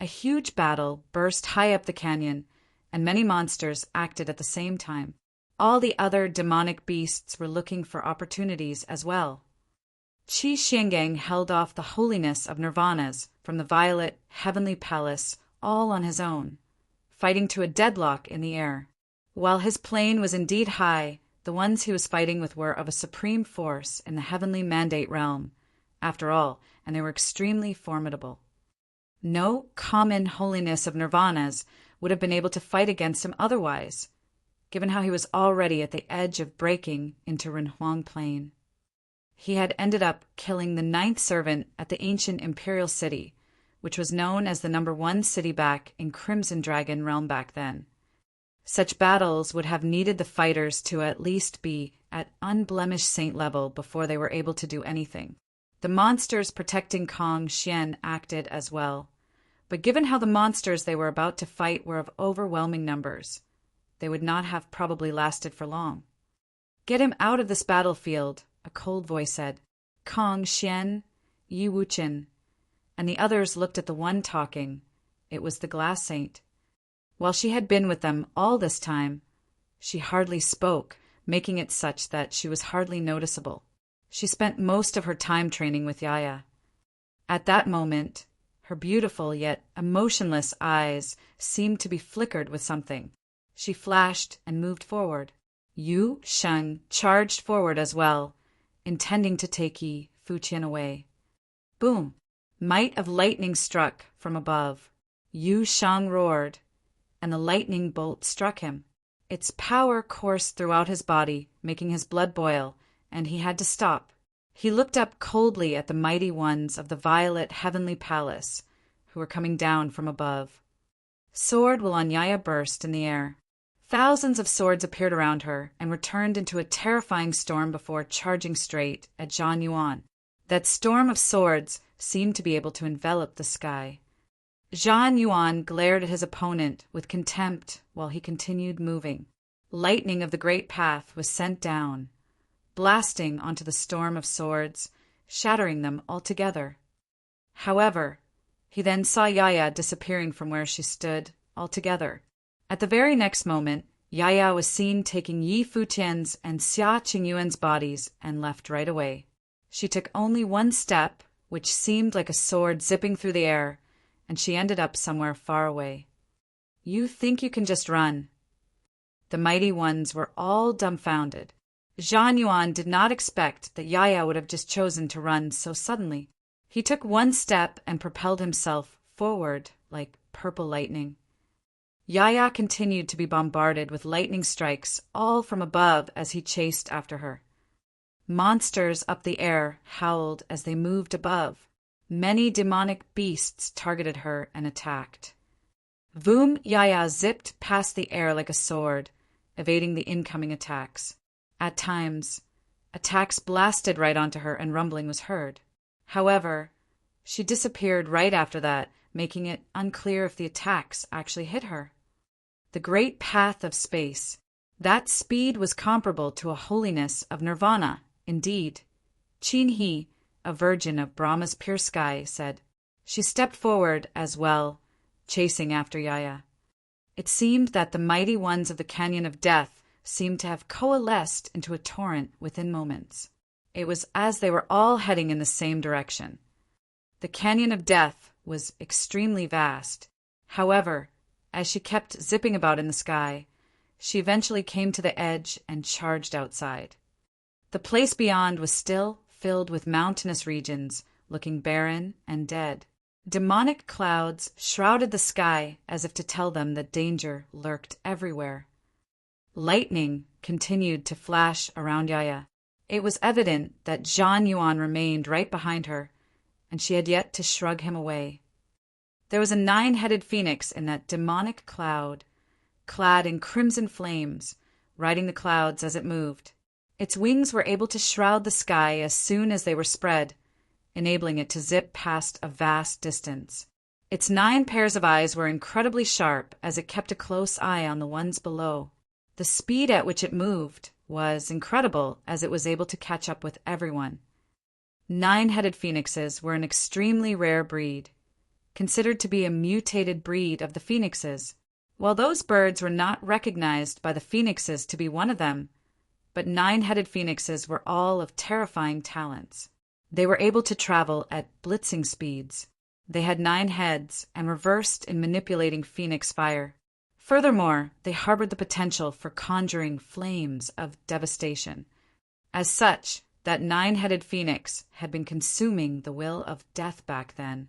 A huge battle burst high up the canyon, and many monsters acted at the same time. All the other demonic beasts were looking for opportunities as well. Qi Xiangang held off the holiness of Nirvanas from the violet, heavenly palace all on his own, fighting to a deadlock in the air. While his plane was indeed high, the ones he was fighting with were of a supreme force in the heavenly mandate realm, after all, and they were extremely formidable. No common holiness of Nirvanas would have been able to fight against him otherwise, given how he was already at the edge of breaking into Renhuang Plain. He had ended up killing the 9th servant at the ancient imperial city, which was known as the #1 city back in Crimson Dragon realm back then. Such battles would have needed the fighters to at least be at unblemished saint level before they were able to do anything. The monsters protecting Kong Xian acted as well, but given how the monsters they were about to fight were of overwhelming numbers, they would not have probably lasted for long. "Get him out of this battlefield," a cold voice said. "Kong Xian, Yi Wuchen," and the others looked at the one talking. It was the glass saint. While she had been with them all this time, she hardly spoke, making it such that she was hardly noticeable. She spent most of her time training with Yaya. At that moment, her beautiful yet emotionless eyes seemed to be flickered with something. She flashed and moved forward. Yu Sheng charged forward as well, intending to take Yi Futian away. Boom! Might of lightning struck from above. Yu Sheng roared, and the lightning bolt struck him. Its power coursed throughout his body, making his blood boil, and he had to stop. He looked up coldly at the mighty ones of the violet heavenly palace, who were coming down from above. Sword Wilanyaya burst in the air. Thousands of swords appeared around her and returned into a terrifying storm before charging straight at Zhan Yuan. That storm of swords seemed to be able to envelop the sky. Zhan Yuan glared at his opponent with contempt while he continued moving. Lightning of the great path was sent down, blasting onto the storm of swords, shattering them altogether. However, he then saw Yaya disappearing from where she stood altogether. At the very next moment, Yaya was seen taking Yi Futian's and Xia Qingyuan's bodies and left right away. She took only one step, which seemed like a sword zipping through the air, and she ended up somewhere far away. "You think you can just run?" The mighty ones were all dumbfounded. Zhan Yuan did not expect that Yaya would have just chosen to run so suddenly. He took one step and propelled himself forward like purple lightning. Yaya continued to be bombarded with lightning strikes all from above as he chased after her. Monsters up the air howled as they moved above. Many demonic beasts targeted her and attacked. Voom Yaya zipped past the air like a sword, evading the incoming attacks. At times, attacks blasted right onto her and rumbling was heard. However, she disappeared right after that, making it unclear if the attacks actually hit her. The great path of space. That speed was comparable to a holiness of nirvana, indeed. Qin He, a virgin of Brahma's pure sky, said. She stepped forward as well, chasing after Yaya. It seemed that the mighty ones of the Canyon of Death seemed to have coalesced into a torrent within moments. It was as they were all heading in the same direction. The Canyon of Death was extremely vast. However, as she kept zipping about in the sky, she eventually came to the edge and charged outside. The place beyond was still filled with mountainous regions, looking barren and dead. Demonic clouds shrouded the sky as if to tell them that danger lurked everywhere. Lightning continued to flash around Yaya. It was evident that Zhan Yuan remained right behind her, and she had yet to shrug him away. There was a 9-headed phoenix in that demonic cloud, clad in crimson flames, riding the clouds as it moved. Its wings were able to shroud the sky as soon as they were spread, enabling it to zip past a vast distance. Its 9 pairs of eyes were incredibly sharp as it kept a close eye on the ones below. The speed at which it moved was incredible as it was able to catch up with everyone. 9-headed phoenixes were an extremely rare breed. considered to be a mutated breed of the phoenixes. While those birds were not recognized by the phoenixes to be one of them, but 9-headed phoenixes were all of terrifying talents. They were able to travel at blitzing speeds. They had 9 heads and were versed in manipulating phoenix fire. Furthermore, they harbored the potential for conjuring flames of devastation. As such, that 9-headed phoenix had been consuming the will of death back then.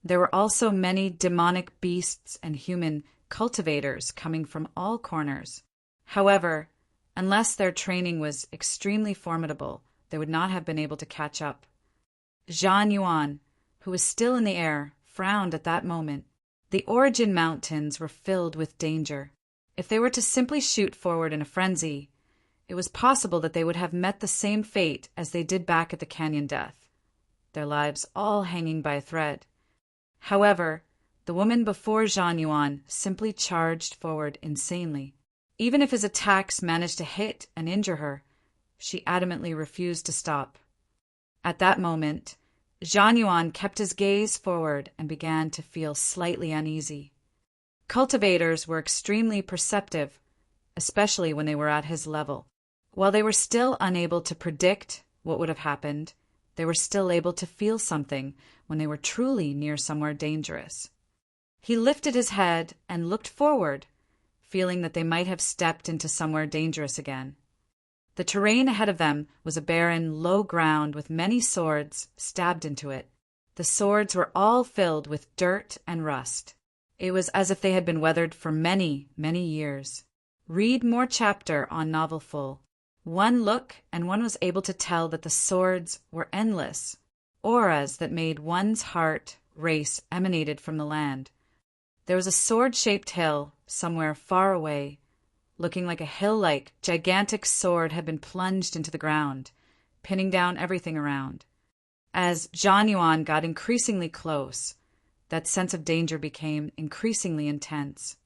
There were also many demonic beasts and human cultivators coming from all corners. However, unless their training was extremely formidable, they would not have been able to catch up. Zhang Yuan, who was still in the air, frowned at that moment. The Origin Mountains were filled with danger. If they were to simply shoot forward in a frenzy, it was possible that they would have met the same fate as they did back at the canyon death, their lives all hanging by a thread. However, the woman before Zhang Yuan simply charged forward insanely. Even if his attacks managed to hit and injure her, she adamantly refused to stop. At that moment, Zhang Yuan kept his gaze forward and began to feel slightly uneasy. Cultivators were extremely perceptive, especially when they were at his level. While they were still unable to predict what would have happened, they were still able to feel something when they were truly near somewhere dangerous. He lifted his head and looked forward, feeling that they might have stepped into somewhere dangerous again. The terrain ahead of them was a barren, low ground with many swords stabbed into it. The swords were all filled with dirt and rust. It was as if they had been weathered for many, many years. Read more chapter on Novel Full. One look and one was able to tell that the swords were endless. Auras that made one's heart race emanated from the land. There was a sword-shaped hill somewhere far away, looking like a hill-like, gigantic sword had been plunged into the ground, pinning down everything around. As Zhang Yuan got increasingly close, that sense of danger became increasingly intense.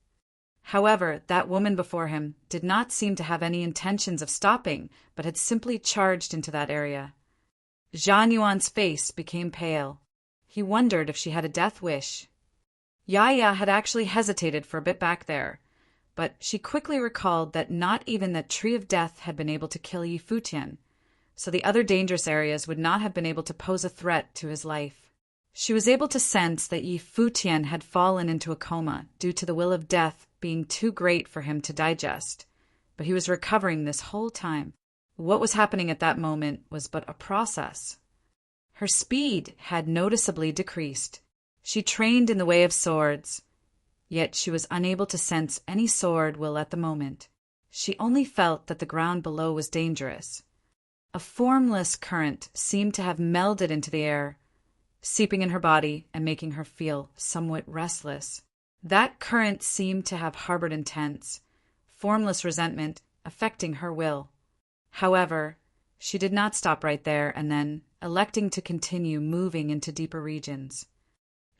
However, that woman before him did not seem to have any intentions of stopping, but had simply charged into that area. Zhang Yuan's face became pale. He wondered if she had a death wish. Yaya had actually hesitated for a bit back there, but she quickly recalled that not even the Tree of Death had been able to kill Futian, so the other dangerous areas would not have been able to pose a threat to his life. She was able to sense that Futian had fallen into a coma due to the will of death being too great for him to digest, but he was recovering this whole time. What was happening at that moment was but a process. Her speed had noticeably decreased. She trained in the way of swords, yet she was unable to sense any sword will at the moment. She only felt that the ground below was dangerous. A formless current seemed to have melded into the air, seeping in her body and making her feel somewhat restless. That current seemed to have harbored intense, formless resentment affecting her will. However, she did not stop right there and then, electing to continue moving into deeper regions.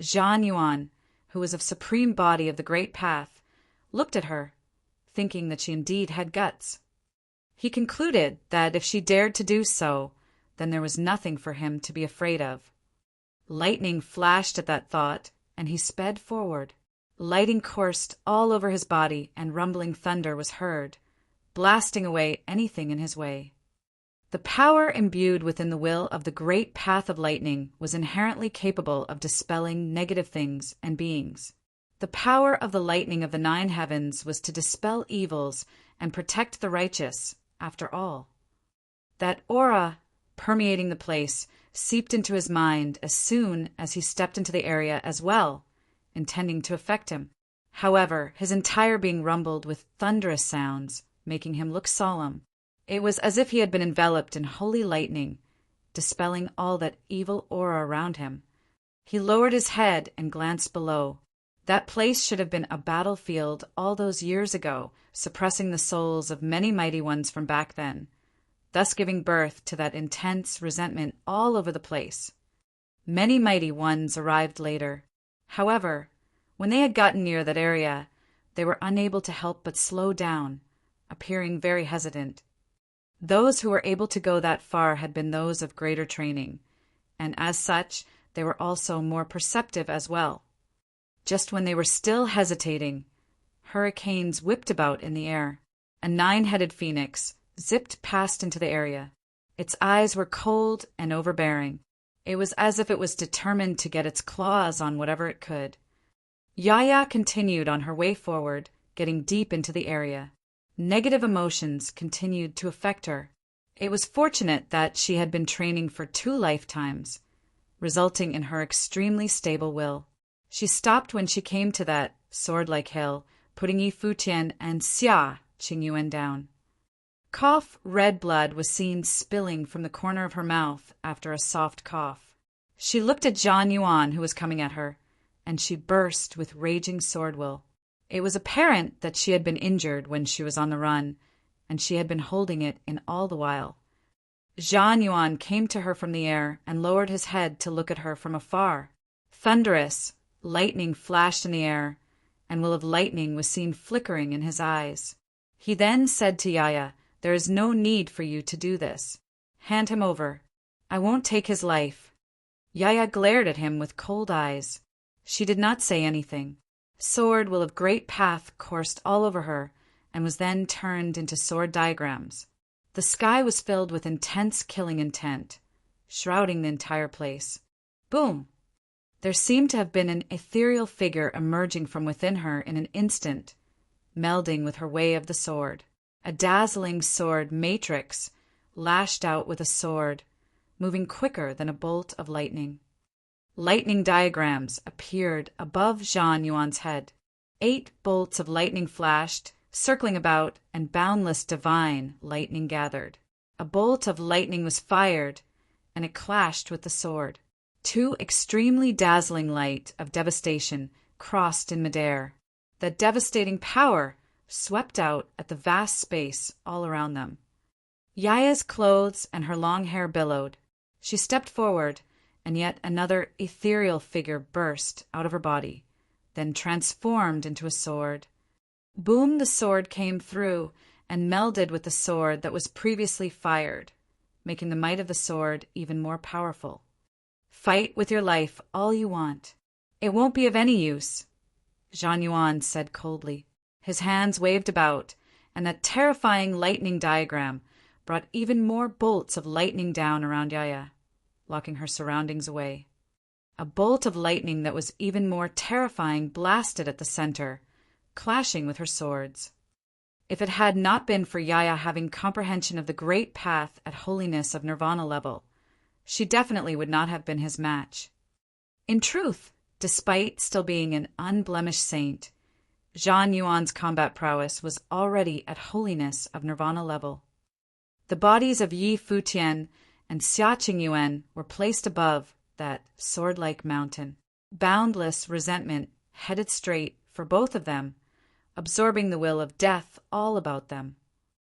Zhang Yuan, who was of supreme body of the Great Path, looked at her, thinking that she indeed had guts. He concluded that if she dared to do so, then there was nothing for him to be afraid of. Lightning flashed at that thought, and he sped forward. Lightning coursed all over his body, and rumbling thunder was heard, blasting away anything in his way. The power imbued within the will of the Great Path of Lightning was inherently capable of dispelling negative things and beings. The power of the lightning of the 9 heavens was to dispel evils and protect the righteous, after all. That aura permeating the place seeped into his mind as soon as he stepped into the area as well, intending to affect him. However, his entire being rumbled with thunderous sounds, making him look solemn. It was as if he had been enveloped in holy lightning, dispelling all that evil aura around him. He lowered his head and glanced below. That place should have been a battlefield all those years ago, suppressing the souls of many mighty ones from back then, thus giving birth to that intense resentment all over the place. Many mighty ones arrived later. However, when they had gotten near that area, they were unable to help but slow down, appearing very hesitant. Those who were able to go that far had been those of greater training, and as such, they were also more perceptive as well. Just when they were still hesitating, hurricanes whipped about in the air. A 9-headed phoenix zipped past into the area. Its eyes were cold and overbearing. It was as if it was determined to get its claws on whatever it could. Yaya continued on her way forward, getting deep into the area. Negative emotions continued to affect her. It was fortunate that she had been training for 2 lifetimes, resulting in her extremely stable will. She stopped when she came to that sword-like hill, putting Yi Futian and Xia Qingyuan down. Cough red blood was seen spilling from the corner of her mouth after a soft cough. She looked at Zhang Yuan, who was coming at her, and she burst with raging sword will. It was apparent that she had been injured when she was on the run, and she had been holding it in all the while. Zhang Yuan came to her from the air and lowered his head to look at her from afar. Thunderous, lightning flashed in the air, and will of lightning was seen flickering in his eyes. He then said to Yaya, "There is no need for you to do this. Hand him over. I won't take his life." Yaya glared at him with cold eyes. She did not say anything. Sword will of great path coursed all over her, and was then turned into sword diagrams. The sky was filled with intense killing intent, shrouding the entire place. Boom! There seemed to have been an ethereal figure emerging from within her in an instant, melding with her way of the sword. A dazzling sword matrix lashed out with a sword, moving quicker than a bolt of lightning. Lightning diagrams appeared above Zhang Yuan's head. 8 bolts of lightning flashed, circling about, and boundless divine lightning gathered. A bolt of lightning was fired, and it clashed with the sword. 2 extremely dazzling light of devastation crossed in midair. That devastating power swept out at the vast space all around them. Yaya's clothes and her long hair billowed. She stepped forward, and yet another ethereal figure burst out of her body, then transformed into a sword. Boom! The sword came through and melded with the sword that was previously fired, making the might of the sword even more powerful. Fight with your life all you want. It won't be of any use, Zhang Yuan said coldly. His hands waved about, and that terrifying lightning diagram brought even more bolts of lightning down around Yaya, locking her surroundings away. A bolt of lightning that was even more terrifying blasted at the center, clashing with her swords. If it had not been for Yaya having comprehension of the great path at holiness of nirvana level, she definitely would not have been his match. In truth, despite still being an unblemished saint, Zhang Yuan's combat prowess was already at holiness of nirvana level. The bodies of Yi Futian and Xia Qingyuan were placed above that sword-like mountain. Boundless resentment headed straight for both of them, absorbing the will of death all about them.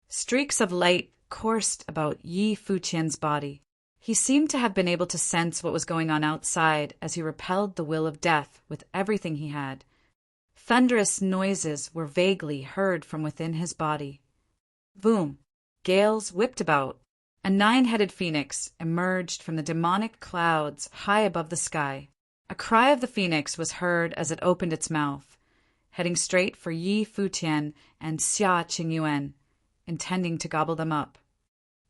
Streaks of light coursed about Yi Futian's body. He seemed to have been able to sense what was going on outside as he repelled the will of death with everything he had. Thunderous noises were vaguely heard from within his body. Boom! Gales whipped about. A 9-headed phoenix emerged from the demonic clouds high above the sky. A cry of the phoenix was heard as it opened its mouth, heading straight for Yi Futian and Xia Qingyuan, intending to gobble them up.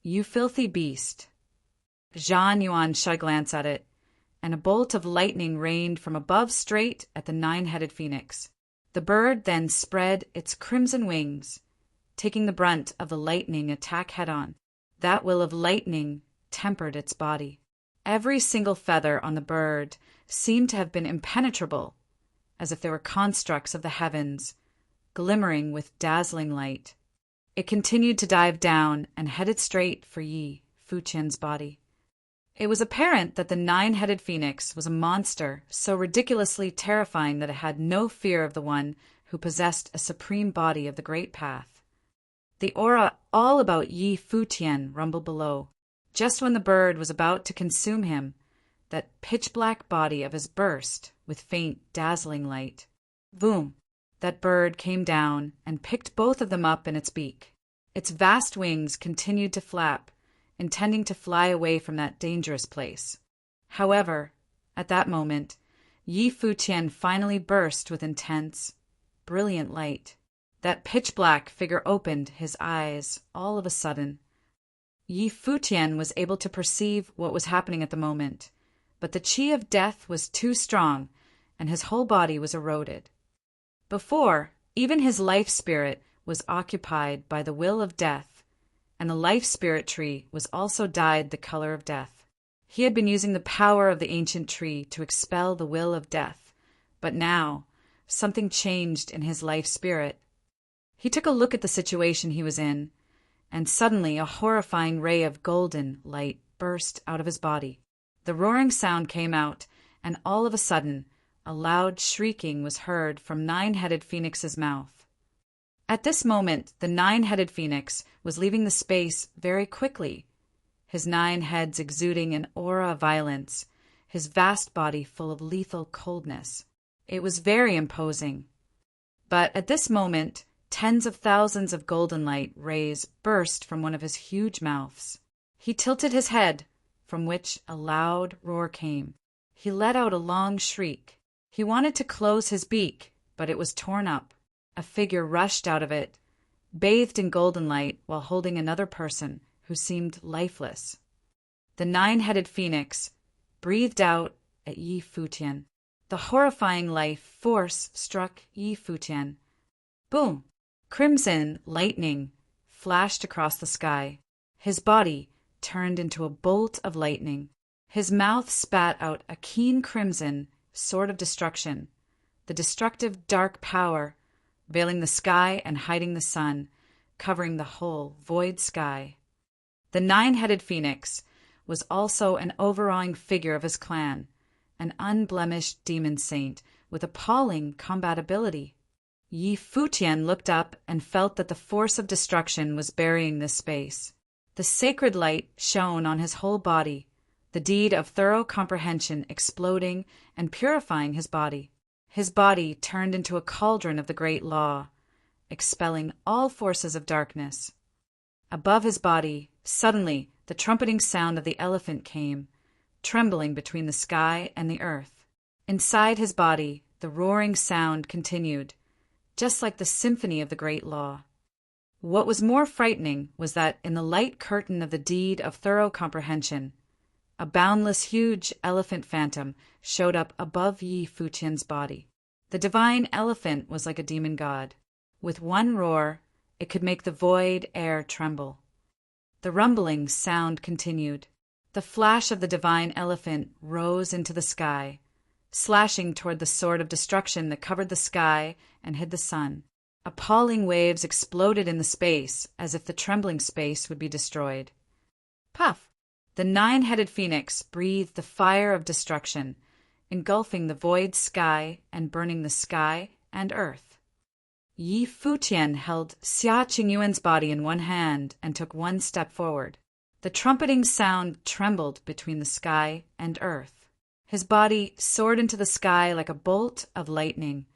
You filthy beast! Zhang Yuan shot a glance at it, and a bolt of lightning rained from above straight at the 9-headed phoenix. The bird then spread its crimson wings, taking the brunt of the lightning attack head-on. That will of lightning tempered its body. Every single feather on the bird seemed to have been impenetrable, as if they were constructs of the heavens, glimmering with dazzling light. It continued to dive down and headed straight for Yi Futian's body. It was apparent that the 9-headed phoenix was a monster so ridiculously terrifying that it had no fear of the one who possessed a supreme body of the great path. The aura all about Yi Futian rumbled below. Just when the bird was about to consume him, that pitch-black body of his burst with faint, dazzling light. Boom! That bird came down and picked both of them up in its beak. Its vast wings continued to flap, intending to fly away from that dangerous place. However, At that moment, Yi Futian finally burst with intense, brilliant light. That pitch-black figure opened his eyes all of a sudden. Yi Futian was able to perceive what was happening at the moment, but the qi of death was too strong, and his whole body was eroded. Before, even his life spirit was occupied by the will of death, and the life spirit tree was also dyed the color of death. He had been using the power of the ancient tree to expel the will of death, but now something changed in his life spirit. He took a look at the situation he was in, and suddenly a horrifying ray of golden light burst out of his body. The roaring sound came out, and all of a sudden, a loud shrieking was heard from Nine-Headed Phoenix's mouth. At this moment, the Nine-Headed Phoenix was leaving the space very quickly, his 9 heads exuding an aura of violence, his vast body full of lethal coldness. It was very imposing. But at this moment, tens of thousands of golden light rays burst from one of his huge mouths. He tilted his head, from which a loud roar came. He let out a long shriek. He wanted to close his beak, but it was torn up. A figure rushed out of it, bathed in golden light while holding another person who seemed lifeless. The Nine-Headed Phoenix breathed out at Yi Futian. The horrifying life force struck Yi Futian. Boom! Crimson lightning flashed across the sky. His body turned into a bolt of lightning. His mouth spat out a keen crimson sword of destruction, the destructive dark power, veiling the sky and hiding the sun, covering the whole void sky. The Nine-Headed Phoenix was also an overawing figure of his clan, an unblemished demon saint with appalling combat ability. Yi Futian looked up and felt that the force of destruction was burying this space. The sacred light shone on his whole body, the deed of thorough comprehension exploding and purifying his body. His body turned into a cauldron of the great law, expelling all forces of darkness. Above his body, suddenly, the trumpeting sound of the elephant came, trembling between the sky and the earth. Inside his body, the roaring sound continued, just like the symphony of the great law. What was more frightening was that in the light curtain of the deed of thorough comprehension, a boundless huge elephant phantom showed up above Yi Futian's body. The divine elephant was like a demon god. With one roar, it could make the void air tremble. The rumbling sound continued. The flash of the divine elephant rose into the sky, slashing toward the sword of destruction that covered the sky and hid the sun. Appalling waves exploded in the space as if the trembling space would be destroyed. Puff! The Nine-Headed Phoenix breathed the fire of destruction, engulfing the void sky and burning the sky and earth. Yi Futian held Xia Qingyuan's body in one hand and took one step forward. The trumpeting sound trembled between the sky and earth. His body soared into the sky like a bolt of lightning,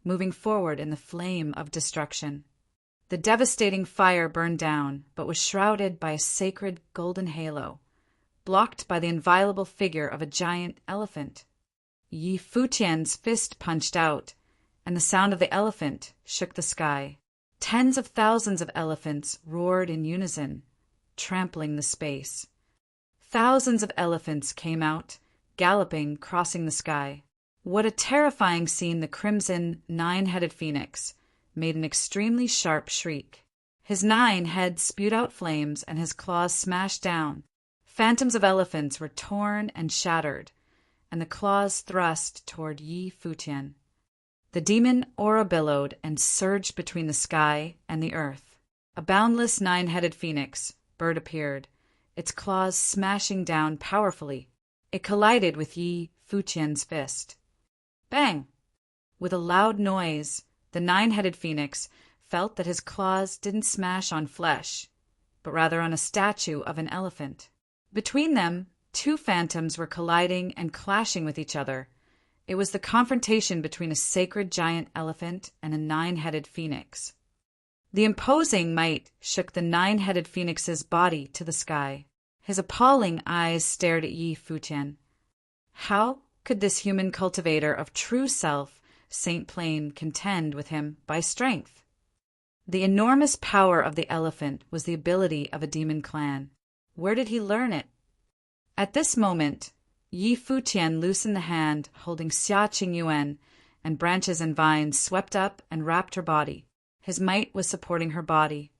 moving forward in the flame of destruction. The devastating fire burned down, but was shrouded by a sacred golden halo, blocked by the inviolable figure of a giant elephant. Yi Futian's fist punched out, and the sound of the elephant shook the sky. Tens of thousands of elephants roared in unison, trampling the space. Thousands of elephants came out, galloping, crossing the sky. What a terrifying scene! The crimson, 9-headed phoenix made an extremely sharp shriek. His 9 heads spewed out flames, and his claws smashed down. Phantoms of elephants were torn and shattered, and the claws thrust toward Yi Futian. The demon aura billowed and surged between the sky and the earth. A boundless 9-headed phoenix bird appeared, its claws smashing down powerfully. It collided with Yi Futian's fist. Bang! With a loud noise, the 9-headed phoenix felt that his claws didn't smash on flesh, but rather on a statue of an elephant. Between them, 2 phantoms were colliding and clashing with each other. It was the confrontation between a sacred giant elephant and a 9-headed phoenix. The imposing might shook the 9-headed phoenix's body to the sky. His appalling eyes stared at Yi Futian. How could this human cultivator of true self, Saint Plain, contend with him by strength? The enormous power of the elephant was the ability of a demon clan. Where did he learn it? At this moment, Yi Futian loosened the hand holding Xia Qingyuan, and branches and vines swept up and wrapped her body. His might was supporting her body.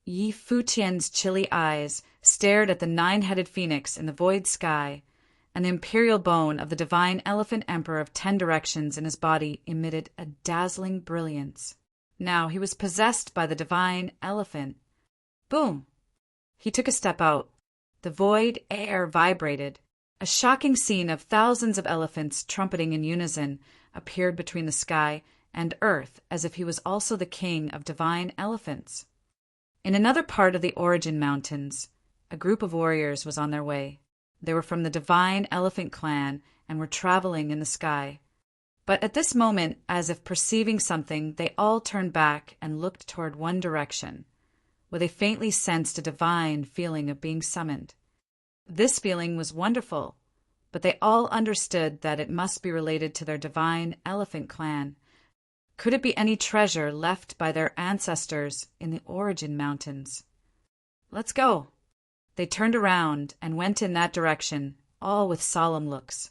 Yi Futian's chilly eyes stared at the nine-headed phoenix in the void sky, and the imperial bone of the divine elephant emperor of 10 directions in his body emitted a dazzling brilliance. Now he was possessed by the divine elephant. Boom! He took a step out. The void air vibrated. A shocking scene of thousands of elephants trumpeting in unison appeared between the sky and earth, as if he was also the king of divine elephants. In another part of the Origin Mountains, a group of warriors was on their way. They were from the divine elephant clan and were traveling in the sky. But at this moment, as if perceiving something, they all turned back and looked toward one direction, where they faintly sensed a divine feeling of being summoned. This feeling was wonderful, but they all understood that it must be related to their divine elephant clan. Could it be any treasure left by their ancestors in the Origin Mountains? Let's go. They turned around and went in that direction, all with solemn looks.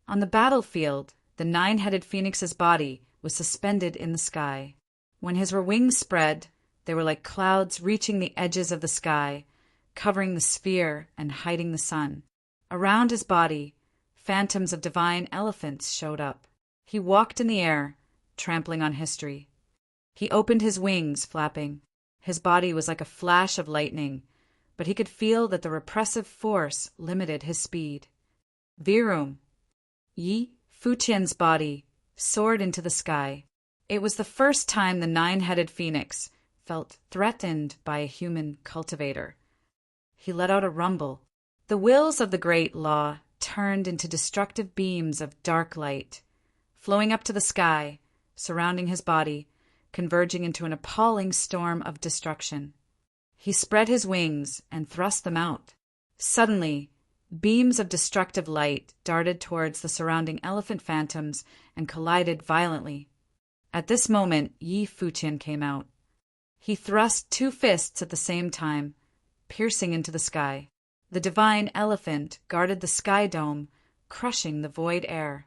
On the battlefield, the nine-headed phoenix's body was suspended in the sky. When his wings spread, they were like clouds reaching the edges of the sky, covering the sphere and hiding the sun. Around his body, phantoms of divine elephants showed up. He walked in the air, trampling on history. He opened his wings, flapping. His body was like a flash of lightning, but he could feel that the repressive force limited his speed. Virum. Yi Futian's body soared into the sky. It was the first time the nine-headed phoenix felt threatened by a human cultivator. He let out a rumble. The wheels of the great law turned into destructive beams of dark light, flowing up to the sky, surrounding his body, converging into an appalling storm of destruction. He spread his wings and thrust them out. Suddenly, beams of destructive light darted towards the surrounding elephant phantoms and collided violently. At this moment, Yi Futian came out. He thrust 2 fists at the same time, piercing into the sky. The divine elephant guarded the sky dome, crushing the void air.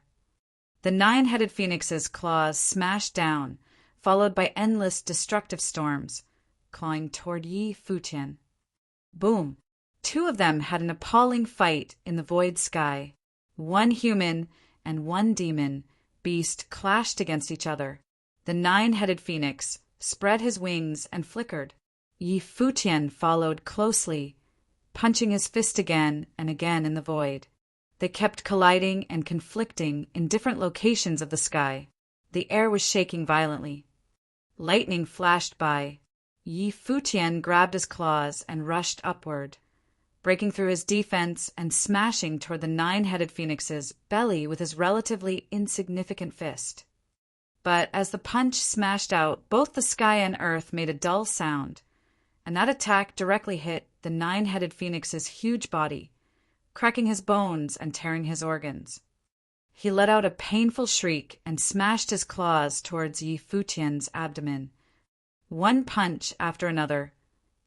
The nine-headed phoenix's claws smashed down, followed by endless destructive storms, clawing toward Yi Futian. Boom! 2 of them had an appalling fight in the void sky. 1 human and 1 demon beast clashed against each other. The nine-headed phoenix spread his wings and flickered. Yi Futian followed closely, punching his fist again and again in the void. They kept colliding and conflicting in different locations of the sky. The air was shaking violently. Lightning flashed by. Yi Futian grabbed his claws and rushed upward, breaking through his defense and smashing toward the nine-headed phoenix's belly with his relatively insignificant fist. But as the punch smashed out, both the sky and earth made a dull sound, and that attack directly hit the nine-headed phoenix's huge body, cracking his bones and tearing his organs. He let out a painful shriek and smashed his claws towards Yi Futian's abdomen. One punch after another,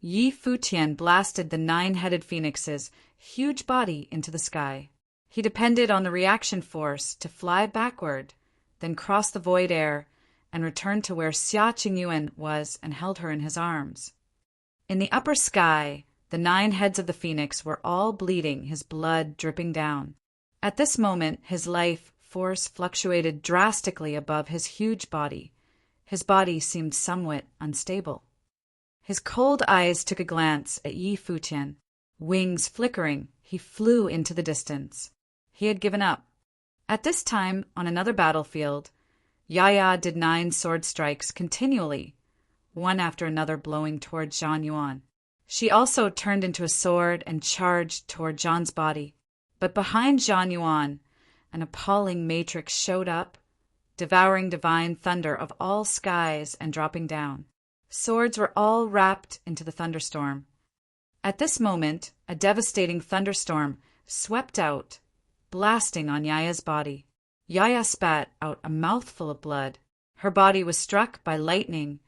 Yi Futian blasted the nine-headed phoenix's huge body into the sky. He depended on the reaction force to fly backward, then cross the void air and return to where Xia Qingyuan was and held her in his arms. In the upper sky, the 9 heads of the phoenix were all bleeding, his blood dripping down. At this moment, his life force fluctuated drastically above his huge body. His body seemed somewhat unstable. His cold eyes took a glance at Yi Futian. Wings flickering, he flew into the distance. He had given up. At this time, on another battlefield, Yaya did 9 sword strikes continually, one after another blowing toward Zhang Yuan. She also turned into a sword and charged toward Zhang's body. But behind Zhang Yuan, an appalling matrix showed up, devouring divine thunder of all skies and dropping down. Swords were all wrapped into the thunderstorm. At this moment, a devastating thunderstorm swept out, blasting on Yaya's body. Yaya spat out a mouthful of blood. Her body was struck by lightning,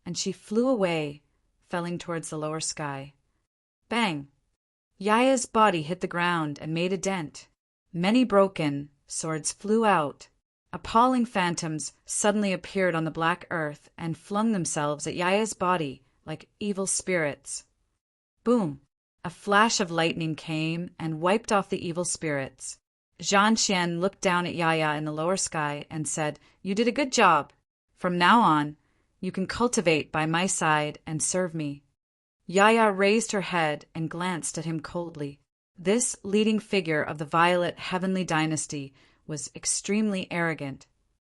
and she flew away, felling towards the lower sky. Bang! Yaya's body hit the ground and made a dent. Many broken swords flew out. Appalling phantoms suddenly appeared on the black earth and flung themselves at Yaya's body like evil spirits. Boom! A flash of lightning came and wiped off the evil spirits. Zhan Xian looked down at Yaya in the lower sky and said, "You did a good job. From now on, you can cultivate by my side and serve me." Yaya raised her head and glanced at him coldly. This leading figure of the Violet Heavenly Dynasty was extremely arrogant.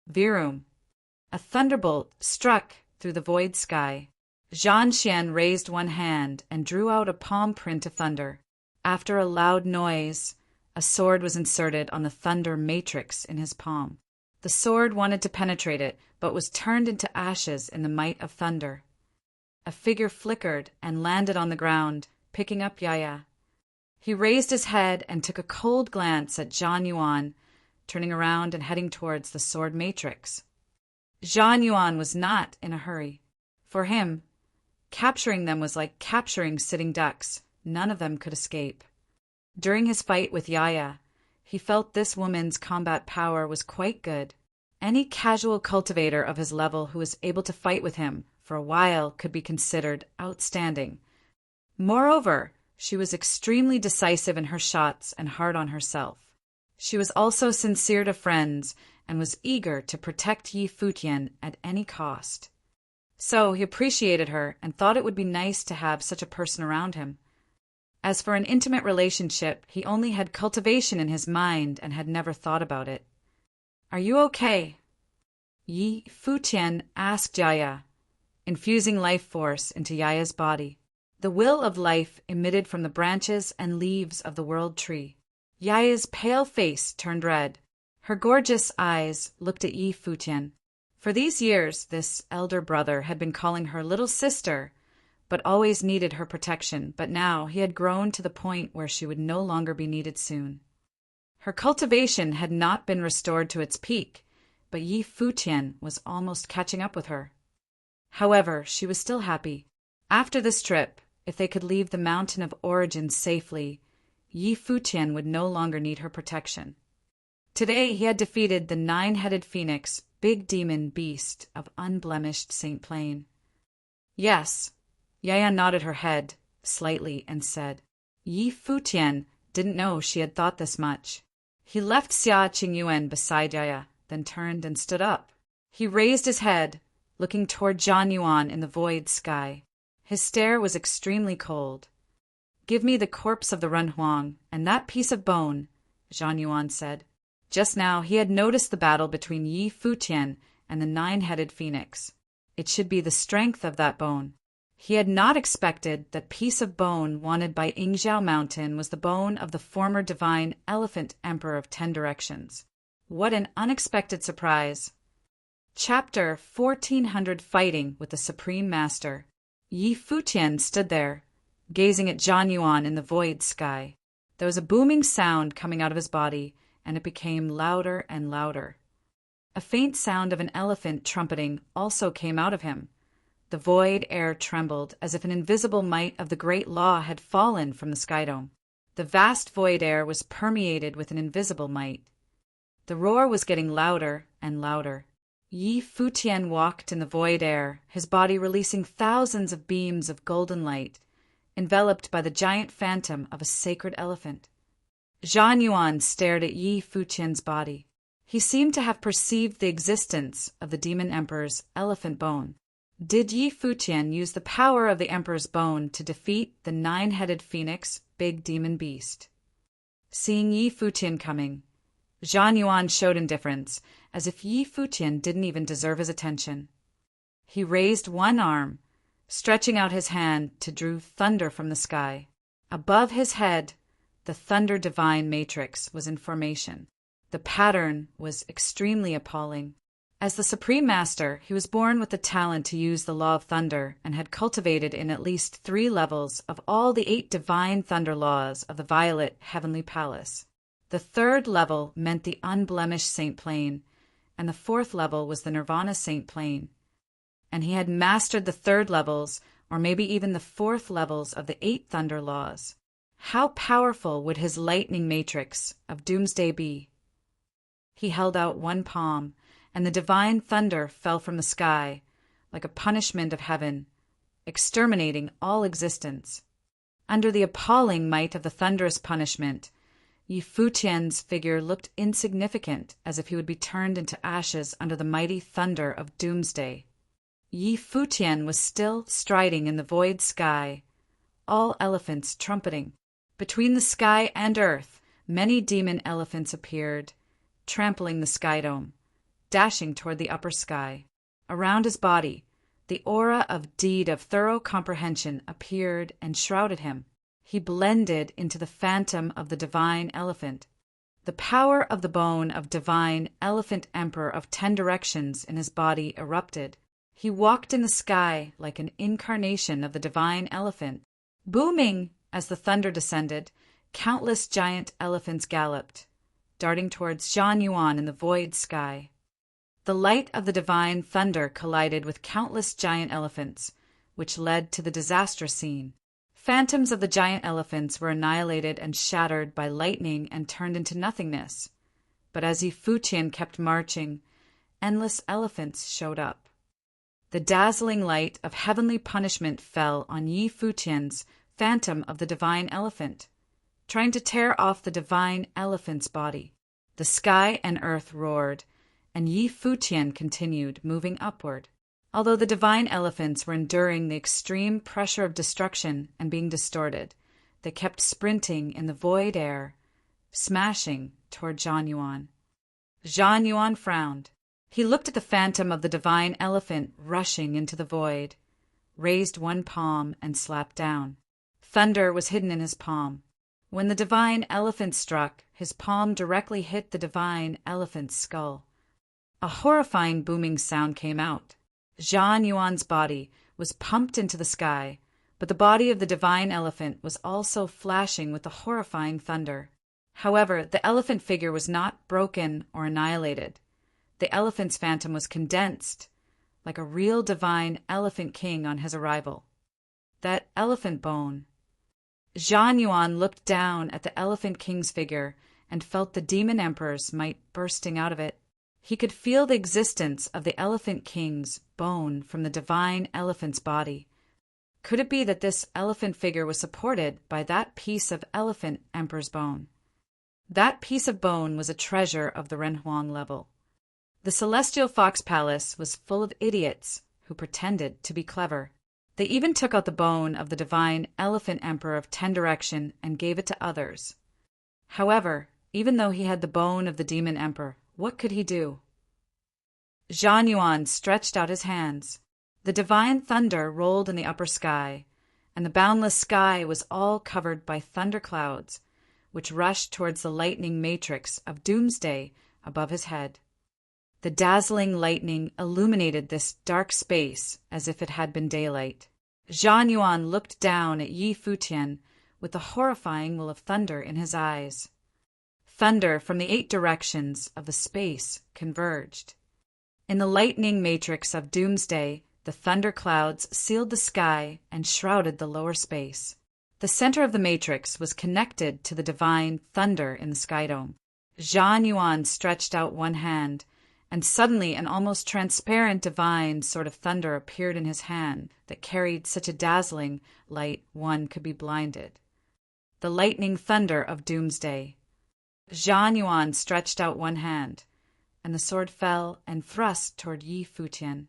Virum! A thunderbolt struck through the void sky. Zhan Xian raised one hand and drew out a palm print of thunder. After a loud noise, a sword was inserted on the thunder matrix in his palm. The sword wanted to penetrate it, but was turned into ashes in the might of thunder. A figure flickered and landed on the ground, picking up Yaya. He raised his head and took a cold glance at Zhan Yuan, turning around and heading towards the sword matrix. Zhan Yuan was not in a hurry. For him, capturing them was like capturing sitting ducks. None of them could escape. During his fight with Yaya, he felt this woman's combat power was quite good. Any casual cultivator of his level who was able to fight with him for a while could be considered outstanding. Moreover, she was extremely decisive in her shots and hard on herself. She was also sincere to friends and was eager to protect Yi Futian at any cost. So he appreciated her and thought it would be nice to have such a person around him. As for an intimate relationship, he only had cultivation in his mind and had never thought about it. "Are you okay?" Yi Futian asked Yaya, infusing life force into Yaya's body. The will of life emitted from the branches and leaves of the world tree. Yaya's pale face turned red. Her gorgeous eyes looked at Yi Futian. For these years, this elder brother had been calling her little sister, but always needed her protection, but now he had grown to the point where she would no longer be needed soon. Her cultivation had not been restored to its peak, but Yi Futian was almost catching up with her. However, she was still happy. After this trip, if they could leave the mountain of origin safely, Yi Futian would no longer need her protection. Today he had defeated the 9-headed phoenix, big demon beast of unblemished St. Plain. Yes, Yaya nodded her head slightly and said, Yi Futian didn't know she had thought this much. He left Xia Qingyuan beside Yaya, then turned and stood up. He raised his head, looking toward Zhan Yuan in the void sky. His stare was extremely cold. "Give me the corpse of the Renhuang and that piece of bone," Zhan Yuan said. Just now he had noticed the battle between Yi Futian and the 9-headed phoenix. It should be the strength of that bone. He had not expected that piece of bone wanted by Yingxiao Mountain was the bone of the former divine elephant emperor of 10 directions. What an unexpected surprise. Chapter 1400 Fighting with the Supreme Master. Yi Futian stood there, gazing at Zhan Yuan in the void sky. There was a booming sound coming out of his body, and it became louder and louder. A faint sound of an elephant trumpeting also came out of him. The void air trembled as if an invisible might of the great law had fallen from the sky dome. The vast void air was permeated with an invisible might. The roar was getting louder and louder. Yi Futian walked in the void air, his body releasing thousands of beams of golden light, enveloped by the giant phantom of a sacred elephant. Zhan Yuan stared at Yi Futian's body. He seemed to have perceived the existence of the demon emperor's elephant bone. Did Yi Futian use the power of the emperor's bone to defeat the 9-headed phoenix, big demon beast? Seeing Yi Futian coming, Zhan Yuan showed indifference, as if Yi Futian didn't even deserve his attention. He raised one arm, stretching out his hand to drew thunder from the sky. Above his head, the thunder divine matrix was in formation. The pattern was extremely appalling. As the Supreme Master, he was born with the talent to use the law of thunder and had cultivated in at least 3 levels of all the 8 divine thunder laws of the Violet Heavenly Palace. The third level meant the unblemished saint plane, and the fourth level was the nirvana saint plane. And he had mastered the third levels, or maybe even the fourth levels of the 8 thunder laws. How powerful would his lightning matrix of doomsday be? He held out one palm, and the divine thunder fell from the sky, like a punishment of heaven, exterminating all existence. Under the appalling might of the thunderous punishment, Yi Futian's figure looked insignificant, as if he would be turned into ashes under the mighty thunder of doomsday. Yi Futian was still striding in the void sky, all elephants trumpeting. Between the sky and earth, many demon elephants appeared, trampling the sky dome, dashing toward the upper sky. Around his body, the aura of deed of thorough comprehension appeared and shrouded him. He blended into the phantom of the divine elephant. The power of the bone of divine elephant emperor of 10 directions in his body erupted. He walked in the sky like an incarnation of the divine elephant. Booming as the thunder descended, countless giant elephants galloped, darting towards Zhan Yuan in the void sky. The light of the divine thunder collided with countless giant elephants, which led to the disastrous scene. Phantoms of the giant elephants were annihilated and shattered by lightning and turned into nothingness. But as Yi Futian kept marching, endless elephants showed up. The dazzling light of heavenly punishment fell on Yi Futian's phantom of the divine elephant, trying to tear off the divine elephant's body. The sky and earth roared, and Yi Futian continued moving upward. Although the divine elephants were enduring the extreme pressure of destruction and being distorted, they kept sprinting in the void air, smashing toward Zhan Yuan. Zhan Yuan frowned. He looked at the phantom of the divine elephant rushing into the void, raised one palm and slapped down. Thunder was hidden in his palm. When the divine elephant struck, his palm directly hit the divine elephant's skull. A horrifying booming sound came out. Zhan Yuan's body was pumped into the sky, but the body of the divine elephant was also flashing with the horrifying thunder. However, the elephant figure was not broken or annihilated. The elephant's phantom was condensed, like a real divine elephant king on his arrival. That elephant bone. Zhan Yuan looked down at the elephant king's figure and felt the demon emperor's might bursting out of it. He could feel the existence of the elephant king's bone from the divine elephant's body. Could it be that this elephant figure was supported by that piece of elephant emperor's bone? That piece of bone was a treasure of the Renhuang level. The celestial fox palace was full of idiots who pretended to be clever. They even took out the bone of the divine elephant emperor of 10 direction and gave it to others. However, even though he had the bone of the demon emperor, what could he do? Zhan Yuan stretched out his hands. The divine thunder rolled in the upper sky, and the boundless sky was all covered by thunder clouds, which rushed towards the lightning matrix of doomsday above his head. The dazzling lightning illuminated this dark space as if it had been daylight. Zhan Yuan looked down at Yi Futian with the horrifying will of thunder in his eyes. Thunder from the 8 directions of the space converged. In the lightning matrix of doomsday, the thunder clouds sealed the sky and shrouded the lower space. The center of the matrix was connected to the divine thunder in the sky dome. Zhan Yuan stretched out one hand, and suddenly an almost transparent divine sort of thunder appeared in his hand that carried such a dazzling light one could be blinded. The lightning thunder of doomsday. Zhan Yuan stretched out one hand, and the sword fell and thrust toward Yi Futian.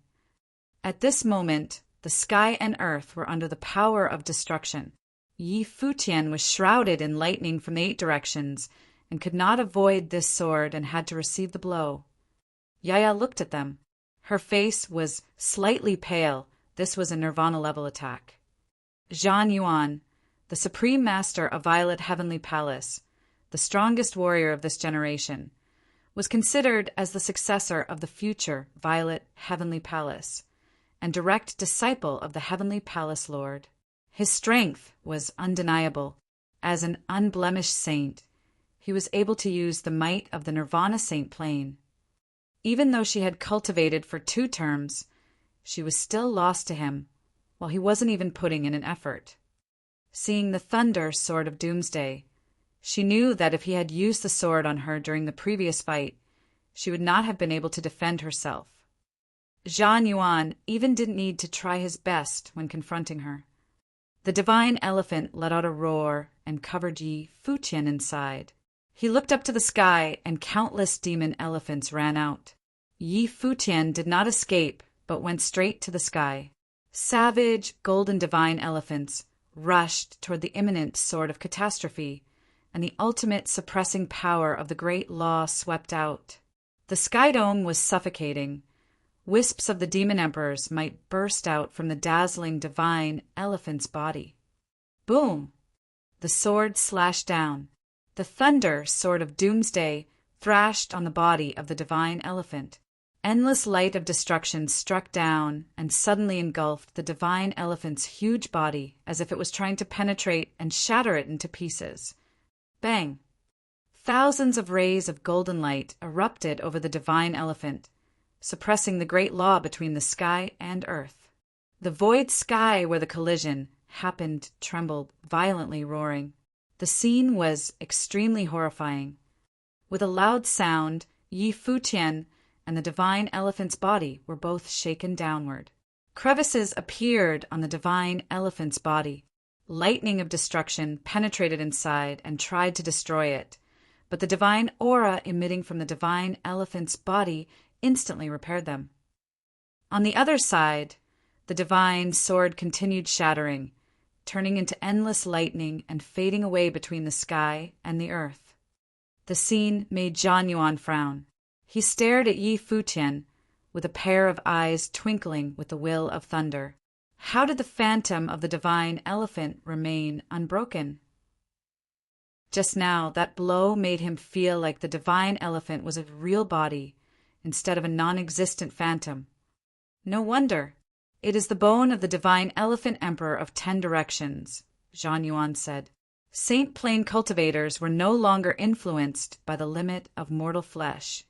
At this moment, the sky and earth were under the power of destruction. Yi Futian was shrouded in lightning from the 8 directions and could not avoid this sword and had to receive the blow. Yaya looked at them. Her face was slightly pale. This was a nirvana-level attack. Zhan Yuan, the supreme master of Violet Heavenly Palace, the strongest warrior of this generation, was considered as the successor of the future Violet Heavenly Palace and direct disciple of the Heavenly Palace Lord. His strength was undeniable. As an unblemished saint, he was able to use the might of the Nirvana Saint plane. Even though she had cultivated for 2 terms, she was still lost to him, while he wasn't even putting in an effort. Seeing the thunder sword of Doomsday, she knew that if he had used the sword on her during the previous fight, she would not have been able to defend herself. Zhang Yuan even didn't need to try his best when confronting her. The divine elephant let out a roar and covered Yi Futian inside. He looked up to the sky and countless demon elephants ran out. Yi Futian did not escape but went straight to the sky. Savage, golden divine elephants rushed toward the imminent sword of catastrophe, and the ultimate suppressing power of the great law swept out. The sky dome was suffocating. Wisps of the demon emperors might burst out from the dazzling divine elephant's body. Boom! The sword slashed down. The thunder sword of Doomsday thrashed on the body of the divine elephant. Endless light of destruction struck down and suddenly engulfed the divine elephant's huge body as if it was trying to penetrate and shatter it into pieces. Bang! Thousands of rays of golden light erupted over the divine elephant, suppressing the great law between the sky and earth. The void sky where the collision happened trembled, violently roaring. The scene was extremely horrifying. With a loud sound, Yi Futian and the divine elephant's body were both shaken downward. Crevices appeared on the divine elephant's body. Lightning of destruction penetrated inside and tried to destroy it, but the divine aura emitting from the divine elephant's body instantly repaired them. On the other side, the divine sword continued shattering, turning into endless lightning and fading away between the sky and the earth. The scene made Zhang Yuan frown. He stared at Yi Futian with a pair of eyes twinkling with the will of thunder. How did the phantom of the divine elephant remain unbroken? Just now, that blow made him feel like the divine elephant was a real body instead of a non-existent phantom. No wonder. It is the bone of the divine elephant emperor of 10 directions, Zhang Yuan said. Saint plane cultivators were no longer influenced by the limit of mortal flesh,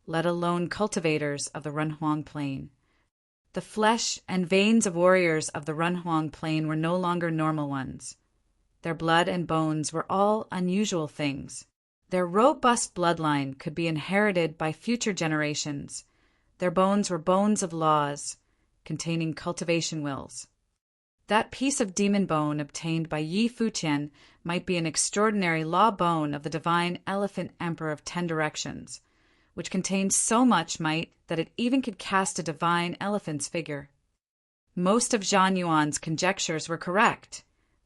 let alone cultivators of the Runhuang plane. The flesh and veins of warriors of the Runhuang plane were no longer normal ones. Their blood and bones were all unusual things. Their robust bloodline could be inherited by future generations. Their bones were bones of laws, containing cultivation wills. That piece of demon bone obtained by Yi Futian might be an extraordinary law bone of the divine elephant emperor of 10 directions, which contained so much might that it even could cast a divine elephant's figure. Most of Zhang Yuan's conjectures were correct,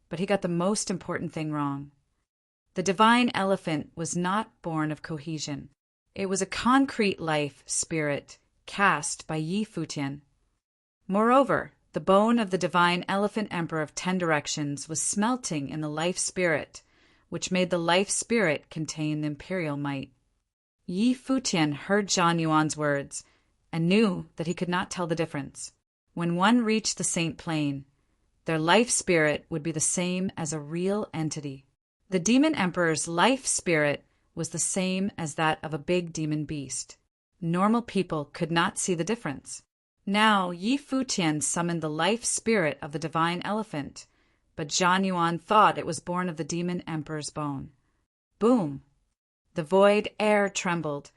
but he got the most important thing wrong. The divine elephant was not born of cohesion. It was a concrete life spirit cast by Yi Futian. Moreover, the bone of the divine elephant emperor of 10 directions was smelting in the life spirit, which made the life spirit contain the imperial might. Yi Futian heard Zhang Yuan's words and knew that he could not tell the difference. When one reached the saint plane, their life spirit would be the same as a real entity. The demon emperor's life spirit was the same as that of a big demon beast. Normal people could not see the difference. Now Yi Futian summoned the life spirit of the divine elephant, but Zhang Yuan thought it was born of the demon emperor's bone. Boom! The void air trembled,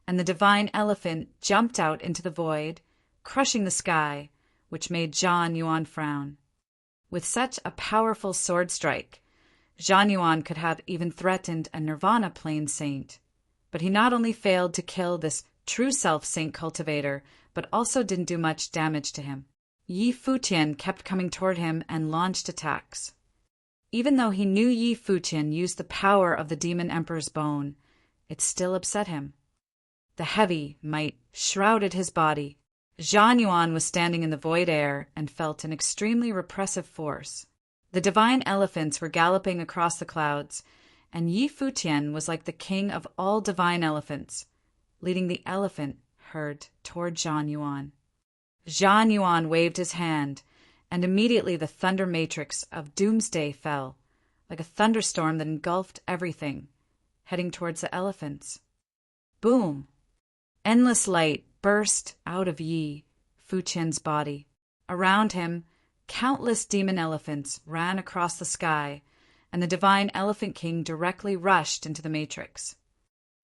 and the divine elephant jumped out into the void, crushing the sky, which made Zhang Yuan frown. With such a powerful sword strike, Zhang Yuan could have even threatened a Nirvana plane saint. But he not only failed to kill this true self saint cultivator, but also didn't do much damage to him. Yi Futian kept coming toward him and launched attacks. Even though he knew Yi Futian used the power of the demon emperor's bone, it still upset him. The heavy might shrouded his body. Zhang Yuan was standing in the void air and felt an extremely repressive force. The divine elephants were galloping across the clouds, and Yi Futian was like the king of all divine elephants, leading the elephant herd toward Zhang Yuan. Zhang Yuan waved his hand, and immediately the thunder matrix of Doomsday fell, like a thunderstorm that engulfed everything, heading towards the elephants. Boom! Endless light burst out of Yi Futian's body. Around him, countless demon elephants ran across the sky, and the divine Elephant King directly rushed into the matrix.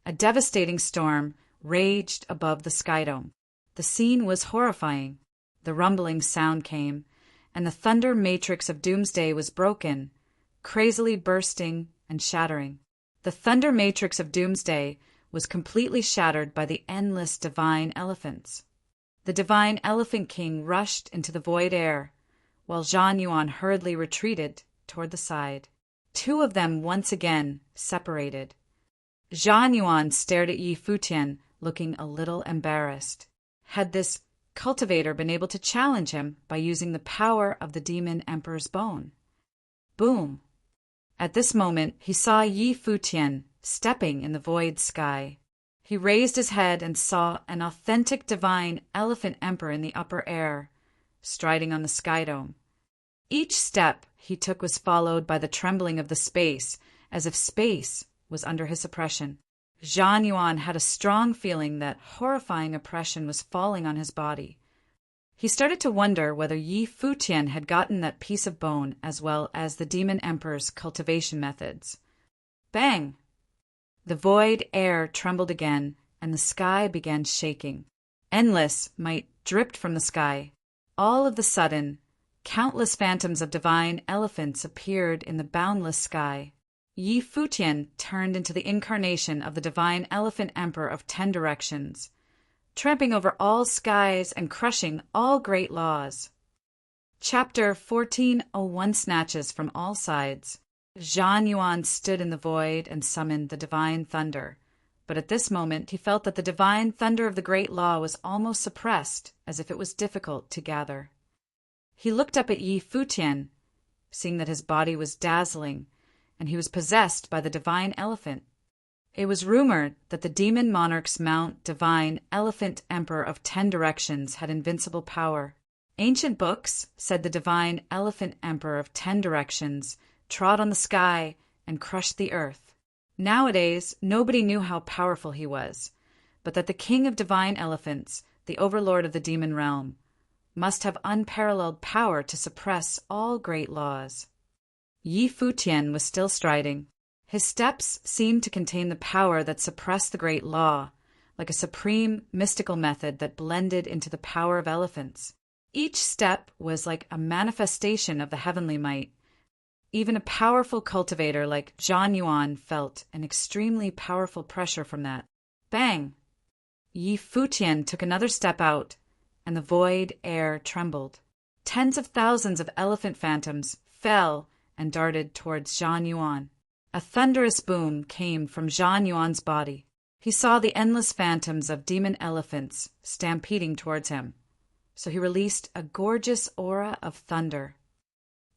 A devastating storm raged above the sky dome. The scene was horrifying. The rumbling sound came, and the thunder matrix of doomsday was broken, crazily bursting and shattering. The thunder matrix of doomsday was completely shattered by the endless divine elephants. The divine Elephant King rushed into the void air, while Zhan Yuan hurriedly retreated toward the side. Two of them once again separated. Zhan Yuan stared at Yi Futian, looking a little embarrassed. Had this cultivator been able to challenge him by using the power of the demon emperor's bone? Boom! At this moment, he saw Yi Futian stepping in the void sky. He raised his head and saw an authentic divine elephant emperor in the upper air, striding on the sky dome. Each step he took was followed by the trembling of the space, as if space was under his oppression. Zhan Yuan had a strong feeling that horrifying oppression was falling on his body. He started to wonder whether Yi Futian had gotten that piece of bone as well as the demon emperor's cultivation methods. Bang! The void air trembled again, and the sky began shaking. Endless might dripped from the sky. All of a sudden, countless phantoms of divine elephants appeared in the boundless sky. Yi Futian turned into the incarnation of the divine elephant emperor of 10 directions, tramping over all skies and crushing all great laws. Chapter 1401 Snatches from all sides. Zhan Yuan stood in the void and summoned the divine thunder, but at this moment he felt that the divine thunder of the great law was almost suppressed, as if it was difficult to gather. He looked up at Yi Futian, seeing that his body was dazzling, and he was possessed by the divine elephant. It was rumored that the demon monarch's mount divine elephant emperor of 10 directions had invincible power. Ancient books said the divine elephant emperor of 10 directions trod on the sky and crushed the earth. Nowadays, nobody knew how powerful he was, but that the king of divine elephants, the overlord of the demon realm, must have unparalleled power to suppress all great laws. Yi Futian was still striding. His steps seemed to contain the power that suppressed the great law, like a supreme mystical method that blended into the power of elephants. Each step was like a manifestation of the heavenly might. Even a powerful cultivator like Zhan Yuan felt an extremely powerful pressure from that. Bang! Yi Futian took another step out, and the void air trembled. Tens of thousands of elephant phantoms fell and darted towards Zhan Yuan. A thunderous boom came from Zhan Yuan's body. He saw the endless phantoms of demon elephants stampeding towards him, so he released a gorgeous aura of thunder.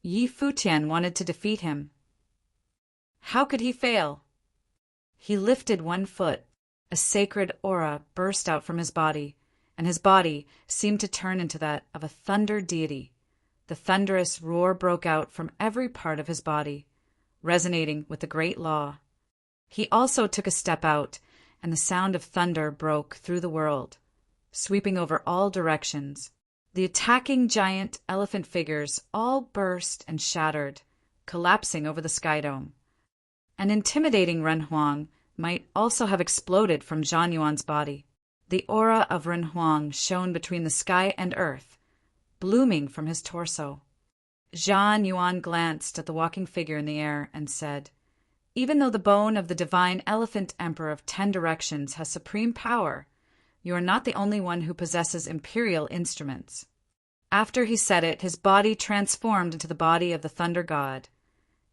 Yi Futian wanted to defeat him. How could he fail? He lifted one foot. A sacred aura burst out from his body, and his body seemed to turn into that of a thunder deity. The thunderous roar broke out from every part of his body, resonating with the great law. He also took a step out, and the sound of thunder broke through the world, sweeping over all directions. The attacking giant elephant figures all burst and shattered, collapsing over the sky dome. An intimidating Renhuang might also have exploded from Zhan Yuan's body. The aura of Renhuang shone between the sky and earth, blooming from his torso. Zhan Yuan glanced at the walking figure in the air and said, "Even though the bone of the divine elephant emperor of 10 directions has supreme power, you are not the only one who possesses imperial instruments." After he said it, his body transformed into the body of the thunder god,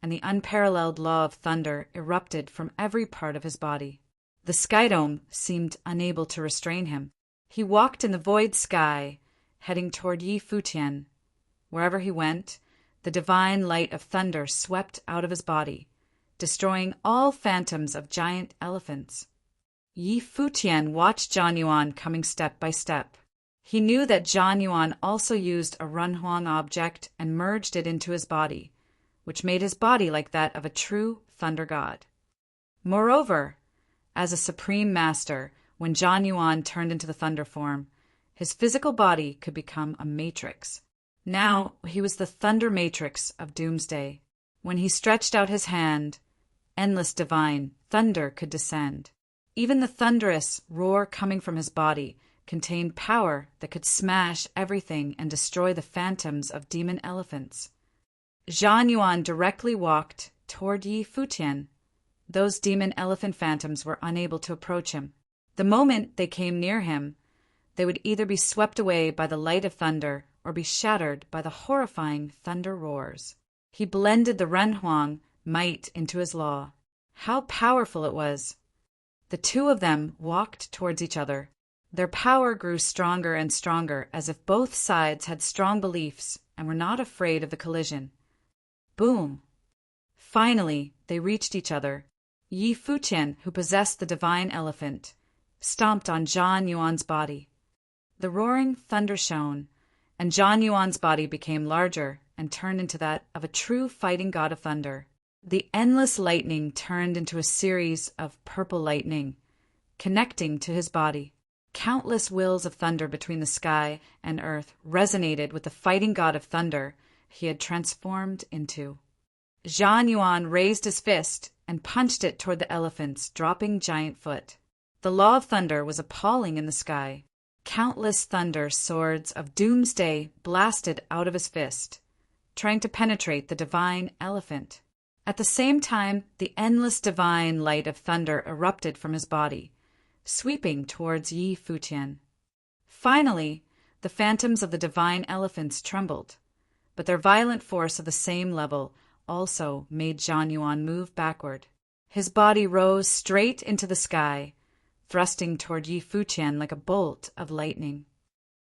and the unparalleled law of thunder erupted from every part of his body. The sky dome seemed unable to restrain him. He walked in the void sky, heading toward Yi Futian. Wherever he went, the divine light of thunder swept out of his body, destroying all phantoms of giant elephants. Yi Futian watched Zhan Yuan coming step by step. He knew that Zhan Yuan also used a Renhuang object and merged it into his body, which made his body like that of a true thunder god. Moreover, as a supreme master, when Zhan Yuan turned into the thunder form, his physical body could become a matrix. Now he was the thunder matrix of doomsday. When he stretched out his hand, endless divine thunder could descend. Even the thunderous roar coming from his body contained power that could smash everything and destroy the phantoms of demon elephants. Zhan Yuan directly walked toward Yi Futian. Those demon elephant phantoms were unable to approach him. The moment they came near him, they would either be swept away by the light of thunder or be shattered by the horrifying thunder roars. He blended the Renhuang might into his law. How powerful it was! The two of them walked towards each other. Their power grew stronger and stronger, as if both sides had strong beliefs and were not afraid of the collision. Boom! Finally, they reached each other. Yi Futian, who possessed the divine elephant, stomped on Zhan Yuan's body. The roaring thunder shone, and Zhan Yuan's body became larger and turned into that of a true fighting god of thunder. The endless lightning turned into a series of purple lightning, connecting to his body. Countless wills of thunder between the sky and earth resonated with the fighting god of thunder he had transformed into. Zhan Yuan raised his fist and punched it toward the elephant's dropping giant foot. The law of thunder was appalling in the sky. Countless thunder swords of doomsday blasted out of his fist, trying to penetrate the divine elephant. At the same time, the endless divine light of thunder erupted from his body, sweeping towards Yi Futian. Finally, the phantoms of the divine elephants trembled, but their violent force of the same level also made Zhan Yuan move backward. His body rose straight into the sky, thrusting toward Yi Futian like a bolt of lightning.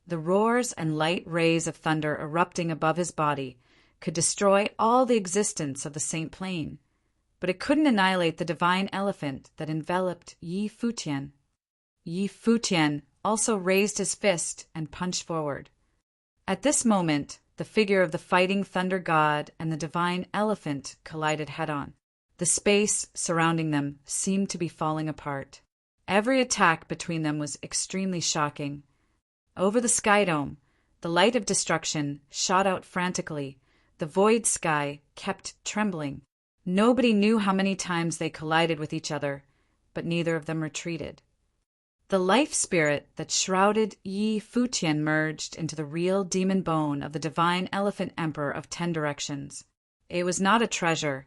The roars and light rays of thunder erupting above his body could destroy all the existence of the Saint Plain, but it couldn't annihilate the divine elephant that enveloped Yi Futian. Yi Futian also raised his fist and punched forward. At this moment, the figure of the fighting thunder god and the divine elephant collided head-on. The space surrounding them seemed to be falling apart. Every attack between them was extremely shocking. Over the sky dome, the light of destruction shot out frantically. The void sky kept trembling. Nobody knew how many times they collided with each other, but neither of them retreated. The life spirit that shrouded Yi Futian merged into the real demon bone of the divine elephant emperor of 10 directions. It was not a treasure,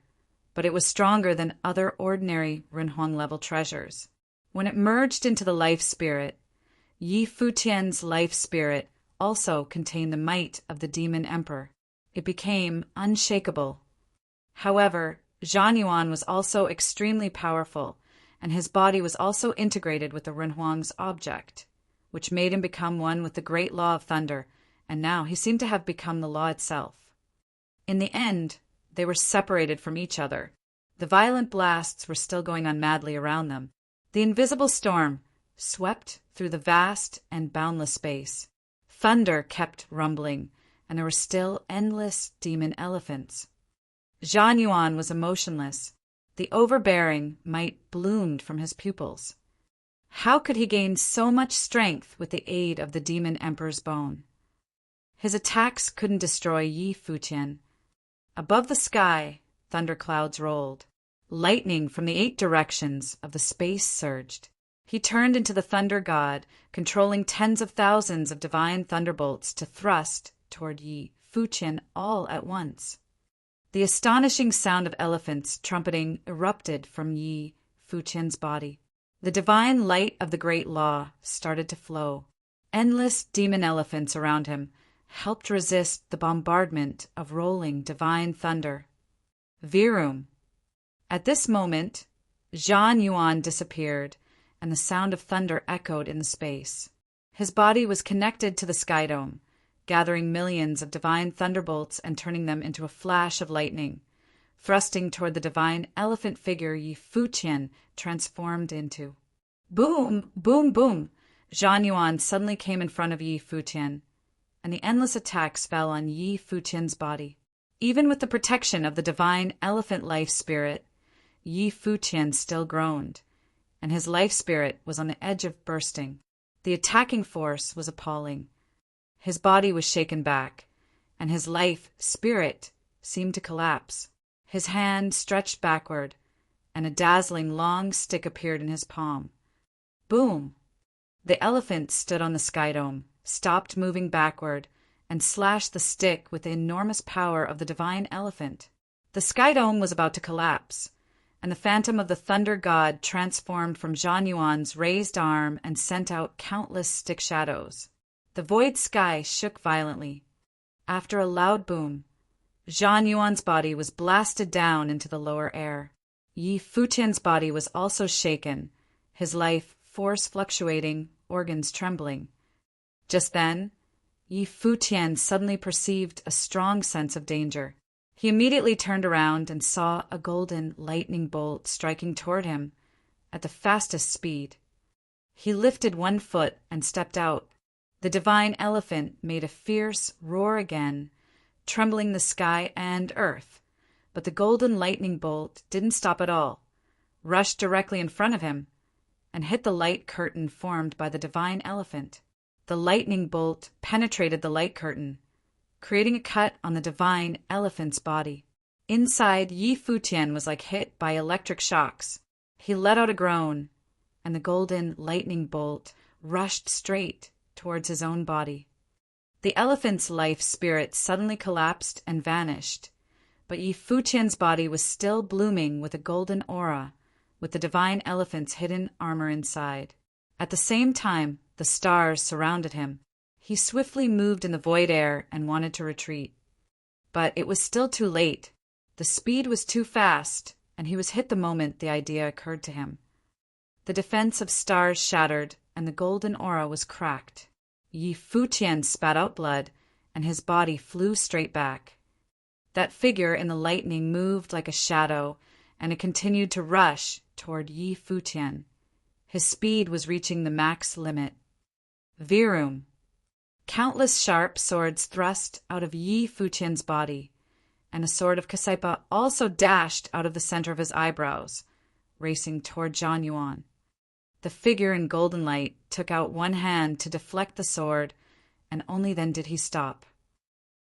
but it was stronger than other ordinary Renhuang-level treasures. When it merged into the life spirit, Yi Futian's life spirit also contained the might of the demon emperor. It became unshakable. However, Zhan Yuan was also extremely powerful, and his body was also integrated with the Renhuang's object, which made him become one with the great law of thunder, and now he seemed to have become the law itself. In the end, they were separated from each other. The violent blasts were still going on madly around them. The invisible storm swept through the vast and boundless space. Thunder kept rumbling, and there were still endless demon elephants. Zhan Yuan was emotionless. The overbearing might bloomed from his pupils. How could he gain so much strength with the aid of the demon emperor's bone? His attacks couldn't destroy Yi Futian. Above the sky, thunderclouds rolled. Lightning from the 8 directions of the space surged. He turned into the thunder god, controlling tens of thousands of divine thunderbolts to thrust toward Yi Futian all at once. The astonishing sound of elephants trumpeting erupted from Yi Futian's body. The divine light of the great law started to flow. Endless demon elephants around him helped resist the bombardment of rolling divine thunder. Virum. At this moment, Zhan Yuan disappeared, and the sound of thunder echoed in the space. His body was connected to the sky dome, gathering millions of divine thunderbolts and turning them into a flash of lightning, thrusting toward the divine elephant figure Yi Futian transformed into. Boom! Boom! Boom! Zhan Yuan suddenly came in front of Yi Futian, and the endless attacks fell on Yi Futian's body. Even with the protection of the divine elephant life spirit, Yi Futian still groaned, and his life spirit was on the edge of bursting. The attacking force was appalling. His body was shaken back, and his life spirit seemed to collapse. His hand stretched backward, and a dazzling long stick appeared in his palm. Boom! The elephant stood on the sky dome, stopped moving backward, and slashed the stick with the enormous power of the divine elephant. The sky dome was about to collapse, and the phantom of the thunder god transformed from Zhang Yuan's raised arm and sent out countless stick shadows. The void sky shook violently. After a loud boom, Zhang Yuan's body was blasted down into the lower air. Yi Futian's body was also shaken, his life force fluctuating, organs trembling. Just then, Yi Futian suddenly perceived a strong sense of danger. He immediately turned around and saw a golden lightning bolt striking toward him at the fastest speed. He lifted one foot and stepped out. The divine elephant made a fierce roar again, trembling the sky and earth. But the golden lightning bolt didn't stop at all, rushed directly in front of him, and hit the light curtain formed by the divine elephant. The lightning bolt penetrated the light curtain, creating a cut on the divine elephant's body. Inside, Yi Futian was like hit by electric shocks. He let out a groan, and the golden lightning bolt rushed straight towards his own body. The elephant's life spirit suddenly collapsed and vanished, but Yi Futian's body was still blooming with a golden aura, with the divine elephant's hidden armor inside. At the same time, the stars surrounded him. He swiftly moved in the void air and wanted to retreat. But it was still too late. The speed was too fast, and he was hit the moment the idea occurred to him. The defense of stars shattered, and the golden aura was cracked. Yi Futian spat out blood, and his body flew straight back. That figure in the lightning moved like a shadow, and it continued to rush toward Yi Futian. His speed was reaching the max limit. Virum. Countless sharp swords thrust out of Yi Futian's body, and a sword of Kasaipa also dashed out of the center of his eyebrows, racing toward Zhang Yuan. The figure in golden light took out one hand to deflect the sword, and only then did he stop.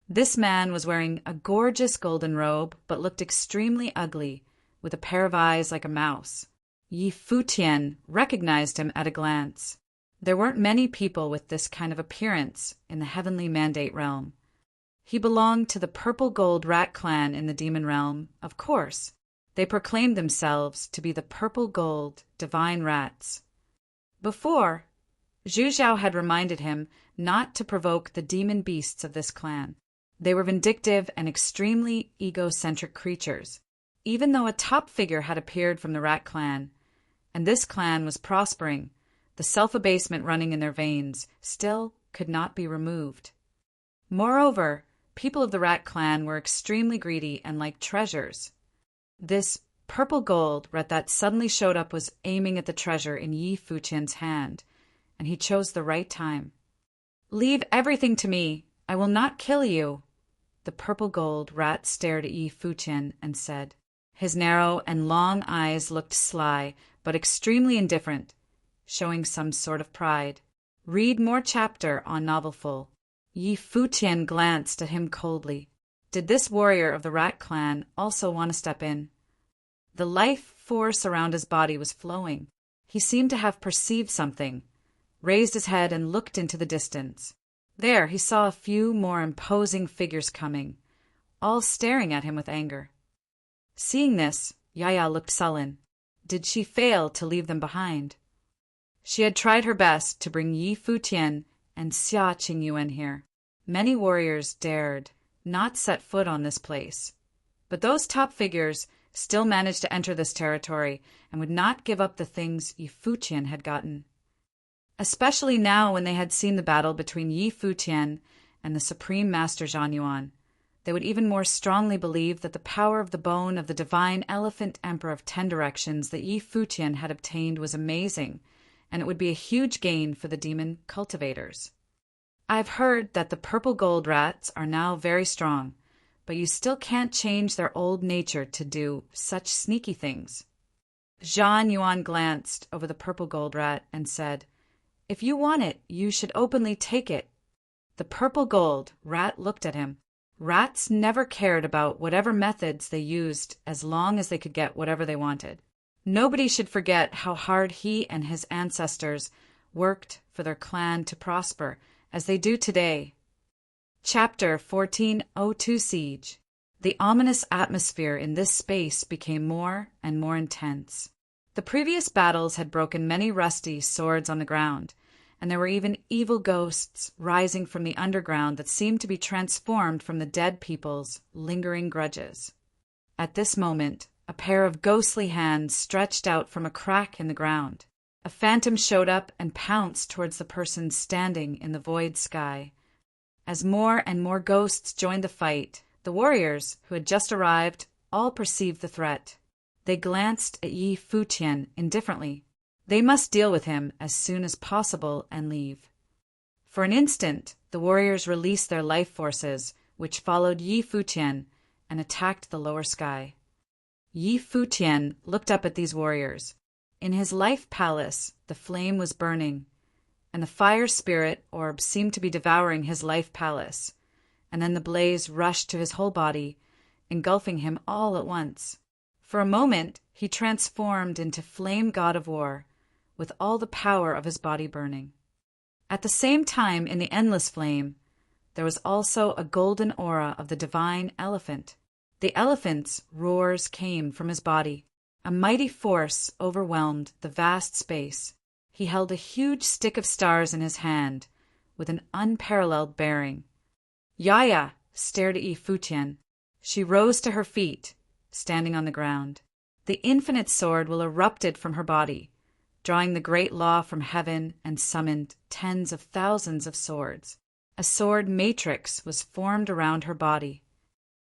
This man was wearing a gorgeous golden robe, but looked extremely ugly, with a pair of eyes like a mouse. Yi Futian recognized him at a glance. There weren't many people with this kind of appearance in the heavenly mandate realm. He belonged to the purple gold rat clan in the demon realm, of course. They proclaimed themselves to be the purple gold divine rats. Before, Zhu Zhao had reminded him not to provoke the demon beasts of this clan. They were vindictive and extremely egocentric creatures. Even though a top figure had appeared from the rat clan, and this clan was prospering, the self-abasement running in their veins still could not be removed. Moreover, people of the rat clan were extremely greedy and liked treasures. This purple gold rat that suddenly showed up was aiming at the treasure in Yi Futian's hand, and he chose the right time. "Leave everything to me. I will not kill you." The purple gold rat stared at Yi Futian and said. His narrow and long eyes looked sly, but extremely indifferent, showing some sort of pride. Read more chapter on Novelful. Yi Futian glanced at him coldly. Did this warrior of the rat clan also want to step in? The life force around his body was flowing. He seemed to have perceived something, raised his head and looked into the distance. There he saw a few more imposing figures coming, all staring at him with anger. Seeing this, Yaya looked sullen. Did she fail to leave them behind? She had tried her best to bring Yi Futian and Xia Qingyuan here. Many warriors dared not set foot on this place, but those top figures still managed to enter this territory and would not give up the things Yi Futian had gotten. Especially now when they had seen the battle between Yi Futian and the Supreme Master Zhang Yuan, they would even more strongly believe that the power of the bone of the divine elephant emperor of 10 directions that Yi Futian had obtained was amazing, and it would be a huge gain for the demon cultivators. I've heard that the purple gold rats are now very strong, but you still can't change their old nature to do such sneaky things. Zhan Yuan glanced over the purple gold rat and said, "If you want it, you should openly take it." The purple gold rat looked at him. Rats never cared about whatever methods they used as long as they could get whatever they wanted. Nobody should forget how hard he and his ancestors worked for their clan to prosper, as they do today. Chapter 1402 Siege. The ominous atmosphere in this space became more and more intense. The previous battles had broken many rusty swords on the ground, and there were even evil ghosts rising from the underground that seemed to be transformed from the dead people's lingering grudges. At this moment, a pair of ghostly hands stretched out from a crack in the ground. A phantom showed up and pounced towards the person standing in the void sky. As more and more ghosts joined the fight, the warriors, who had just arrived, all perceived the threat. They glanced at Yi Futian indifferently. They must deal with him as soon as possible and leave. For an instant, the warriors released their life forces, which followed Yi Futian and attacked the lower sky. Yi Futian looked up at these warriors. In his life palace, the flame was burning, and the fire spirit orb seemed to be devouring his life palace, and then the blaze rushed to his whole body, engulfing him all at once. For a moment, he transformed into flame god of war, with all the power of his body burning. At the same time, in the endless flame, there was also a golden aura of the divine elephant. The elephant's roars came from his body. A mighty force overwhelmed the vast space. He held a huge stick of stars in his hand, with an unparalleled bearing. Yaya stared at Yi Futian. She rose to her feet, standing on the ground. The infinite sword will erupted from her body, drawing the great law from heaven, and summoned tens of thousands of swords. A sword matrix was formed around her body.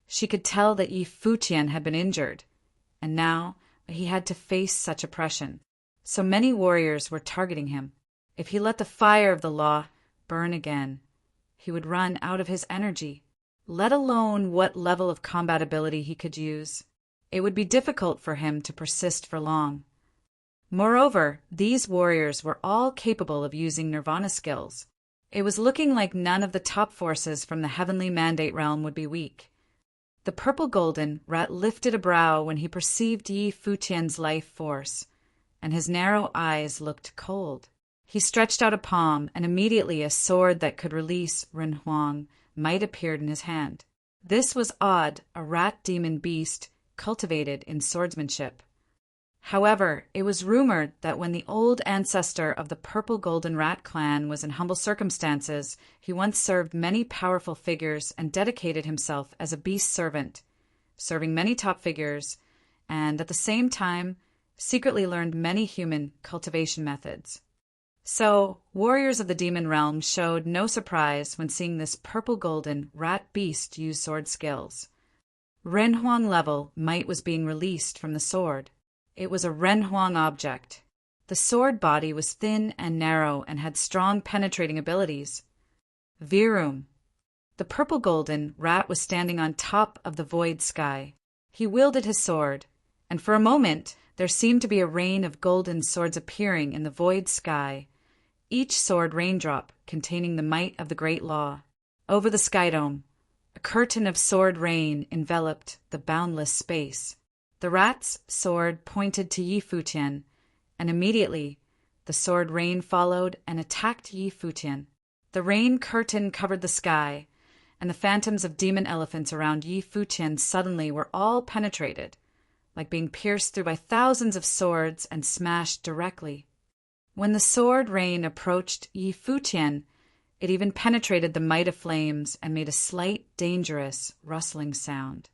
She could tell that Yi Futian had been injured, and now he had to face such oppression. So many warriors were targeting him. If he let the fire of the law burn again, he would run out of his energy, let alone what level of combat ability he could use. It would be difficult for him to persist for long. Moreover, these warriors were all capable of using nirvana skills. It was looking like none of the top forces from the heavenly mandate realm would be weak. The purple golden rat lifted a brow when he perceived Yi Futian's life force, and his narrow eyes looked cold. He stretched out a palm, and immediately a sword that could release Ren Huang might appeared in his hand. This was odd, a rat demon beast cultivated in swordsmanship. However, it was rumored that when the old ancestor of the purple golden rat clan was in humble circumstances, he once served many powerful figures and dedicated himself as a beast servant, serving many top figures, and at the same time secretly learned many human cultivation methods. So, warriors of the demon realm showed no surprise when seeing this purple golden rat beast use sword skills. Ren Huang level might was being released from the sword. It was a Ren Huang object. The sword body was thin and narrow and had strong penetrating abilities. Virum. The purple golden rat was standing on top of the void sky. He wielded his sword, and for a moment there seemed to be a rain of golden swords appearing in the void sky, each sword raindrop containing the might of the great law. Over the sky dome, a curtain of sword rain enveloped the boundless space. The rat's sword pointed to Yi Futian, and immediately the sword rain followed and attacked Yi Futian. The rain curtain covered the sky, and the phantoms of demon elephants around Yi Futian suddenly were all penetrated, like being pierced through by thousands of swords and smashed directly. When the sword rain approached Yi Futian, it even penetrated the might of flames and made a slight, dangerous, rustling sound.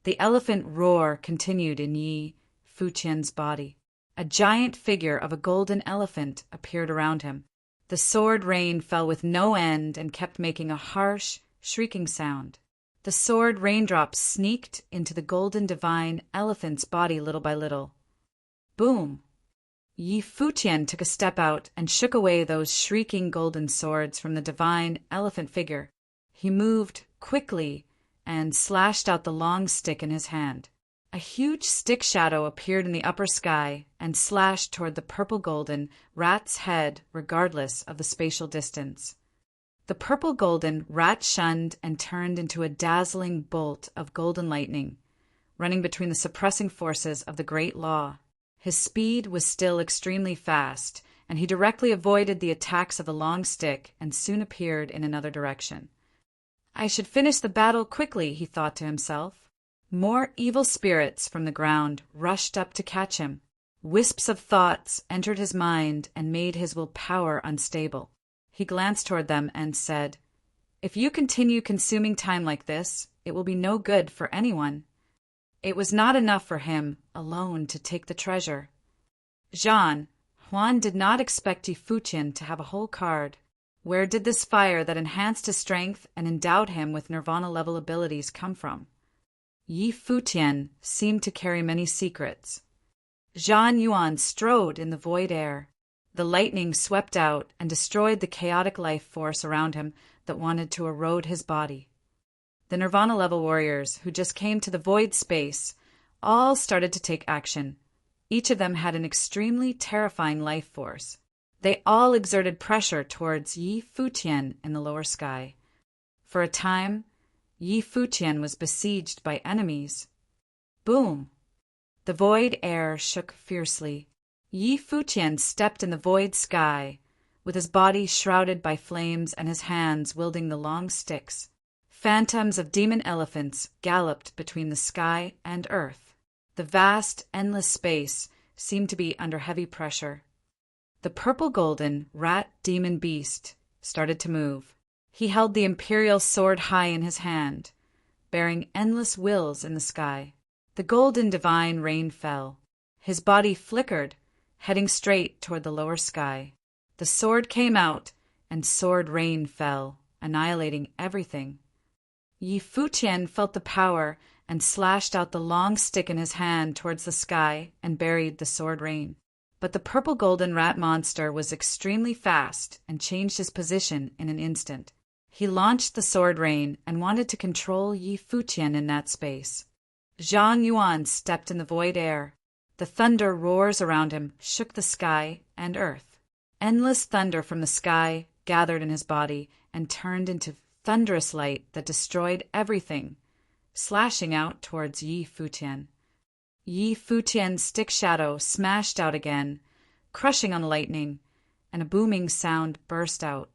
The elephant roar continued in Yi Futian's body. A giant figure of a golden elephant appeared around him. The sword rain fell with no end and kept making a harsh, shrieking sound. The sword raindrops sneaked into the golden divine elephant's body little by little. Boom! Yi Futian took a step out and shook away those shrieking golden swords from the divine elephant figure. He moved quickly and slashed out the long stick in his hand. A huge stick shadow appeared in the upper sky and slashed toward the purple-golden rat's head regardless of the spatial distance. The purple-golden rat shunned and turned into a dazzling bolt of golden lightning, running between the suppressing forces of the Great Law. His speed was still extremely fast, and he directly avoided the attacks of the long stick and soon appeared in another direction. I should finish the battle quickly, he thought to himself. More evil spirits from the ground rushed up to catch him. Wisps of thoughts entered his mind and made his willpower unstable. He glanced toward them and said, "If you continue consuming time like this, it will be no good for anyone." It was not enough for him alone to take the treasure. Juan did not expect Futian to have a whole card. Where did this fire that enhanced his strength and endowed him with nirvana-level abilities come from? Futian seemed to carry many secrets. Zhan Yuan strode in the void air. The lightning swept out and destroyed the chaotic life force around him that wanted to erode his body. The nirvana-level warriors who just came to the void space all started to take action. Each of them had an extremely terrifying life force. They all exerted pressure towards Futian in the lower sky. For a time, Futian was besieged by enemies. Boom! The void air shook fiercely. Futian stepped in the void sky, with his body shrouded by flames and his hands wielding the long sticks. Phantoms of demon elephants galloped between the sky and earth. The vast, endless space seemed to be under heavy pressure. The purple-golden rat demon beast started to move. He held the imperial sword high in his hand, bearing endless wills in the sky. The golden divine rain fell. His body flickered, heading straight toward the lower sky. The sword came out, and sword rain fell, annihilating everything. Futian felt the power and slashed out the long stick in his hand towards the sky and buried the sword rain. But the purple-golden rat monster was extremely fast and changed his position in an instant. He launched the sword rain and wanted to control Futian in that space. Zhang Yuan stepped in the void air. The thunder roars around him shook the sky and earth. Endless thunder from the sky gathered in his body and turned into thunderous light that destroyed everything, slashing out towards Futian. Futian's stick shadow smashed out again, crushing on the lightning, and a booming sound burst out.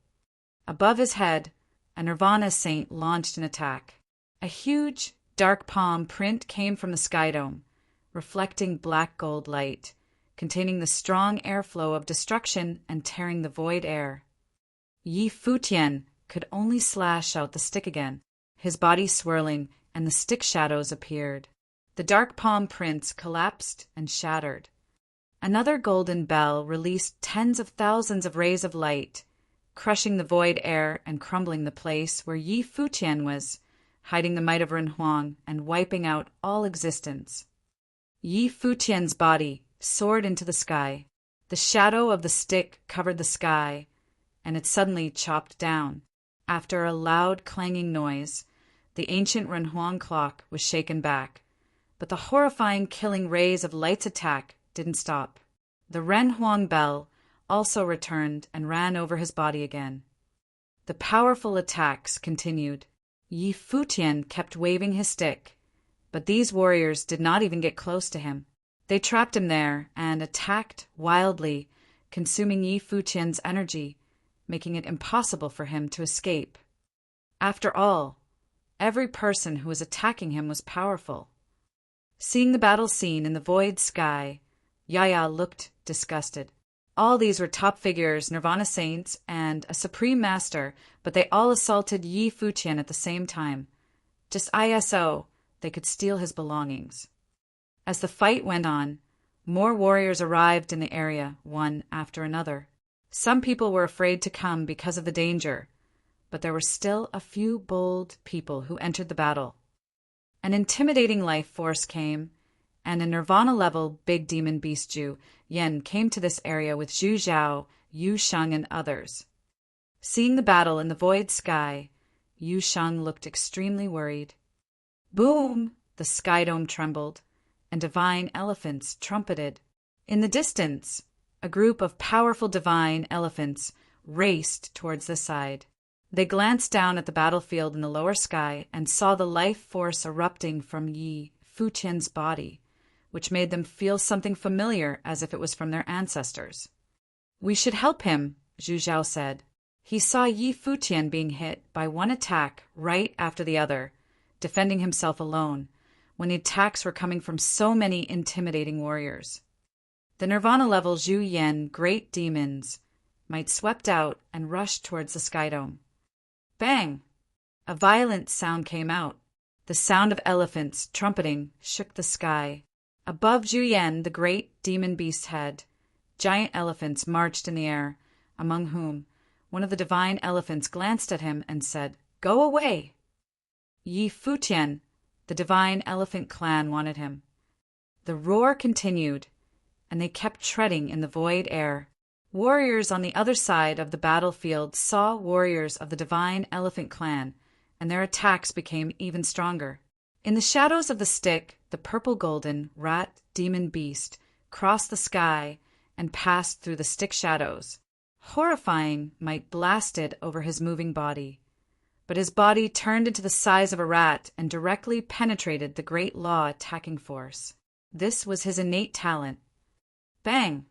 Above his head, a Nirvana saint launched an attack. A huge, dark palm print came from the sky dome, reflecting black gold light, containing the strong airflow of destruction and tearing the void air. Futian could only slash out the stick again, his body swirling, and the stick shadows appeared. The dark palm prints collapsed and shattered. Another golden bell released tens of thousands of rays of light, crushing the void air and crumbling the place where Futian was, hiding the might of Renhuang and wiping out all existence. Futian's body soared into the sky. The shadow of the stick covered the sky, and it suddenly chopped down. After a loud clanging noise, the ancient Renhuang clock was shaken back, but the horrifying killing rays of light's attack didn't stop. The Renhuang bell also returned and ran over his body again. The powerful attacks continued. Futian kept waving his stick, but these warriors did not even get close to him. They trapped him there and attacked wildly, consuming Futian's energy, making it impossible for him to escape. After all, every person who was attacking him was powerful. Seeing the battle scene in the void sky, Yaya looked disgusted. All these were top figures, Nirvana saints, and a supreme master, but they all assaulted Futian at the same time. Just ISO, they could steal his belongings. As the fight went on, more warriors arrived in the area, one after another. Some people were afraid to come because of the danger, but there were still a few bold people who entered the battle. An intimidating life force came, and a Nirvana-level big demon beast Jew, Yen, came to this area with Zhu Zhao, Yu Sheng, and others. Seeing the battle in the void sky, Yu Sheng looked extremely worried. Boom! The sky dome trembled, and divine elephants trumpeted. In the distance, a group of powerful divine elephants raced towards the side. They glanced down at the battlefield in the lower sky and saw the life force erupting from Yi Futian's body, which made them feel something familiar as if it was from their ancestors. "We should help him," Zhu Zhao said. He saw Yi Futian being hit by one attack right after the other, defending himself alone, when the attacks were coming from so many intimidating warriors. The Nirvana-level Zhu Yan great demons might swept out and rushed towards the sky dome. Bang! A violent sound came out. The sound of elephants trumpeting shook the sky. Above Zhu Yan, the great demon beast's head, giant elephants marched in the air, among whom one of the divine elephants glanced at him and said, "Go away!" Yi Futian, the divine elephant clan, wanted him. The roar continued, and they kept treading in the void air. Warriors on the other side of the battlefield saw warriors of the divine elephant clan, and their attacks became even stronger. In the shadows of the stick, the purple-golden rat demon beast crossed the sky and passed through the stick shadows. Horrifying might blasted over his moving body, but his body turned into the size of a rat and directly penetrated the great law attacking force. This was his innate talent. Bang!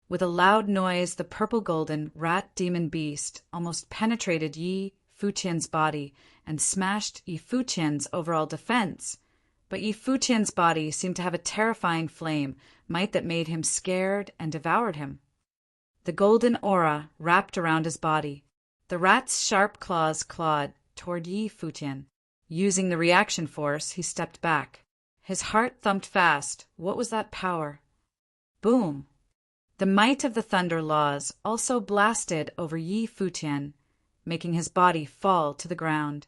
With a loud noise, the purple-golden rat demon beast almost penetrated Yi Futian's body and smashed Yi Futian's overall defense. But Yi Futian's body seemed to have a terrifying flame, might that made him scared and devoured him. The golden aura wrapped around his body. The rat's sharp claws clawed toward Yi Futian. Using the reaction force, he stepped back. His heart thumped fast. What was that power? Boom! The might of the thunder laws also blasted over Yi Futian, making his body fall to the ground.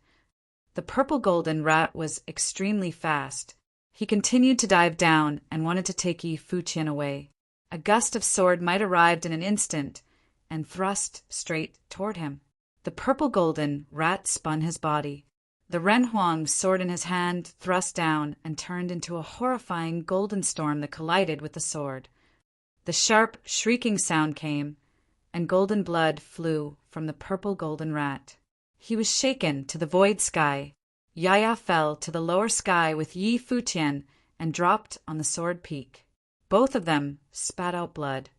The purple-golden rat was extremely fast. He continued to dive down and wanted to take Yi Futian away. A gust of sword might arrived in an instant and thrust straight toward him. The purple-golden rat spun his body. The Renhuang sword in his hand thrust down and turned into a horrifying golden storm that collided with the sword. The sharp, shrieking sound came, and golden blood flew from the purple-golden rat. He was shaken to the void sky. Yaya fell to the lower sky with Yi Futian and dropped on the sword peak. Both of them spat out blood.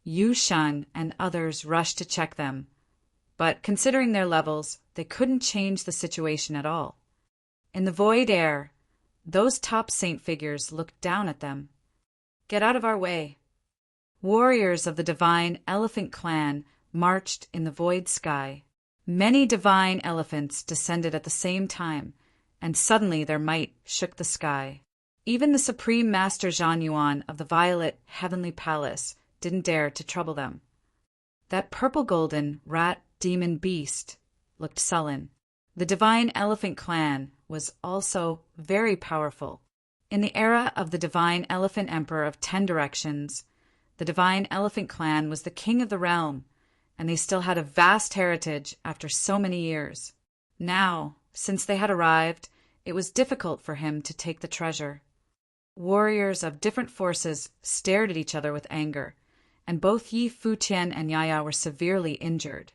Yu Sheng and others rushed to check them, but considering their levels, they couldn't change the situation at all. In the void air, those top saint figures looked down at them. "Get out of our way." Warriors of the divine elephant clan marched in the void sky. Many divine elephants descended at the same time, and suddenly their might shook the sky. Even the Supreme Master Zhan Yuan of the Violet Heavenly Palace didn't dare to trouble them. That purple-golden rat demon beast looked sullen. The divine elephant clan was also very powerful. In the era of the divine elephant emperor of 10 directions, the divine elephant clan was the king of the realm, and they still had a vast heritage after so many years. Now, since they had arrived, it was difficult for him to take the treasure. Warriors of different forces stared at each other with anger, and both Yi Futian and Yaya were severely injured.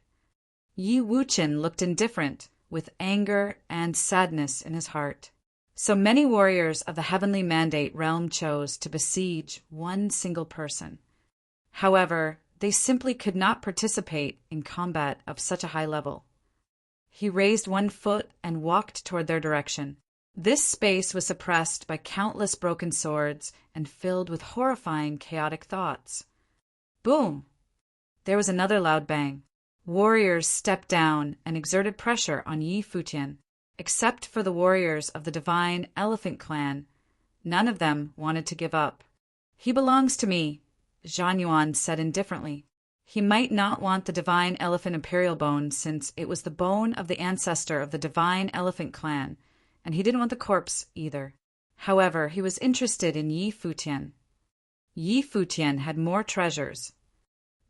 Yi Wuchen looked indifferent, with anger and sadness in his heart. So many warriors of the Heavenly Mandate realm chose to besiege one single person. However, they simply could not participate in combat of such a high level. He raised one foot and walked toward their direction. This space was suppressed by countless broken swords and filled with horrifying, chaotic thoughts. Boom! There was another loud bang. Warriors stepped down and exerted pressure on Yi Futian. Except for the warriors of the divine elephant clan, none of them wanted to give up. "He belongs to me," Zhan Yuan said indifferently. He might not want the divine elephant imperial bone since it was the bone of the ancestor of the divine elephant clan, and he didn't want the corpse either. However, he was interested in Yi Futian. Yi Futian had more treasures.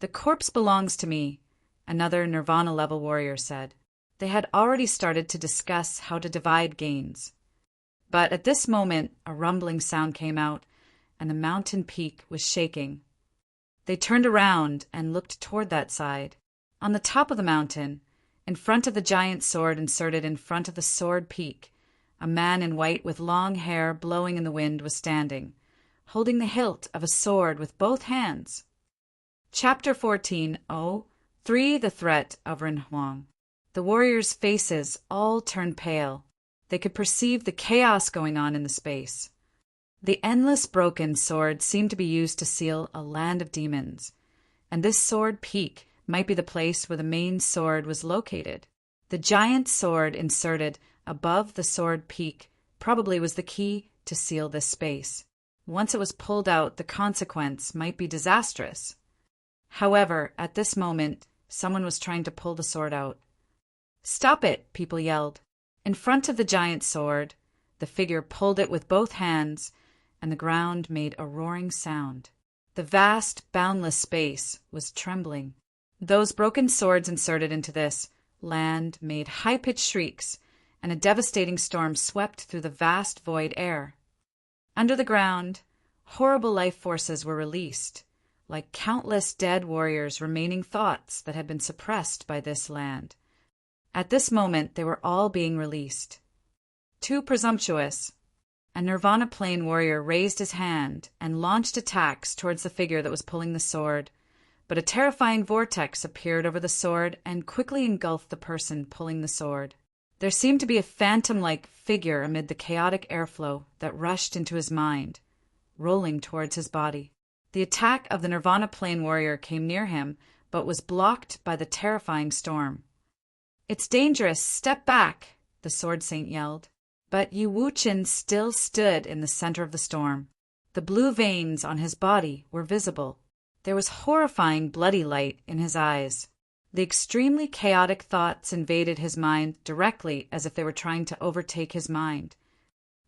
"The corpse belongs to me," another Nirvana-level warrior said. They had already started to discuss how to divide gains. But at this moment, a rumbling sound came out, and the mountain peak was shaking. They turned around and looked toward that side. On the top of the mountain, in front of the giant sword inserted in front of the sword peak, a man in white with long hair blowing in the wind was standing, holding the hilt of a sword with both hands. Chapter 14. The Threat of Ren Huang. The warriors' faces all turned pale. They could perceive the chaos going on in the space. The endless broken sword seemed to be used to seal a land of demons, and this sword peak might be the place where the main sword was located. The giant sword inserted above the sword peak probably was the key to seal this space. Once it was pulled out, the consequence might be disastrous. However, at this moment, someone was trying to pull the sword out. "Stop it!" people yelled. In front of the giant sword, the figure pulled it with both hands, and the ground made a roaring sound. The vast, boundless space was trembling. Those broken swords inserted into this land made high-pitched shrieks, and a devastating storm swept through the vast void air. Under the ground, horrible life forces were released, like countless dead warriors' remaining thoughts that had been suppressed by this land. At this moment, they were all being released. Too presumptuous, a Nirvana Plane warrior raised his hand and launched attacks towards the figure that was pulling the sword, but a terrifying vortex appeared over the sword and quickly engulfed the person pulling the sword. There seemed to be a phantom-like figure amid the chaotic airflow that rushed into his mind, rolling towards his body. The attack of the Nirvana Plane warrior came near him, but was blocked by the terrifying storm. "It's dangerous! Step back!" the Sword Saint yelled. But Yi Wuchen still stood in the center of the storm. The blue veins on his body were visible. There was horrifying bloody light in his eyes. The extremely chaotic thoughts invaded his mind directly as if they were trying to overtake his mind.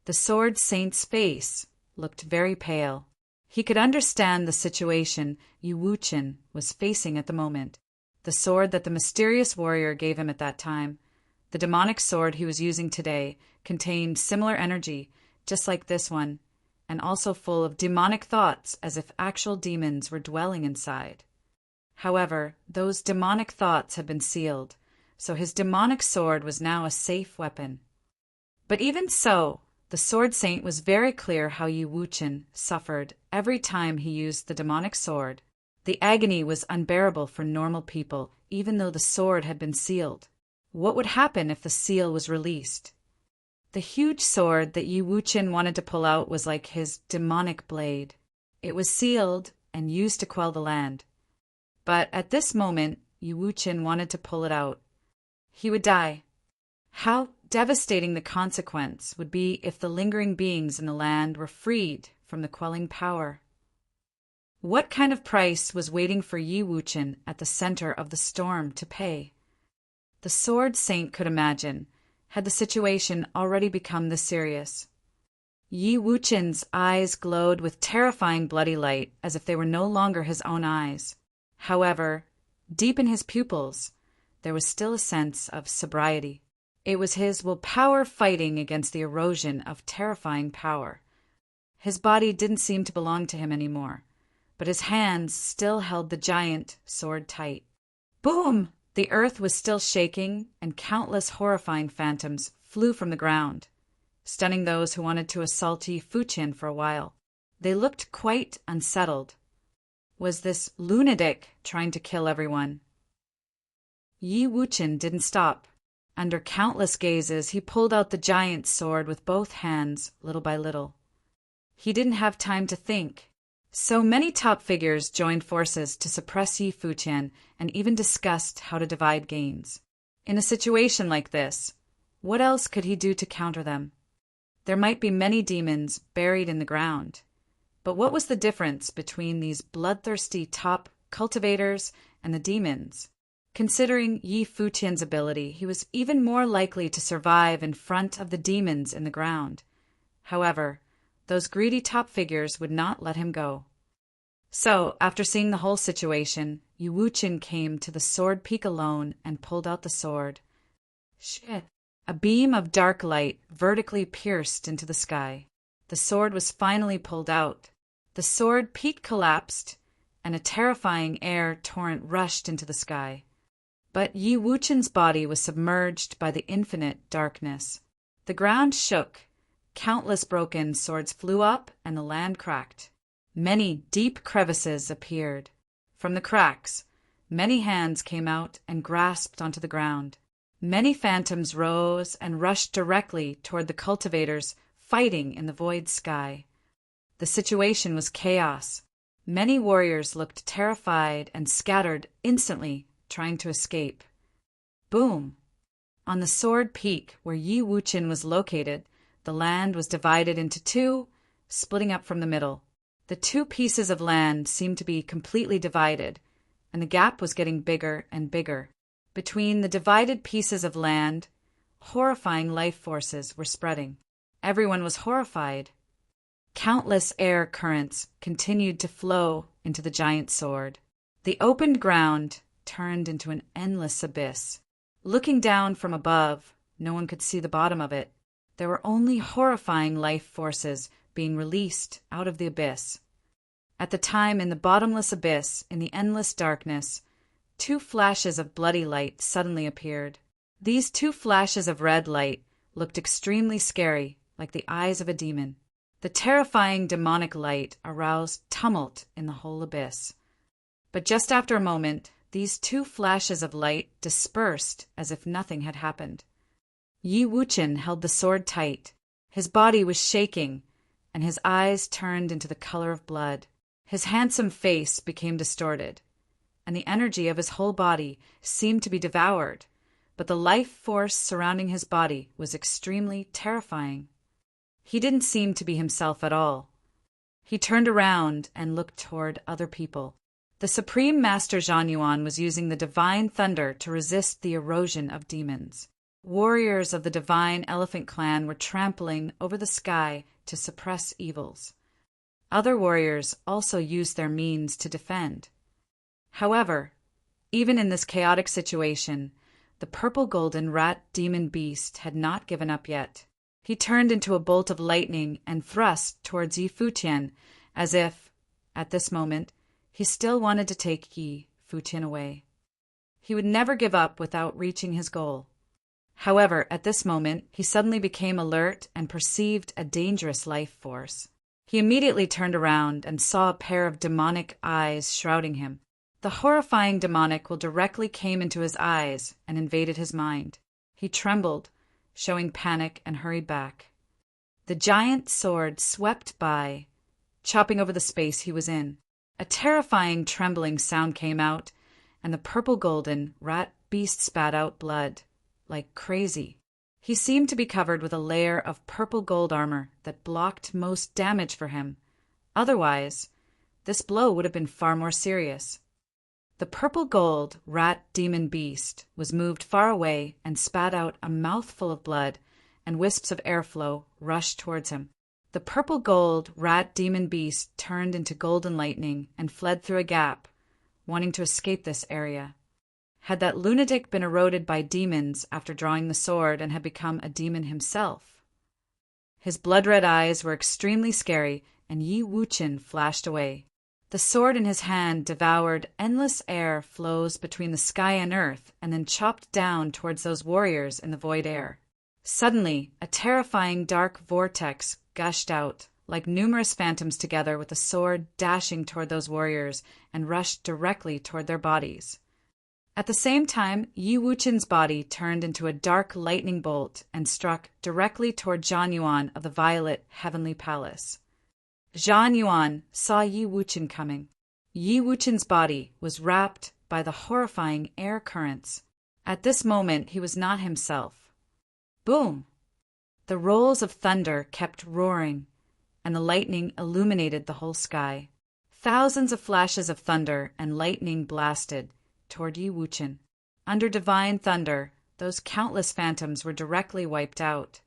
The Sword Saint's face looked very pale. He could understand the situation Yi Wuchen was facing at the moment. The sword that the mysterious warrior gave him at that time, the demonic sword he was using today, contained similar energy, just like this one, and also full of demonic thoughts as if actual demons were dwelling inside. However, those demonic thoughts had been sealed, so his demonic sword was now a safe weapon. But even so, the Sword Saint was very clear how Yi Wuchen suffered every time he used the demonic sword. The agony was unbearable for normal people, even though the sword had been sealed. What would happen if the seal was released? The huge sword that Yi Wuchen wanted to pull out was like his demonic blade. It was sealed and used to quell the land. But at this moment, Yi Wuchen wanted to pull it out. He would die. How devastating the consequence would be if the lingering beings in the land were freed from the quelling power. What kind of price was waiting for Yi Wuchen at the center of the storm to pay? The Sword Saint could imagine, had the situation already become this serious. Yi Wuchen's eyes glowed with terrifying bloody light as if they were no longer his own eyes. However, deep in his pupils, there was still a sense of sobriety. It was his willpower fighting against the erosion of terrifying power. His body didn't seem to belong to him anymore, but his hands still held the giant sword tight. Boom! The earth was still shaking, and countless horrifying phantoms flew from the ground, stunning those who wanted to assault Yi Futian for a while. They looked quite unsettled. Was this lunatic trying to kill everyone? Yi Wuchen didn't stop. Under countless gazes, he pulled out the giant sword with both hands, little by little. He didn't have time to think. So many top figures joined forces to suppress Yi Futian and even discussed how to divide gains. In a situation like this, what else could he do to counter them? There might be many demons buried in the ground. But what was the difference between these bloodthirsty top cultivators and the demons? Considering Yi Futian's ability, he was even more likely to survive in front of the demons in the ground. However, those greedy top figures would not let him go. So, after seeing the whole situation, Yi Wuchen came to the sword peak alone and pulled out the sword. Shit. A beam of dark light vertically pierced into the sky. The sword was finally pulled out. The sword peak collapsed, and a terrifying air torrent rushed into the sky. But Yi Wuchen's body was submerged by the infinite darkness. The ground shook. Countless broken swords flew up, and the land cracked. Many deep crevices appeared. From the cracks, many hands came out and grasped onto the ground. Many phantoms rose and rushed directly toward the cultivators fighting in the void sky. The situation was chaos. Many warriors looked terrified and scattered instantly, trying to escape. Boom! On the sword peak where Yi Wuchen was located, the land was divided into two, splitting up from the middle. The two pieces of land seemed to be completely divided, and the gap was getting bigger and bigger. Between the divided pieces of land, horrifying life forces were spreading. Everyone was horrified. Countless air currents continued to flow into the giant sword. The opened ground turned into an endless abyss. Looking down from above, no one could see the bottom of it. There were only horrifying life forces being released out of the abyss. At the time, in the bottomless abyss, in the endless darkness, two flashes of bloody light suddenly appeared. These two flashes of red light looked extremely scary, like the eyes of a demon. The terrifying demonic light aroused tumult in the whole abyss. But just after a moment, these two flashes of light dispersed as if nothing had happened. Yi Wuchen held the sword tight. His body was shaking, and his eyes turned into the color of blood. His handsome face became distorted, and the energy of his whole body seemed to be devoured, but the life force surrounding his body was extremely terrifying. He didn't seem to be himself at all. He turned around and looked toward other people. The Supreme Master Zhan Yuan was using the Divine Thunder to resist the erosion of demons. Warriors of the Divine Elephant Clan were trampling over the sky to suppress evils. Other warriors also used their means to defend. However, even in this chaotic situation, the purple-golden rat demon beast had not given up yet. He turned into a bolt of lightning and thrust towards Yi Futian, as if, at this moment, he still wanted to take Yi Futian away. He would never give up without reaching his goal. However, at this moment, he suddenly became alert and perceived a dangerous life force. He immediately turned around and saw a pair of demonic eyes shrouding him. The horrifying demonic will directly came into his eyes and invaded his mind. He trembled, showing panic, and hurried back. The giant sword swept by, chopping over the space he was in. A terrifying trembling sound came out, and the purple-golden rat beast spat out blood, like crazy. He seemed to be covered with a layer of purple gold armor that blocked most damage for him. Otherwise, this blow would have been far more serious. The purple gold rat demon beast was moved far away and spat out a mouthful of blood, and wisps of airflow rushed towards him. The purple gold rat demon beast turned into golden lightning and fled through a gap, wanting to escape this area. Had that lunatic been eroded by demons after drawing the sword and had become a demon himself? His blood-red eyes were extremely scary, and Yi Wuchen flashed away. The sword in his hand devoured endless air flows between the sky and earth and then chopped down towards those warriors in the void air. Suddenly, a terrifying dark vortex gushed out, like numerous phantoms together with the sword dashing toward those warriors and rushed directly toward their bodies. At the same time, Yi Wuchen's body turned into a dark lightning bolt and struck directly toward Zhan Yuan of the Violet Heavenly Palace. Zhan Yuan saw Yi Wuchen coming. Yi Wuchen's body was wrapped by the horrifying air currents. At this moment, he was not himself. Boom! The rolls of thunder kept roaring, and the lightning illuminated the whole sky. Thousands of flashes of thunder and lightning blasted toward Yi Wuchen. Under divine thunder, those countless phantoms were directly wiped out.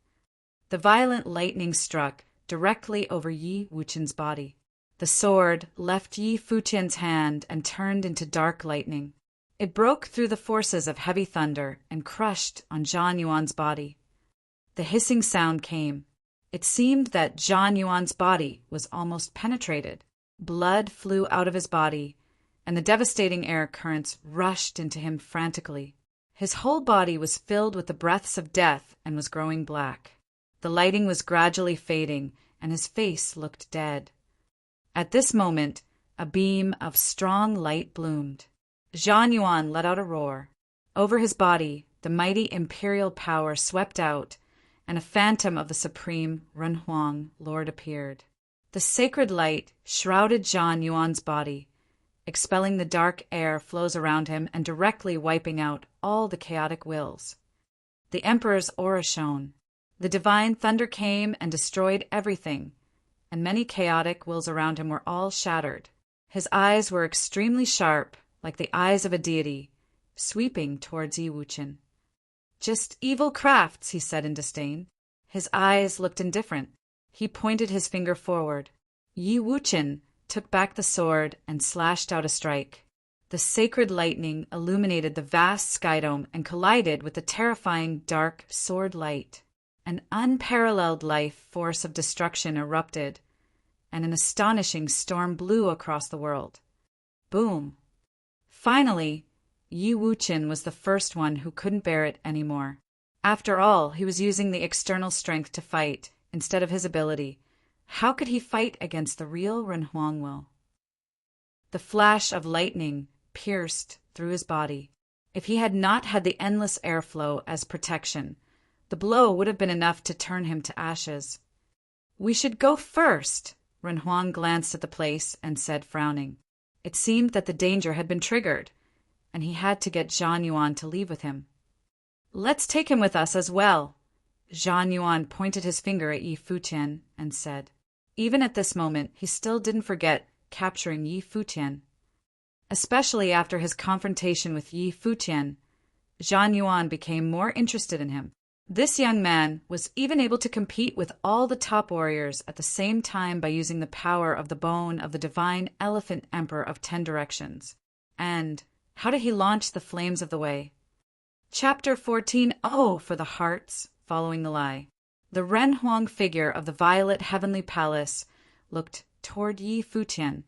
The violent lightning struck directly over Yi Wuchen's body. The sword left Yi Futian's hand and turned into dark lightning. It broke through the forces of heavy thunder and crushed on Zhan Yuan's body. The hissing sound came. It seemed that Zhan Yuan's body was almost penetrated. Blood flew out of his body, and the devastating air currents rushed into him frantically. His whole body was filled with the breaths of death and was growing black. The lighting was gradually fading, and his face looked dead. At this moment, a beam of strong light bloomed. Zhan Yuan let out a roar. Over his body, the mighty imperial power swept out, and a phantom of the supreme Renhuang Lord appeared. The sacred light shrouded Zhan Yuan's body. Expelling the dark air flows around him and directly wiping out all the chaotic wills. The Emperor's aura shone. The divine thunder came and destroyed everything, and many chaotic wills around him were all shattered. His eyes were extremely sharp, like the eyes of a deity, sweeping towards Yi Wuqian. "Just evil crafts," he said in disdain. His eyes looked indifferent. He pointed his finger forward. Yi Wuqian took back the sword and slashed out a strike. The sacred lightning illuminated the vast sky dome and collided with the terrifying dark sword light. An unparalleled life force of destruction erupted, and an astonishing storm blew across the world. Boom! Finally, Yi Wuqian was the first one who couldn't bear it anymore. After all, he was using the external strength to fight, instead of his ability. How could he fight against the real Renhuang will? The flash of lightning pierced through his body. If he had not had the endless airflow as protection, the blow would have been enough to turn him to ashes. "We should go first." Renhuang glanced at the place and said, frowning. It seemed that the danger had been triggered, and he had to get Zhan Yuan to leave with him. "Let's take him with us as well." Zhan Yuan pointed his finger at Yi Futian and said. Even at this moment, he still didn't forget capturing Yi Futian. Especially after his confrontation with Yi Futian, Zhan Yuan became more interested in him. This young man was even able to compete with all the top warriors at the same time by using the power of the bone of the divine elephant emperor of 10 directions. And how did he launch the flames of the way? Chapter 14. Oh, for the hearts following the lie. The Renhuang figure of the violet heavenly palace looked toward Yi Futian,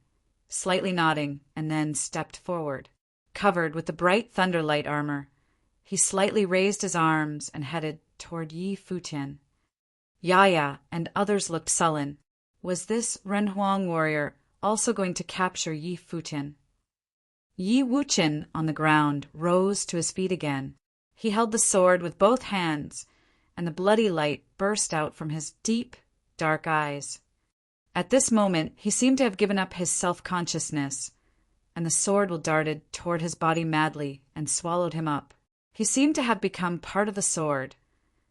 slightly nodding, and then stepped forward. Covered with the bright thunderlight armor, he slightly raised his arms and headed toward Yi Futian. Yaya and others looked sullen. Was this Renhuang warrior also going to capture Yi Futian? Yi Wuqian, on the ground, rose to his feet again. He held the sword with both hands, and the bloody light burst out from his deep, dark eyes. At this moment, he seemed to have given up his self-consciousness, and the sword darted toward his body madly and swallowed him up. He seemed to have become part of the sword.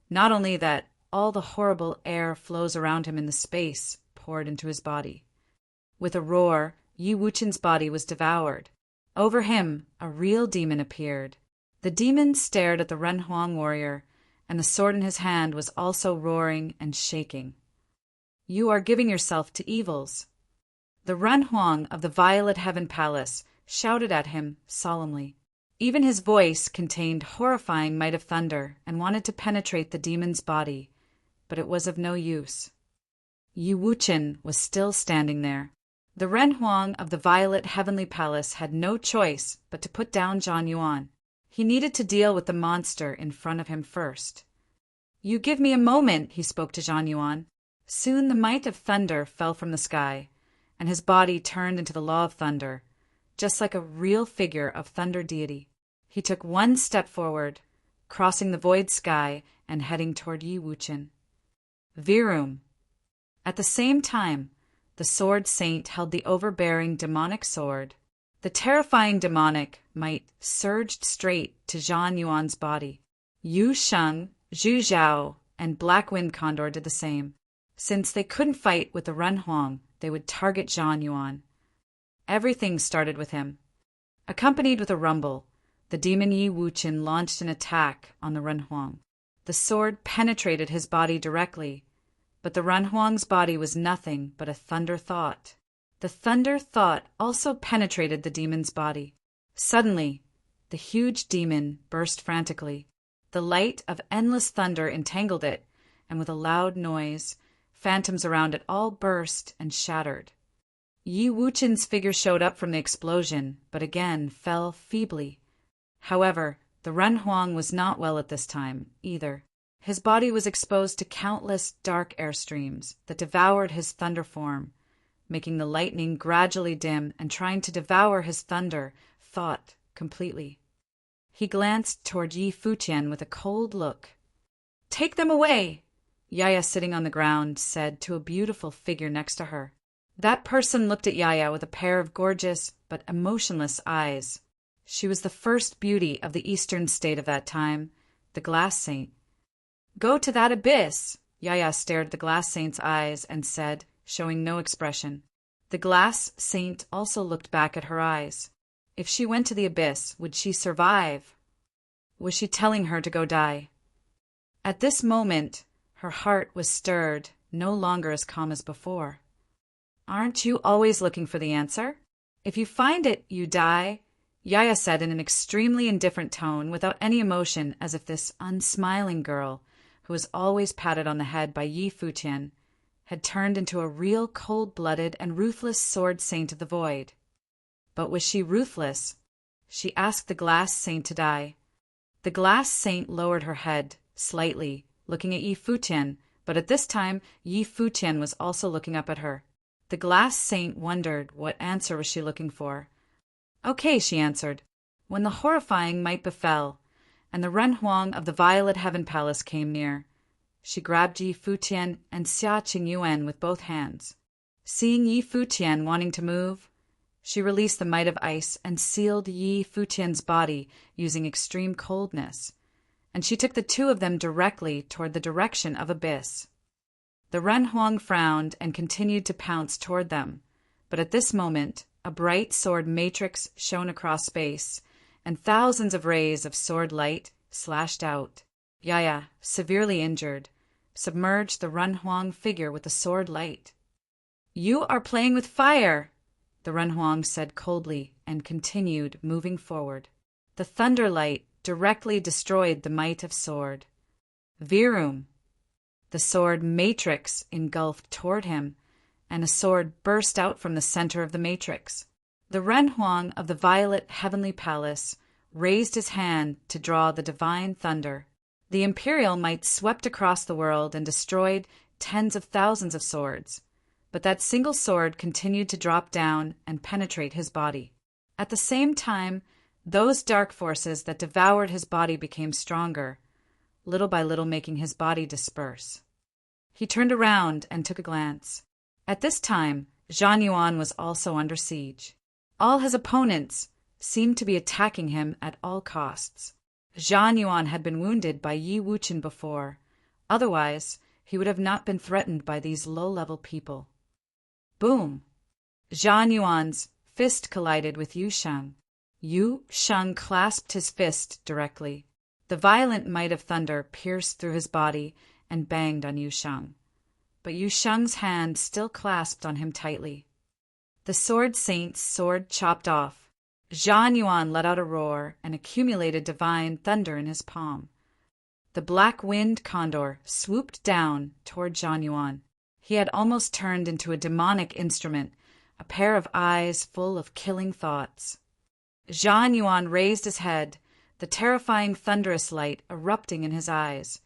Not only that, all the horrible air flows around him in the space poured into his body. With a roar, Yi Wuqian's body was devoured. Over him, a real demon appeared. The demon stared at the Renhuang warrior, and the sword in his hand was also roaring and shaking. "You are giving yourself to evils." The Renhuang of the Violet Heaven Palace shouted at him solemnly. Even his voice contained horrifying might of thunder and wanted to penetrate the demon's body, but it was of no use. Yi Wuqian was still standing there. The Renhuang of the Violet Heavenly Palace had no choice but to put down Zhan Yuan. He needed to deal with the monster in front of him first. "You give me a moment," he spoke to Zhan Yuan. Soon the might of thunder fell from the sky, and his body turned into the law of thunder, just like a real figure of thunder deity. He took one step forward, crossing the void sky and heading toward Yi Wuqian. Virum. At the same time, the sword saint held the overbearing demonic sword. The terrifying demonic might surged straight to Zhan Yuan's body. Yu Sheng, Zhu Zhao, and Black Wind Condor did the same. Since they couldn't fight with the Renhuang, they would target Zhan Yuan. Everything started with him. Accompanied with a rumble, the demon Yi Wuqian launched an attack on the Renhuang. The sword penetrated his body directly, but the Renhuang's body was nothing but a thunder thought. The thunder thought also penetrated the demon's body. Suddenly, the huge demon burst frantically. The light of endless thunder entangled it, and with a loud noise, phantoms around it all burst and shattered. Yi Wuqian's figure showed up from the explosion, but again fell feebly. However, the Ren Huang was not well at this time, either. His body was exposed to countless dark airstreams that devoured his thunder form, making the lightning gradually dim and trying to devour his thunder thought completely. He glanced toward Yi Futian with a cold look. "Take them away!" Yaya, sitting on the ground, said to a beautiful figure next to her. That person looked at Yaya with a pair of gorgeous but emotionless eyes. She was the first beauty of the eastern state of that time, the Glass Saint. "Go to that abyss!" Yaya stared at the Glass Saint's eyes and said, showing no expression. The Glass Saint also looked back at her eyes. If she went to the abyss, would she survive? Was she telling her to go die? At this moment, her heart was stirred, no longer as calm as before. "Aren't you always looking for the answer? If you find it, you die," Yaya said in an extremely indifferent tone, without any emotion, as if this unsmiling girl, who was always patted on the head by Yi Futian, had turned into a real cold-blooded and ruthless sword saint of the void. But was she ruthless? She asked the Glass Saint to die. The Glass Saint lowered her head, slightly, looking at Yi Futian, but at this time Yi Futian was also looking up at her. The Glass Saint wondered what answer was she looking for. "Okay," she answered. When the horrifying might befell, and the Ren Huang of the Violet Heaven Palace came near, she grabbed Yi Futian and Xia Qingyuan with both hands. Seeing Yi Futian wanting to move, she released the might of ice and sealed Yi Futian's body using extreme coldness, and she took the two of them directly toward the direction of abyss. The Ren Huang frowned and continued to pounce toward them, but at this moment a bright sword matrix shone across space, and thousands of rays of sword light slashed out. Yaya, severely injured, submerged the Ren Huang figure with the sword light. "You are playing with fire," the Ren Huang said coldly, and continued moving forward. The thunder light directly destroyed the might of sword. Virum! The sword matrix engulfed toward him, and a sword burst out from the center of the matrix. The Ren Huang of the Violet Heavenly Palace raised his hand to draw the divine thunder. The imperial might swept across the world and destroyed tens of thousands of swords, but that single sword continued to drop down and penetrate his body. At the same time, those dark forces that devoured his body became stronger, little by little making his body disperse. He turned around and took a glance. At this time, Zhan Yuan was also under siege. All his opponents seemed to be attacking him at all costs. Zhan Yuan had been wounded by Yi Wuqian before. Otherwise, he would have not been threatened by these low-level people. Boom! Zhan Yuan's fist collided with Yu Sheng. Yu Sheng clasped his fist directly. The violent might of thunder pierced through his body and banged on Yu Sheng. But Yu Sheng's hand still clasped on him tightly. The sword saint's sword chopped off. Zhan Yuan let out a roar and accumulated divine thunder in his palm. The black wind condor swooped down toward Zhan Yuan. He had almost turned into a demonic instrument, a pair of eyes full of killing thoughts. Zhan Yuan raised his head, the terrifying thunderous light erupting in his eyes,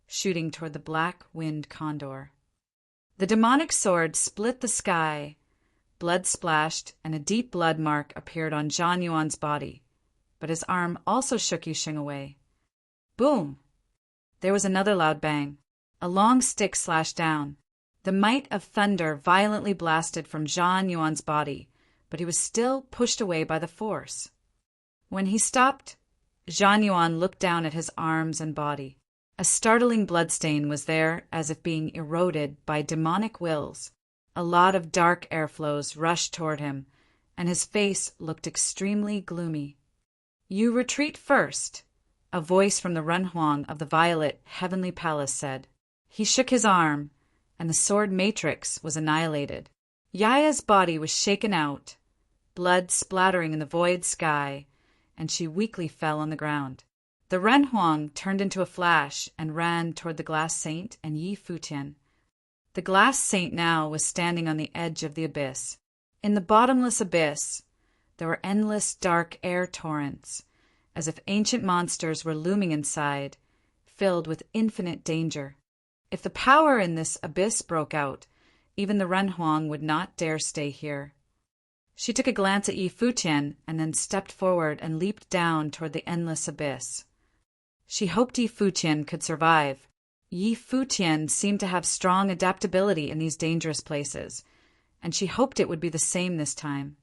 shooting toward the black wind condor. The demonic sword split the sky. Blood splashed, and a deep blood mark appeared on Zhan Yuan's body, but his arm also shook Yu Sheng away. Boom! There was another loud bang. A long stick slashed down. The might of thunder violently blasted from Zhan Yuan's body, but he was still pushed away by the force. When he stopped, Zhan Yuan looked down at his arms and body. A startling bloodstain was there, as if being eroded by demonic wills. A lot of dark airflows rushed toward him, and his face looked extremely gloomy. "You retreat first," a voice from the Ren Huang of the Violet Heavenly Palace said. He shook his arm, and the sword matrix was annihilated. Yaya's body was shaken out, blood splattering in the void sky, and she weakly fell on the ground. The Renhuang turned into a flash and ran toward the glass saint and Yi Futian. The glass saint now was standing on the edge of the abyss. In the bottomless abyss, there were endless dark air torrents, as if ancient monsters were looming inside, filled with infinite danger. If the power in this abyss broke out, even the Renhuang would not dare stay here. She took a glance at Yi Futian and then stepped forward and leaped down toward the endless abyss. She hoped Yi Futian could survive. Yi Futian seemed to have strong adaptability in these dangerous places, and she hoped it would be the same this time.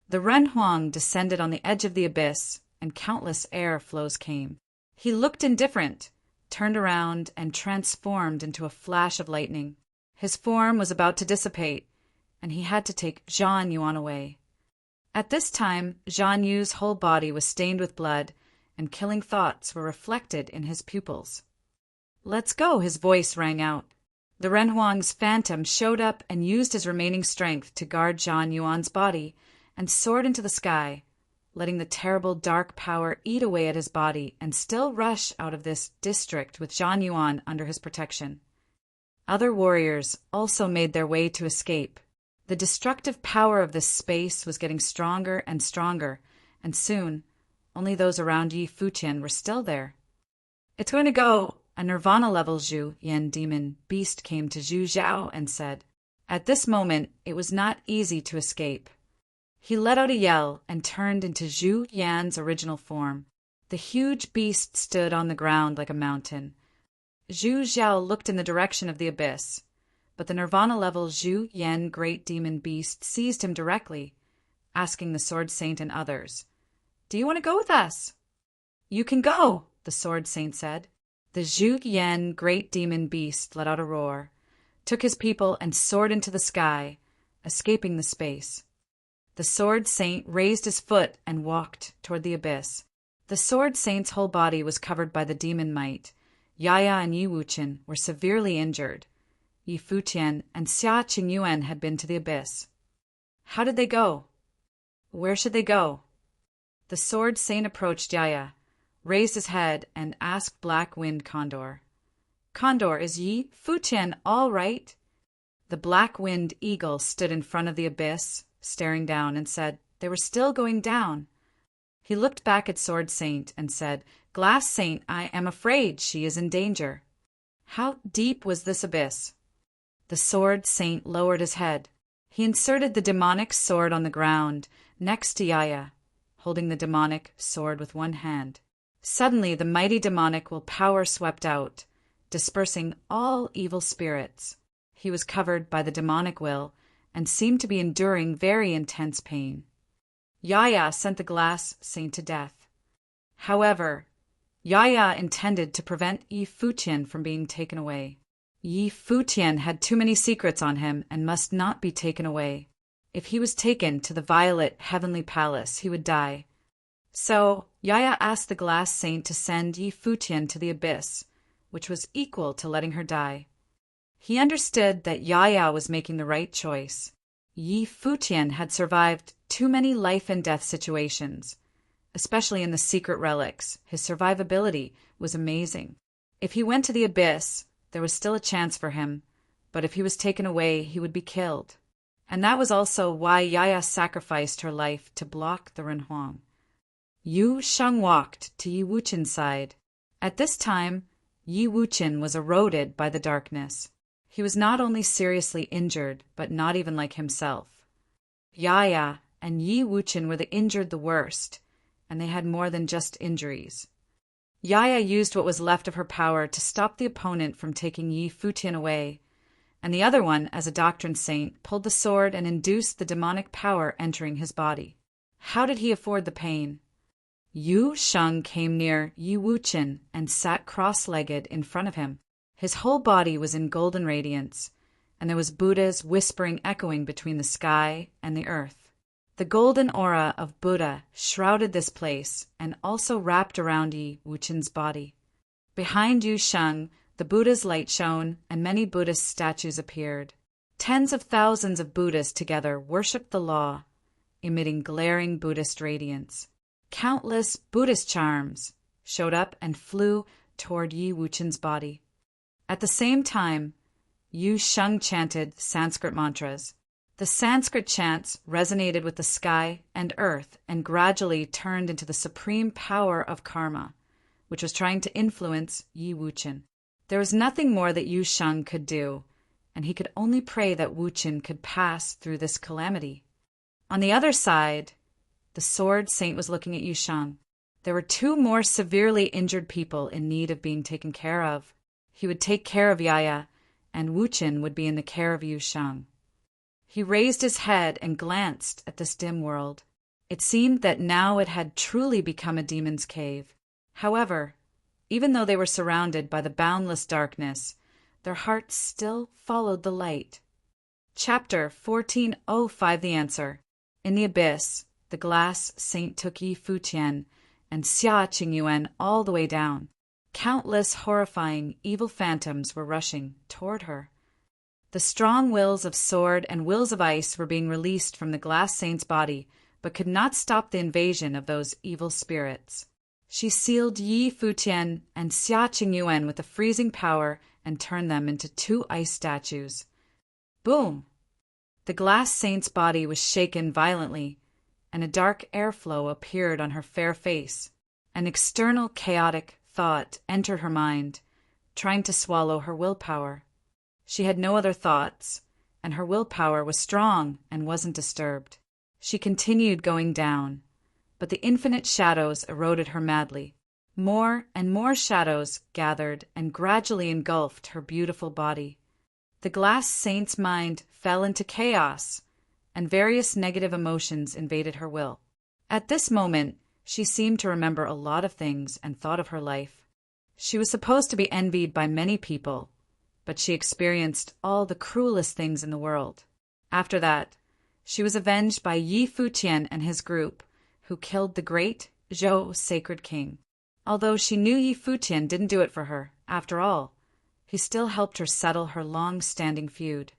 The Renhuang descended on the edge of the abyss, and countless air flows came. He looked indifferent, turned around, and transformed into a flash of lightning. His form was about to dissipate, and he had to take Zhan Yuan away. At this time, Zhan Yu's whole body was stained with blood, and killing thoughts were reflected in his pupils. "Let's go," his voice rang out. The Renhuang's phantom showed up and used his remaining strength to guard Zhan Yuan's body and soared into the sky, letting the terrible dark power eat away at his body and still rush out of this district with Zhan Yuan under his protection. Other warriors also made their way to escape. The destructive power of this space was getting stronger and stronger, and soon only those around Yi Futian were still there. "It's going to go!" A Nirvana-level Zhu Yan demon beast came to Zhu Zhao and said. At this moment, it was not easy to escape. He let out a yell and turned into Zhu Yan's original form. The huge beast stood on the ground like a mountain. Zhu Zhao looked in the direction of the abyss, but the Nirvana-level Zhu Yan great demon beast seized him directly, asking the Sword Saint and others, "Do you want to go with us?" "You can go," the Sword Saint said. The Zhu Yan great demon beast let out a roar, took his people and soared into the sky, escaping the space. The Sword Saint raised his foot and walked toward the abyss. The Sword Saint's whole body was covered by the demon might. Yaya and Yi Wuchen were severely injured. Yi Futian and Xia Qingyuan had been to the abyss. How did they go? Where should they go? The Sword Saint approached Yaya, raised his head, and asked Black Wind Condor, "Condor, is Yi Futian all right?" The Black Wind Eagle stood in front of the abyss, staring down, and said they were still going down. He looked back at Sword Saint and said, "Glass Saint, I am afraid she is in danger." How deep was this abyss? The Sword Saint lowered his head. He inserted the demonic sword on the ground, next to Yaya, holding the demonic sword with one hand. Suddenly, the mighty demonic will power swept out, dispersing all evil spirits. He was covered by the demonic will and seemed to be enduring very intense pain. Yaya sent the Glass Saint to death. However, Yaya intended to prevent Yi Futian from being taken away. Yi Futian had too many secrets on him and must not be taken away. If he was taken to the Violet Heavenly Palace, he would die. So, Yaya asked the Glass Saint to send Yi Futian to the abyss, which was equal to letting her die. He understood that Yaya was making the right choice. Yi Futian had survived too many life-and-death situations. Especially in the secret relics, his survivability was amazing. If he went to the abyss, there was still a chance for him, but if he was taken away, he would be killed. And that was also why Yaya sacrificed her life to block the Renhuang. Yu Sheng walked to Yi Wuchen's side. At this time, Yi Wuchen was eroded by the darkness. He was not only seriously injured, but not even like himself. Yaya and Yi Wuchen were the injured the worst, and they had more than just injuries. Yaya used what was left of her power to stop the opponent from taking Yi Futian away, and the other one, as a doctrine saint, pulled the sword and induced the demonic power entering his body. How did he afford the pain? Yu Sheng came near Yi Wuchen and sat cross-legged in front of him. His whole body was in golden radiance, and there was Buddha's whispering echoing between the sky and the earth. The golden aura of Buddha shrouded this place and also wrapped around Yi Wuchen's body. Behind Yu Sheng, the Buddha's light shone, and many Buddhist statues appeared. Tens of thousands of Buddhas together worshipped the law, emitting glaring Buddhist radiance. Countless Buddhist charms, showed up and flew toward Yi Wuqian's body. At the same time, Yu Sheng chanted Sanskrit mantras. The Sanskrit chants resonated with the sky and earth and gradually turned into the supreme power of karma, which was trying to influence Yi Wuqian. There was nothing more that Yu Sheng could do, and he could only pray that Wuqian could pass through this calamity. On the other side, the Sword Saint was looking at Yu Sheng. There were two more severely injured people in need of being taken care of. He would take care of Yaya, and Wuqian would be in the care of Yu Sheng. He raised his head and glanced at this dim world. It seemed that now it had truly become a demon's cave. However, even though they were surrounded by the boundless darkness, their hearts still followed the light. Chapter 1405 The Answer. In the abyss, the glass saint took Yi Futian and Xia Qingyuan all the way down. Countless horrifying, evil phantoms were rushing toward her. The strong wills of sword and wills of ice were being released from the glass saint's body, but could not stop the invasion of those evil spirits. She sealed Yi Futian and Xia Qingyuan with a freezing power and turned them into two ice statues. Boom! The glass saint's body was shaken violently, and a dark airflow appeared on her fair face. An external chaotic thought entered her mind, trying to swallow her willpower. She had no other thoughts, and her willpower was strong and wasn't disturbed. She continued going down, but the infinite shadows eroded her madly. More and more shadows gathered and gradually engulfed her beautiful body. The glass saint's mind fell into chaos, and various negative emotions invaded her will. At this moment, she seemed to remember a lot of things and thought of her life. She was supposed to be envied by many people, but she experienced all the cruelest things in the world. After that, she was avenged by Yi Futian and his group, who killed the great Zhou sacred king. Although she knew Yi Futian didn't do it for her, after all, he still helped her settle her long-standing feud.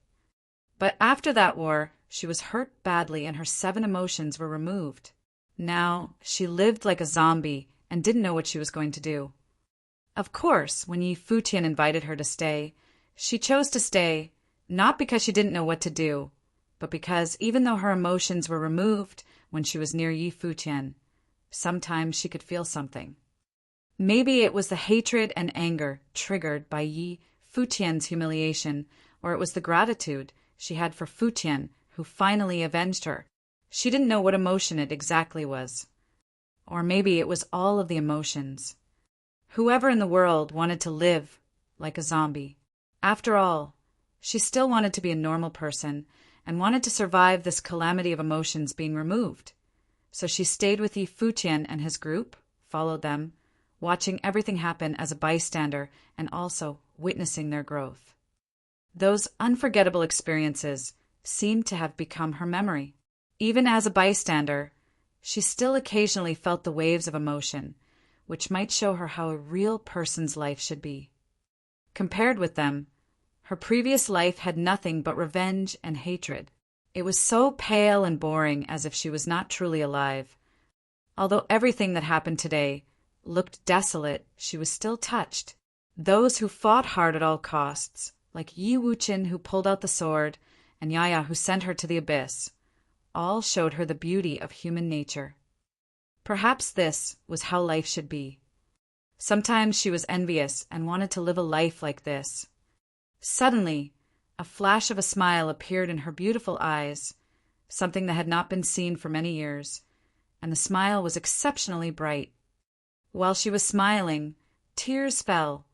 But after that war, she was hurt badly and her 7 emotions were removed. Now, she lived like a zombie and didn't know what she was going to do. Of course, when Yi Futian invited her to stay, she chose to stay, not because she didn't know what to do, but because even though her emotions were removed when she was near Yi Futian, sometimes she could feel something. Maybe it was the hatred and anger triggered by Yi Futian's humiliation, or it was the gratitude she had for Futian, who finally avenged her. She didn't know what emotion it exactly was. Or maybe it was all of the emotions. Whoever in the world wanted to live like a zombie. After all, she still wanted to be a normal person and wanted to survive this calamity of emotions being removed. So she stayed with Yi Futian and his group, followed them, watching everything happen as a bystander and also witnessing their growth. Those unforgettable experiences seemed to have become her memory. Even as a bystander, she still occasionally felt the waves of emotion, which might show her how a real person's life should be. Compared with them, her previous life had nothing but revenge and hatred. It was so pale and boring, as if she was not truly alive. Although everything that happened today looked desolate, she was still touched. Those who fought hard at all costs, like Yi Wuqian who pulled out the sword, and Yaya who sent her to the abyss, all showed her the beauty of human nature. Perhaps this was how life should be. Sometimes she was envious and wanted to live a life like this. Suddenly, a flash of a smile appeared in her beautiful eyes, something that had not been seen for many years, and the smile was exceptionally bright. While she was smiling, tears fell,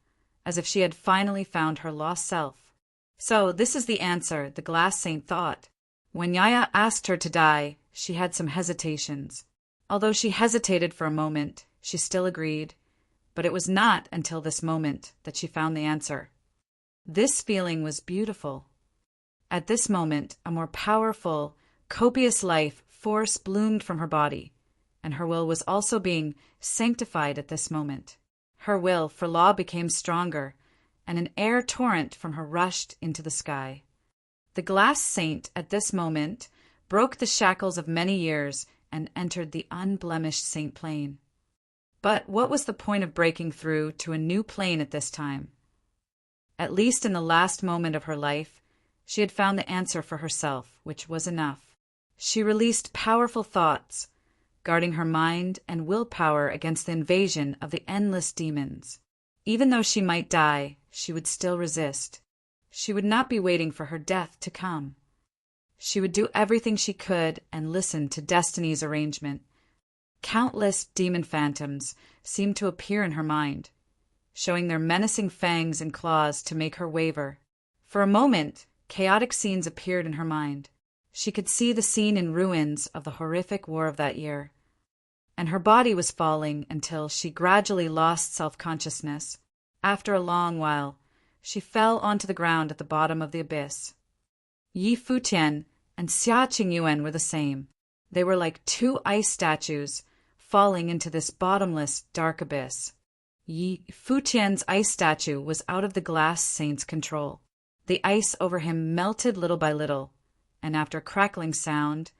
as if she had finally found her lost self. So this is the answer, the glass saint thought. When Yaya asked her to die, she had some hesitations. Although she hesitated for a moment, she still agreed, but it was not until this moment that she found the answer. This feeling was beautiful. At this moment, a more powerful, copious life force bloomed from her body, and her will was also being sanctified at this moment. Her will for law became stronger, and an air torrent from her rushed into the sky. The glass saint at this moment broke the shackles of many years and entered the unblemished saint plane. But what was the point of breaking through to a new plane at this time? At least in the last moment of her life, she had found the answer for herself, which was enough. She released powerful thoughts, guarding her mind and willpower against the invasion of the endless demons. Even though she might die, she would still resist. She would not be waiting for her death to come. She would do everything she could and listen to destiny's arrangement. Countless demon phantoms seemed to appear in her mind, showing their menacing fangs and claws to make her waver. For a moment, chaotic scenes appeared in her mind. She could see the scene in ruins of the horrific war of that year, and her body was falling until she gradually lost self-consciousness. After a long while, she fell onto the ground at the bottom of the abyss. Yi Futian and Xia Qingyuan were the same. They were like two ice statues falling into this bottomless, dark abyss. Yi Futian's ice statue was out of the glass saint's control. The ice over him melted little by little, and after a crackling sound,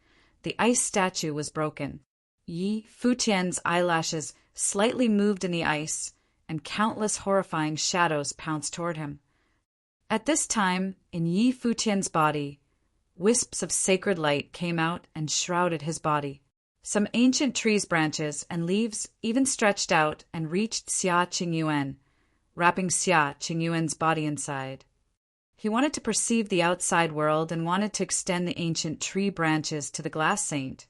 the ice statue was broken. Yi Futian's eyelashes slightly moved in the ice, and countless horrifying shadows pounced toward him. At this time, in Yi Futian's body, wisps of sacred light came out and shrouded his body. Some ancient trees' branches and leaves even stretched out and reached Xia Qingyuan, wrapping Xia Qingyuan's body inside. He wanted to perceive the outside world and wanted to extend the ancient tree branches to the glass saint.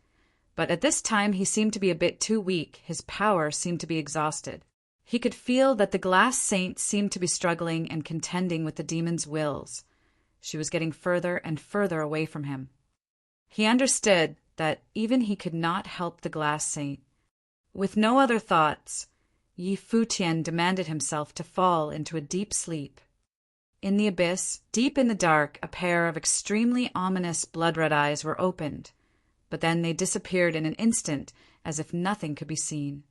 But at this time he seemed to be a bit too weak, his power seemed to be exhausted. He could feel that the glass saint seemed to be struggling and contending with the demon's wills. She was getting further and further away from him. He understood that even he could not help the glass saint. With no other thoughts, Yi Futian demanded himself to fall into a deep sleep. In the abyss, deep in the dark, a pair of extremely ominous blood-red eyes were opened, but then they disappeared in an instant as if nothing could be seen.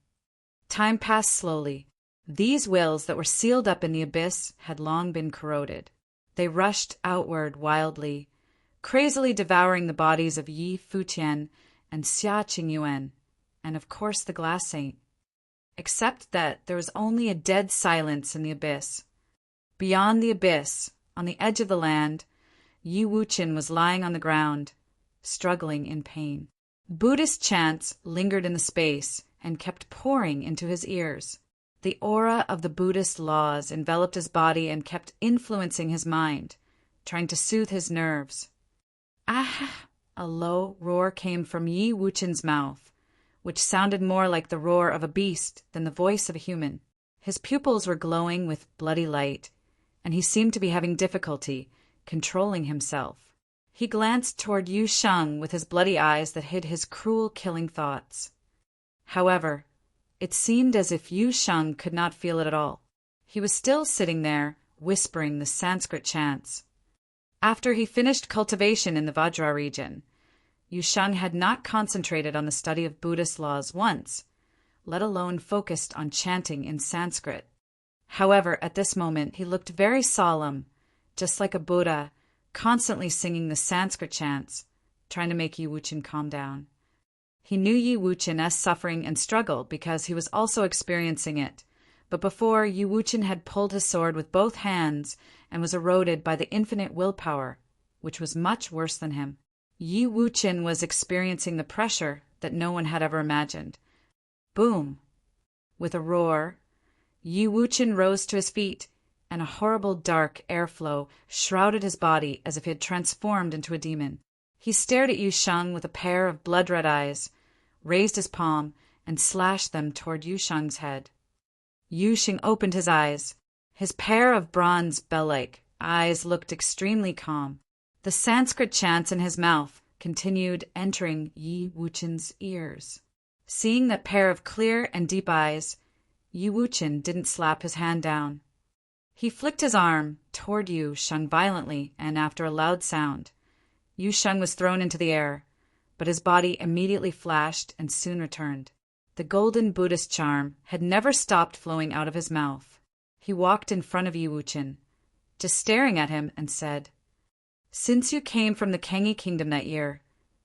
Time passed slowly. These wills that were sealed up in the abyss had long been corroded. They rushed outward wildly, crazily devouring the bodies of Yi Futian and Xia Qingyuan, and of course the glass saint. Except that there was only a dead silence in the abyss. Beyond the abyss, on the edge of the land, Yi Wuchen was lying on the ground, struggling in pain. Buddhist chants lingered in the space and kept pouring into his ears. The aura of the Buddhist laws enveloped his body and kept influencing his mind, trying to soothe his nerves. Ah! A low roar came from Yi Wuchen's mouth, which sounded more like the roar of a beast than the voice of a human. His pupils were glowing with bloody light, and he seemed to be having difficulty controlling himself. He glanced toward Yu Sheng with his bloody eyes that hid his cruel, killing thoughts. However, it seemed as if Yu Sheng could not feel it at all. He was still sitting there, whispering the Sanskrit chants. After he finished cultivation in the Vajra region, Yu Sheng had not concentrated on the study of Buddhist laws once, let alone focused on chanting in Sanskrit. However, at this moment he looked very solemn, just like a Buddha, constantly singing the Sanskrit chants, trying to make Yi Wuchen calm down. He knew Yi Wuchen's suffering and struggle because he was also experiencing it, but before, Yi Wuchen had pulled his sword with both hands and was eroded by the infinite willpower, which was much worse than him. Yi Wuchen was experiencing the pressure that no one had ever imagined. Boom! With a roar, Yi Wuchen rose to his feet, and a horrible dark airflow shrouded his body as if he had transformed into a demon. He stared at Yu Sheng with a pair of blood-red eyes, raised his palm, and slashed them toward Yu Sheng's head. Yu Sheng opened his eyes. His pair of bronze bell-like eyes looked extremely calm. The Sanskrit chants in his mouth continued entering Yi Wuchen's ears. Seeing that pair of clear and deep eyes, Yi Wuchen didn't slap his hand down. He flicked his arm toward Yu Sheng violently, and after a loud sound, Yu Sheng was thrown into the air, but his body immediately flashed and soon returned. The golden Buddhist charm had never stopped flowing out of his mouth. He walked in front of Yi Wuchen, just staring at him, and said, "Since you came from the Kengi kingdom that year,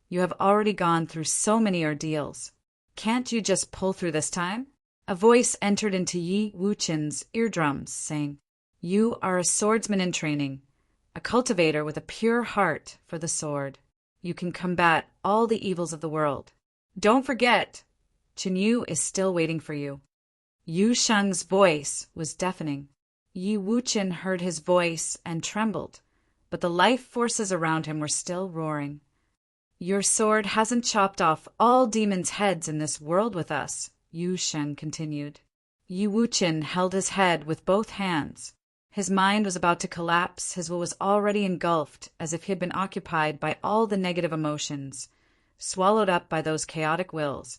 you have already gone through so many ordeals. Can't you just pull through this time?" A voice entered into Yi Wuqian's eardrums, saying, "You are a swordsman in training, a cultivator with a pure heart for the sword. You can combat all the evils of the world. Don't forget, Qinyu is still waiting for you." Yu Sheng's voice was deafening. Yi Wuqian heard his voice and trembled, but the life forces around him were still roaring. "Your sword hasn't chopped off all demons' heads in this world with us," Yu Sheng continued. Yi Wuqian held his head with both hands. His mind was about to collapse, his will was already engulfed, as if he had been occupied by all the negative emotions, swallowed up by those chaotic wills,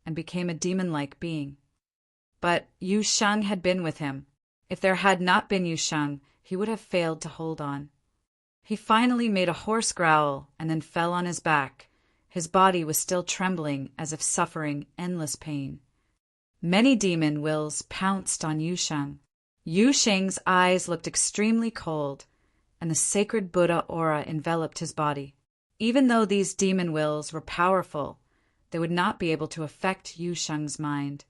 and became a demon-like being. But Yu Sheng had been with him. If there had not been Yu Sheng, he would have failed to hold on. He finally made a hoarse growl and then fell on his back. His body was still trembling as if suffering endless pain. Many demon wills pounced on Yu Sheng. Yu Sheng's eyes looked extremely cold, and the sacred Buddha aura enveloped his body. Even though these demon wills were powerful, they would not be able to affect Yu Sheng's mind.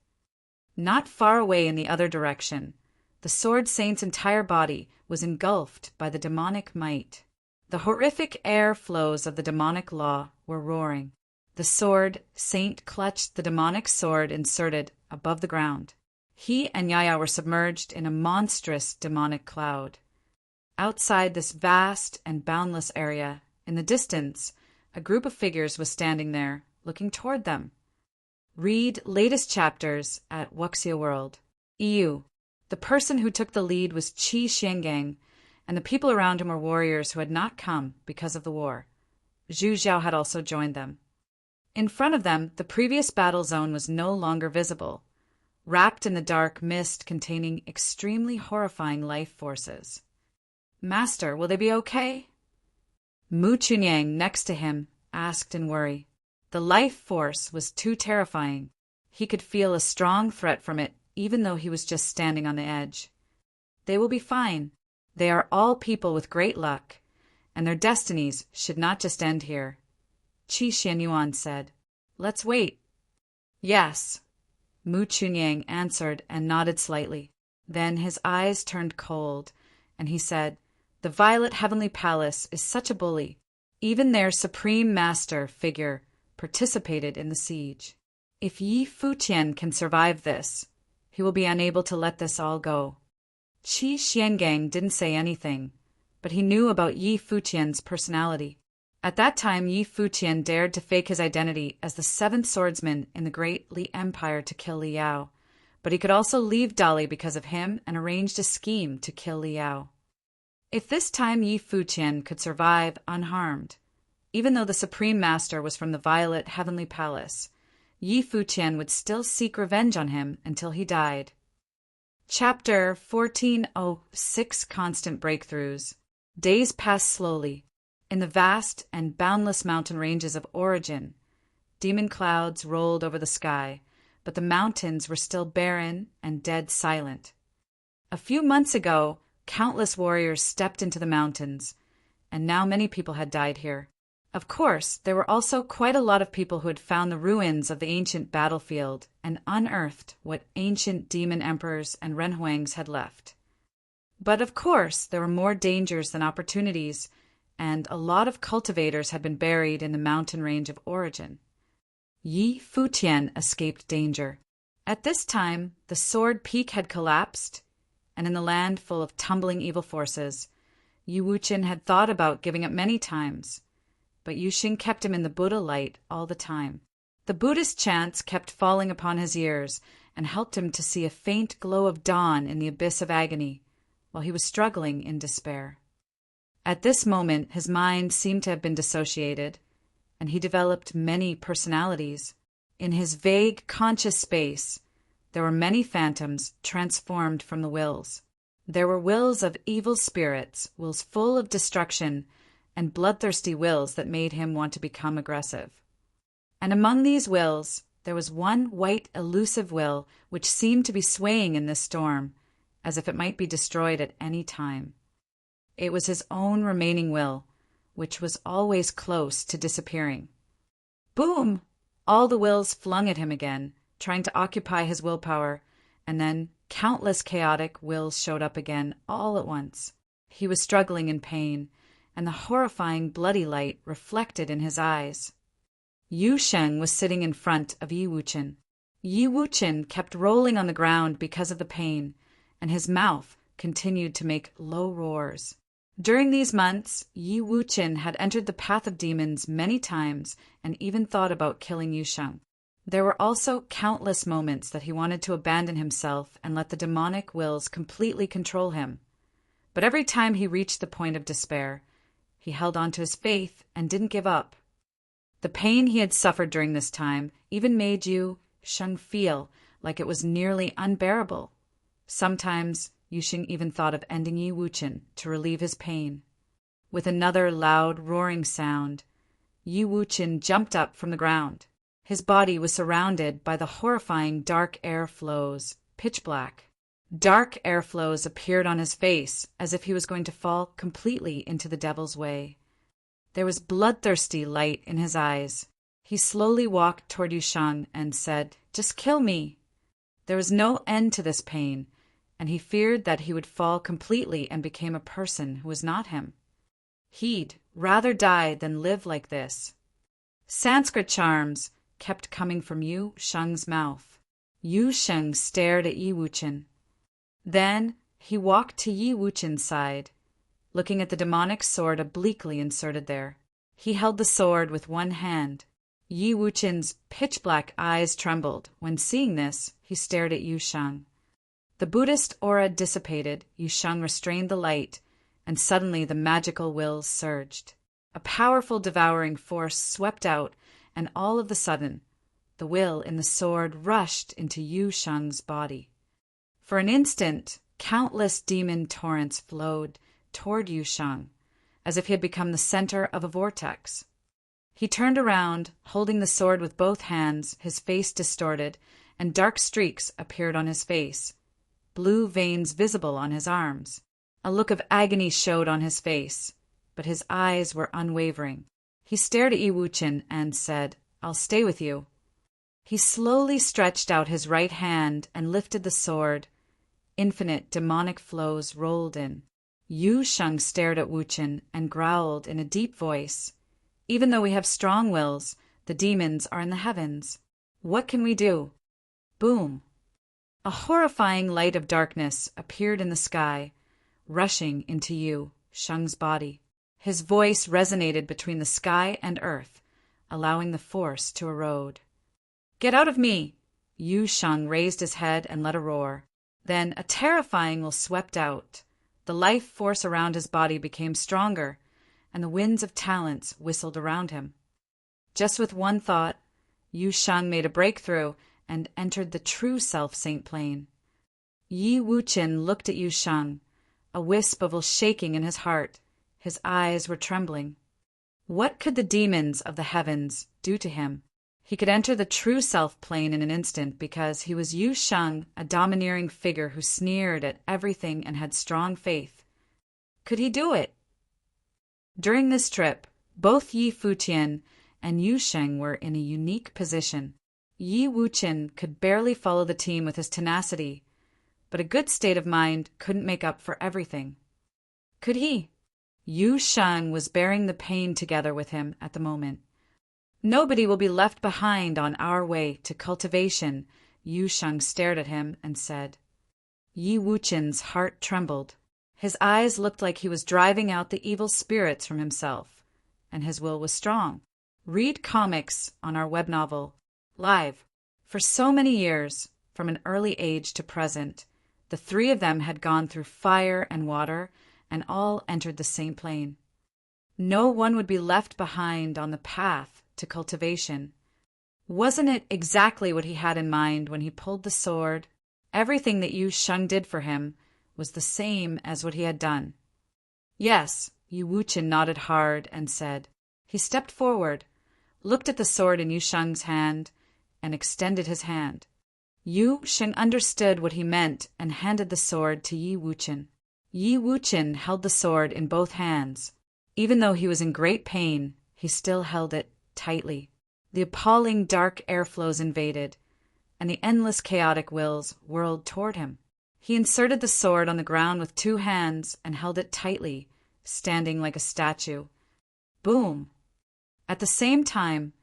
Not far away in the other direction, the Sword Saint's entire body was engulfed by the demonic might. The horrific air flows of the demonic law were roaring. The Sword Saint clutched the demonic sword inserted above the ground. He and Yaya were submerged in a monstrous demonic cloud. Outside this vast and boundless area, in the distance, a group of figures was standing there, looking toward them. Read latest chapters at Wuxia World. EU. The person who took the lead was Qi Xiangang, and the people around him were warriors who had not come because of the war. Zhu Zhao had also joined them. In front of them, the previous battle zone was no longer visible, wrapped in the dark mist containing extremely horrifying life forces. "Master, will they be okay?" Mu Chunyang, next to him, asked in worry. The life force was too terrifying. He could feel a strong threat from it, even though he was just standing on the edge. "They will be fine. They are all people with great luck, and their destinies should not just end here." Qi Xianyuan said. "Let's wait." "Yes," Mu Chunyang answered and nodded slightly. Then his eyes turned cold, and he said, "The Violet Heavenly Palace is such a bully. Even their supreme master figure participated in the siege. If Yi Futian can survive this, he will be unable to let this all go." Qi Xiangang didn't say anything, but he knew about Yi Futian's personality. At that time, Yi Futian dared to fake his identity as the seventh swordsman in the great Li Empire to kill Li Yao, but he could also leave Dali because of him and arranged a scheme to kill Li Yao. If this time Yi Futian could survive unharmed, even though the Supreme Master was from the Violet Heavenly Palace, Yi Futian would still seek revenge on him until he died. Chapter 1406 Constant Breakthroughs. Days passed slowly. In the vast and boundless mountain ranges of Origin, demon clouds rolled over the sky, but the mountains were still barren and dead silent. A few months ago, countless warriors stepped into the mountains, and now many people had died here. Of course, there were also quite a lot of people who had found the ruins of the ancient battlefield and unearthed what ancient demon emperors and renhuangs had left. But of course, there were more dangers than opportunities, and a lot of cultivators had been buried in the mountain range of Origin. Yi Futian escaped danger. At this time, the Sword Peak had collapsed, and in the land full of tumbling evil forces, Yi Wuqian had thought about giving up many times, but Yu Xing kept him in the Buddha light all the time. The Buddhist chants kept falling upon his ears and helped him to see a faint glow of dawn in the abyss of agony, while he was struggling in despair. At this moment, his mind seemed to have been dissociated, and he developed many personalities. In his vague, conscious space, there were many phantoms transformed from the wills. There were wills of evil spirits, wills full of destruction, and bloodthirsty wills that made him want to become aggressive. And among these wills, there was one white, elusive will which seemed to be swaying in this storm, as if it might be destroyed at any time. It was his own remaining will, which was always close to disappearing. Boom! All the wills flung at him again, trying to occupy his willpower, and then countless chaotic wills showed up again all at once. He was struggling in pain, and the horrifying bloody light reflected in his eyes. Yu Sheng was sitting in front of Yi Wuchen. Yi Wuchen kept rolling on the ground because of the pain, and his mouth continued to make low roars. During these months, Yi Wuchen had entered the path of demons many times and even thought about killing Yu Sheng. There were also countless moments that he wanted to abandon himself and let the demonic wills completely control him. But every time he reached the point of despair, he held on to his faith and didn't give up. The pain he had suffered during this time even made Yu Sheng feel like it was nearly unbearable. Sometimes Yu Sheng even thought of ending Yi Wuchen to relieve his pain. With another loud, roaring sound, Yi Wuchen jumped up from the ground. His body was surrounded by the horrifying dark air flows, pitch black. Dark air flows appeared on his face as if he was going to fall completely into the devil's way. There was bloodthirsty light in his eyes. He slowly walked toward Yu Sheng and said, "Just kill me." There was no end to this pain, and he feared that he would fall completely and become a person who was not him. He'd rather die than live like this. Sanskrit charms kept coming from Yu Sheng's mouth. Yu Sheng stared at Yi Wuchen. Then he walked to Yi Wuchen's side, looking at the demonic sword obliquely inserted there. He held the sword with one hand. Yi Wuchen's pitch-black eyes trembled. When seeing this, he stared at Yu Sheng. The Buddhist aura dissipated, Yu Sheng restrained the light, and suddenly the magical wills surged. A powerful devouring force swept out, and all of a sudden, the will in the sword rushed into Yu Sheng's body. For an instant, countless demon torrents flowed toward Yu Sheng, as if he had become the center of a vortex. He turned around, holding the sword with both hands, his face distorted, and dark streaks appeared on his face, blue veins visible on his arms. A look of agony showed on his face, but his eyes were unwavering. He stared at Yi Wuchen and said, "I'll stay with you." He slowly stretched out his right hand and lifted the sword. Infinite demonic flows rolled in. Yu Sheng stared at Wuchen and growled in a deep voice, "Even though we have strong wills, the demons are in the heavens. What can we do?" Boom! A horrifying light of darkness appeared in the sky, rushing into Yu Sheng's body. His voice resonated between the sky and earth, allowing the force to erode. "Get out of me!" Yu Sheng raised his head and let a roar. Then a terrifying will swept out. The life force around his body became stronger, and the winds of talents whistled around him. Just with one thought, Yu Sheng made a breakthrough and entered the true self-saint plane. Yi Wuchen looked at Yu Sheng, a wisp of shaking in his heart. His eyes were trembling. What could the demons of the heavens do to him? He could enter the true self plane in an instant because he was Yu Sheng, a domineering figure who sneered at everything and had strong faith. Could he do it? During this trip, both Yi Futian and Yu Sheng were in a unique position. Yi Wuchen could barely follow the team with his tenacity, but a good state of mind couldn't make up for everything. Could he? Yu Sheng was bearing the pain together with him at the moment. "Nobody will be left behind on our way to cultivation," Yu Sheng stared at him and said. Yi Wuchen's heart trembled. His eyes looked like he was driving out the evil spirits from himself, and his will was strong. Read comics on our web novel, Live. For so many years, from an early age to present, the three of them had gone through fire and water and all entered the same plane. No one would be left behind on the path to cultivation. Wasn't it exactly what he had in mind when he pulled the sword? Everything that Yu Sheng did for him was the same as what he had done. Yes, Yu Wuchen nodded hard and said. He stepped forward, looked at the sword in Yu Sheng's hand, and extended his hand. Yu Sheng understood what he meant and handed the sword to Yi Wuchen. Yi Wuchen held the sword in both hands. Even though he was in great pain, he still held it tightly. The appalling dark airflows invaded. and the endless chaotic wills whirled toward him. He inserted the sword on the ground with 2 hands and held it tightly, standing like a statue. Boom! At the same time,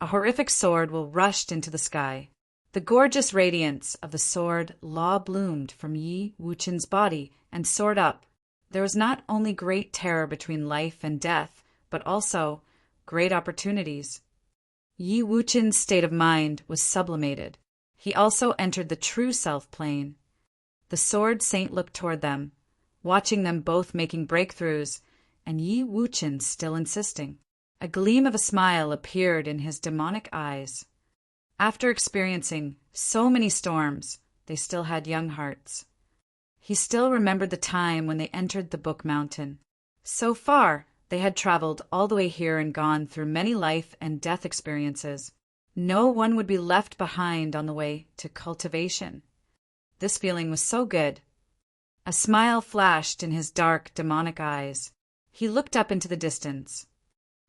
a horrific sword will rushed into the sky. The gorgeous radiance of the sword law bloomed from Yi Wuchen's body and soared up. There was not only great terror between life and death, but also great opportunities. Yi Wuchen's state of mind was sublimated. He also entered the true self plane. The sword saint looked toward them, watching them both making breakthroughs, and Yi Wuchen still insisting. A gleam of a smile appeared in his demonic eyes. After experiencing so many storms, they still had young hearts. He still remembered the time when they entered the Book Mountain. So far, they had traveled all the way here and gone through many life and death experiences. No one would be left behind on the way to cultivation. This feeling was so good. A smile flashed in his dark, demonic eyes. He looked up into the distance.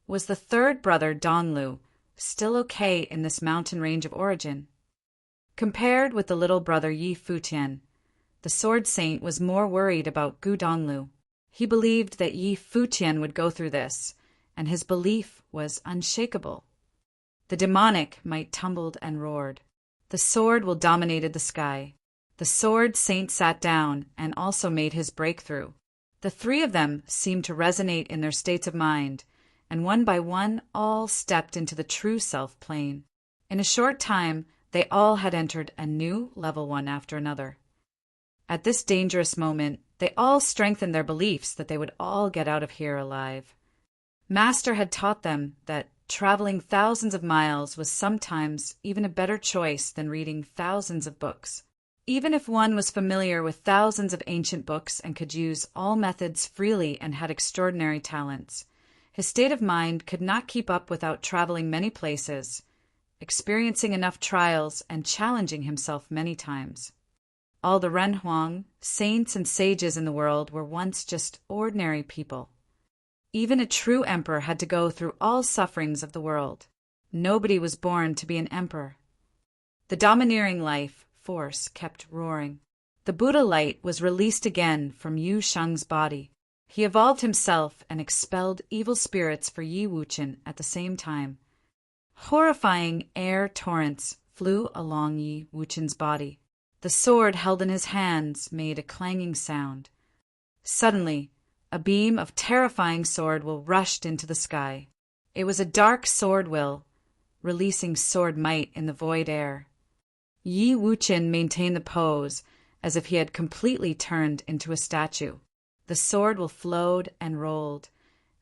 Was the 3rd brother, Donlu, still okay in this mountain range of origin? Compared with the little brother Yi Futian, the sword saint was more worried about Gu Donlu. He believed that Yi Futian would go through this, and his belief was unshakable. The demonic might tumbled and roared. The sword will dominated the sky. The sword saint sat down and also made his breakthrough. The 3 of them seemed to resonate in their states of mind, and one by one all stepped into the true self plane. In a short time, they all had entered a new level one after another. At this dangerous moment, they all strengthened their beliefs that they would all get out of here alive. Master had taught them that traveling thousands of miles was sometimes even a better choice than reading thousands of books. Even if one was familiar with thousands of ancient books and could use all methods freely and had extraordinary talents, his state of mind could not keep up without traveling many places, experiencing enough trials, and challenging himself many times. All the Renhuang, saints and sages in the world were once just ordinary people. Even a true emperor had to go through all sufferings of the world. Nobody was born to be an emperor. The domineering life force kept roaring. The Buddha light was released again from Yu Sheng's body. He evolved himself and expelled evil spirits for Yi Wuchen at the same time. Horrifying air torrents flew along Yi Wuchen's body. The sword held in his hands made a clanging sound. Suddenly, a beam of terrifying sword will rushed into the sky. It was a dark sword will, releasing sword might in the void air. Yi Wuchen maintained the pose as if he had completely turned into a statue. The sword will flowed and rolled,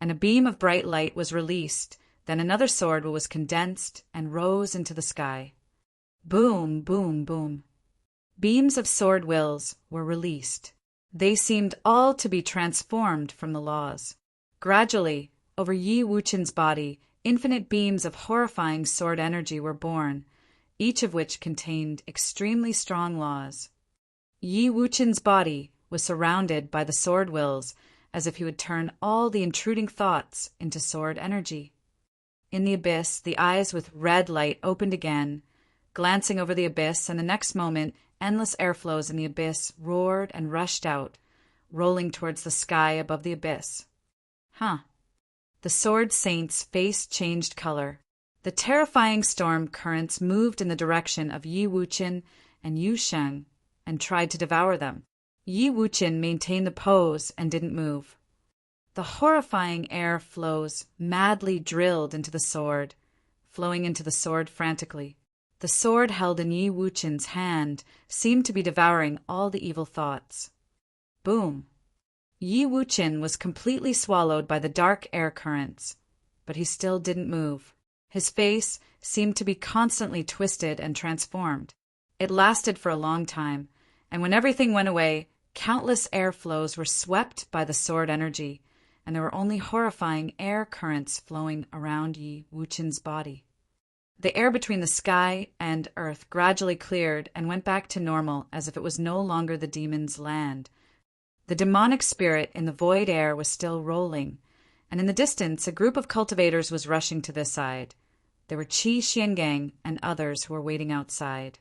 and a beam of bright light was released. Then another sword was condensed and rose into the sky. Boom, boom, boom. Beams of sword wills were released. They seemed all to be transformed from the laws. Gradually, over Yi Wuchen's body, infinite beams of horrifying sword energy were born, each of which contained extremely strong laws. Yi Wuchen's body was surrounded by the sword wills, as if he would turn all the intruding thoughts into sword energy. In the abyss, the eyes with red light opened again, glancing over the abyss, and the next moment, endless airflows in the abyss roared and rushed out, rolling towards the sky above the abyss. The sword saint's face changed color. The terrifying storm currents moved in the direction of Yi Wuchen and Yu Sheng and tried to devour them. Yi Wuchen maintained the pose and didn't move. The horrifying air flows madly drilled into the sword, flowing into the sword frantically. The sword held in Yi Wuchen's hand seemed to be devouring all the evil thoughts. Boom! Yi Wuchen was completely swallowed by the dark air currents, but he still didn't move. His face seemed to be constantly twisted and transformed. It lasted for a long time, and when everything went away, countless air flows were swept by the sword energy, and there were only horrifying air currents flowing around Yi Wuchen's body. The air between the sky and earth gradually cleared and went back to normal as if it was no longer the demon's land. The demonic spirit in the void air was still rolling, and in the distance a group of cultivators was rushing to this side. There were Qi Xiangang and others who were waiting outside.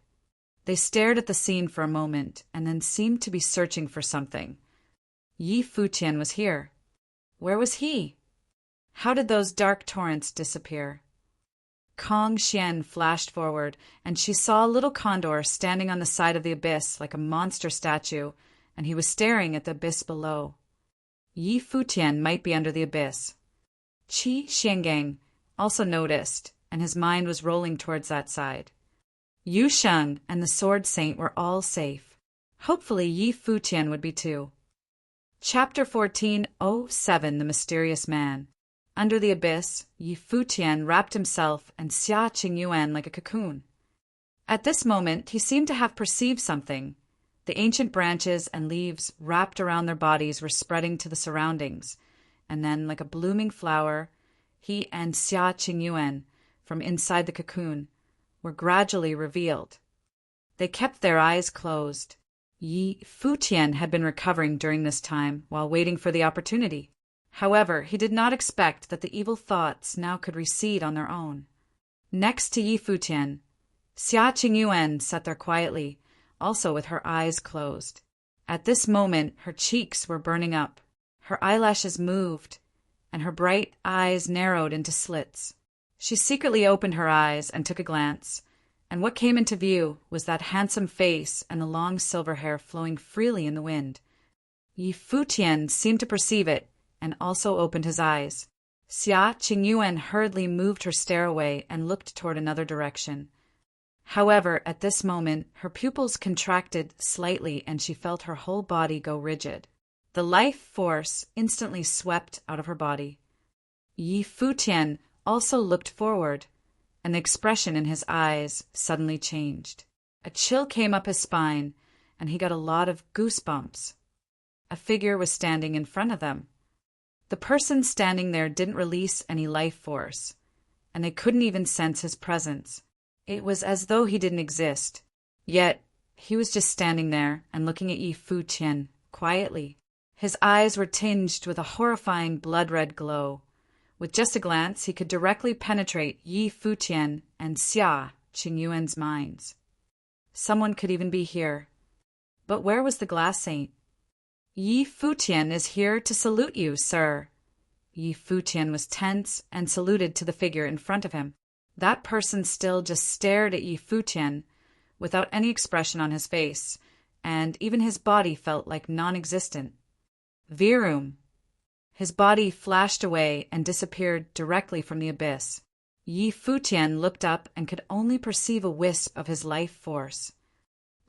They stared at the scene for a moment and then seemed to be searching for something. Yi Futian was here. Where was he? How did those dark torrents disappear? Kong Xian flashed forward, and she saw a little condor standing on the side of the abyss like a monster statue, and he was staring at the abyss below. Yi Futian might be under the abyss. Qi Xiangang also noticed, and his mind was rolling towards that side. Yu Sheng and the Sword Saint were all safe. Hopefully Yi Futian would be too. Chapter 14:07 The Mysterious Man. Under the abyss, Yi Futian wrapped himself and Xia Qingyuan like a cocoon. At this moment, he seemed to have perceived something. The ancient branches and leaves wrapped around their bodies were spreading to the surroundings, and then, like a blooming flower, he and Xia Qingyuan, from inside the cocoon, were gradually revealed. They kept their eyes closed. Yi Futian had been recovering during this time while waiting for the opportunity. However, he did not expect that the evil thoughts now could recede on their own. Next to Yi Futian, Xia Qingyuan sat there quietly, also with her eyes closed. At this moment, her cheeks were burning up, her eyelashes moved, and her bright eyes narrowed into slits. She secretly opened her eyes and took a glance, and what came into view was that handsome face and the long silver hair flowing freely in the wind. Yi Futian seemed to perceive it, and also opened his eyes. Xia Qingyuan hurriedly moved her stare away and looked toward another direction. However, at this moment, her pupils contracted slightly and she felt her whole body go rigid. The life force instantly swept out of her body. Yi Futian also looked forward, and the expression in his eyes suddenly changed. A chill came up his spine, and he got a lot of goosebumps. A figure was standing in front of them. The person standing there didn't release any life force, and they couldn't even sense his presence. It was as though he didn't exist. Yet, he was just standing there and looking at Yi Futian quietly. His eyes were tinged with a horrifying blood-red glow. With just a glance, he could directly penetrate Yi Futian and Xia Qingyuan's minds. Someone could even be here. But where was the glass saint? Yi Futian is here to salute you, sir. Yi Futian was tense and saluted to the figure in front of him. That person still just stared at Yi Futian without any expression on his face, and even his body felt like non-existent. Virum. His body flashed away and disappeared directly from the abyss. Yi Futian looked up and could only perceive a wisp of his life force.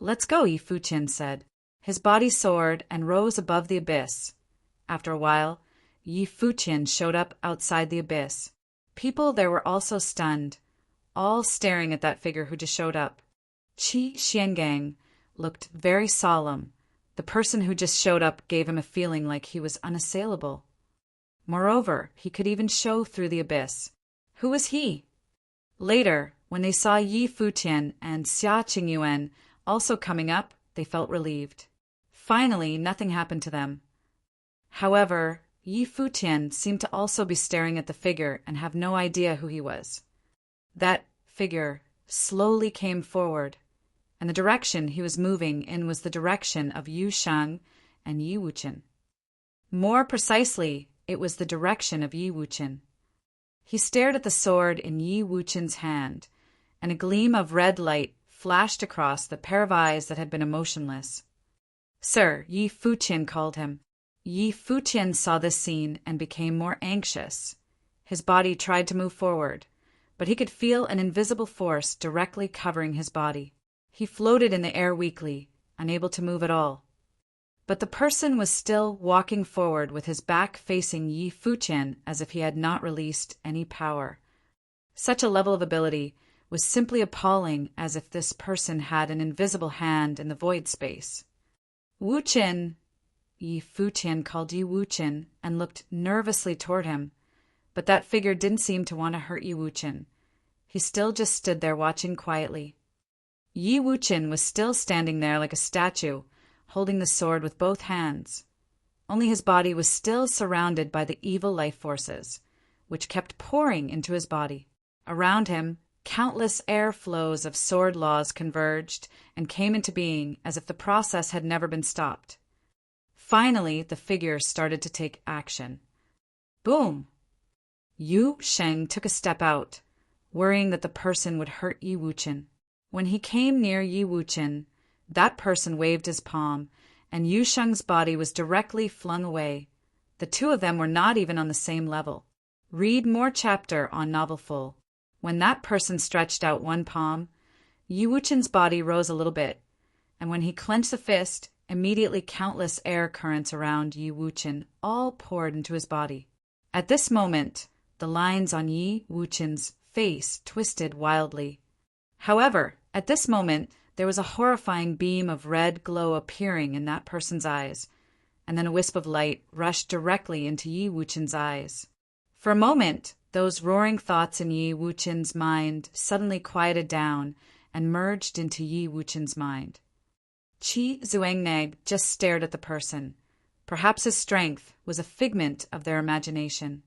Let's go, Yi Futian said. His body soared and rose above the abyss. After a while, Yi Futian showed up outside the abyss. People there were also stunned, all staring at that figure who just showed up. Qi Xiangang looked very solemn. The person who just showed up gave him a feeling like he was unassailable. Moreover, he could even show through the abyss. Who was he? Later, when they saw Yi Futian and Xia Qingyuan also coming up, they felt relieved. Finally, nothing happened to them. However, Yi Futian seemed to also be staring at the figure and have no idea who he was. That figure slowly came forward, and the direction he was moving in was the direction of Yu Shang and Yi Wuchen. More precisely, it was the direction of Yi Wuchen. He stared at the sword in Yi Wuchen's hand, and a gleam of red light flashed across the pair of eyes that had been emotionless. Sir, Yi Futian called him. Yi Futian saw this scene and became more anxious. His body tried to move forward, but he could feel an invisible force directly covering his body. He floated in the air weakly, unable to move at all. But the person was still walking forward with his back facing Yi Futian as if he had not released any power. Such a level of ability was simply appalling, as if this person had an invisible hand in the void space. Wuchen! Yi Futian called Yi Wuchen and looked nervously toward him, but that figure didn't seem to want to hurt Yi Wuchen. He still just stood there watching quietly. Yi Wuchen was still standing there like a statue, holding the sword with both hands. Only his body was still surrounded by the evil life forces, which kept pouring into his body. Around him, Countless air flows of sword laws converged and came into being as if the process had never been stopped. Finally, the figure started to take action. Boom! Yu Sheng took a step out, worrying that the person would hurt Yi Wuchen. When he came near Yi Wuchen, that person waved his palm, and Yu Sheng's body was directly flung away. The two of them were not even on the same level. Read more chapter on Novel Full. When that person stretched out one palm, Yi Wuchen's body rose a little bit, and when he clenched the fist, immediately countless air currents around Yi Wuchen all poured into his body. At this moment, the lines on Yi Wuchen's face twisted wildly. However, at this moment, there was a horrifying beam of red glow appearing in that person's eyes, and then a wisp of light rushed directly into Yi Wuchen's eyes. For a moment, those roaring thoughts in Yi Wuchen's mind suddenly quieted down and merged into Yi Wuchen's mind. Qi Zhuangnag just stared at the person. Perhaps his strength was a figment of their imagination.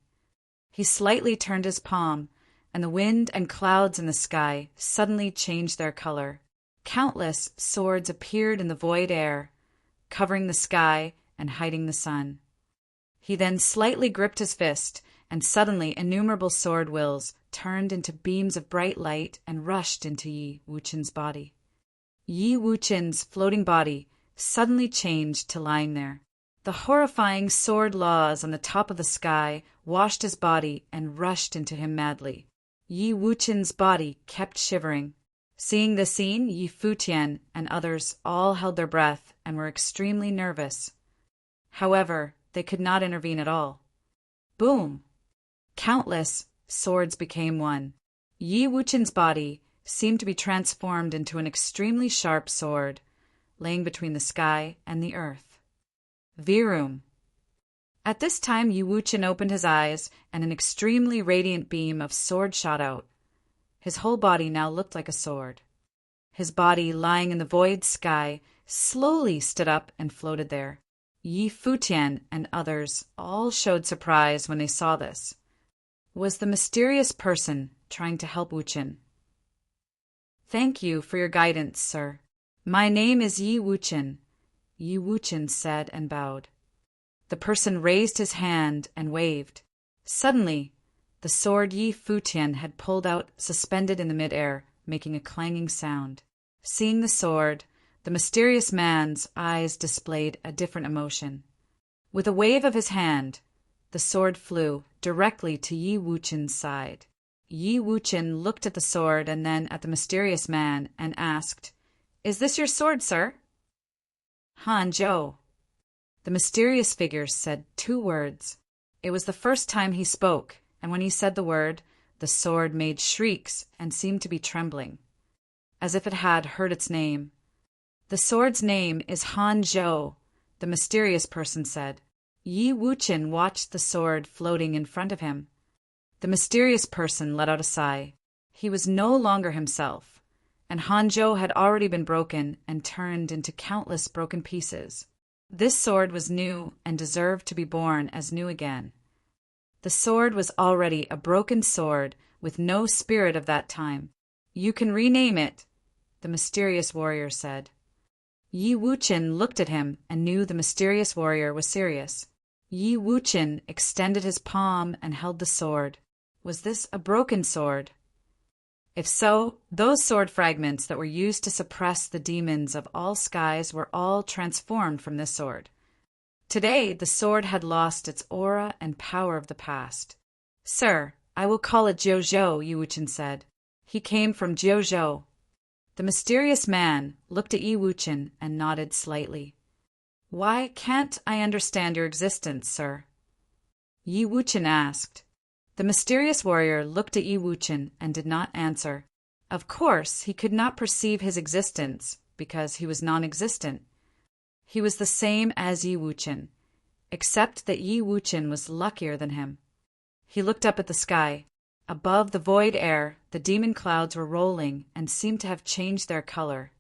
He slightly turned his palm, and the wind and clouds in the sky suddenly changed their color. Countless swords appeared in the void air, covering the sky and hiding the sun. He then slightly gripped his fist, and suddenly innumerable sword wills turned into beams of bright light and rushed into Yi Wuchen's body. Yi Wuchen's floating body suddenly changed to lying there. The horrifying sword laws on the top of the sky washed his body and rushed into him madly. Yi Wuchen's body kept shivering. Seeing the scene, Yi Futian and others all held their breath and were extremely nervous. However, they could not intervene at all. Boom! Countless swords became one. Yi Wuchen's body seemed to be transformed into an extremely sharp sword, laying between the sky and the earth. Virum. At this time, Yi Wuchen opened his eyes, and an extremely radiant beam of sword shot out. His whole body now looked like a sword. His body, lying in the void sky, slowly stood up and floated there. Yi Futian and others all showed surprise when they saw this. Was the mysterious person trying to help Wuchen? Thank you for your guidance, sir. My name is Yi Wuchen, Yi Wuchen said and bowed. The person raised his hand and waved. Suddenly, the sword Yi Futian had pulled out suspended in the mid-air, making a clanging sound. Seeing the sword, the mysterious man's eyes displayed a different emotion. With a wave of his hand, the sword flew directly to Yi Wuchen's side. Yi Wuchen looked at the sword and then at the mysterious man and asked, "Is this your sword, sir?" "Han Zhou." The mysterious figure said 2 words. It was the first time he spoke, and when he said the word, the sword made shrieks and seemed to be trembling, as if it had heard its name. "The sword's name is Han Zhou," the mysterious person said. Yi Wuchen watched the sword floating in front of him. The mysterious person let out a sigh. He was no longer himself, and Han Zhou had already been broken and turned into countless broken pieces. This sword was new and deserved to be born as new again. The sword was already a broken sword with no spirit of that time. "You can rename it," the mysterious warrior said. Yi Wuchen looked at him and knew the mysterious warrior was serious. Yi Wuchen extended his palm and held the sword. Was this a broken sword? If so, those sword fragments that were used to suppress the demons of all skies were all transformed from this sword. Today, the sword had lost its aura and power of the past. "Sir, I will call it Jiuzhou," Yi Wuchen said. "He came from Jiuzhou." The mysterious man looked at Yi Wuchen and nodded slightly. "Why can't I understand your existence, sir?" Yi Wuchen asked. The mysterious warrior looked at Yi Wuchen and did not answer. Of course, he could not perceive his existence because he was non-existent. He was the same as Yi Wuchen, except that Yi Wuchen was luckier than him. He looked up at the sky. Above the void air, the demon clouds were rolling and seemed to have changed their color.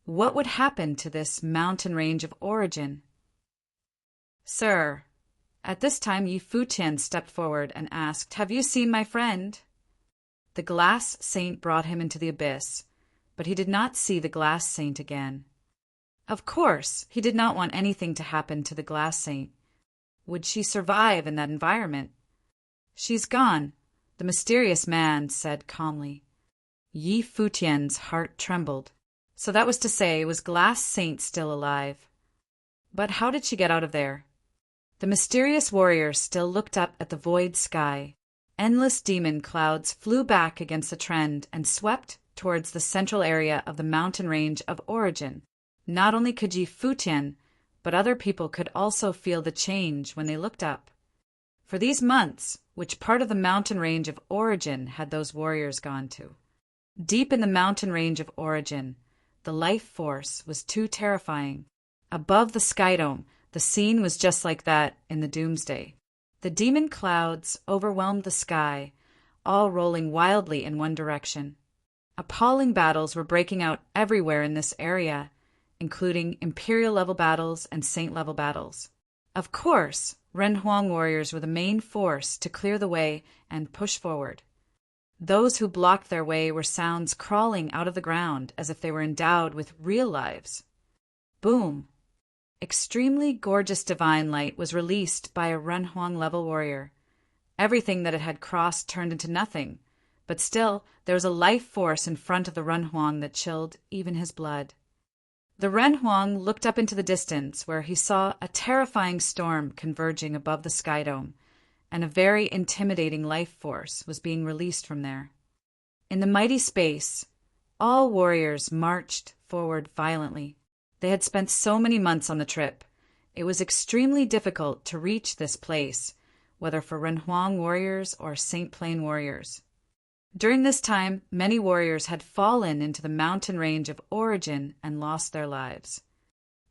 What would happen to this mountain range of origin? "Sir," at this time Yi Futian stepped forward and asked, "Have you seen my friend?" The glass saint brought him into the abyss, but he did not see the glass saint again. Of course, he did not want anything to happen to the glass saint. Would she survive in that environment? She's gone, the mysterious man said calmly. Yi Futian's heart trembled. So that was to say, was Glass Saint still alive? But how did she get out of there? The mysterious warrior still looked up at the void sky. Endless demon clouds flew back against the trend and swept towards the central area of the mountain range of origin. Not only could Yi Futian, but other people could also feel the change when they looked up. For these months, which part of the mountain range of origin had those warriors gone to? Deep in the mountain range of origin, the life force was too terrifying. Above the sky dome, the scene was just like that in the doomsday. The demon clouds overwhelmed the sky, all rolling wildly in one direction. Appalling battles were breaking out everywhere in this area, including Imperial-level battles and Saint-level battles. Of course, Renhuang warriors were the main force to clear the way and push forward. Those who blocked their way were sounds crawling out of the ground as if they were endowed with real lives. Boom! Extremely gorgeous divine light was released by a Renhuang-level warrior. Everything that it had crossed turned into nothing, but still there was a life force in front of the Renhuang that chilled even his blood. The Renhuang looked up into the distance where he saw a terrifying storm converging above the sky dome, and a very intimidating life force was being released from there. In the mighty space, all warriors marched forward violently. They had spent so many months on the trip. It was extremely difficult to reach this place, whether for Renhuang warriors or Saint Plain warriors. During this time, many warriors had fallen into the mountain range of origin and lost their lives.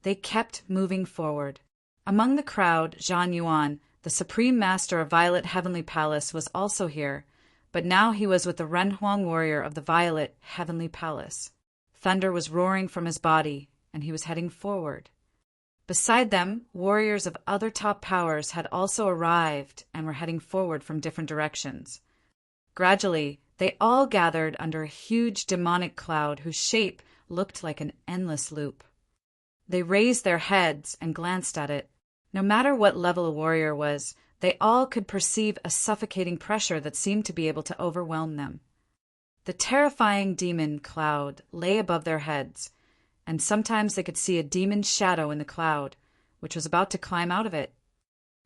They kept moving forward. Among the crowd, Zhang Yuan, the Supreme Master of Violet Heavenly Palace, was also here, but now he was with the Renhuang warrior of the Violet Heavenly Palace. Thunder was roaring from his body, and he was heading forward. Beside them, warriors of other top powers had also arrived and were heading forward from different directions. Gradually, they all gathered under a huge demonic cloud whose shape looked like an endless loop. They raised their heads and glanced at it. No matter what level a warrior was, they all could perceive a suffocating pressure that seemed to be able to overwhelm them. The terrifying demon cloud lay above their heads, and sometimes they could see a demon's shadow in the cloud, which was about to climb out of it.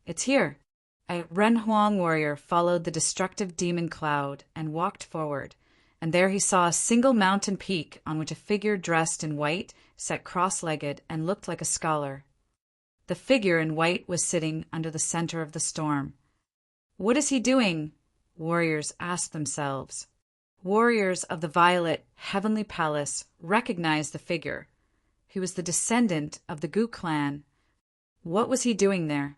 It's here. A Renhuang warrior followed the destructive demon cloud and walked forward, and there he saw a single mountain peak on which a figure dressed in white sat cross-legged and looked like a scholar. The figure in white was sitting under the center of the storm. What is he doing? Warriors asked themselves. Warriors of the Violet Heavenly Palace recognized the figure. He was the descendant of the Gu clan. What was he doing there?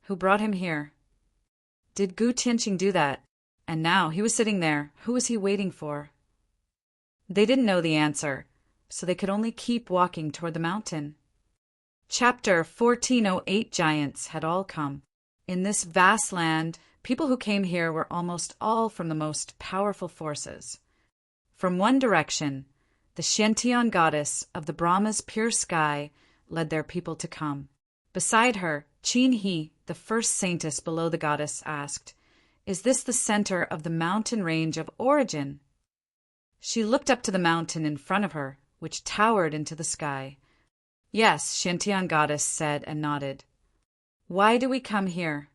Who brought him here? Did Gu Tianqing do that? And now he was sitting there. Who was he waiting for? They didn't know the answer, so they could only keep walking toward the mountain. Chapter 1408 Giants had all come. In this vast land, people who came here were almost all from the most powerful forces. From one direction, the Xiantian goddess of the Brahma's pure sky led their people to come. Beside her, Qin He, the first saintess below the goddess, asked, "Is this the center of the mountain range of origin?" She looked up to the mountain in front of her, which towered into the sky. "Yes," Xiantian goddess said and nodded. "Why do we come here?"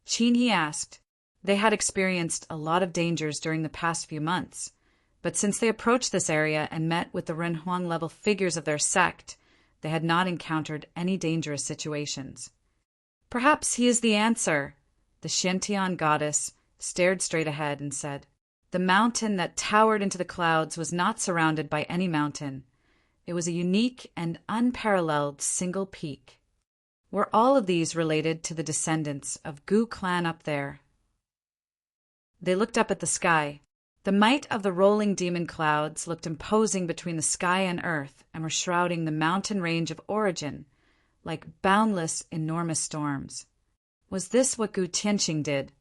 Qin He asked. They had experienced a lot of dangers during the past few months, but since they approached this area and met with the Renhuang-level figures of their sect, they had not encountered any dangerous situations. "Perhaps he is the answer." The Xiantian goddess stared straight ahead and said, "The mountain that towered into the clouds was not surrounded by any mountain. It was a unique and unparalleled single peak. Were all of these related to the descendants of Gu clan up there?" They looked up at the sky. The might of the rolling demon clouds looked imposing between the sky and earth and were shrouding the mountain range of origin like boundless, enormous storms. Was this what Gu Tianqing did?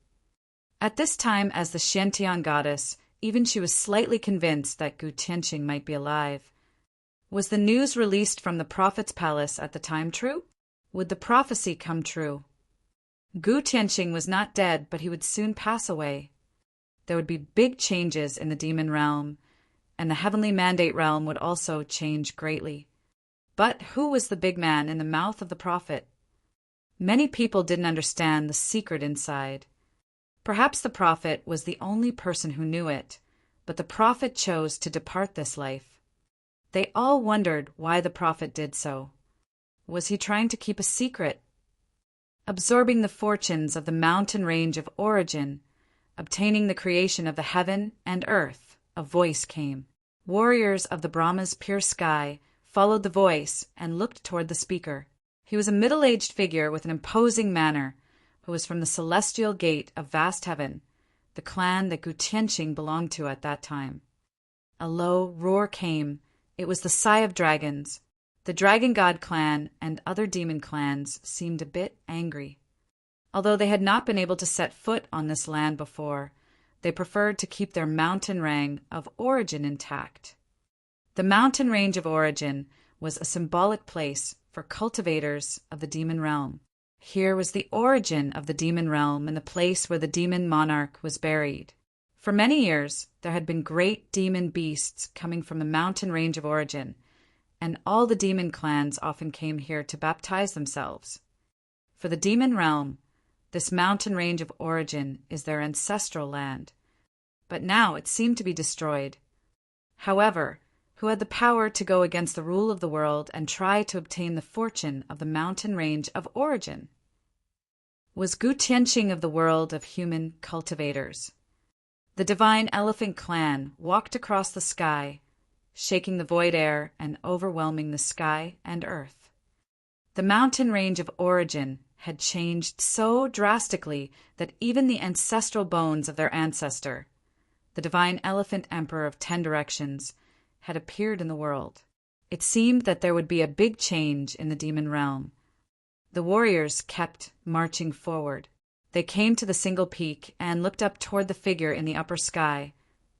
At this time, as the Xiantian goddess, even she was slightly convinced that Gu Tianqing might be alive. Was the news released from the prophet's palace at the time true? Would the prophecy come true? Gu Tianqing was not dead, but he would soon pass away. There would be big changes in the demon realm, and the heavenly mandate realm would also change greatly. But who was the big man in the mouth of the prophet? Many people didn't understand the secret inside. Perhaps the prophet was the only person who knew it, but the prophet chose to depart this life. They all wondered why the prophet did so. Was he trying to keep a secret? Absorbing the fortunes of the mountain range of origin, obtaining the creation of the heaven and earth, a voice came. Warriors of the Brahma's pure sky followed the voice and looked toward the speaker. He was a middle-aged figure with an imposing manner, who was from the celestial gate of vast heaven, the clan that Gu Tianqing belonged to at that time. A low roar came. It was the sigh of dragons. The Dragon God clan and other demon clans seemed a bit angry. Although they had not been able to set foot on this land before, they preferred to keep their mountain rang of origin intact. The mountain range of origin was a symbolic place for cultivators of the demon realm. Here was the origin of the demon realm and the place where the demon monarch was buried. For many years, there had been great demon beasts coming from the mountain range of origin, and all the demon clans often came here to baptize themselves. For the demon realm, this mountain range of origin is their ancestral land, but now it seemed to be destroyed. However, who had the power to go against the rule of the world and try to obtain the fortune of the mountain range of origin? Was Gu Tianqing of the world of human cultivators. The divine elephant clan walked across the sky, shaking the void air and overwhelming the sky and earth. The mountain range of origin had changed so drastically that even the ancestral bones of their ancestor, the divine elephant emperor of 10 directions, had appeared in the world. It seemed that there would be a big change in the demon realm. The warriors kept marching forward. They came to the single peak and looked up toward the figure in the upper sky.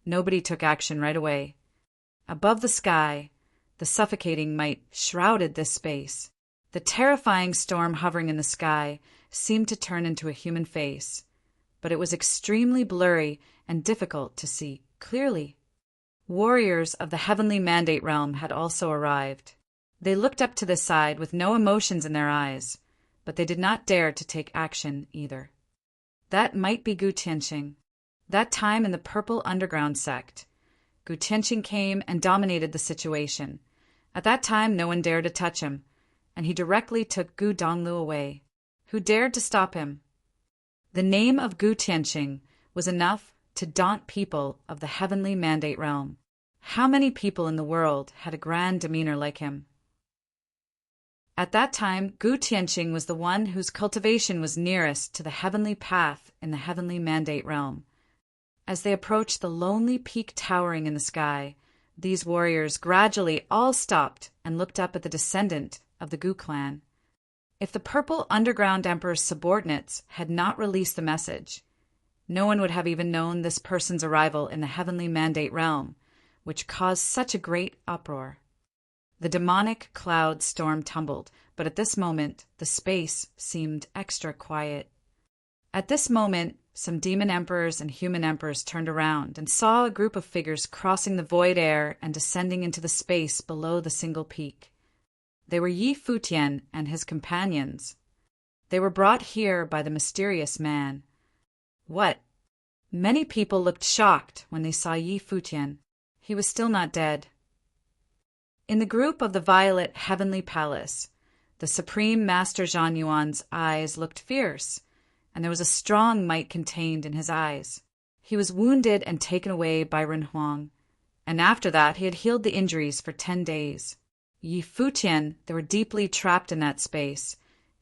Nobody took action right away. Above the sky, the suffocating night shrouded this space. The terrifying storm hovering in the sky seemed to turn into a human face, but it was extremely blurry and difficult to see clearly. Warriors of the heavenly mandate realm had also arrived. They looked up to the side with no emotions in their eyes, but they did not dare to take action either. That might be Gu Tianqing. That time in the purple underground sect, Gu Tianqing came and dominated the situation. At that time, no one dared to touch him, and he directly took Gu Donglu away. Who dared to stop him? The name of Gu Tianqing was enough to daunt people of the heavenly mandate realm. How many people in the world had a grand demeanor like him? At that time, Gu Tianqing was the one whose cultivation was nearest to the heavenly path in the heavenly mandate realm. As they approached the lonely peak towering in the sky, these warriors gradually all stopped and looked up at the descendant of the Gu clan. If the purple underground emperor's subordinates had not released the message, no one would have even known this person's arrival in the heavenly mandate realm, which caused such a great uproar. The demonic cloud storm tumbled, but at this moment the space seemed extra quiet. At this moment, some demon emperors and human emperors turned around and saw a group of figures crossing the void air and descending into the space below the single peak. They were Yi Futian and his companions. They were brought here by the mysterious man. What? Many people looked shocked when they saw Yi Futian. He was still not dead. In the group of the violet heavenly palace, the supreme master Zhan Yuan's eyes looked fierce, and there was a strong might contained in his eyes. He was wounded and taken away by Ren Huang, and after that he had healed the injuries for 10 days. Yi Futian, they were deeply trapped in that space,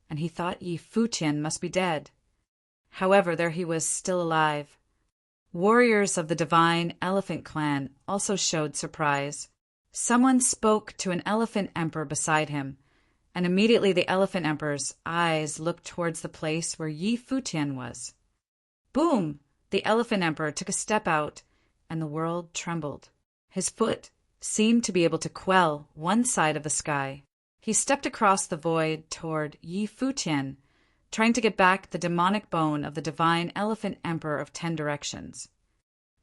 and he thought Yi Futian must be dead. However, there he was, still alive. Warriors of the divine elephant clan also showed surprise. Someone spoke to an elephant emperor beside him, and immediately the elephant emperor's eyes looked towards the place where Yi Futian was. Boom! The Elephant Emperor took a step out, and the world trembled. His foot seemed to be able to quell one side of the sky. He stepped across the void toward Futian, trying to get back the demonic bone of the divine Elephant Emperor of 10 Directions.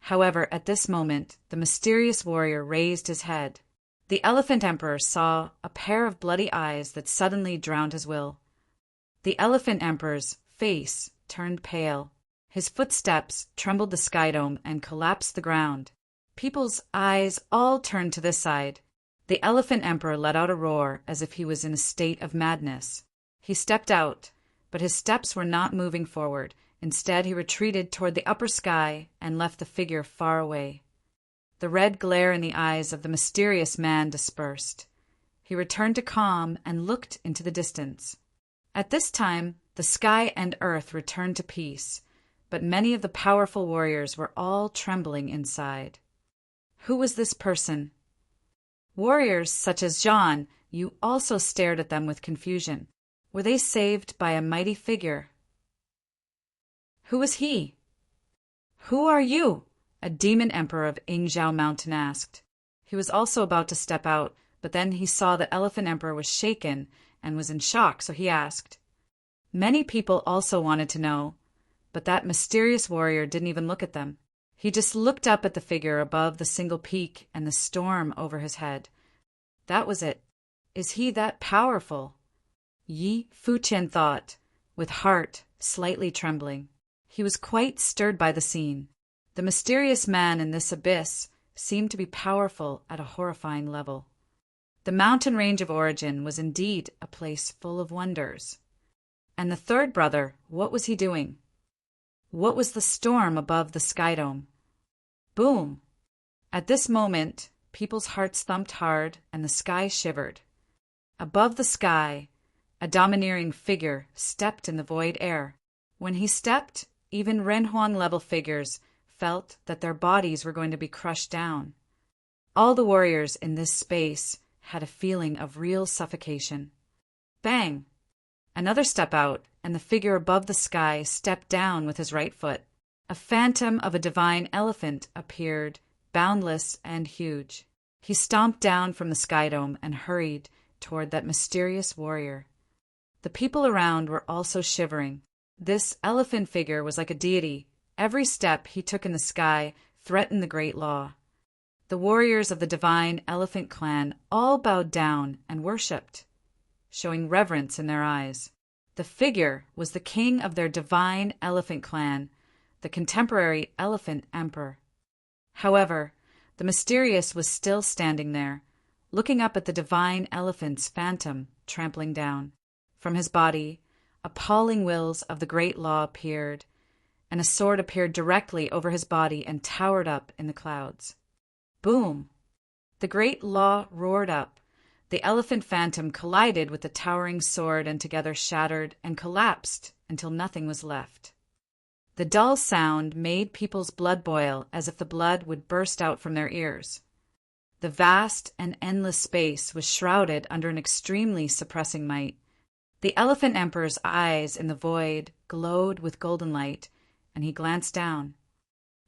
However, at this moment, the mysterious warrior raised his head. The Elephant Emperor saw a pair of bloody eyes that suddenly drowned his will. The Elephant Emperor's face turned pale. His footsteps trembled the sky dome and collapsed the ground. People's eyes all turned to this side. The Elephant Emperor let out a roar as if he was in a state of madness. He stepped out, but his steps were not moving forward. Instead, he retreated toward the upper sky and left the figure far away. The red glare in the eyes of the mysterious man dispersed. He returned to calm and looked into the distance. At this time, the sky and earth returned to peace, but many of the powerful warriors were all trembling inside. Who was this person? Warriors such as John, you also stared at them with confusion. Were they saved by a mighty figure? Who was he? Who are you? A demon emperor of Ingzhou Mountain asked. He was also about to step out, but then he saw the Elephant Emperor was shaken and was in shock, so he asked. Many people also wanted to know, but that mysterious warrior didn't even look at them. He just looked up at the figure above the single peak and the storm over his head. That was it. Is he that powerful? Futian thought, with heart slightly trembling. He was quite stirred by the scene. The mysterious man in this abyss seemed to be powerful at a horrifying level. The mountain range of origin was indeed a place full of wonders. And the third brother, what was he doing? What was the storm above the sky dome? Boom! At this moment, people's hearts thumped hard and the sky shivered. Above the sky, a domineering figure stepped in the void air. When he stepped, even Renhuang-level figures felt that their bodies were going to be crushed down. All the warriors in this space had a feeling of real suffocation. Bang! Another step out, and the figure above the sky stepped down with his right foot. A phantom of a divine elephant appeared, boundless and huge. He stomped down from the sky dome and hurried toward that mysterious warrior. The people around were also shivering. This elephant figure was like a deity. Every step he took in the sky threatened the great law. The warriors of the divine elephant clan all bowed down and worshipped, showing reverence in their eyes. The figure was the king of their divine elephant clan, the contemporary elephant emperor. However, the mysterious was still standing there, looking up at the divine elephant's phantom trampling down. From his body, appalling wills of the great law appeared, and a sword appeared directly over his body and towered up in the clouds. Boom! The great law roared up. The elephant phantom collided with the towering sword and together shattered and collapsed until nothing was left. The dull sound made people's blood boil as if the blood would burst out from their ears. The vast and endless space was shrouded under an extremely suppressing might. The Elephant Emperor's eyes in the void glowed with golden light, and he glanced down.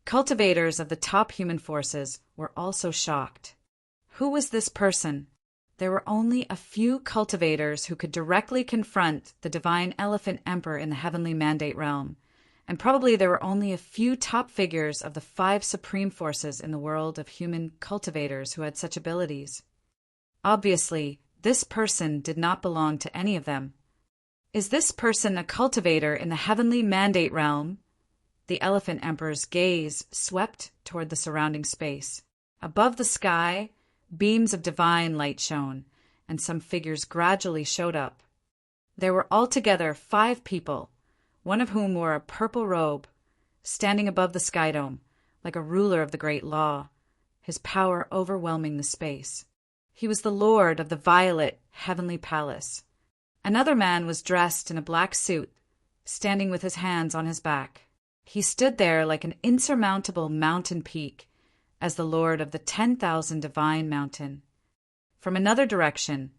Cultivators of the top human forces were also shocked. Who was this person? There were only a few cultivators who could directly confront the divine Elephant Emperor in the heavenly mandate realm, and probably there were only a few top figures of the 5 supreme forces in the world of human cultivators who had such abilities. Obviously, this person did not belong to any of them. Is this person a cultivator in the heavenly mandate realm? The Elephant Emperor's gaze swept toward the surrounding space. Above the sky, beams of divine light shone, and some figures gradually showed up. There were altogether 5 people, one of whom wore a purple robe, standing above the sky dome, like a ruler of the great law, his power overwhelming the space. He was the lord of the violet heavenly palace. Another man was dressed in a black suit, standing with his hands on his back. He stood there like an insurmountable mountain peak, as the lord of the 10,000 divine mountain. From another direction,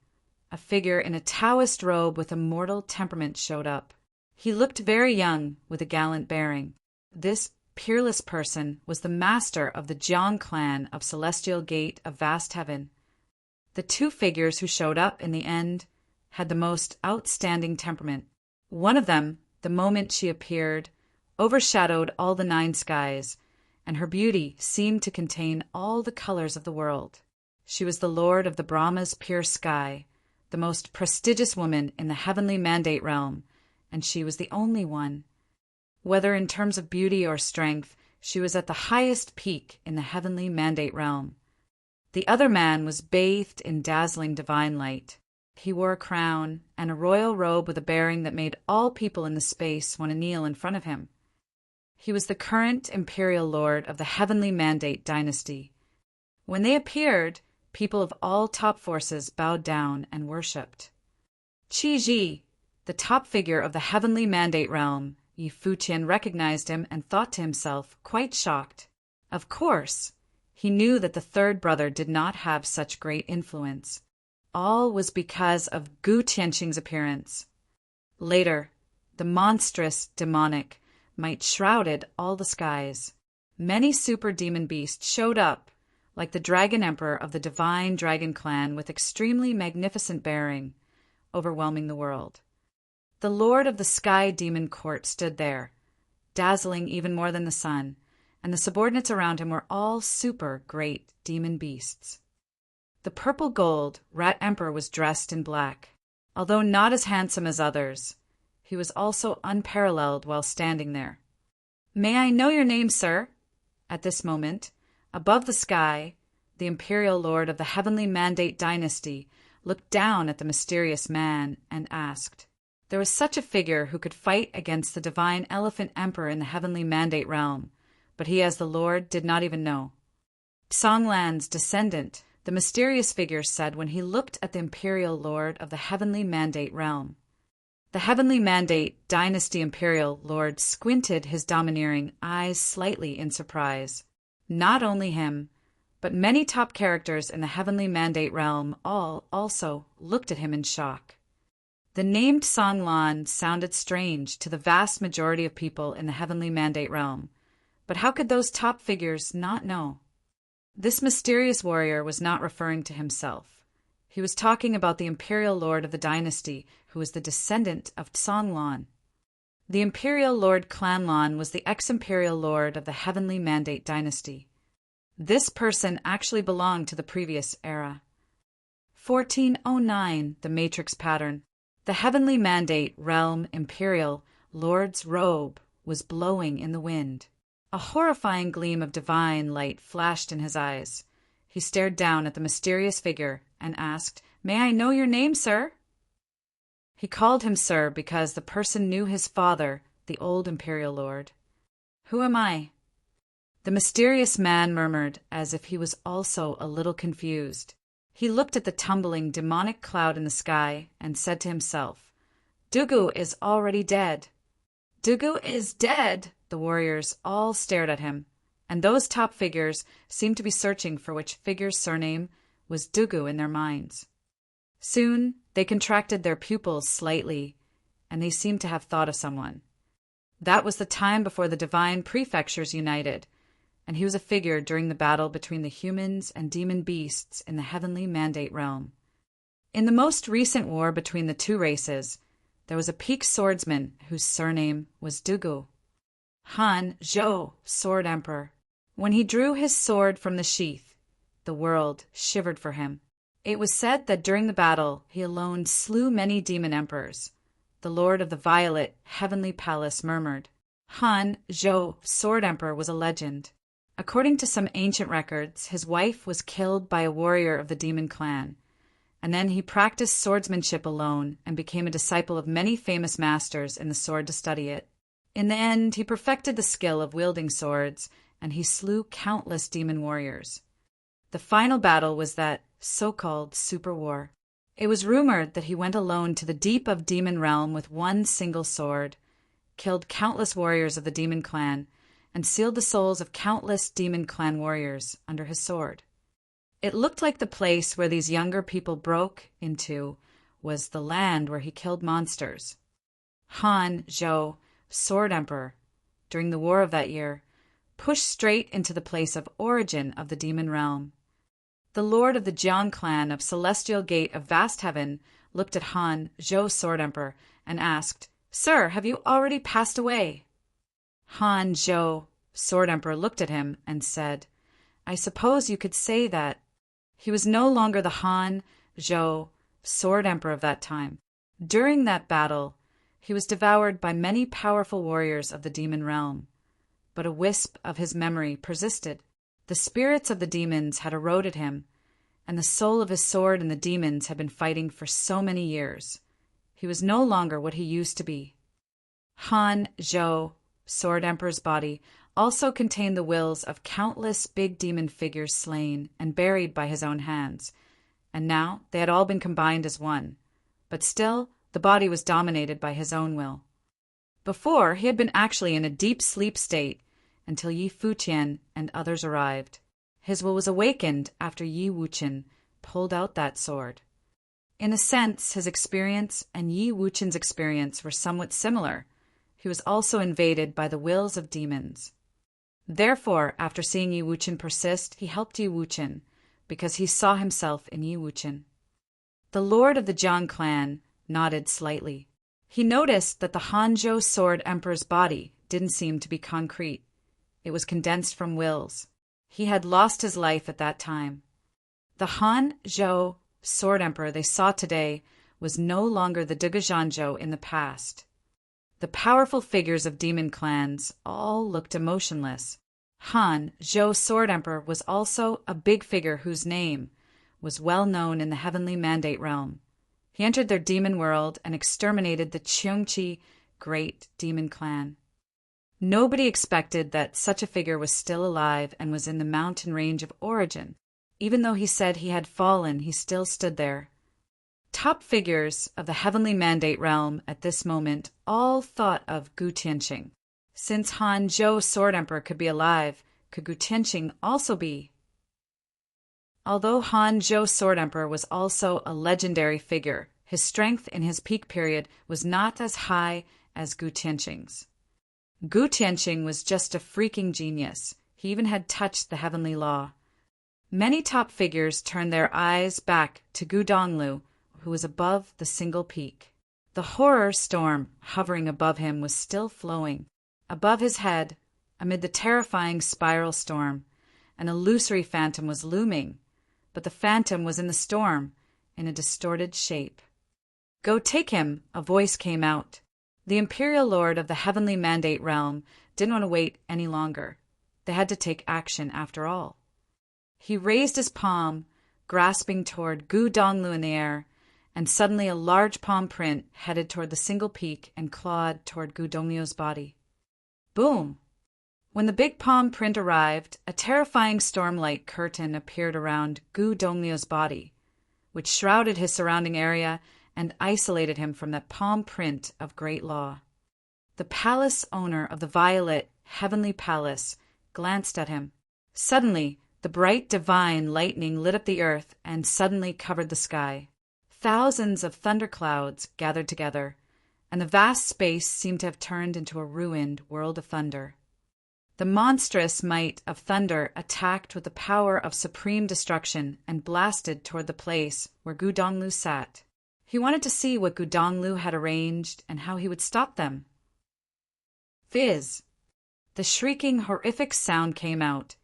a figure in a Taoist robe with immortal temperament showed up. He looked very young, with a gallant bearing. This peerless person was the master of the Jiang clan of Celestial Gate of Vast Heaven. The two figures who showed up in the end had the most outstanding temperament. One of them, the moment she appeared, overshadowed all the nine skies, and her beauty seemed to contain all the colors of the world. She was the lord of the Brahma's pure sky, the most prestigious woman in the heavenly mandate realm, and she was the only one. Whether in terms of beauty or strength, she was at the highest peak in the heavenly mandate realm. The other man was bathed in dazzling divine light. He wore a crown and a royal robe with a bearing that made all people in the space want to kneel in front of him. He was the current imperial lord of the heavenly mandate dynasty. When they appeared, people of all top forces bowed down and worshipped. Qi Ji, the top figure of the heavenly mandate realm, Futian recognized him and thought to himself, quite shocked. Of course, he knew that the third brother did not have such great influence. All was because of Gu Tianqing's appearance. Later, the monstrous demonic might shrouded all the skies. Many super demon beasts showed up, like the dragon emperor of the divine dragon clan with extremely magnificent bearing, overwhelming the world. The lord of the sky demon court stood there, dazzling even more than the sun, and the subordinates around him were all super great demon beasts. The purple gold rat emperor was dressed in black. Although not as handsome as others, he was also unparalleled while standing there. "May I know your name, sir?" At this moment, above the sky, the imperial lord of the heavenly mandate dynasty looked down at the mysterious man and asked. There was such a figure who could fight against the divine elephant emperor in the heavenly mandate realm, but he as the lord did not even know. Songlan's descendant, the mysterious figure said when he looked at the imperial lord of the heavenly mandate realm. The heavenly mandate dynasty imperial lord squinted his domineering eyes slightly in surprise. Not only him, but many top characters in the heavenly mandate realm all also looked at him in shock. The named Songlan sounded strange to the vast majority of people in the heavenly mandate realm, but how could those top figures not know? This mysterious warrior was not referring to himself. He was talking about the imperial lord of the dynasty, who was the descendant of Songlan. The imperial lord Clanlan was the ex-imperial lord of the heavenly mandate dynasty. This person actually belonged to the previous era. 1409, the matrix pattern. The heavenly mandate realm imperial lord's robe was blowing in the wind. A horrifying gleam of divine light flashed in his eyes. He stared down at the mysterious figure and asked, "May I know your name, sir?" He called him sir because the person knew his father, the old imperial lord. "Who am I?" The mysterious man murmured as if he was also a little confused. He looked at the tumbling demonic cloud in the sky and said to himself, "Dugu is already dead." "Dugu is dead!" The warriors all stared at him, and those top figures seemed to be searching for which figure's surname was Dugu in their minds. Soon they contracted their pupils slightly, and they seemed to have thought of someone. That was the time before the divine prefectures united, and he was a figure during the battle between the humans and demon beasts in the heavenly mandate realm. In the most recent war between the two races, there was a peak swordsman whose surname was Dugu. Han Zhou, Sword Emperor. When he drew his sword from the sheath, the world shivered for him. It was said that during the battle he alone slew many demon emperors. The lord of the violet heavenly palace murmured. Han Zhou, Sword Emperor, was a legend. According to some ancient records, his wife was killed by a warrior of the demon clan, and then he practiced swordsmanship alone and became a disciple of many famous masters in the sword to study it. In the end, he perfected the skill of wielding swords, and he slew countless demon warriors. The final battle was that so-called super war. It was rumored that he went alone to the deep of demon realm with one single sword, killed countless warriors of the demon clan, and sealed the souls of countless demon clan warriors under his sword. It looked like the place where these younger people broke into was the land where he killed monsters. Han Zhou, Sword Emperor, during the war of that year, pushed straight into the place of origin of the demon realm. The lord of the Jiang clan of Celestial Gate of Vast Heaven looked at Han, Zhou Sword Emperor, and asked, "Sir, have you already passed away?" Han, Zhou Sword Emperor looked at him and said, "I suppose you could say that." He was no longer the Han, Zhou Sword Emperor of that time. During that battle, he was devoured by many powerful warriors of the demon realm, but a wisp of his memory persisted. The spirits of the demons had eroded him, and the soul of his sword and the demons had been fighting for so many years. He was no longer what he used to be. Han, Zhou Sword Emperor's body also contained the wills of countless big demon figures slain and buried by his own hands, and now they had all been combined as one, but still the body was dominated by his own will. Before, he had been actually in a deep sleep state until Yi Futian and others arrived. His will was awakened after Yi Wuqian pulled out that sword. In a sense, his experience and Yi Wuqian's experience were somewhat similar. He was also invaded by the wills of demons. Therefore, after seeing Yi Wuqian persist, he helped Yi Wuqian, because he saw himself in Yi Wuqian. The lord of the Jiang clan nodded slightly. He noticed that the Hanzhou Sword Emperor's body didn't seem to be concrete. It was condensed from wills. He had lost his life at that time. The Hanzhou Sword Emperor they saw today was no longer the Dugazhanzhou in the past. The powerful figures of demon clans all looked emotionless. Han, Zhou Sword Emperor, was also a big figure whose name was well known in the heavenly mandate realm. He entered their demon world and exterminated the Cheongqi great demon clan. Nobody expected that such a figure was still alive and was in the mountain range of origin. Even though he said he had fallen, he still stood there. Top figures of the heavenly mandate realm at this moment all thought of Gu Tianqing. Since Han Zhou Sword Emperor could be alive, could Gu Tianqing also be? Although Han Zhou Sword Emperor was also a legendary figure, his strength in his peak period was not as high as Gu Tianqing's. Gu Tianqing was just a freaking genius. He even had touched the heavenly law. Many top figures turned their eyes back to Gu Donglu, who was above the single peak. The horror storm hovering above him was still flowing. Above his head, amid the terrifying spiral storm, an illusory phantom was looming, but the phantom was in the storm, in a distorted shape. "Go take him," a voice came out. The Imperial Lord of the Heavenly Mandate Realm didn't want to wait any longer. They had to take action after all. He raised his palm, grasping toward Gu Donglu in the air, and suddenly a large palm print headed toward the single peak and clawed toward Gu Donglu's body. Boom! When the big palm print arrived, a terrifying storm-like curtain appeared around Gu Donglu's body, which shrouded his surrounding area and isolated him from that palm print of great law. The palace owner of the Violet Heavenly Palace glanced at him. Suddenly, the bright divine lightning lit up the earth and suddenly covered the sky. Thousands of thunderclouds gathered together, and the vast space seemed to have turned into a ruined world of thunder. The monstrous might of thunder attacked with the power of supreme destruction and blasted toward the place where Gu Donglu sat. He wanted to see what Gu Donglu had arranged and how he would stop them. Fizz! The shrieking, horrific sound came out,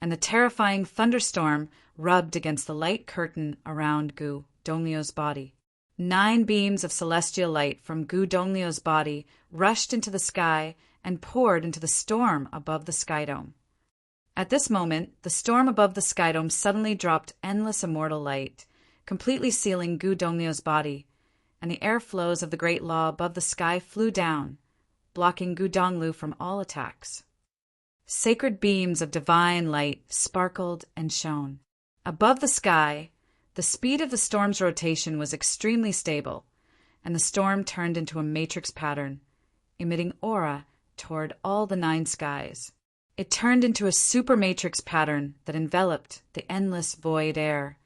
and the terrifying thunderstorm rubbed against the light curtain around Gu Donglu's body. 9 beams of celestial light from Gu Donglu's body rushed into the sky and poured into the storm above the sky dome. At this moment, the storm above the sky dome suddenly dropped endless immortal light, completely sealing Gu Donglu's body, and the airflows of the great law above the sky flew down, blocking Gu Donglu from all attacks. Sacred beams of divine light sparkled and shone. Above the sky, the speed of the storm's rotation was extremely stable, and the storm turned into a matrix pattern, emitting aura toward all the 9 skies. It turned into a super matrix pattern that enveloped the endless void air.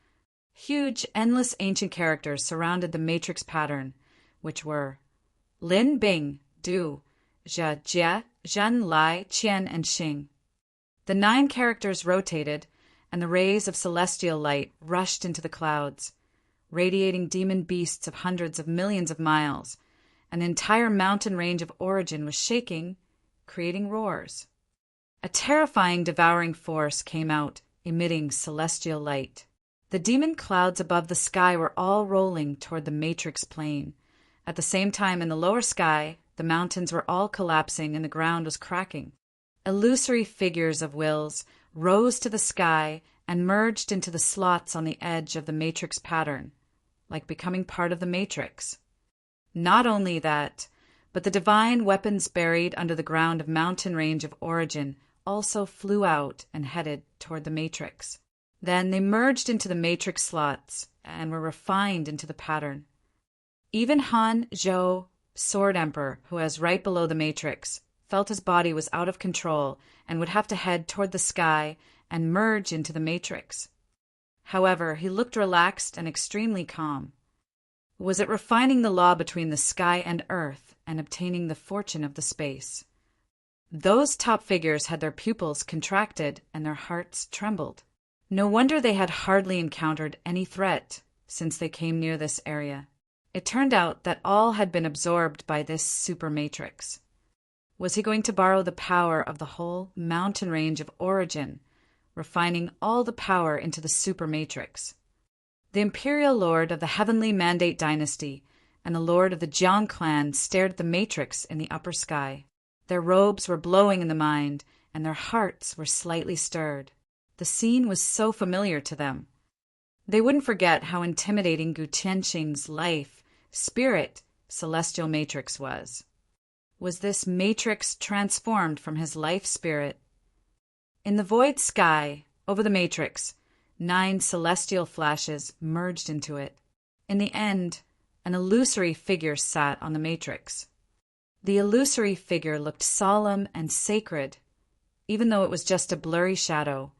Huge, endless ancient characters surrounded the matrix pattern, which were Lin Bing, Du, Jia Jia, Zhen Lai, Qian, and Xing. The 9 characters rotated, and the rays of celestial light rushed into the clouds, radiating demon beasts of hundreds of millions of miles. An entire mountain range of origin was shaking, creating roars. A terrifying, devouring force came out, emitting celestial light. The demon clouds above the sky were all rolling toward the matrix plane. At the same time, in the lower sky, the mountains were all collapsing and the ground was cracking. Illusory figures of wills rose to the sky and merged into the slots on the edge of the matrix pattern, like becoming part of the matrix. Not only that, but the divine weapons buried under the ground of mountain range of origin also flew out and headed toward the matrix. Then they merged into the matrix slots and were refined into the pattern. Even Han Zhou, Sword Emperor, who was right below the matrix, felt his body was out of control and would have to head toward the sky and merge into the matrix. However, he looked relaxed and extremely calm. Was it refining the law between the sky and earth and obtaining the fortune of the space? Those top figures had their pupils contracted and their hearts trembled. No wonder they had hardly encountered any threat since they came near this area. It turned out that all had been absorbed by this super matrix. Was he going to borrow the power of the whole mountain range of origin, refining all the power into the super matrix? The imperial lord of the Heavenly Mandate dynasty and the lord of the Jiang clan stared at the matrix in the upper sky. Their robes were blowing in the mind, and their hearts were slightly stirred. The scene was so familiar to them. They wouldn't forget how intimidating Gu Tianxing's life, spirit, celestial matrix was. Was this matrix transformed from his life spirit? In the void sky, over the matrix, 9 celestial flashes merged into it. In the end, an illusory figure sat on the matrix. The illusory figure looked solemn and sacred. Even though it was just a blurry shadow,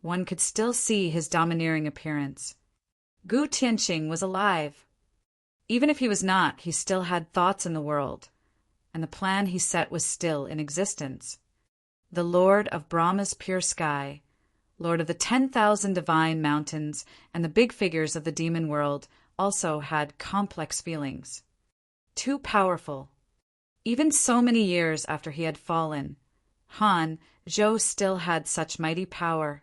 one could still see his domineering appearance. Gu Tianxing was alive. Even if he was not, he still had thoughts in the world, and the plan he set was still in existence. The Lord of Brahma's pure sky, Lord of the 10,000 divine mountains, and the big figures of the demon world also had complex feelings. Too powerful. Even so many years after he had fallen, Han Zhou still had such mighty power.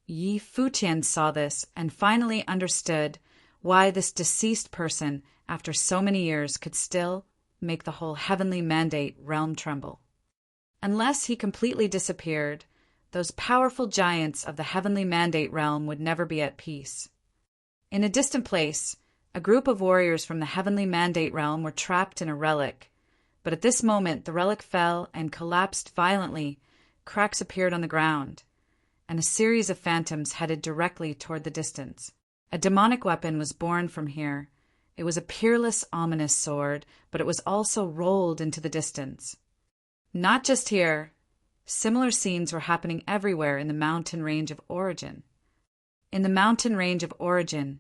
Yi Futian saw this and finally understood why this deceased person, after so many years, could still make the whole heavenly mandate realm tremble. Unless he completely disappeared, those powerful giants of the heavenly mandate realm would never be at peace. In a distant place, a group of warriors from the heavenly mandate realm were trapped in a relic, but at this moment the relic fell and collapsed violently. Cracks appeared on the ground, and a series of phantoms headed directly toward the distance. A demonic weapon was born from here. It was a peerless, ominous sword, but it was also rolled into the distance. Not just here. Similar scenes were happening everywhere in the mountain range of origin. In the mountain range of origin,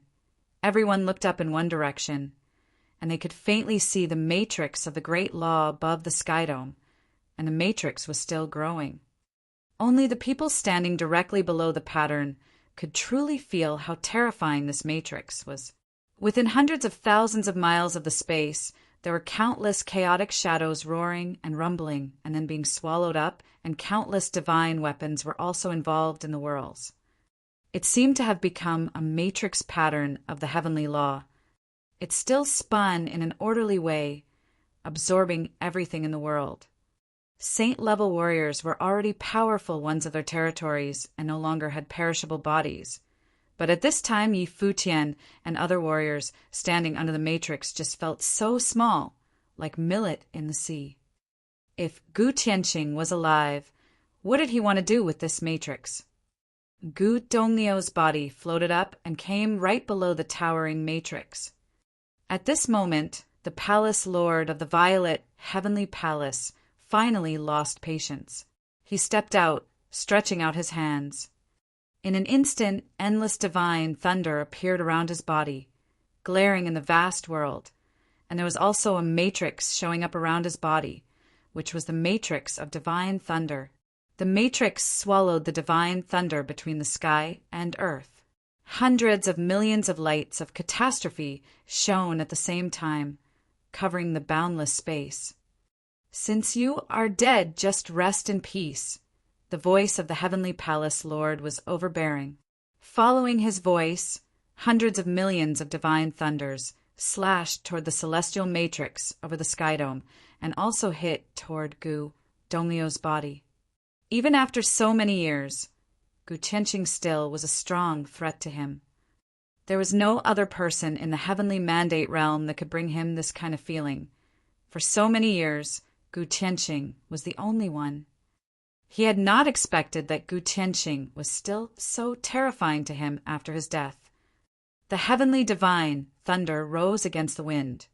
everyone looked up in one direction, and they could faintly see the matrix of the great law above the sky dome, and the matrix was still growing. Only the people standing directly below the pattern could truly feel how terrifying this matrix was. Within hundreds of thousands of miles of the space, there were countless chaotic shadows roaring and rumbling and then being swallowed up, and countless divine weapons were also involved in the whirls. It seemed to have become a matrix pattern of the heavenly law. It still spun in an orderly way, absorbing everything in the world. Saint-level warriors were already powerful ones of their territories and no longer had perishable bodies. But at this time, Yi Futian and other warriors standing under the matrix just felt so small, like millet in the sea. If Gu Tianxing was alive, what did he want to do with this matrix? Gu Donglio's body floated up and came right below the towering matrix. At this moment, the palace lord of the violet heavenly palace finally lost patience. He stepped out, stretching out his hands. In an instant, endless divine thunder appeared around his body, glaring in the vast world, and there was also a matrix showing up around his body, which was the matrix of divine thunder. The matrix swallowed the divine thunder between the sky and earth. Hundreds of millions of lights of catastrophe shone at the same time, covering the boundless space. "Since you are dead, just rest in peace." The voice of the heavenly palace lord was overbearing. Following his voice, hundreds of millions of divine thunders slashed toward the celestial matrix over the sky dome and also hit toward Gu Donglio's body. Even after so many years, Gu Tianqing still was a strong threat to him. There was no other person in the heavenly mandate realm that could bring him this kind of feeling. For so many years, Gu Tianqing was the only one. He had not expected that Gu Tianqing was still so terrifying to him after his death. The heavenly divine thunder rose against the wind.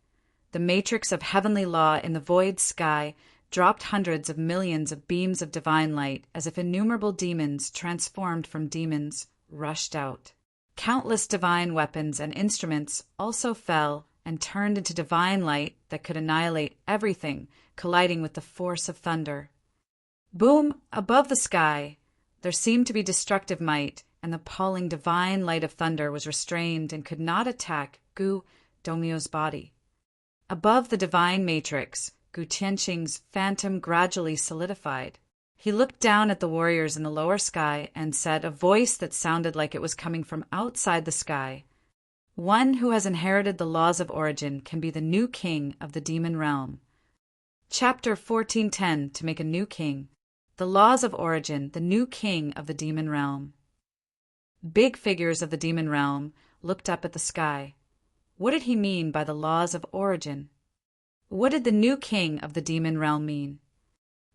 The matrix of heavenly law in the void sky dropped hundreds of millions of beams of divine light as if innumerable demons transformed from demons rushed out. Countless divine weapons and instruments also fell and turned into divine light that could annihilate everything colliding with the force of thunder. Boom! Above the sky, there seemed to be destructive might, and the appalling divine light of thunder was restrained and could not attack Gu Donglio's body. Above the divine matrix, Gu Tianqing's phantom gradually solidified. He looked down at the warriors in the lower sky and said, a voice that sounded like it was coming from outside the sky, "One who has inherited the laws of origin can be the new king of the demon realm." Chapter 1410, to make a new king. The laws of origin, the new king of the demon realm. Big figures of the demon realm looked up at the sky. What did he mean by the laws of origin? What did the new king of the demon realm mean?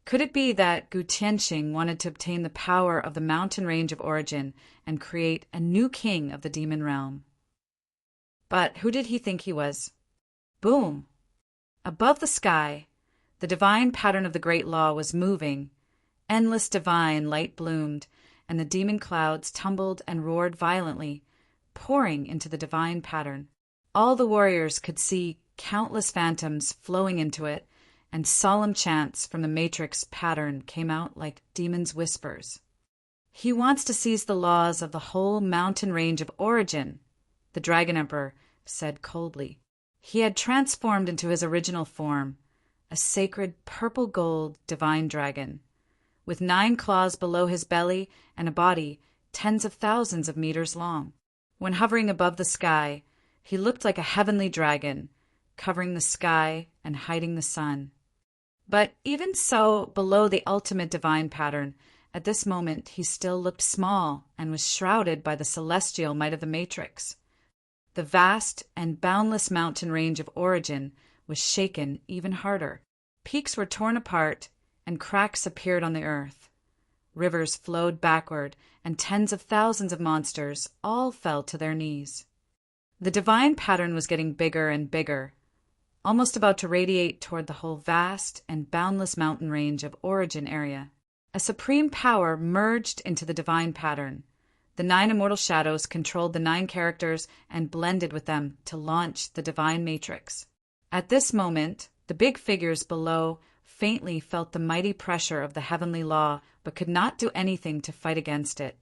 Could it be that Gu Tianqing wanted to obtain the power of the mountain range of origin and create a new king of the demon realm? But who did he think he was? Boom! Above the sky, the divine pattern of the great law was moving. Endless divine light bloomed, and the demon clouds tumbled and roared violently, pouring into the divine pattern. All the warriors could see countless phantoms flowing into it, and solemn chants from the matrix pattern came out like demons' whispers. "He wants to seize the laws of the whole mountain range of origin," the Dragon Emperor said coldly. He had transformed into his original form, a sacred purple-gold divine dragon, with 9 claws below his belly and a body tens of thousands of meters long. When hovering above the sky, he looked like a heavenly dragon, covering the sky and hiding the sun. But even so, below the ultimate divine pattern, at this moment he still looked small and was shrouded by the celestial might of the matrix. The vast and boundless mountain range of origin was shaken even harder. Peaks were torn apart, and cracks appeared on the earth. Rivers flowed backward, and tens of thousands of monsters all fell to their knees. The divine pattern was getting bigger and bigger, almost about to radiate toward the whole vast and boundless mountain range of origin area. A supreme power merged into the divine pattern. The 9 immortal shadows controlled the 9 characters and blended with them to launch the divine matrix. At this moment, the big figures below faintly felt the mighty pressure of the heavenly law, but could not do anything to fight against it.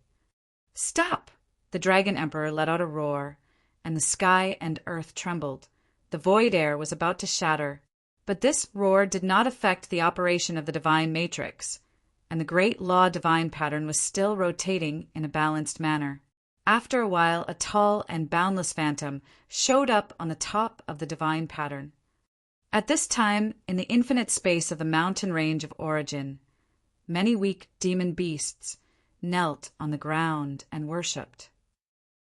"Stop!" The Dragon Emperor let out a roar, and the sky and earth trembled. The void air was about to shatter, but this roar did not affect the operation of the divine matrix, and the great law divine pattern was still rotating in a balanced manner. After a while, a tall and boundless phantom showed up on the top of the divine pattern. At this time, in the infinite space of the mountain range of origin, many weak demon beasts knelt on the ground and worshipped.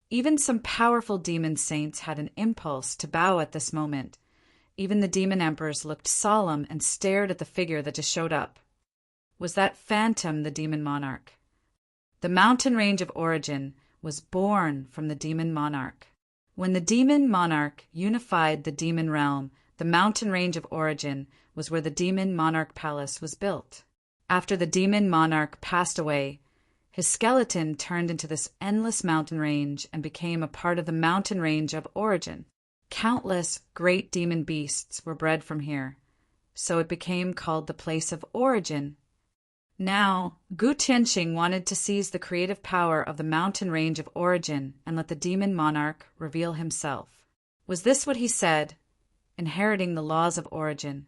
Even some powerful demon saints had an impulse to bow at this moment. Even the demon emperors looked solemn and stared at the figure that just showed up. Was that phantom the demon monarch? The mountain range of origin was born from the demon monarch. When the demon monarch unified the demon realm, the mountain range of origin was where the demon monarch palace was built. After the demon monarch passed away, his skeleton turned into this endless mountain range and became a part of the mountain range of origin. Countless great demon beasts were bred from here, so it became called the place of origin. Now, Gu Tianxing wanted to seize the creative power of the mountain range of origin and let the demon monarch reveal himself. Was this what he said? Inheriting the laws of origin.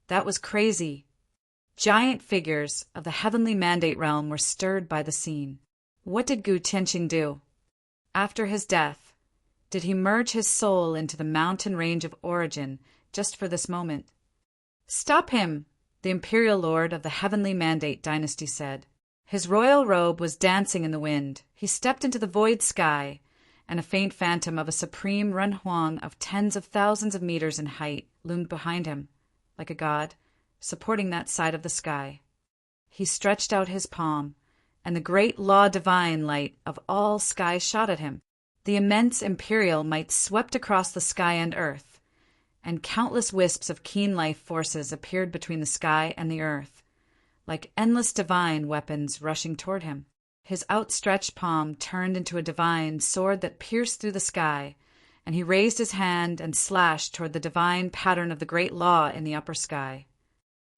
That was crazy. Giant figures of the heavenly mandate realm were stirred by the scene. What did Gu Tianxing do? After his death, did he merge his soul into the mountain range of origin just for this moment? Stop him, the imperial lord of the heavenly mandate dynasty said. His royal robe was dancing in the wind. He stepped into the void sky, and a faint phantom of a supreme Renhuang of tens of thousands of meters in height loomed behind him, like a god, supporting that side of the sky. He stretched out his palm, and the great law divine light of all skies shot at him. The immense imperial might swept across the sky and earth, and countless wisps of keen life forces appeared between the sky and the earth, like endless divine weapons rushing toward him. His outstretched palm turned into a divine sword that pierced through the sky, and he raised his hand and slashed toward the divine pattern of the great law in the upper sky.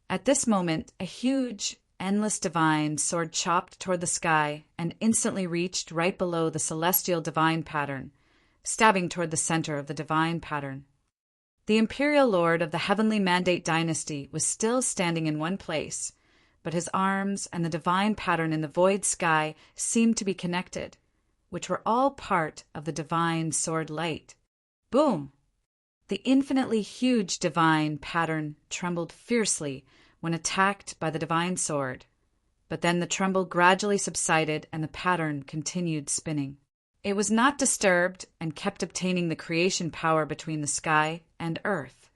At this moment, a huge, endless divine sword chopped toward the sky and instantly reached right below the celestial divine pattern, stabbing toward the center of the divine pattern. The imperial lord of the heavenly mandate dynasty was still standing in one place, but his arms and the divine pattern in the void sky seemed to be connected, which were all part of the divine sword light. Boom! The infinitely huge divine pattern trembled fiercely when attacked by the divine sword, but then the tremble gradually subsided and the pattern continued spinning. It was not disturbed and kept obtaining the creation power between the sky and earth.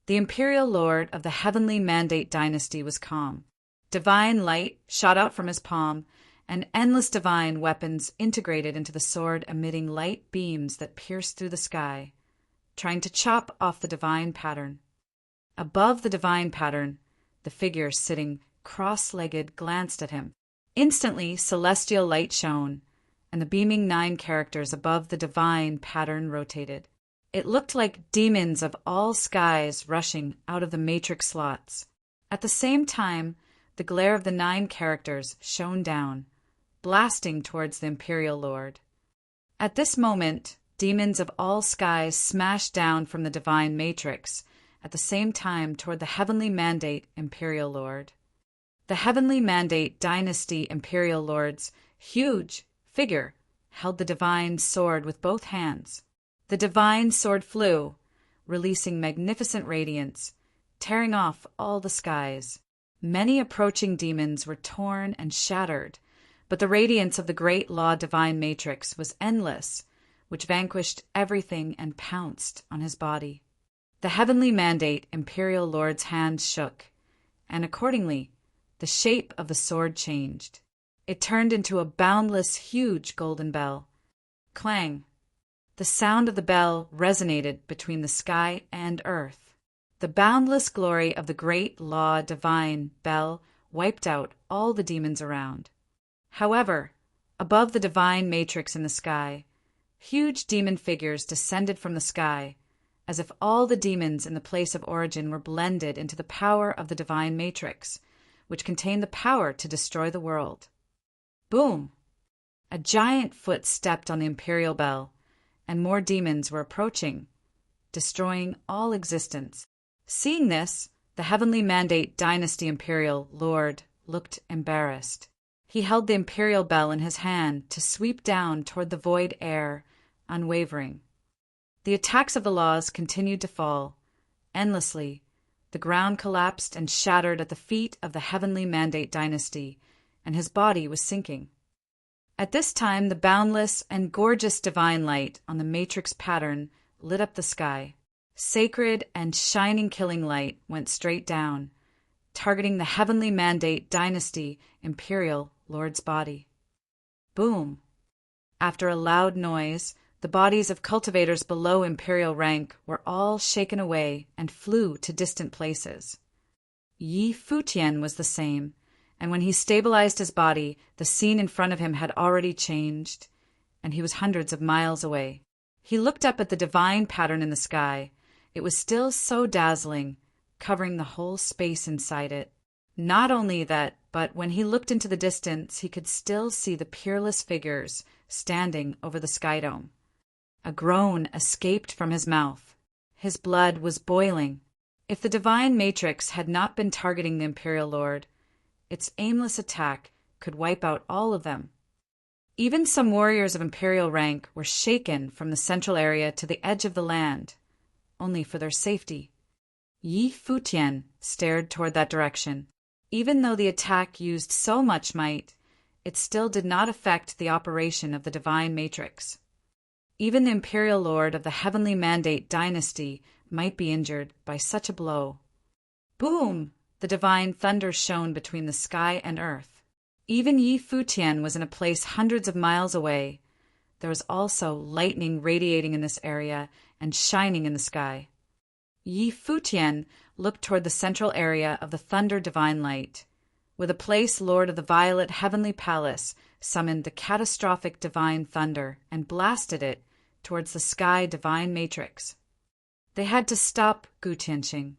The imperial lord of the heavenly mandate dynasty was calm. Divine light shot out from his palm, and endless divine weapons integrated into the sword, emitting light beams that pierced through the sky, trying to chop off the divine pattern. Above the divine pattern, the figure sitting cross-legged glanced at him. Instantly, celestial light shone, and the beaming 9 characters above the divine pattern rotated. It looked like demons of all skies rushing out of the matrix slots. At the same time, the glare of the 9 characters shone down, blasting towards the imperial lord. At this moment, demons of all skies smashed down from the divine matrix, at the same time toward the heavenly mandate imperial lord. The heavenly mandate dynasty imperial lord's huge figure held the divine sword with both hands. The divine sword flew, releasing magnificent radiance, tearing off all the skies. Many approaching demons were torn and shattered, but the radiance of the great law divine matrix was endless, which vanquished everything and pounced on his body. The heavenly mandate imperial lord's hands shook, and accordingly, the shape of the sword changed. It turned into a boundless, huge golden bell. Clang! The sound of the bell resonated between the sky and earth. The boundless glory of the great law divine bell wiped out all the demons around. However, above the divine matrix in the sky, huge demon figures descended from the sky, as if all the demons in the place of origin were blended into the power of the divine matrix, which contained the power to destroy the world. Boom! A giant foot stepped on the imperial bell, and more demons were approaching, destroying all existence. Seeing this, the heavenly mandate dynasty imperial lord looked embarrassed. He held the imperial bell in his hand to sweep down toward the void air, unwavering. The attacks of the laws continued to fall, endlessly. The ground collapsed and shattered at the feet of the heavenly mandate dynasty, and his body was sinking. At this time, the boundless and gorgeous divine light on the matrix pattern lit up the sky. Sacred and shining killing light went straight down, targeting the heavenly mandate dynasty imperial lord's body. Boom! After a loud noise, the bodies of cultivators below imperial rank were all shaken away and flew to distant places. Yi Futian was the same, and when he stabilized his body, the scene in front of him had already changed, and he was hundreds of miles away. He looked up at the divine pattern in the sky. It was still so dazzling, covering the whole space inside it. Not only that, but when he looked into the distance, he could still see the peerless figures standing over the sky dome. A groan escaped from his mouth. His blood was boiling. If the divine matrix had not been targeting the Imperial Lord, its aimless attack could wipe out all of them. Even some warriors of Imperial rank were shaken from the central area to the edge of the land, only for their safety. Yi Futian stared toward that direction. Even though the attack used so much might, it still did not affect the operation of the divine matrix. Even the Imperial Lord of the Heavenly Mandate dynasty might be injured by such a blow. Boom! The divine thunder shone between the sky and earth. Even Yi Futian was in a place hundreds of miles away. There was also lightning radiating in this area and shining in the sky. Yi Futian looked toward the central area of the thunder divine light. With a place Lord of the Violet Heavenly Palace summoned the catastrophic divine thunder and blasted it towards the sky divine matrix. They had to stop Gu Tianqing.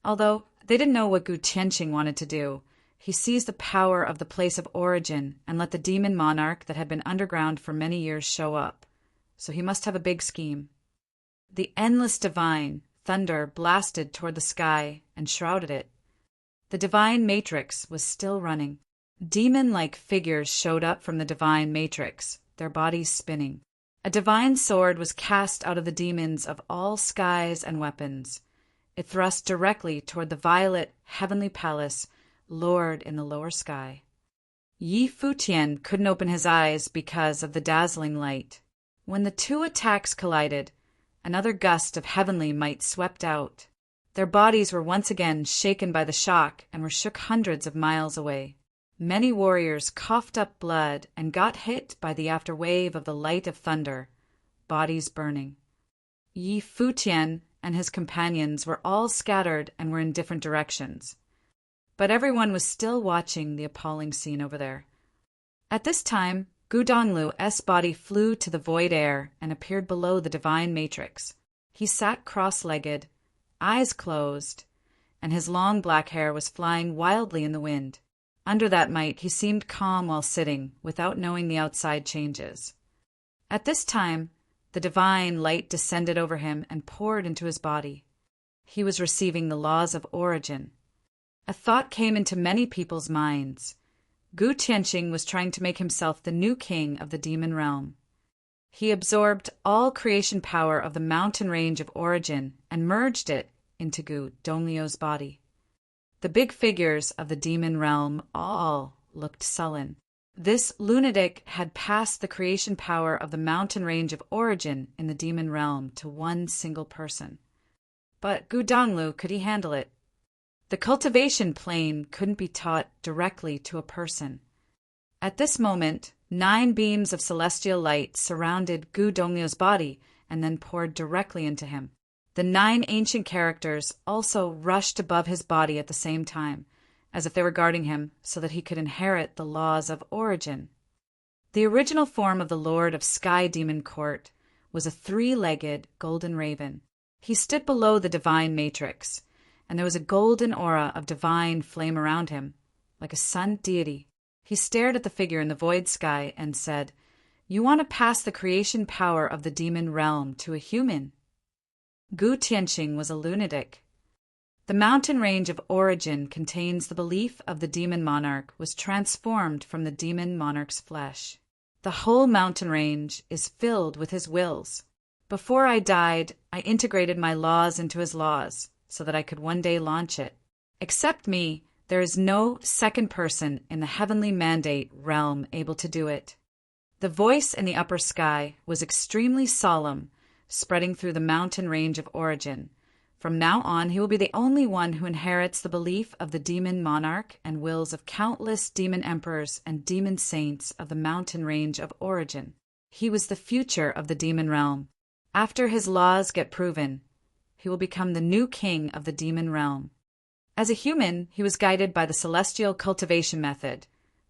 Although they didn't know what Gu Tianqing wanted to do, he seized the power of the place of origin and let the demon monarch that had been underground for many years show up. So he must have a big scheme. The endless divine thunder blasted toward the sky and shrouded it. The divine matrix was still running. Demon-like figures showed up from the divine matrix, their bodies spinning. A divine sword was cast out of the demons of all skies and weapons. It thrust directly toward the violet heavenly palace, Lord in the lower sky. Yi Futian couldn't open his eyes because of the dazzling light. When the two attacks collided, another gust of heavenly might swept out. Their bodies were once again shaken by the shock and were shook hundreds of miles away. Many warriors coughed up blood and got hit by the after wave of the light of thunder, bodies burning. Yi Futian and his companions were all scattered and were in different directions. But everyone was still watching the appalling scene over there. At this time, Gu Donglu's body flew to the void air and appeared below the divine matrix. He sat cross-legged, eyes closed, and his long black hair was flying wildly in the wind. Under that might, he seemed calm while sitting, without knowing the outside changes. At this time, the divine light descended over him and poured into his body. He was receiving the laws of origin. A thought came into many people's minds. Gu Tianqing was trying to make himself the new king of the demon realm. He absorbed all creation power of the mountain range of origin and merged it into Gu Donglio's body. The big figures of the demon realm all looked sullen. This lunatic had passed the creation power of the mountain range of origin in the demon realm to one single person. But Gu Donglu, could he handle it? The cultivation plane couldn't be taught directly to a person. At this moment, 9 beams of celestial light surrounded Gu Donglio's body and then poured directly into him. The 9 ancient characters also rushed above his body at the same time, as if they were guarding him so that he could inherit the laws of origin. The original form of the Lord of Sky Demon Court was a 3-legged golden raven. He stood below the divine matrix, and there was a golden aura of divine flame around him, like a sun deity. He stared at the figure in the void sky and said, "You want to pass the creation power of the demon realm to a human?" Gu Tianqing was a lunatic. The mountain range of origin contains the belief of the demon monarch was transformed from the demon monarch's flesh. The whole mountain range is filled with his wills. Before I died, I integrated my laws into his laws, so that I could one day launch it. Except me, there is no second person in the heavenly mandate realm able to do it. The voice in the upper sky was extremely solemn, spreading through the mountain range of origin. From now on, he will be the only one who inherits the belief of the demon monarch and wills of countless demon emperors and demon saints of the mountain range of origin. He was the future of the demon realm. After his laws get proven, he will become the new king of the demon realm. As a human, he was guided by the celestial cultivation method,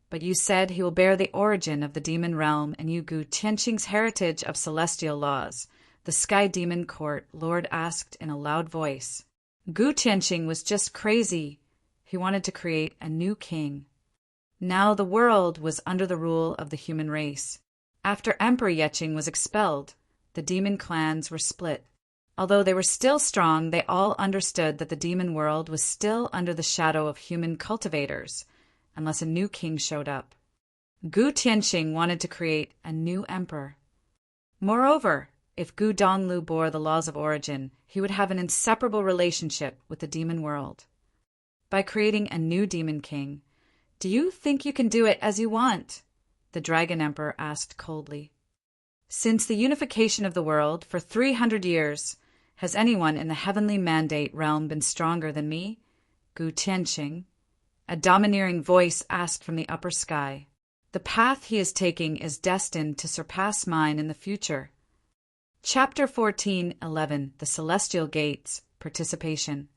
but you said he will bear the origin of the demon realm and you Gu Tianqing's heritage of celestial laws. The Sky Demon Court Lord asked in a loud voice. Gu Tianqing was just crazy. He wanted to create a new king. Now the world was under the rule of the human race. After Emperor Yeching was expelled, the demon clans were split. Although they were still strong, they all understood that the demon world was still under the shadow of human cultivators, unless a new king showed up. Gu Tianxing wanted to create a new emperor. Moreover, if Gu Donglu bore the laws of origin, he would have an inseparable relationship with the demon world. By creating a new demon king, "Do you think you can do it as you want?" the Dragon Emperor asked coldly. "Since the unification of the world for 300 years, has anyone in the heavenly mandate realm been stronger than me?" Gu Tianxing, a domineering voice, asked from the upper sky. "The path he is taking is destined to surpass mine in the future." Chapter 14:11 The Celestial Gates Participation.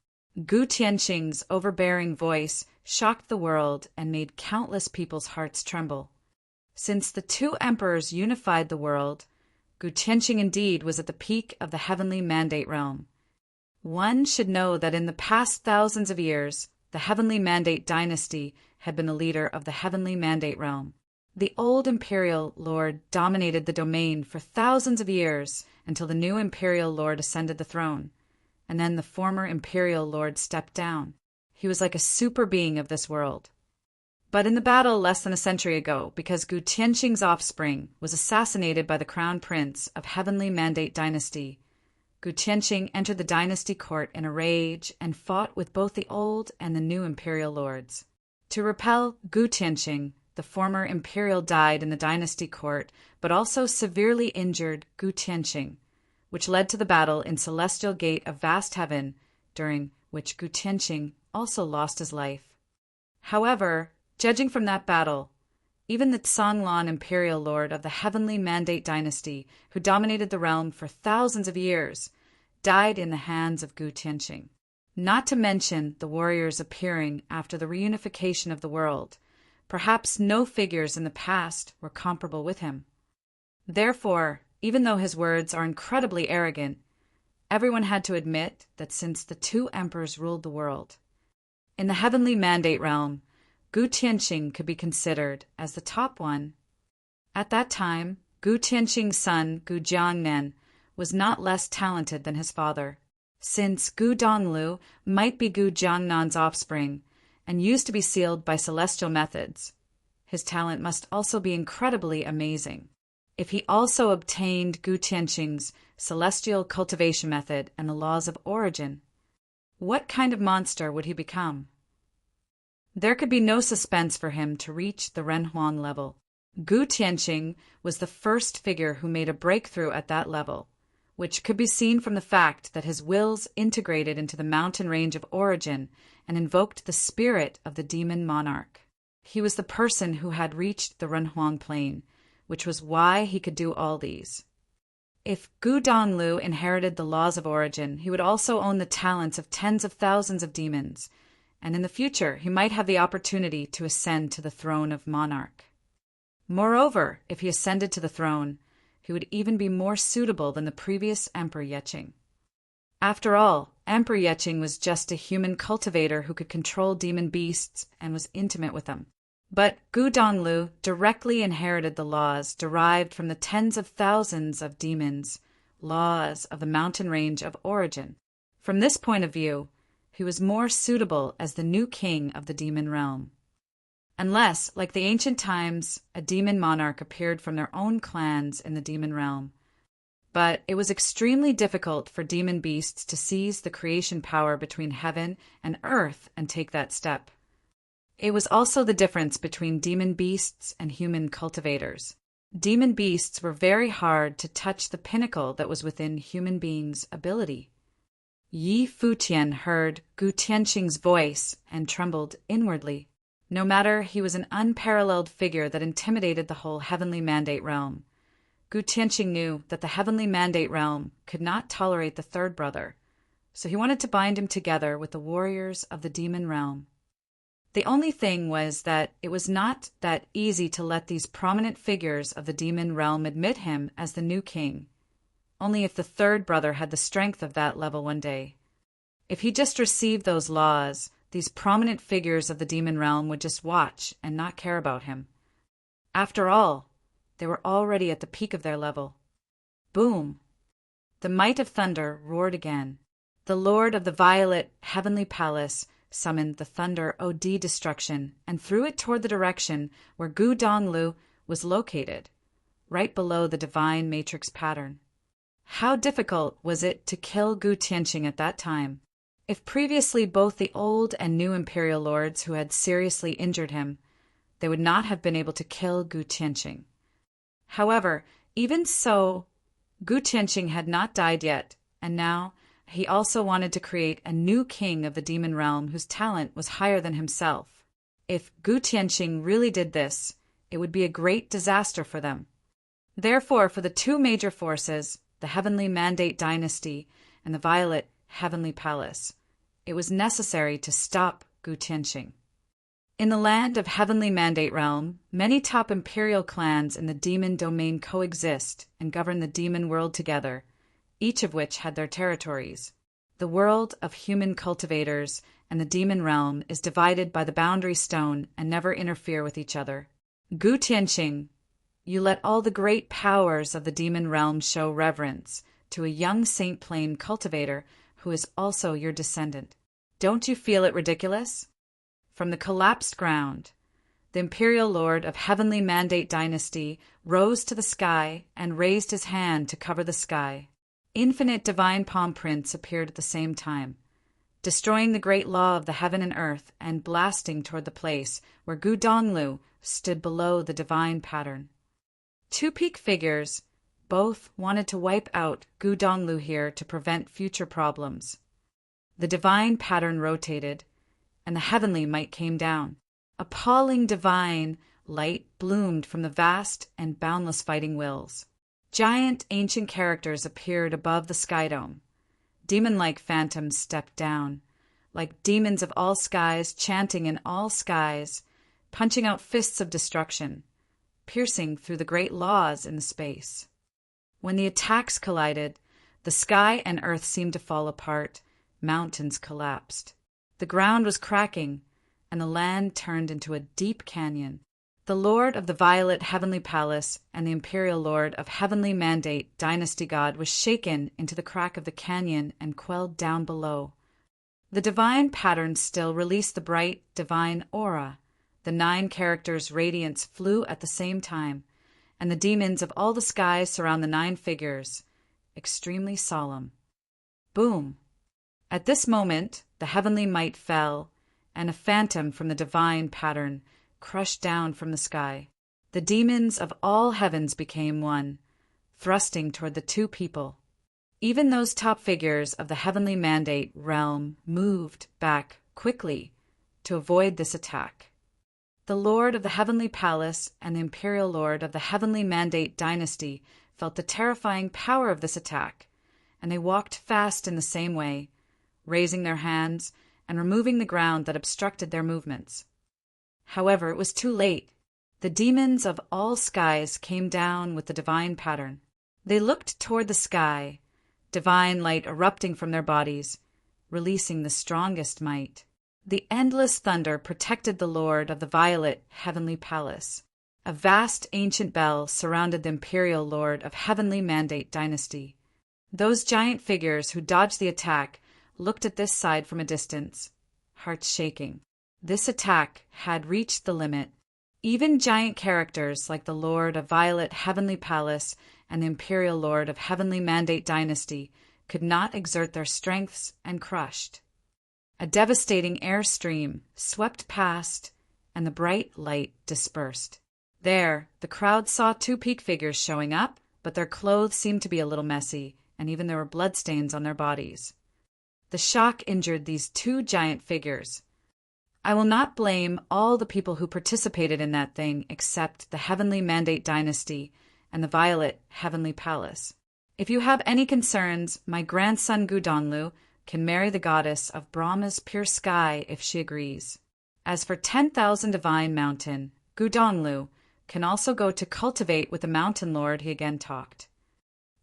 Gu Tianxing's overbearing voice shocked the world and made countless people's hearts tremble. Since the two emperors unified the world, Gu Tianxing indeed was at the peak of the heavenly mandate realm. One should know that in the past thousands of years, the heavenly mandate dynasty had been the leader of the heavenly mandate realm. The old imperial lord dominated the domain for thousands of years until the new imperial lord ascended the throne, and then the former imperial lord stepped down. He was like a super being of this world. But in the battle less than a century ago, because Gu Tianxing's offspring was assassinated by the crown prince of heavenly mandate dynasty, Gu Tianxing entered the dynasty court in a rage and fought with both the old and the new imperial lords. To repel Gu Tianxing, the former imperial died in the dynasty court, but also severely injured Gu Tianxing, which led to the battle in Celestial Gate of Vast Heaven, during which Gu Tianxing also lost his life. However, judging from that battle, even the Songlan imperial lord of the heavenly mandate dynasty, who dominated the realm for thousands of years, died in the hands of Gu Tianxing. Not to mention the warriors appearing after the reunification of the world. Perhaps no figures in the past were comparable with him. Therefore, even though his words are incredibly arrogant, everyone had to admit that since the two emperors ruled the world, in the heavenly mandate realm, Gu Tianxing could be considered as the top one. At that time, Gu Tianxing's son, Gu Jiangnan, was not less talented than his father. Since Gu Donglu might be Gu Jiangnan's offspring and used to be sealed by celestial methods, his talent must also be incredibly amazing. If he also obtained Gu Tianxing's celestial cultivation method and the laws of origin, what kind of monster would he become? There could be no suspense for him to reach the Renhuang level. Gu Tianxing was the first figure who made a breakthrough at that level, which could be seen from the fact that his wills integrated into the mountain range of origin and invoked the spirit of the demon monarch. He was the person who had reached the Renhuang plain, which was why he could do all these. If Gu Donglu inherited the laws of origin, he would also own the talents of tens of thousands of demons, and in the future he might have the opportunity to ascend to the throne of monarch. Moreover, if he ascended to the throne, he would even be more suitable than the previous Emperor Yeching. After all, Emperor Yeching was just a human cultivator who could control demon beasts and was intimate with them. But Gu Donglu directly inherited the laws derived from the tens of thousands of demons, laws of the mountain range of origin. From this point of view, he was more suitable as the new king of the demon realm. Unless, like the ancient times, a demon monarch appeared from their own clans in the demon realm. But it was extremely difficult for demon beasts to seize the creation power between heaven and earth and take that step. It was also the difference between demon beasts and human cultivators. Demon beasts were very hard to touch the pinnacle that was within human beings' ability. Yi Futian heard Gu Tianxing's voice and trembled inwardly. No matter, he was an unparalleled figure that intimidated the whole heavenly mandate realm. Gu Tianxing knew that the heavenly mandate realm could not tolerate the third brother, so he wanted to bind him together with the warriors of the demon realm. The only thing was that it was not that easy to let these prominent figures of the demon realm admit him as the new king. Only if the third brother had the strength of that level one day. If he just received those laws, these prominent figures of the demon realm would just watch and not care about him. After all, they were already at the peak of their level. Boom! The might of thunder roared again. The lord of the violet heavenly palace summoned the thunder od destruction and threw it toward the direction where Gu Donglu was located, right below the divine matrix pattern. How difficult was it to kill Gu Tianqing at that time? If previously both the old and new imperial lords who had seriously injured him, they would not have been able to kill Gu Tianqing. However, even so, Gu Tianqing had not died yet, and now he also wanted to create a new king of the demon realm whose talent was higher than himself. If Gu Tianqing really did this, it would be a great disaster for them. Therefore, for the two major forces, the Heavenly Mandate Dynasty and the Violet Heavenly Palace, it was necessary to stop Gu Tianqing. In the land of Heavenly Mandate Realm, many top imperial clans in the demon domain coexist and govern the demon world together, each of which had their territories. The world of human cultivators and the demon realm is divided by the boundary stone and never interfere with each other. Gu Tianqing, you let all the great powers of the demon realm show reverence to a young Saint Plain cultivator who is also your descendant. Don't you feel it ridiculous? From the collapsed ground, the imperial lord of Heavenly Mandate Dynasty rose to the sky and raised his hand to cover the sky. Infinite divine palm prints appeared at the same time, destroying the great law of the heaven and earth and blasting toward the place where Gu Donglu stood below the divine pattern. Two peak figures both wanted to wipe out Gu Donglu here to prevent future problems. The divine pattern rotated, and the heavenly might came down. Appalling divine light bloomed from the vast and boundless fighting wills. Giant ancient characters appeared above the sky dome. Demon-like phantoms stepped down, like demons of all skies chanting in all skies, punching out fists of destruction, piercing through the great laws in the space. When the attacks collided, the sky and earth seemed to fall apart, mountains collapsed. The ground was cracking, and the land turned into a deep canyon. The Lord of the Violet Heavenly Palace and the Imperial Lord of Heavenly Mandate Dynasty God was shaken into the crack of the canyon and quelled down below. The divine pattern still released the bright, divine aura. The 9 characters' radiance flew at the same time, and the demons of all the skies surround the 9 figures, extremely solemn. Boom! At this moment, the heavenly might fell, and a phantom from the divine pattern crushed down from the sky. The demons of all heavens became one, thrusting toward the 2 people. Even those top figures of the Heavenly Mandate realm moved back quickly to avoid this attack. The Lord of the Heavenly Palace and the Imperial Lord of the Heavenly Mandate Dynasty felt the terrifying power of this attack, and they walked fast in the same way, raising their hands and removing the ground that obstructed their movements. However, it was too late. The demons of all skies came down with the divine pattern. They looked toward the sky, divine light erupting from their bodies, releasing the strongest might. The endless thunder protected the Lord of the Violet Heavenly Palace. A vast ancient bell surrounded the Imperial Lord of Heavenly Mandate Dynasty. Those giant figures who dodged the attack looked at this side from a distance, hearts shaking. This attack had reached the limit. Even giant characters like the Lord of Violet Heavenly Palace and the Imperial Lord of Heavenly Mandate Dynasty could not exert their strengths and crushed. A devastating airstream swept past, and the bright light dispersed. There, the crowd saw 2 peak figures showing up, but their clothes seemed to be a little messy, and even there were bloodstains on their bodies. The shock injured these 2 giant figures. I will not blame all the people who participated in that thing except the Heavenly Mandate Dynasty and the Violet Heavenly Palace. If you have any concerns, my grandson Gu Donglu can marry the goddess of Brahma's pure sky if she agrees. As for 10,000 Divine Mountain, Gu Donglu can also go to cultivate with the Mountain Lord he again talked.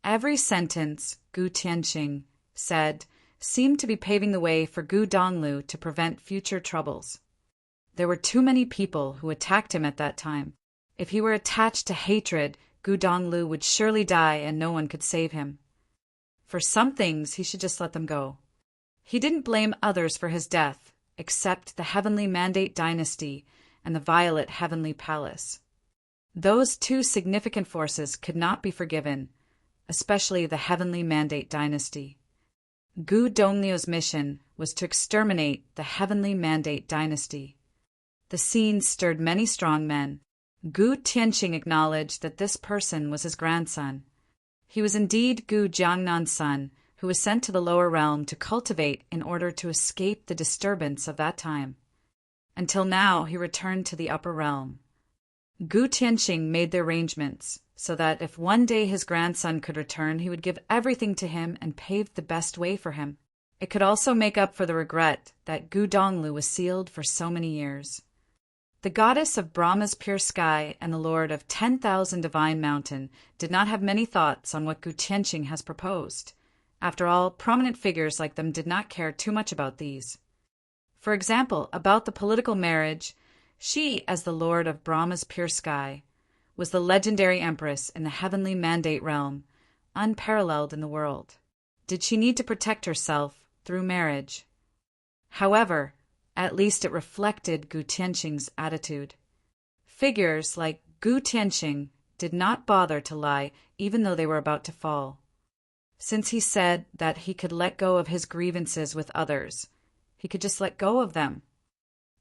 Every sentence Gu Tianqing said seemed to be paving the way for Gu Donglu to prevent future troubles. There were too many people who attacked him at that time. If he were attached to hatred, Gu Donglu would surely die and no one could save him. For some things, he should just let them go. He didn't blame others for his death, except the Heavenly Mandate Dynasty and the Violet Heavenly Palace. Those two significant forces could not be forgiven, especially the Heavenly Mandate Dynasty. Gu Donglio's mission was to exterminate the Heavenly Mandate Dynasty. The scene stirred many strong men. Gu Tianqing acknowledged that this person was his grandson. He was indeed Gu Jiangnan's son, who was sent to the lower realm to cultivate in order to escape the disturbance of that time. Until now, he returned to the upper realm. Gu Tianqing made the arrangements so that if one day his grandson could return, he would give everything to him and pave the best way for him. It could also make up for the regret that Gu Donglu was sealed for so many years. The goddess of Brahma's pure sky and the lord of 10,000 divine mountain did not have many thoughts on what Gu Tianqing has proposed. After all, prominent figures like them did not care too much about these. For example, about the political marriage, she, as the lord of Brahma's pure sky, was the legendary empress in the heavenly mandate realm, unparalleled in the world. Did she need to protect herself through marriage? However, at least it reflected Gu Tianqing's attitude. Figures like Gu Tianqing did not bother to lie even though they were about to fall. Since he said that he could let go of his grievances with others, he could just let go of them.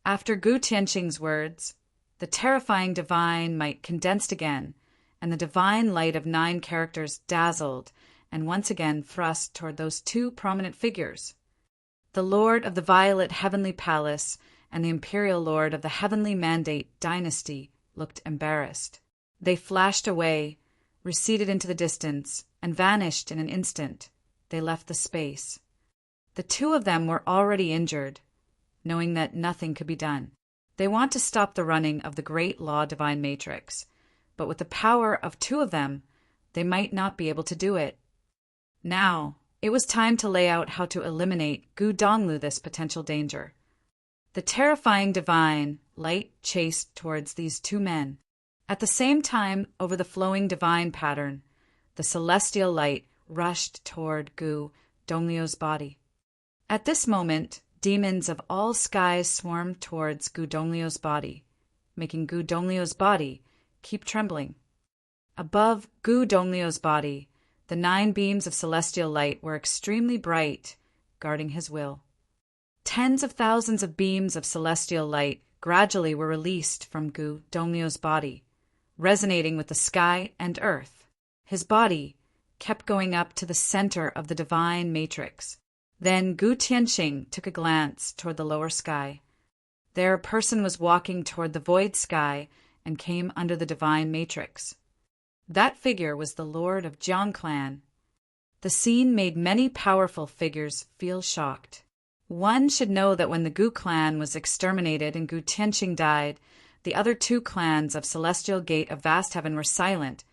After Gu Tianqing's words, the terrifying divine might condensed again, and the divine light of 9 characters dazzled and once again thrust toward those two prominent figures. The Lord of the Violet Heavenly Palace and the Imperial Lord of the Heavenly Mandate Dynasty looked embarrassed. They flashed away, receded into the distance, and vanished in an instant. They left the space. The two of them were already injured, knowing that nothing could be done. They want to stop the running of the great law divine matrix, but with the power of 2 of them, they might not be able to do it. Now, it was time to lay out how to eliminate Gu Donglu this potential danger. The terrifying divine light chased towards these 2 men. At the same time, over the flowing divine pattern, the celestial light rushed toward Gu Donglio's body. At this moment, demons of all skies swarmed towards Gu Donglio's body, making Gu Donglio's body keep trembling. Above Gu Donglio's body, the 9 beams of celestial light were extremely bright, guarding his will. Tens of thousands of beams of celestial light gradually were released from Gu Donglio's body, resonating with the sky and earth. His body kept going up to the center of the divine matrix. Then Gu Tianqing took a glance toward the lower sky. There a person was walking toward the void sky and came under the divine matrix. That figure was the Lord of Jiang Clan. The scene made many powerful figures feel shocked. One should know that when the Gu clan was exterminated and Gu Tianqing died, the other 2 clans of Celestial Gate of Vast Heaven were silent,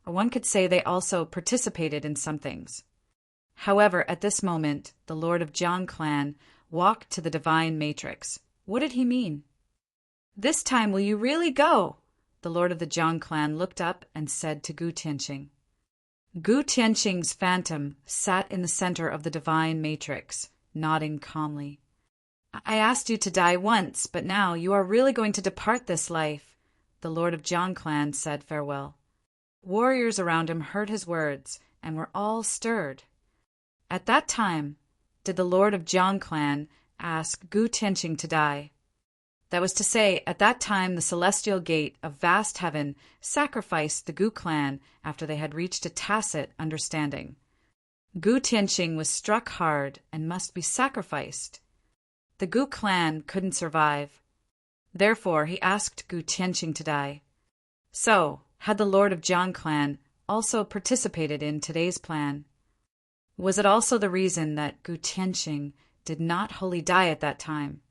or one could say they also participated in some things. However, at this moment, the Lord of Jiang Clan walked to the divine matrix. What did he mean? "This time will you really go?" The Lord of the Jiang Clan looked up and said to Gu Tianqing. Gu Tianqing's phantom sat in the center of the divine matrix, nodding calmly. "I asked you to die once, but now you are really going to depart this life." The Lord of Jiang Clan said farewell. Warriors around him heard his words and were all stirred. At that time, did the Lord of Jiang Clan ask Gu Tianqing to die? That was to say, at that time the Celestial Gate of Vast Heaven sacrificed the Gu clan after they had reached a tacit understanding. Gu Tianqing was struck hard and must be sacrificed. The Gu clan couldn't survive. Therefore, he asked Gu Tianqing to die. So, had the Lord of Jiang Clan also participated in today's plan? Was it also the reason that Gu Tianqing did not wholly die at that time?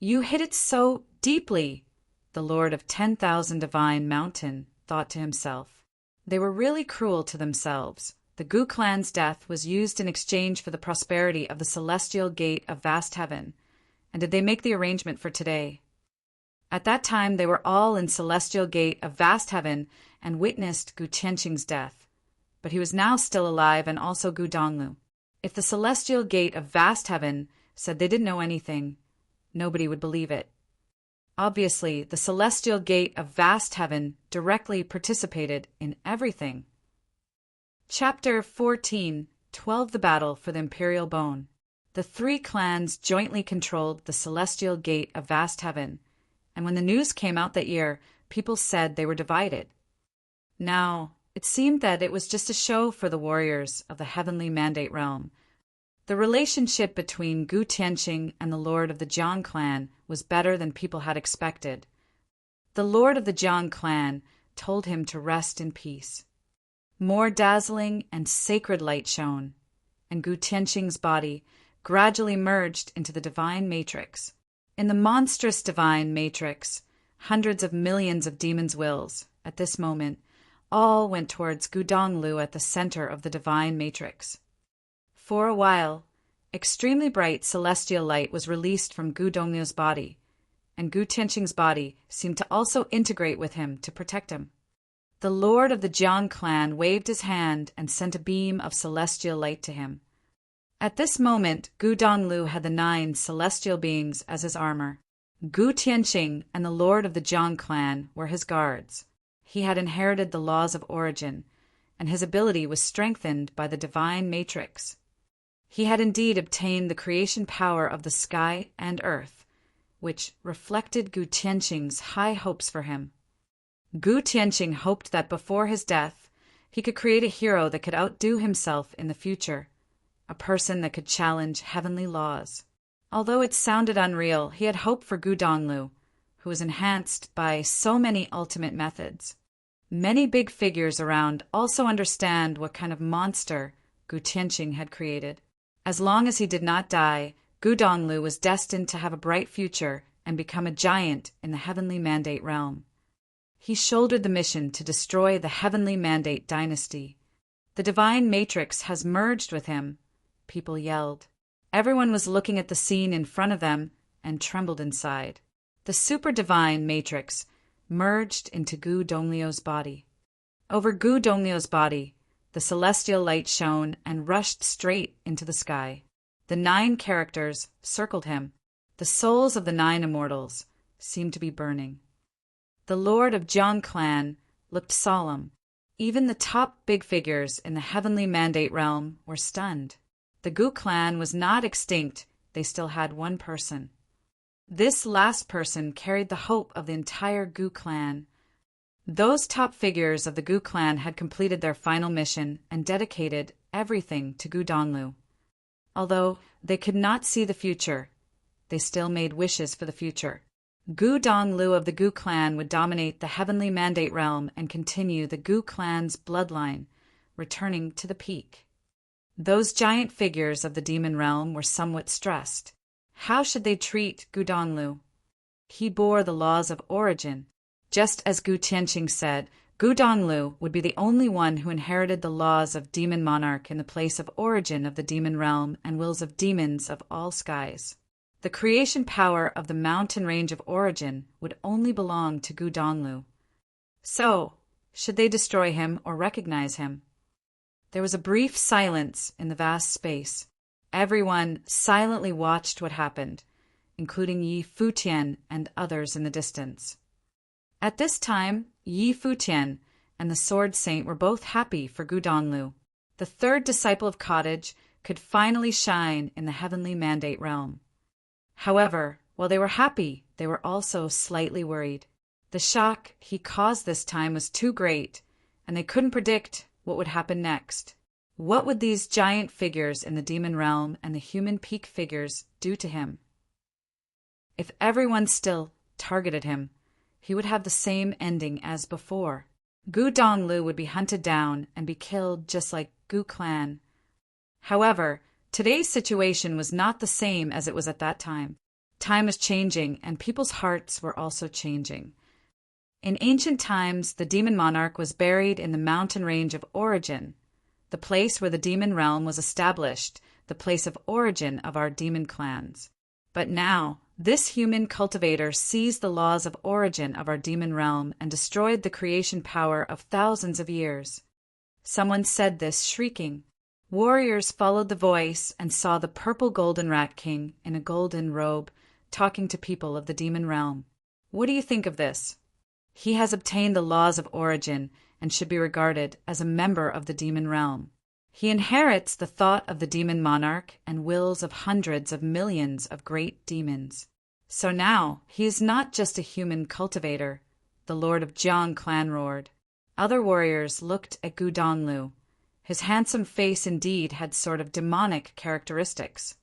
"You hit it so deeply," the Lord of 10,000 Divine Mountain thought to himself. They were really cruel to themselves, The Gu clan's death was used in exchange for the prosperity of the celestial gate of vast heaven. And did they make the arrangement for today? At that time, they were all in celestial gate of vast heaven and witnessed Gu Tianqing's death. But he was now still alive and also Gu Donglu. If the celestial gate of vast heaven said they didn't know anything, nobody would believe it. Obviously, the celestial gate of vast heaven directly participated in everything. Chapter 14, 12 The Battle for the Imperial Bone. The three clans jointly controlled the celestial gate of vast heaven, and when the news came out that year, people said they were divided. Now, it seemed that it was just a show for the warriors of the heavenly mandate realm. The relationship between Gu Tianqing and the lord of the Jiang clan was better than people had expected. The lord of the Jiang clan told him to rest in peace. More dazzling and sacred light shone, and Gu Tianqing's body gradually merged into the divine matrix. In the monstrous divine matrix, hundreds of millions of demons' wills, at this moment, all went towards Gu Donglu at the center of the divine matrix. For a while, extremely bright celestial light was released from Gu Donglu's body, and Gu Tianqing's body seemed to also integrate with him to protect him. The lord of the Jiang clan waved his hand and sent a beam of celestial light to him. At this moment, Gu Donglu had the 9 celestial beings as his armor. Gu Tianqing and the lord of the Jiang clan were his guards. He had inherited the laws of origin, and his ability was strengthened by the divine matrix. He had indeed obtained the creation power of the sky and earth, which reflected Gu Tianqing's high hopes for him. Gu Tianqing hoped that before his death, he could create a hero that could outdo himself in the future, a person that could challenge heavenly laws. Although it sounded unreal, he had hope for Gu Donglu, who was enhanced by so many ultimate methods. Many big figures around also understand what kind of monster Gu Tianqing had created. As long as he did not die, Gu Donglu was destined to have a bright future and become a giant in the heavenly mandate realm. He shouldered the mission to destroy the heavenly mandate dynasty. The divine matrix has merged with him, people yelled. Everyone was looking at the scene in front of them and trembled inside. The super divine matrix merged into Gu Donglu's body. Over Gu Donglu's body, the celestial light shone and rushed straight into the sky. The 9 characters circled him. The souls of the 9 immortals seemed to be burning. The lord of Jiang clan looked solemn. Even the top big figures in the heavenly mandate realm were stunned. The Gu clan was not extinct, they still had one person. This last person carried the hope of the entire Gu clan. Those top figures of the Gu clan had completed their final mission and dedicated everything to Gu Donglu. Although they could not see the future, they still made wishes for the future. Gu Donglu of the Gu clan would dominate the heavenly mandate realm and continue the Gu clan's bloodline, returning to the peak. Those giant figures of the demon realm were somewhat stressed. How should they treat Gu Donglu? He bore the laws of origin. Just as Gu Tianqing said, Gu Donglu would be the only one who inherited the laws of demon monarch in the place of origin of the demon realm and wills of demons of all skies. The creation power of the mountain range of origin would only belong to Gu Donglu. So, should they destroy him or recognize him? There was a brief silence in the vast space. Everyone silently watched what happened, including Yi Futian and others in the distance. At this time, Yi Futian and the Sword Saint were both happy for Gu Donglu. The 3rd disciple of Cottage could finally shine in the heavenly mandate realm. However, while they were happy, they were also slightly worried. The shock he caused this time was too great, and they couldn't predict what would happen next. What would these giant figures in the demon realm and the human peak figures do to him? If everyone still targeted him, he would have the same ending as before. Gu Donglu would be hunted down and be killed just like Gu clan. However, today's situation was not the same as it was at that time. Time was changing, and people's hearts were also changing. In ancient times, the demon monarch was buried in the mountain range of origin. the place where the demon realm was established, the place of origin of our demon clans. But now, this human cultivator seized the laws of origin of our demon realm and destroyed the creation power of thousands of years. Someone said this, shrieking. Warriors followed the voice and saw the purple golden rat king in a golden robe talking to people of the demon realm. What do you think of this? He has obtained the laws of origin and should be regarded as a member of the demon realm. He inherits the thought of the demon monarch and wills of hundreds of millions of great demons. So now he is not just a human cultivator, the Lord of Jiang clan roared. Other warriors looked at Gu Donglu. His handsome face indeed had sort of demonic characteristics.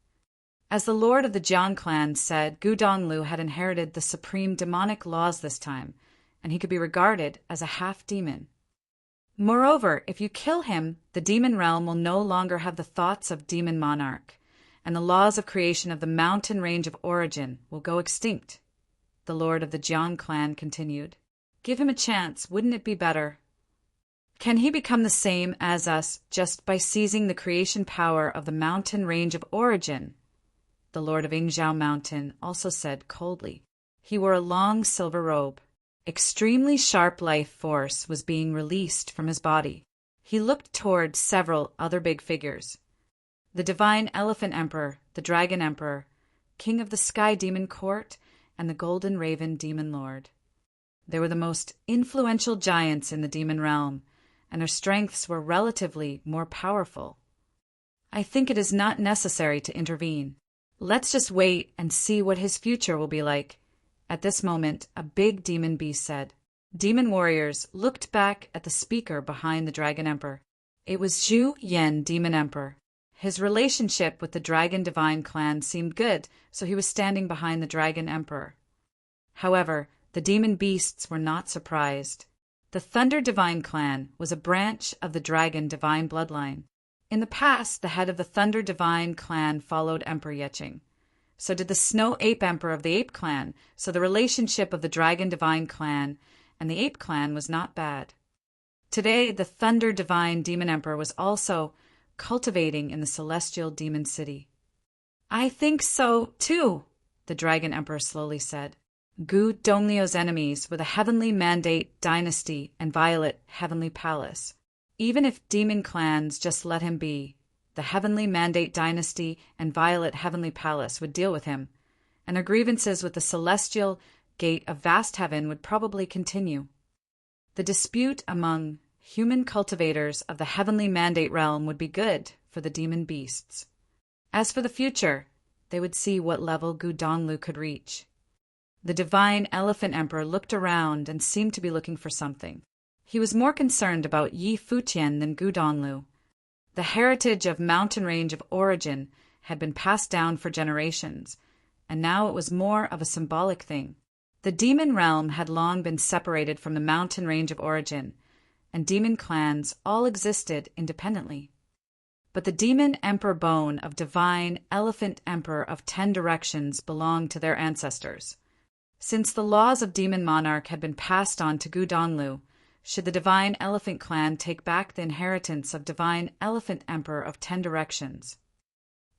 As the Lord of the Jiang clan said, Gu Donglu had inherited the supreme demonic laws this time, and he could be regarded as a half-demon. Moreover, if you kill him, the demon realm will no longer have the thoughts of demon monarch, and the laws of creation of the mountain range of origin will go extinct. The Lord of the Jiang clan continued. Give him a chance, wouldn't it be better? Can he become the same as us just by seizing the creation power of the mountain range of origin? The Lord of Ingzhou Mountain also said coldly. He wore a long silver robe. Extremely sharp life force was being released from his body. He looked toward several other big figures. The Divine Elephant Emperor, the Dragon Emperor, King of the Sky Demon Court, and the Golden Raven Demon Lord. They were the most influential giants in the demon realm, and their strengths were relatively more powerful. I think it is not necessary to intervene. Let's just wait and see what his future will be like. At this moment, a big demon beast said. Demon warriors looked back at the speaker behind the Dragon Emperor. It was Zhu Yan, Demon Emperor. His relationship with the Dragon Divine clan seemed good, so he was standing behind the Dragon Emperor. However, the demon beasts were not surprised. The Thunder Divine clan was a branch of the Dragon Divine bloodline. In the past, the head of the Thunder Divine clan followed Emperor Yeqing. So did the Snow Ape Emperor of the Ape Clan, so the relationship of the Dragon Divine clan and the Ape Clan was not bad. Today, the Thunder Divine Demon Emperor was also cultivating in the Celestial Demon City. I think so, too, the Dragon Emperor slowly said. Gu Donglio's enemies were the Heavenly Mandate Dynasty and Violet Heavenly Palace. Even if demon clans just let him be, the Heavenly Mandate Dynasty and Violet Heavenly Palace would deal with him, and their grievances with the Celestial Gate of Vast Heaven would probably continue. The dispute among human cultivators of the Heavenly Mandate realm would be good for the demon beasts. As for the future, they would see what level Gu Donglu could reach. The Divine Elephant Emperor looked around and seemed to be looking for something. He was more concerned about Yi Futian than Gu Donglu. The heritage of mountain range of origin had been passed down for generations, and now it was more of a symbolic thing. The demon realm had long been separated from the mountain range of origin, and demon clans all existed independently. But the demon emperor bone of Divine Elephant Emperor of 10 Directions belonged to their ancestors. Since the laws of demon monarch had been passed on to Gu Donglu, should the Divine Elephant Clan take back the inheritance of Divine Elephant Emperor of 10 Directions?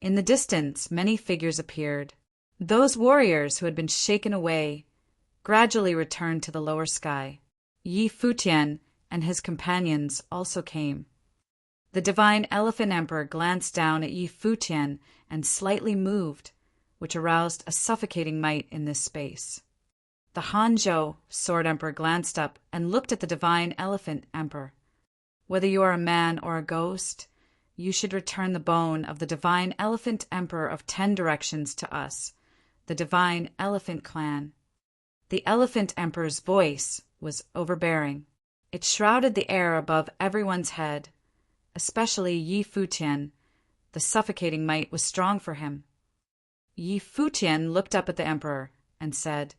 In the distance, many figures appeared. Those warriors who had been shaken away gradually returned to the lower sky. Yi Futian and his companions also came. The Divine Elephant Emperor glanced down at Yi Futian and slightly moved, which aroused a suffocating might in this space. The Hanzhou Sword Emperor glanced up and looked at the Divine Elephant Emperor. Whether you are a man or a ghost, you should return the bone of the Divine Elephant Emperor of 10 Directions to us, the Divine Elephant Clan. The Elephant Emperor's voice was overbearing. It shrouded the air above everyone's head, especially Yi Futian. The suffocating might was strong for him. Yi Futian looked up at the Emperor and said,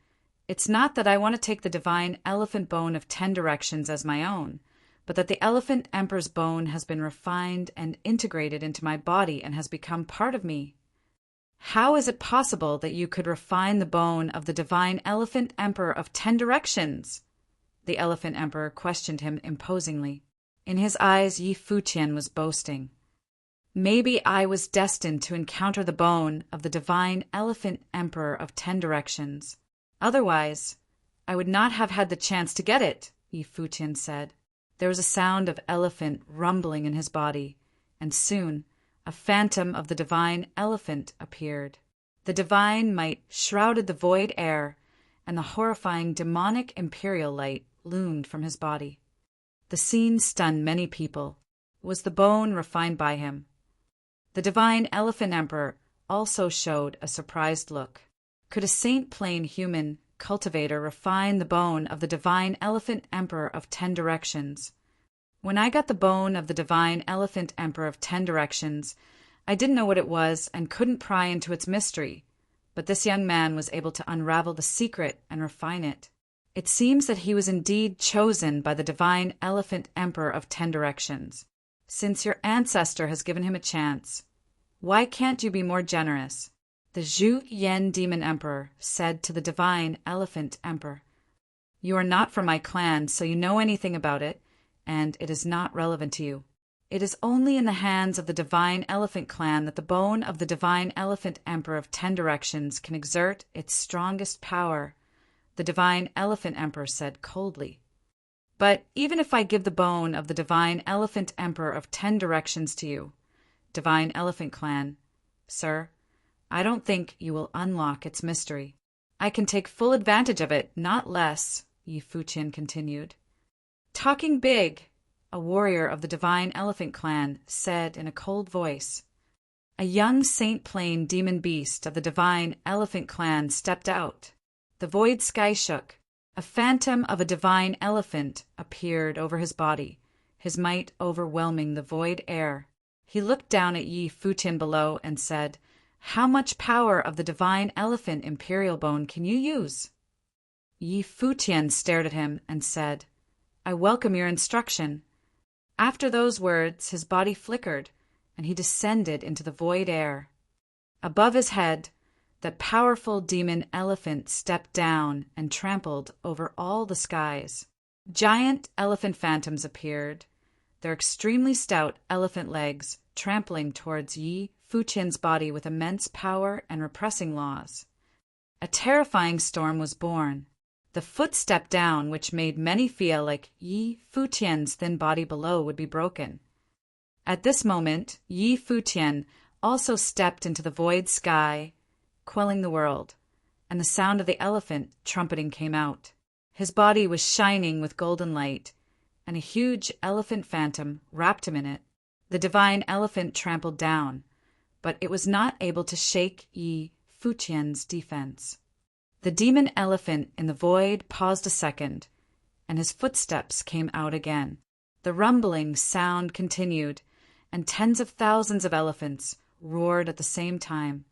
It's not that I want to take the Divine Elephant Bone of 10 Directions as my own, but that the Elephant Emperor's bone has been refined and integrated into my body and has become part of me. How is it possible that you could refine the bone of the Divine Elephant Emperor of 10 Directions? The Elephant Emperor questioned him imposingly. In his eyes, Yi Futian was boasting. Maybe I was destined to encounter the bone of the divine elephant emperor of 10 directions. Otherwise, I would not have had the chance to get it, Yi Futian said. There was a sound of elephant rumbling in his body, and soon a phantom of the divine elephant appeared. The divine might shrouded the void air, and the horrifying demonic imperial light loomed from his body. The scene stunned many people. It was the bone refined by him. The divine elephant emperor also showed a surprised look. Could a saint-plain human cultivator refine the bone of the divine elephant emperor of 10 directions? When I got the bone of the divine elephant emperor of 10 directions, I didn't know what it was and couldn't pry into its mystery, but this young man was able to unravel the secret and refine it. It seems that he was indeed chosen by the divine elephant emperor of 10 directions. Since your ancestor has given him a chance, why can't you be more generous? The Zhu Yen demon emperor said to the divine elephant emperor, You are not from my clan, so you know anything about it, and it is not relevant to you. It is only in the hands of the divine elephant clan that the bone of the divine elephant emperor of 10 directions can exert its strongest power, the divine elephant emperor said coldly. But even if I give the bone of the divine elephant emperor of 10 directions to you, divine elephant clan, sir, I don't think you will unlock its mystery. I can take full advantage of it, not less, Yi Futian continued. Talking big, a warrior of the divine elephant clan said in a cold voice. A young saint-plain demon beast of the divine elephant clan stepped out. The void sky shook. A phantom of a divine elephant appeared over his body, his might overwhelming the void air. He looked down at Yi Futian below and said, How much power of the divine elephant imperial bone can you use? Yi Futian stared at him and said, I welcome your instruction. After those words, his body flickered, and he descended into the void air. Above his head, the powerful demon elephant stepped down and trampled over all the skies. Giant elephant phantoms appeared, their extremely stout elephant legs trampling towards Yi Futian's body with immense power and repressing laws. A terrifying storm was born. The foot stepped down, which made many feel like Yi Futian's thin body below would be broken. At this moment, Yi Futian also stepped into the void sky, quelling the world, and the sound of the elephant trumpeting came out. His body was shining with golden light, and a huge elephant phantom wrapped him in it. The divine elephant trampled down, but it was not able to shake Yi Futian's defense. The demon elephant in the void paused a second, and his footsteps came out again. The rumbling sound continued, and tens of thousands of elephants roared at the same time,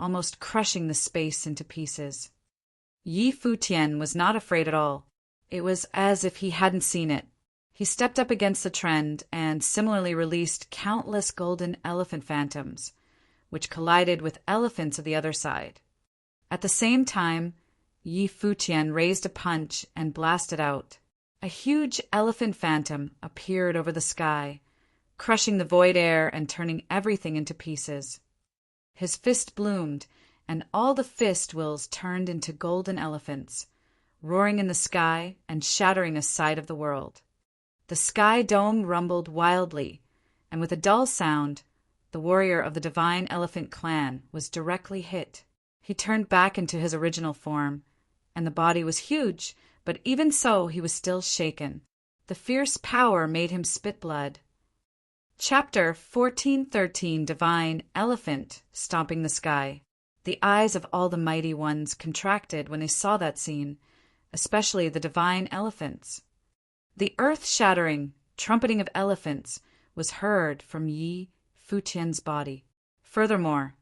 almost crushing the space into pieces. Yi Futian was not afraid at all. It was as if he hadn't seen it. He stepped up against the trend and similarly released countless golden elephant phantoms, which collided with elephants of the other side. At the same time, Yi Futian raised a punch and blasted out. A huge elephant phantom appeared over the sky, crushing the void air and turning everything into pieces. His fist bloomed, and all the fist wills turned into golden elephants, roaring in the sky and shattering a side of the world. The sky dome rumbled wildly, and with a dull sound, the warrior of the divine elephant clan was directly hit. He turned back into his original form, and the body was huge, but even so he was still shaken. The fierce power made him spit blood. Chapter 1413 Divine Elephant Stomping the Sky. The eyes of all the mighty ones contracted when they saw that scene, especially the divine elephants. The earth-shattering trumpeting of elephants was heard from Yi Futian's body. Furthermore,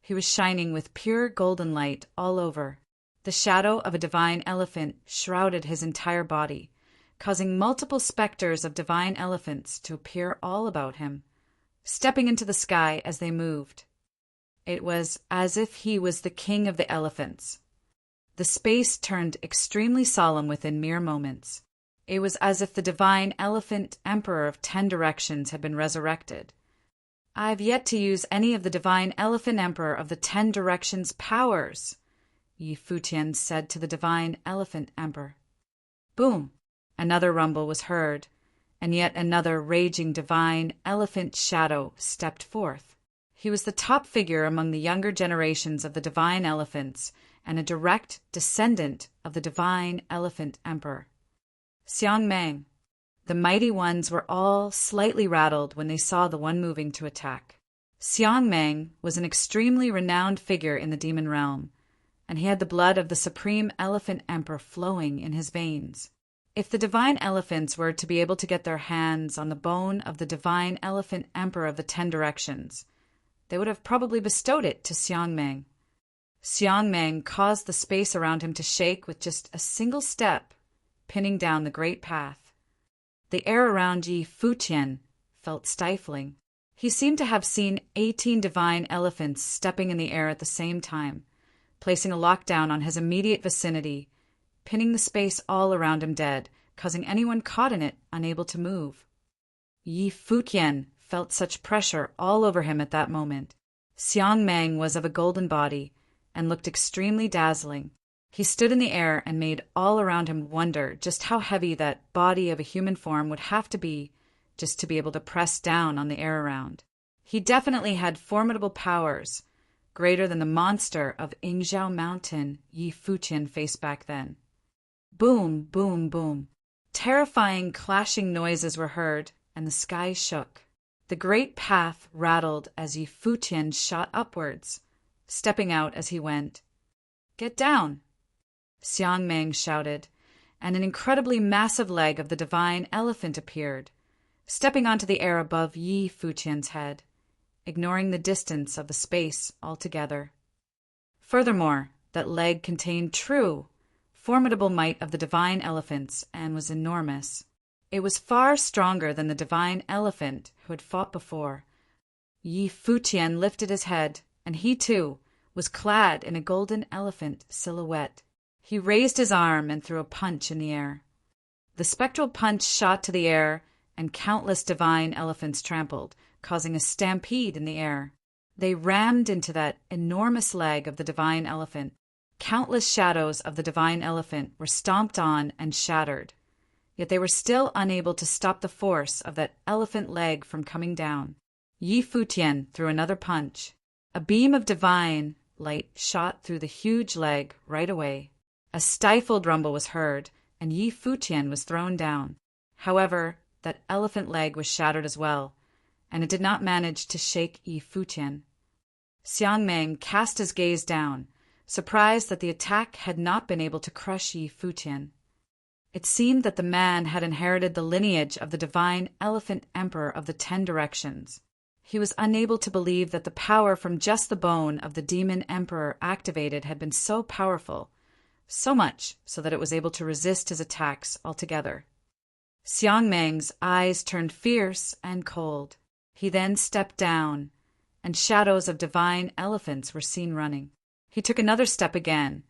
he was shining with pure golden light all over. The shadow of a divine elephant shrouded his entire body, causing multiple specters of divine elephants to appear all about him, stepping into the sky as they moved. It was as if he was the king of the elephants. The space turned extremely solemn within mere moments. It was as if the divine elephant emperor of 10 directions had been resurrected. "I've yet to use any of the divine elephant emperor of the 10 directions powers," Yi Futian said to the divine elephant emperor. Boom! Another rumble was heard, and yet another raging divine elephant shadow stepped forth. He was the top figure among the younger generations of the divine elephants and a direct descendant of the divine elephant emperor. Xiangmeng. The mighty ones were all slightly rattled when they saw the one moving to attack. Xiangmeng was an extremely renowned figure in the demon realm, and he had the blood of the supreme elephant emperor flowing in his veins. If the divine elephants were to be able to get their hands on the bone of the divine elephant emperor of the 10 directions, they would have probably bestowed it to Xiangmeng. Xiangmeng caused the space around him to shake with just a single step, pinning down the great path. The air around Yi Futian felt stifling. He seemed to have seen 18 divine elephants stepping in the air at the same time, placing a lockdown on his immediate vicinity, pinning the space all around him dead, causing anyone caught in it unable to move. Yi Futian felt such pressure all over him at that moment. Xiangmeng was of a golden body and looked extremely dazzling. He stood in the air and made all around him wonder just how heavy that body of a human form would have to be just to be able to press down on the air around. He definitely had formidable powers, greater than the monster of Ingzhou Mountain Yi Futian faced back then. Boom, boom, boom. Terrifying clashing noises were heard, and the sky shook. The great path rattled as Yi Futian shot upwards, stepping out as he went. "Get down!" Xiangmeng shouted, and an incredibly massive leg of the divine elephant appeared, stepping onto the air above Yi Futian's head, ignoring the distance of the space altogether. Furthermore, that leg contained true, formidable might of the divine elephants and was enormous. It was far stronger than the divine elephant who had fought before. Yi Futian lifted his head, and he too was clad in a golden elephant silhouette. He raised his arm and threw a punch in the air. The spectral punch shot to the air, and countless divine elephants trampled, causing a stampede in the air. They rammed into that enormous leg of the divine elephant. Countless shadows of the divine elephant were stomped on and shattered, yet they were still unable to stop the force of that elephant leg from coming down. Yi Futian threw another punch. A beam of divine light shot through the huge leg right away. A stifled rumble was heard, and Yi Futian was thrown down. However, that elephant leg was shattered as well, and it did not manage to shake Yi Futian. Xiangmeng cast his gaze down, surprised that the attack had not been able to crush Yi Futian. It seemed that the man had inherited the lineage of the divine elephant emperor of the 10 directions. He was unable to believe that the power from just the bone of the demon emperor activated had been so powerful, so much so that it was able to resist his attacks altogether. Xiangmeng's eyes turned fierce and cold. He then stepped down, and shadows of divine elephants were seen running. He took another step again,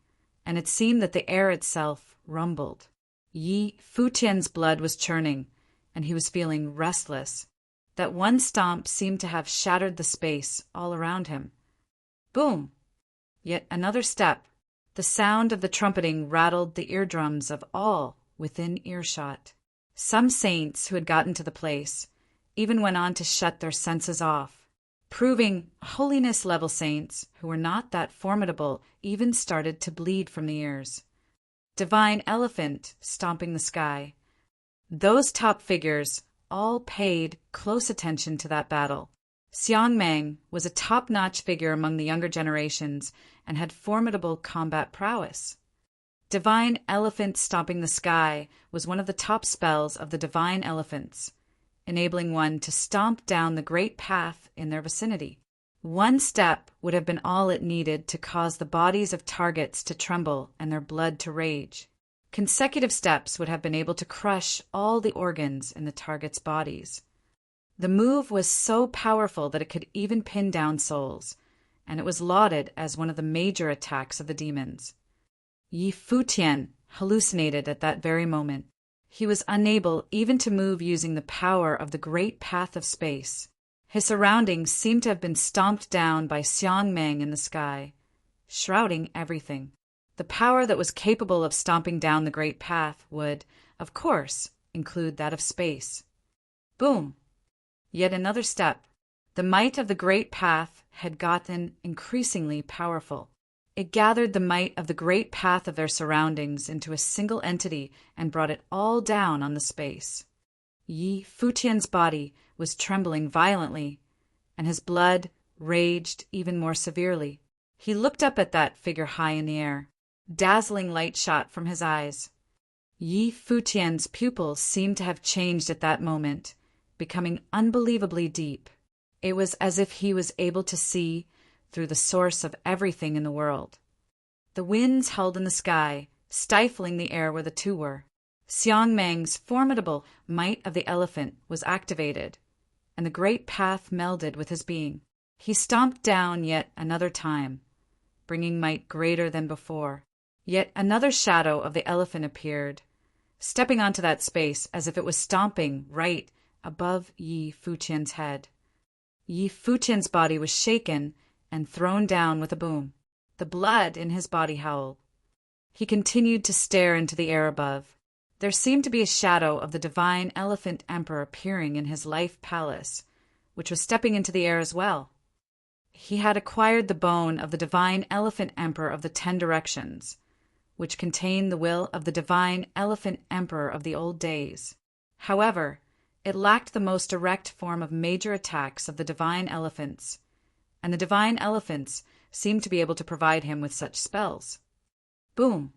and it seemed that the air itself rumbled. Yi Futian's blood was churning, and he was feeling restless. That one stomp seemed to have shattered the space all around him. Boom! Yet another step. The sound of the trumpeting rattled the eardrums of all within earshot. Some saints who had gotten to the place even went on to shut their senses off, proving holiness-level saints who were not that formidable even started to bleed from the ears. Divine elephant stomping the sky. Those top figures all paid close attention to that battle. Xiangmeng was a top-notch figure among the younger generations and had formidable combat prowess. Divine elephant stomping the sky was one of the top spells of the divine elephants, enabling one to stomp down the great path in their vicinity. One step would have been all it needed to cause the bodies of targets to tremble and their blood to rage. Consecutive steps would have been able to crush all the organs in the targets' bodies. The move was so powerful that it could even pin down souls, and it was lauded as one of the major attacks of the demons. Yi Futian hallucinated at that very moment. He was unable even to move using the power of the great path of space. His surroundings seemed to have been stomped down by Xiangmeng in the sky, shrouding everything. The power that was capable of stomping down the great path would, of course, include that of space. Boom! Yet another step. The might of the great path had gotten increasingly powerful. It gathered the might of the great path of their surroundings into a single entity and brought it all down on the space. Yi Futian's body was trembling violently, and his blood raged even more severely. He looked up at that figure high in the air. Dazzling light shot from his eyes. Yi Futian's pupils seemed to have changed at that moment, becoming unbelievably deep. It was as if he was able to see through the source of everything in the world. The winds held in the sky, stifling the air where the two were. Xiangmeng's formidable might of the elephant was activated, and the great path melded with his being. He stomped down yet another time, bringing might greater than before. Yet another shadow of the elephant appeared, stepping onto that space as if it was stomping right above Yi Futian's head. Yi Futian's body was shaken and thrown down with a boom. The blood in his body howled. He continued to stare into the air above. There seemed to be a shadow of the divine elephant emperor appearing in his life palace, which was stepping into the air as well. He had acquired the bone of the divine elephant emperor of the 10 directions, which contained the will of the divine elephant emperor of the old days. However, it lacked the most direct form of major attacks of the divine elephants, and the divine elephants seemed to be able to provide him with such spells. Boom!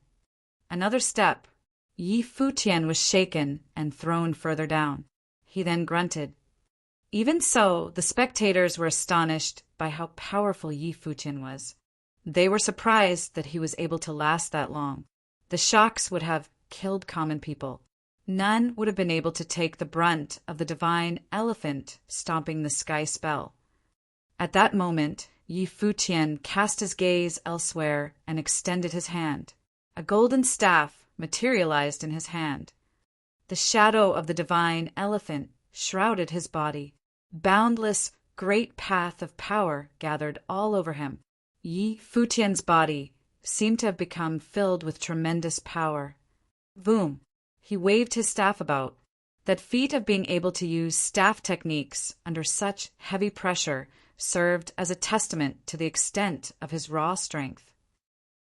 Another step. Yi Futian was shaken and thrown further down. He then grunted. Even so, the spectators were astonished by how powerful Yi Futian was. They were surprised that he was able to last that long. The shocks would have killed common people. None would have been able to take the brunt of the divine elephant stomping the sky spell. At that moment, Yi Futian cast his gaze elsewhere and extended his hand. A golden staff materialized in his hand. The shadow of the divine elephant shrouded his body. Boundless, great path of power gathered all over him. Yi Futian's body seemed to have become filled with tremendous power. Boom! He waved his staff about. That feat of being able to use staff techniques under such heavy pressure served as a testament to the extent of his raw strength.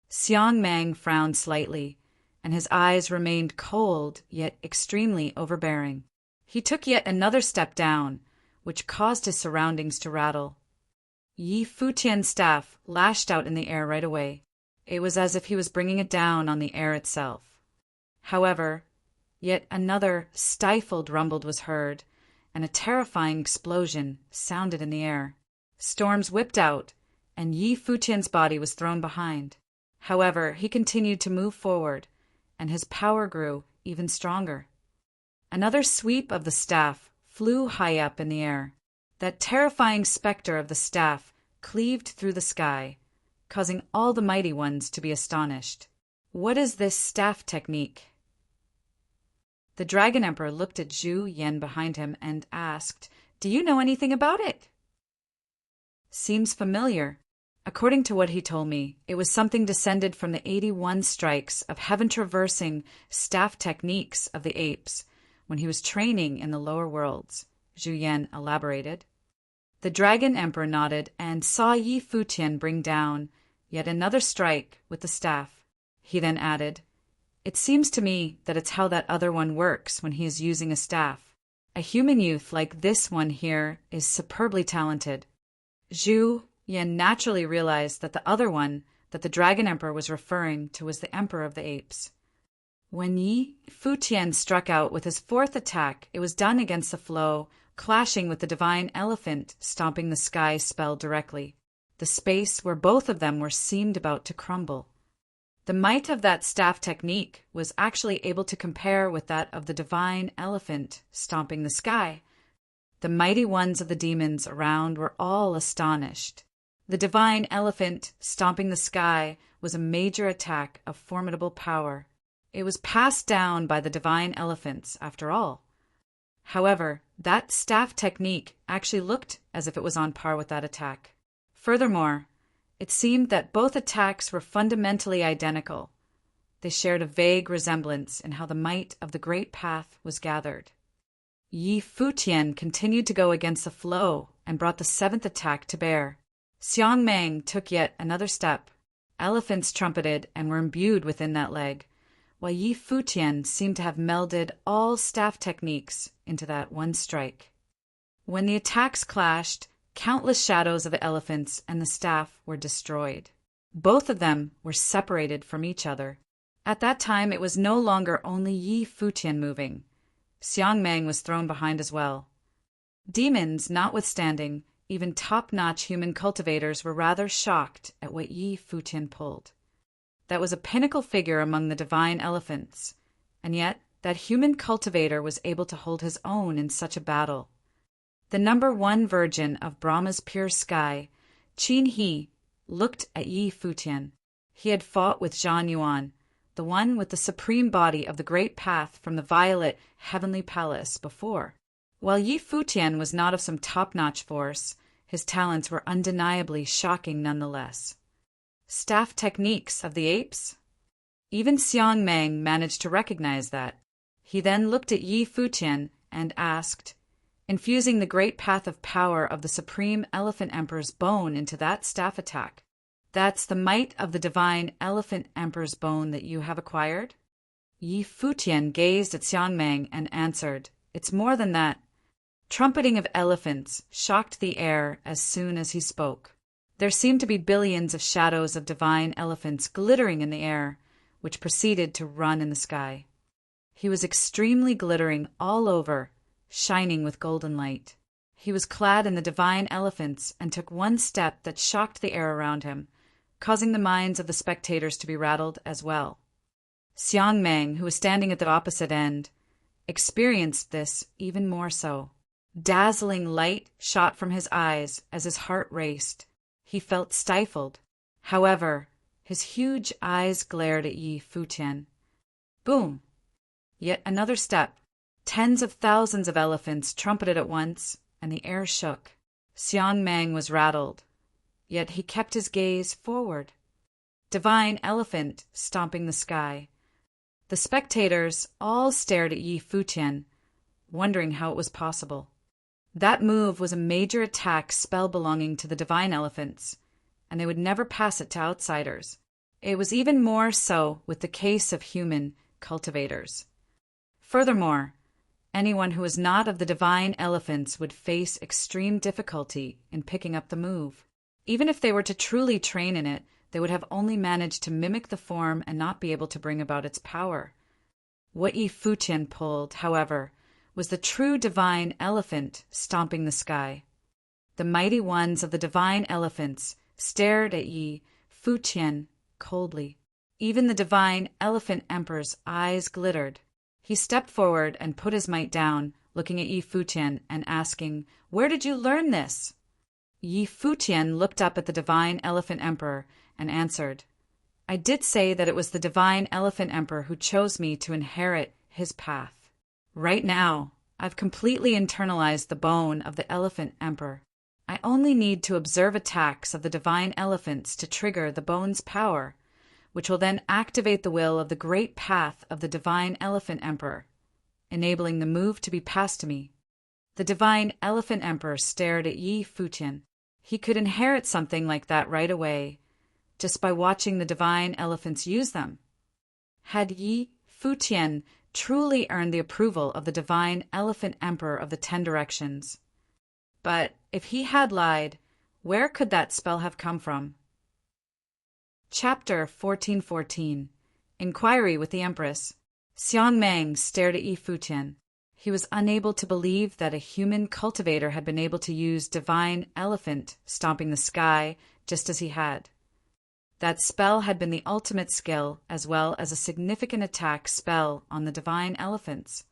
Xiangmeng frowned slightly, and his eyes remained cold yet extremely overbearing. He took yet another step down, which caused his surroundings to rattle. Yi Futian's staff lashed out in the air right away. It was as if he was bringing it down on the air itself. However, yet another stifled rumble was heard, and a terrifying explosion sounded in the air. Storms whipped out, and Yi Futian's body was thrown behind. However, he continued to move forward, and his power grew even stronger. Another sweep of the staff flew high up in the air. That terrifying specter of the staff cleaved through the sky, causing all the mighty ones to be astonished. What is this staff technique? The Dragon Emperor looked at Zhu Yan behind him and asked, "Do you know anything about it?" Seems familiar. According to what he told me, it was something descended from the 81 strikes of heaven-traversing staff techniques of the apes when he was training in the lower worlds, Zhu Yan elaborated. The Dragon Emperor nodded and saw Yi Futian bring down yet another strike with the staff. He then added, "It seems to me that it's how that other one works when he is using a staff. A human youth like this one here is superbly talented." Zhu Yan naturally realized that the other one that the Dragon Emperor was referring to was the Emperor of the Apes. When Yi Futian struck out with his fourth attack, it was done against the flow, clashing with the divine elephant stomping the sky spell directly. The space where both of them were seemed about to crumble. The might of that staff technique was actually able to compare with that of the divine elephant stomping the sky. The mighty ones of the demons around were all astonished. The divine elephant stomping the sky was a major attack of formidable power. It was passed down by the divine elephants, after all. However, that staff technique actually looked as if it was on par with that attack. Furthermore, it seemed that both attacks were fundamentally identical. They shared a vague resemblance in how the might of the great path was gathered. Yi Futian continued to go against the flow and brought the seventh attack to bear. Xiang Meng took yet another step. Elephants trumpeted and were imbued within that leg, while Yi Futian seemed to have melded all staff techniques into that one strike. When the attacks clashed, countless shadows of the elephants and the staff were destroyed. Both of them were separated from each other. At that time, it was no longer only Yi Futian moving. Xiang Meng was thrown behind as well. Demons notwithstanding, even top-notch human cultivators were rather shocked at what Yi Futian pulled. That was a pinnacle figure among the divine elephants, and yet that human cultivator was able to hold his own in such a battle. The number one virgin of Brahma's pure sky, Qin He, looked at Yi Futian. He had fought with Zhan Yuan, the one with the supreme body of the great path from the violet heavenly palace before. While Yi Futian was not of some top-notch force, his talents were undeniably shocking nonetheless. Staff techniques of the apes? Even Xiang Meng managed to recognize that. He then looked at Yi Futian and asked, infusing the great path of power of the Supreme Elephant Emperor's bone into that staff attack. That's the might of the divine Elephant Emperor's bone that you have acquired? Yi Futian gazed at Xiang Meng and answered, it's more than that. Trumpeting of elephants shocked the air as soon as he spoke. There seemed to be billions of shadows of divine elephants glittering in the air, which proceeded to run in the sky. He was extremely glittering all over, shining with golden light. He was clad in the divine elephants and took one step that shocked the air around him, causing the minds of the spectators to be rattled as well. Xiang Meng, who was standing at the opposite end, experienced this even more so. Dazzling light shot from his eyes as his heart raced. He felt stifled. However, his huge eyes glared at Yi Futian. Boom! Yet another step. Tens of thousands of elephants trumpeted at once, and the air shook. Xiang Meng was rattled, yet he kept his gaze forward. Divine elephant stomping the sky. The spectators all stared at Yi Futian, wondering how it was possible. That move was a major attack spell belonging to the divine elephants, and they would never pass it to outsiders. It was even more so with the case of human cultivators. Furthermore, anyone who was not of the divine elephants would face extreme difficulty in picking up the move. Even if they were to truly train in it, they would have only managed to mimic the form and not be able to bring about its power. What Yi Futian pulled, however, was the true divine elephant stomping the sky. The mighty ones of the divine elephants stared at Yi Futian coldly. Even the divine elephant emperor's eyes glittered. He stepped forward and put his might down, looking at Yi Futian and asking, "Where did you learn this?" Yi Futian looked up at the divine elephant emperor and answered, "I did say that it was the divine elephant emperor who chose me to inherit his path. Right now, I've completely internalized the bone of the elephant emperor. I only need to observe attacks of the divine elephants to trigger the bone's power, which will then activate the will of the great path of the divine elephant emperor, enabling the move to be passed to me." The divine elephant emperor stared at Yi Futian. He could inherit something like that right away, just by watching the divine elephants use them. Had Yi Futian truly earned the approval of the divine elephant emperor of the 10 directions? But if he had lied, where could that spell have come from? Chapter 1414. Inquiry with the Empress. Xiang Meng stared at Yi Futian. He was unable to believe that a human cultivator had been able to use divine elephant stomping the sky just as he had. That spell had been the ultimate skill, as well as a significant attack spell on the divine elephants.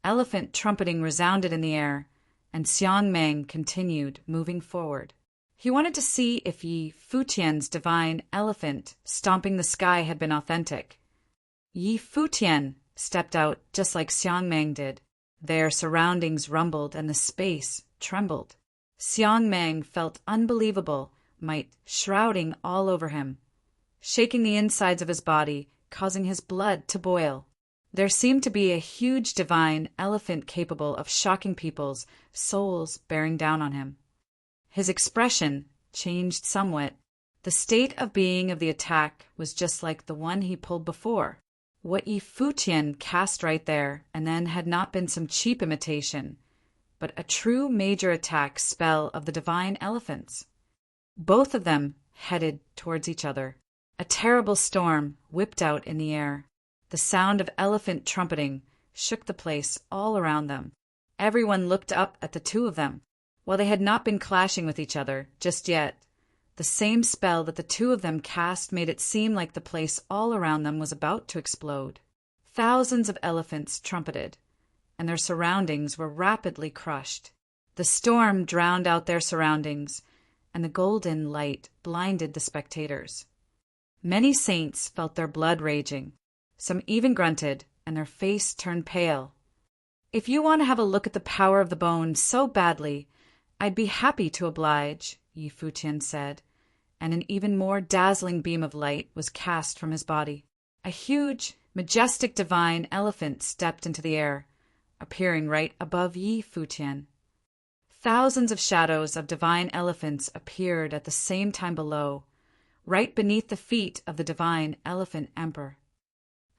Elephant trumpeting resounded in the air, and Xiang Meng continued moving forward. He wanted to see if Yi Futian's divine elephant stomping the sky had been authentic. Yi Futian stepped out just like Xiangmang did. Their surroundings rumbled and the space trembled. Xiangmang felt unbelievable might shrouding all over him, shaking the insides of his body, causing his blood to boil. There seemed to be a huge divine elephant capable of shocking people's souls bearing down on him. His expression changed somewhat. The state of being of the attack was just like the one he pulled before. What Yi Futian cast right there and then had not been some cheap imitation, but a true major attack spell of the divine elephants. Both of them headed towards each other. A terrible storm whipped out in the air. The sound of elephant trumpeting shook the place all around them. Everyone looked up at the two of them. While they had not been clashing with each other just yet, the same spell that the two of them cast made it seem like the place all around them was about to explode. Thousands of elephants trumpeted, and their surroundings were rapidly crushed. The storm drowned out their surroundings, and the golden light blinded the spectators. Many saints felt their blood raging. Some even grunted, and their face turned pale. "If you want to have a look at the power of the bone so badly, I'd be happy to oblige," Yi Futian said, and an even more dazzling beam of light was cast from his body. A huge, majestic divine elephant stepped into the air, appearing right above Yi Futian. Thousands of shadows of divine elephants appeared at the same time below, right beneath the feet of the divine elephant emperor.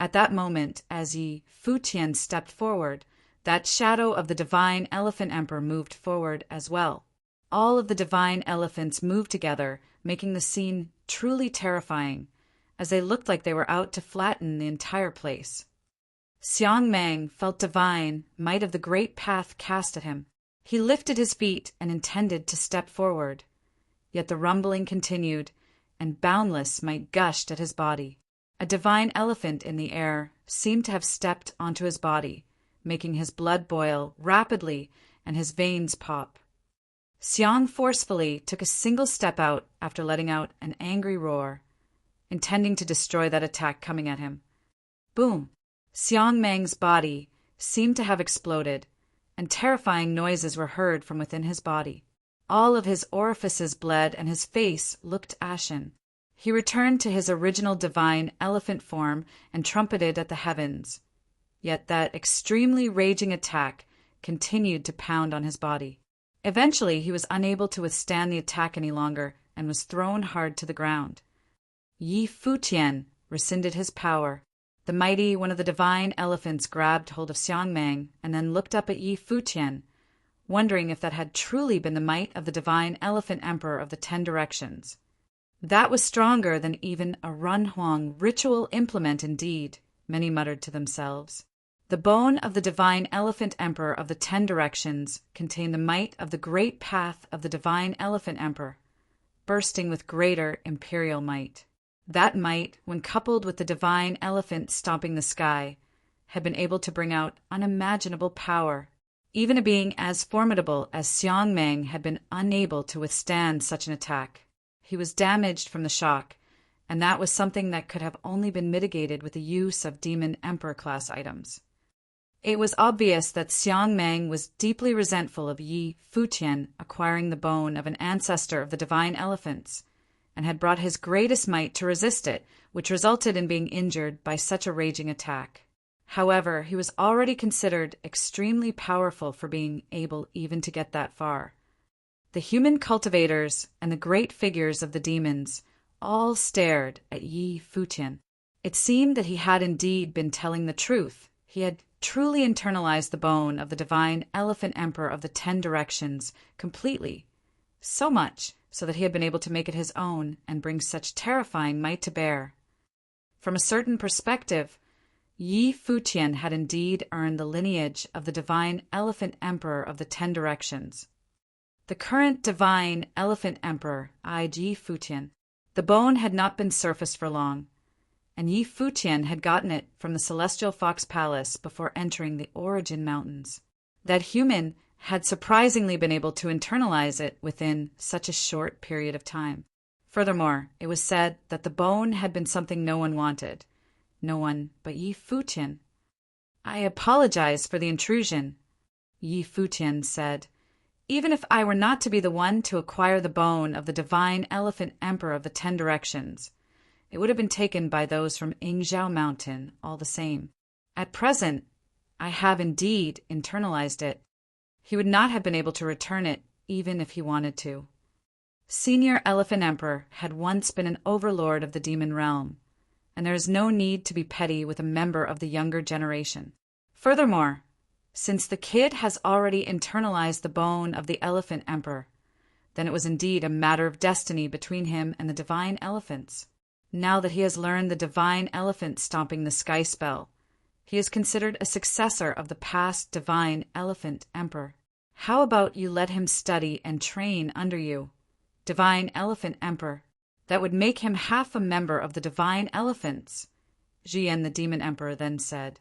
At that moment, as Yi Futian stepped forward, that shadow of the divine elephant emperor moved forward as well. All of the divine elephants moved together, making the scene truly terrifying, as they looked like they were out to flatten the entire place. Xiangmang felt divine might of the great path cast at him. He lifted his feet and intended to step forward, yet the rumbling continued, and boundless might gushed at his body. A divine elephant in the air seemed to have stepped onto his body, making his blood boil rapidly and his veins pop. Xiang forcefully took a single step out after letting out an angry roar, intending to destroy that attack coming at him. Boom! Xiangmang's body seemed to have exploded, and terrifying noises were heard from within his body. All of his orifices bled and his face looked ashen. He returned to his original divine elephant form and trumpeted at the heavens. Yet that extremely raging attack continued to pound on his body. Eventually, he was unable to withstand the attack any longer and was thrown hard to the ground. Yi Futian rescinded his power. The mighty one of the divine elephants grabbed hold of Xiangmang and then looked up at Yi Futian, wondering if that had truly been the might of the divine elephant emperor of the 10 directions. That was stronger than even a Runhuang ritual implement indeed, many muttered to themselves. The bone of the divine elephant emperor of the 10 directions contained the might of the great path of the divine elephant emperor, bursting with greater imperial might. That might, when coupled with the divine elephant stomping the sky, had been able to bring out unimaginable power. Even a being as formidable as Xiangmang had been unable to withstand such an attack. He was damaged from the shock, and that was something that could have only been mitigated with the use of demon emperor-class items. It was obvious that Xiangmang was deeply resentful of Yi Futian acquiring the bone of an ancestor of the divine elephants, and had brought his greatest might to resist it, which resulted in being injured by such a raging attack. However, he was already considered extremely powerful for being able even to get that far. The human cultivators and the great figures of the demons all stared at Yi Futian. It seemed that he had indeed been telling the truth. He had truly internalized the bone of the divine elephant emperor of the 10 directions completely, so much so that he had been able to make it his own and bring such terrifying might to bear. From a certain perspective, Yi Futian had indeed earned the lineage of the divine elephant emperor of the 10 directions. The current divine elephant emperor eyed Yi Futian. The bone had not been surfaced for long, and Yi Futian had gotten it from the Celestial Fox Palace before entering the Origin Mountains. That human had surprisingly been able to internalize it within such a short period of time. Furthermore, it was said that the bone had been something no one wanted. No one but Yi Futian. I apologize for the intrusion, Yi Futian said. Even if I were not to be the one to acquire the bone of the divine elephant emperor of the 10 directions, it would have been taken by those from Yingzhou Mountain all the same. At present, I have indeed internalized it. He would not have been able to return it even if he wanted to. Senior Elephant Emperor had once been an overlord of the demon realm, and there is no need to be petty with a member of the younger generation. Furthermore, since the kid has already internalized the bone of the Elephant Emperor, then it was indeed a matter of destiny between him and the divine elephants. Now that he has learned the divine elephant stomping the sky spell, he is considered a successor of the past divine elephant emperor. How about you let him study and train under you, divine elephant emperor? That would make him half a member of the divine elephants, Jian the demon emperor then said.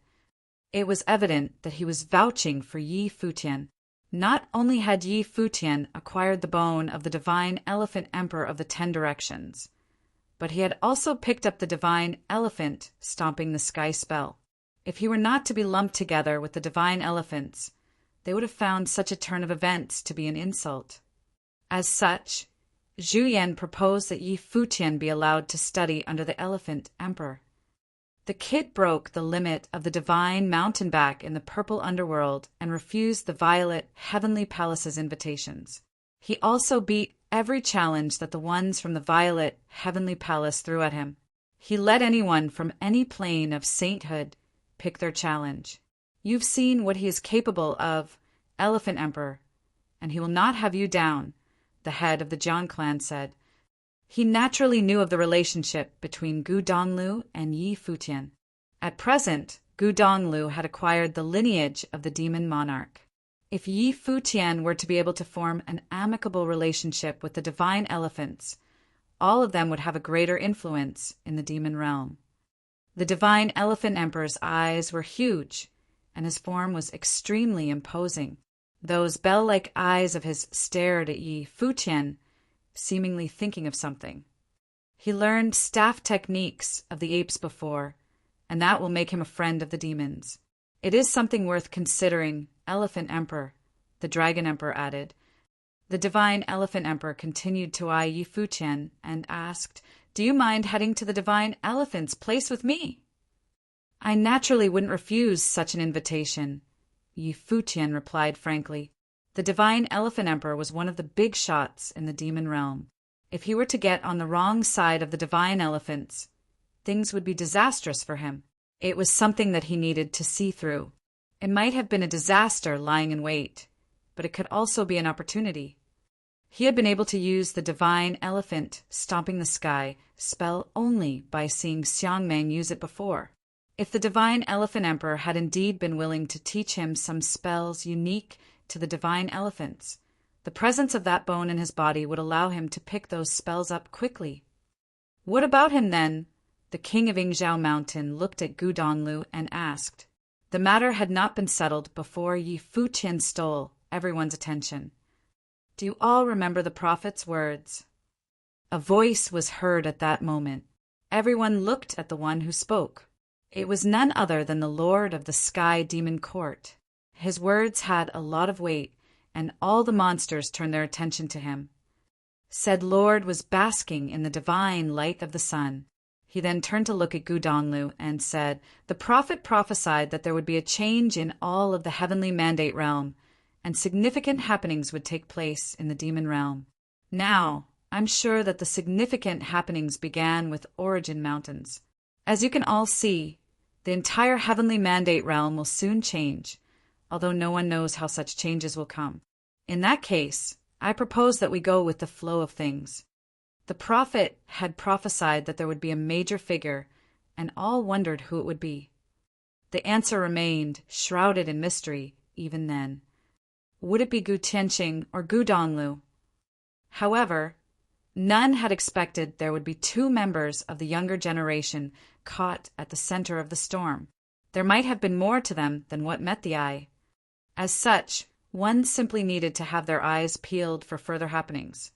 It was evident that he was vouching for Yi Futian. Not only had Yi Futian acquired the bone of the divine elephant emperor of the 10 directions, but he had also picked up the divine elephant stomping the sky spell. If he were not to be lumped together with the divine elephants, they would have found such a turn of events to be an insult. As such, Zhu Yan proposed that Yi Futian be allowed to study under the elephant emperor. The kid broke the limit of the divine mountebank in the purple underworld and refused the violet heavenly palace's invitations. He also beat every challenge that the ones from the violet heavenly palace threw at him. He let anyone from any plane of sainthood pick their challenge. You've seen what he is capable of, Elephant Emperor, and he will not have you down, the head of the Jiang clan said. He naturally knew of the relationship between Gu Donglu and Yi Futian. At present, Gu Donglu had acquired the lineage of the demon monarch. If Yi Futian were to be able to form an amicable relationship with the divine elephants, all of them would have a greater influence in the demon realm. The divine elephant emperor's eyes were huge, and his form was extremely imposing. Those bell-like eyes of his stared at Yi Futian, seemingly thinking of something. He learned staff techniques of the apes before, and that will make him a friend of the demons. It is something worth considering, Elephant Emperor, the Dragon Emperor added. The divine Elephant Emperor continued to eye Yi Futian and asked, Do you mind heading to the divine elephant's place with me? I naturally wouldn't refuse such an invitation, Yi Futian replied frankly. The divine elephant emperor was one of the big shots in the demon realm. If he were to get on the wrong side of the divine elephants, things would be disastrous for him. It was something that he needed to see through. It might have been a disaster lying in wait, but it could also be an opportunity. He had been able to use the divine elephant stomping the sky spell only by seeing Xiangmeng use it before. If the divine elephant emperor had indeed been willing to teach him some spells unique to the divine elephants, the presence of that bone in his body would allow him to pick those spells up quickly. What about him then? The king of Yingzhou Mountain looked at Gu Donglu and asked. The matter had not been settled before Yi Futian stole everyone's attention. Do you all remember the prophet's words? A voice was heard at that moment. Everyone looked at the one who spoke. It was none other than the lord of the Sky Demon Court. His words had a lot of weight, and all the monsters turned their attention to him. Said lord was basking in the divine light of the sun. He then turned to look at Gu Donglu and said, The prophet prophesied that there would be a change in all of the heavenly mandate realm, and significant happenings would take place in the demon realm. Now, I'm sure that the significant happenings began with Origin Mountains. As you can all see, the entire heavenly mandate realm will soon change, although no one knows how such changes will come. In that case, I propose that we go with the flow of things. The prophet had prophesied that there would be a major figure, and all wondered who it would be. The answer remained shrouded in mystery even then. Would it be Gu Tianqing or Gu Donglu? However, none had expected there would be 2 members of the younger generation caught at the center of the storm. There might have been more to them than what met the eye. As such, one simply needed to have their eyes peeled for further happenings.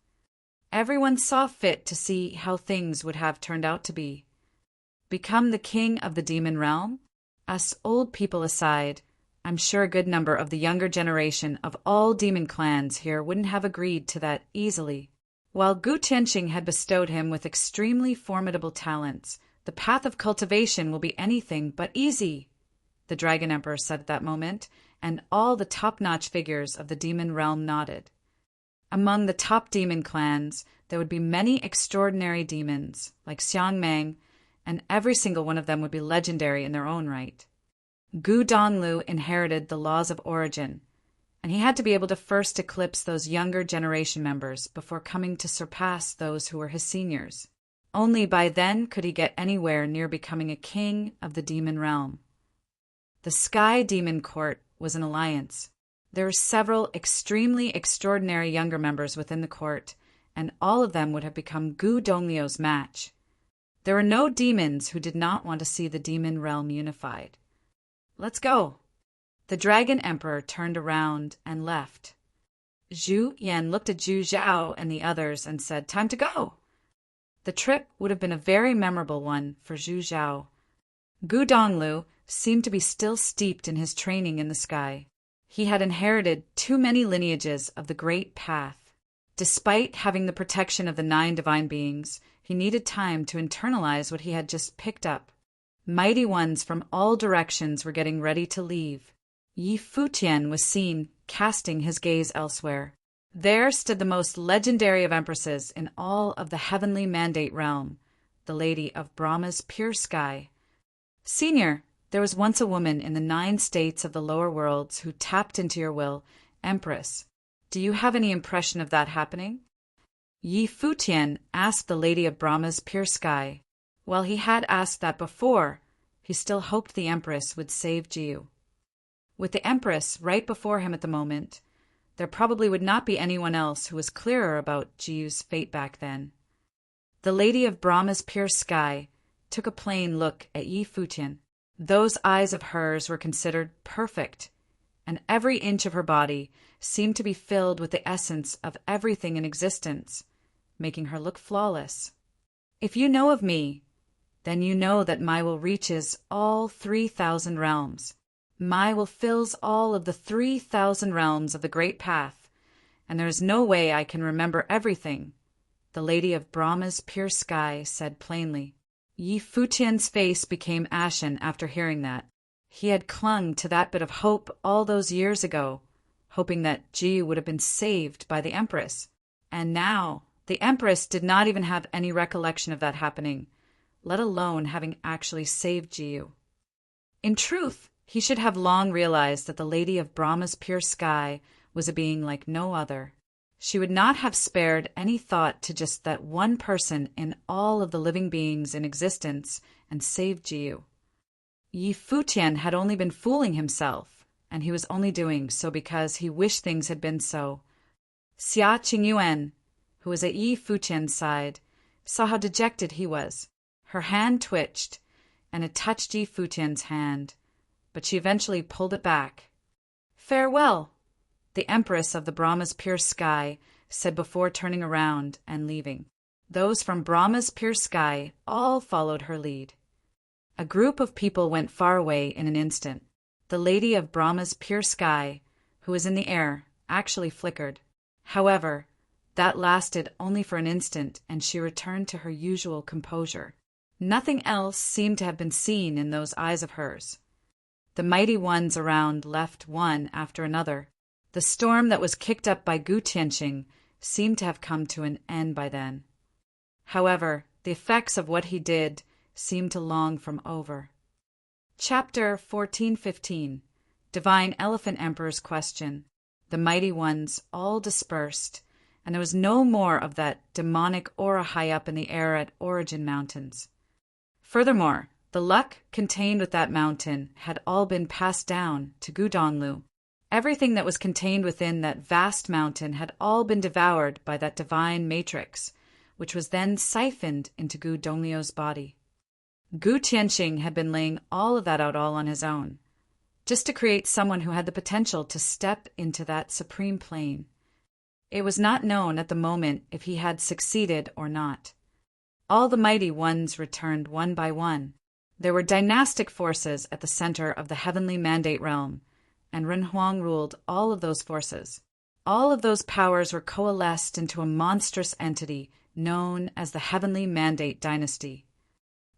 Everyone saw fit to see how things would have turned out to be. Become the king of the demon realm? Us old people aside, I'm sure a good number of the younger generation of all demon clans here wouldn't have agreed to that easily. While Gu Tianqing had bestowed him with extremely formidable talents, the path of cultivation will be anything but easy, the Dragon Emperor said at that moment, and all the top-notch figures of the demon realm nodded. Among the top demon clans, there would be many extraordinary demons, like Xiangmang, and every single one of them would be legendary in their own right. Gu Donglu inherited the laws of origin, and he had to be able to first eclipse those younger generation members before coming to surpass those who were his seniors. Only by then could he get anywhere near becoming a king of the demon realm. The Sky Demon Court was an alliance. There were several extremely extraordinary younger members within the court, and all of them would have become Gu Donglio's match. There were no demons who did not want to see the demon realm unified. Let's go. The Dragon Emperor turned around and left. Zhu Yan looked at Zhu Zhao and the others and said, "Time to go." The trip would have been a very memorable one for Zhu Zhao. Gu Donglu seemed to be still steeped in his training in the sky. He had inherited too many lineages of the Great Path. Despite having the protection of the 9 divine beings, he needed time to internalize what he had just picked up. Mighty ones from all directions were getting ready to leave. Yi Futian was seen casting his gaze elsewhere. There stood the most legendary of empresses in all of the heavenly mandate realm, the Lady of Brahma's pure sky. "Senior, there was once a woman in the 9 states of the lower worlds who tapped into your will, Empress. Do you have any impression of that happening?" Yi Futian asked the Lady of Brahma's pure sky. While he had asked that before, he still hoped the Empress would save Jiu. With the Empress right before him at the moment, there probably would not be anyone else who was clearer about Jiu's fate back then. The Lady of Brahma's pure sky took a plain look at Yi Futian. Those eyes of hers were considered perfect, and every inch of her body seemed to be filled with the essence of everything in existence, making her look flawless. "If you know of me, then you know that my will reaches all 3,000 realms. My will fills all of the 3,000 realms of the Great Path, and there is no way I can remember everything," the Lady of Brahma's pure sky said plainly. Yi Futian's face became ashen after hearing that. He had clung to that bit of hope all those years ago, hoping that Jiu would have been saved by the Empress. And now, the Empress did not even have any recollection of that happening, let alone having actually saved Jiu. In truth, he should have long realized that the Lady of Brahma's pure sky was a being like no other. She would not have spared any thought to just that one person in all of the living beings in existence and saved Jiu. Yi Futian had only been fooling himself, and he was only doing so because he wished things had been so. Xia Qingyuan, who was at Yi Futian's side, saw how dejected he was. Her hand twitched, and it touched Yi Futian's hand, but she eventually pulled it back. "Farewell," the Empress of the Brahma's pure sky said before turning around and leaving. Those from Brahma's pure sky all followed her lead. A group of people went far away in an instant. The Lady of Brahma's pure sky, who was in the air, actually flickered. However, that lasted only for an instant, and she returned to her usual composure. Nothing else seemed to have been seen in those eyes of hers. The mighty ones around left one after another. The storm that was kicked up by Gu Tianqing seemed to have come to an end by then. However, the effects of what he did seemed to long from over. Chapter 14:15 Divine Elephant Emperor's Question. The mighty ones all dispersed, and there was no more of that demonic aura high up in the air at Origin Mountains. Furthermore, the luck contained with that mountain had all been passed down to Gu Donglu. Everything that was contained within that vast mountain had all been devoured by that divine matrix, which was then siphoned into Gu Donglio's body. Gu Tianqing had been laying all of that out all on his own, just to create someone who had the potential to step into that supreme plane. It was not known at the moment if he had succeeded or not. All the mighty ones returned one by one. There were dynastic forces at the center of the heavenly mandate realm, and Renhuang ruled all of those forces. All of those powers were coalesced into a monstrous entity known as the Heavenly Mandate Dynasty.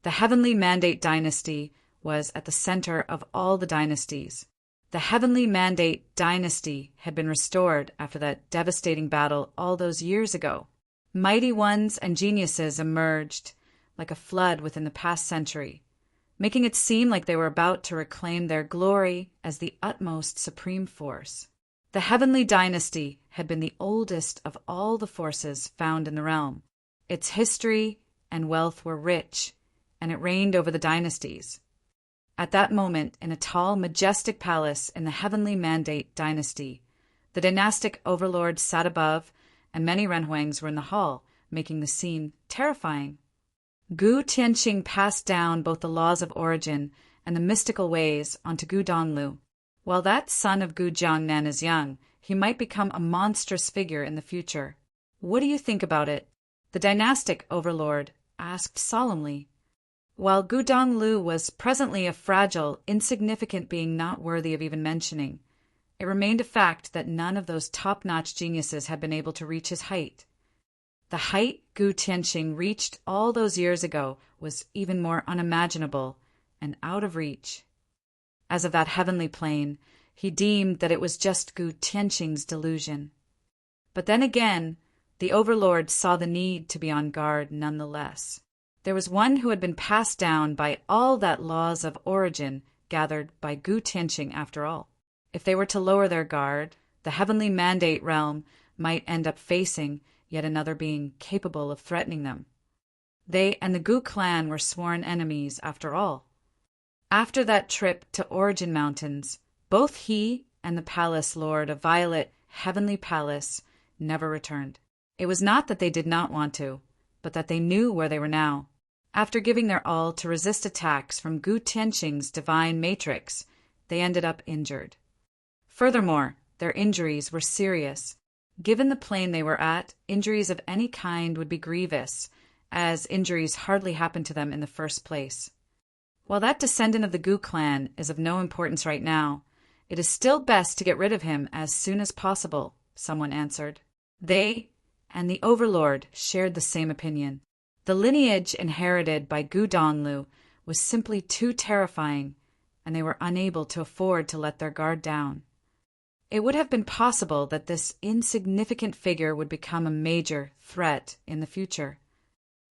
The Heavenly Mandate Dynasty was at the center of all the dynasties. The Heavenly Mandate Dynasty had been restored after that devastating battle all those years ago. Mighty ones and geniuses emerged like a flood within the past century, making it seem like they were about to reclaim their glory as the utmost supreme force. The Heavenly Dynasty had been the oldest of all the forces found in the realm. Its history and wealth were rich, and it reigned over the dynasties. At that moment, in a tall, majestic palace in the Heavenly Mandate Dynasty, the dynastic overlord sat above, and many Renhuangs were in the hall, making the scene terrifying. Gu Tianqing passed down both the laws of origin and the mystical ways onto Gu Donglu. While that son of Gu Jiangnan is young, he might become a monstrous figure in the future. What do you think about it? The dynastic overlord asked solemnly. While Gu Donglu was presently a fragile, insignificant being not worthy of even mentioning, it remained a fact that none of those top-notch geniuses had been able to reach his height. The height Gu Tianqing reached all those years ago was even more unimaginable and out of reach. As of that heavenly plane, he deemed that it was just Gu Tianqing's delusion. But then again, the overlord saw the need to be on guard nonetheless. There was one who had been passed down by all that laws of origin gathered by Gu Tianqing after all. If they were to lower their guard, the heavenly mandate realm might end up facing yet another being capable of threatening them. They and the Gu clan were sworn enemies after all. After that trip to Origin Mountains, both he and the palace lord of Violet Heavenly Palace never returned. It was not that they did not want to, but that they knew where they were now. After giving their all to resist attacks from Gu Tianqing's divine matrix, they ended up injured. Furthermore, their injuries were serious. Given the plane they were at, injuries of any kind would be grievous, as injuries hardly happened to them in the first place. While that descendant of the Gu clan is of no importance right now, it is still best to get rid of him as soon as possible, someone answered. They and the overlord shared the same opinion. The lineage inherited by Gu Donglu was simply too terrifying, and they were unable to afford to let their guard down. It would have been possible that this insignificant figure would become a major threat in the future.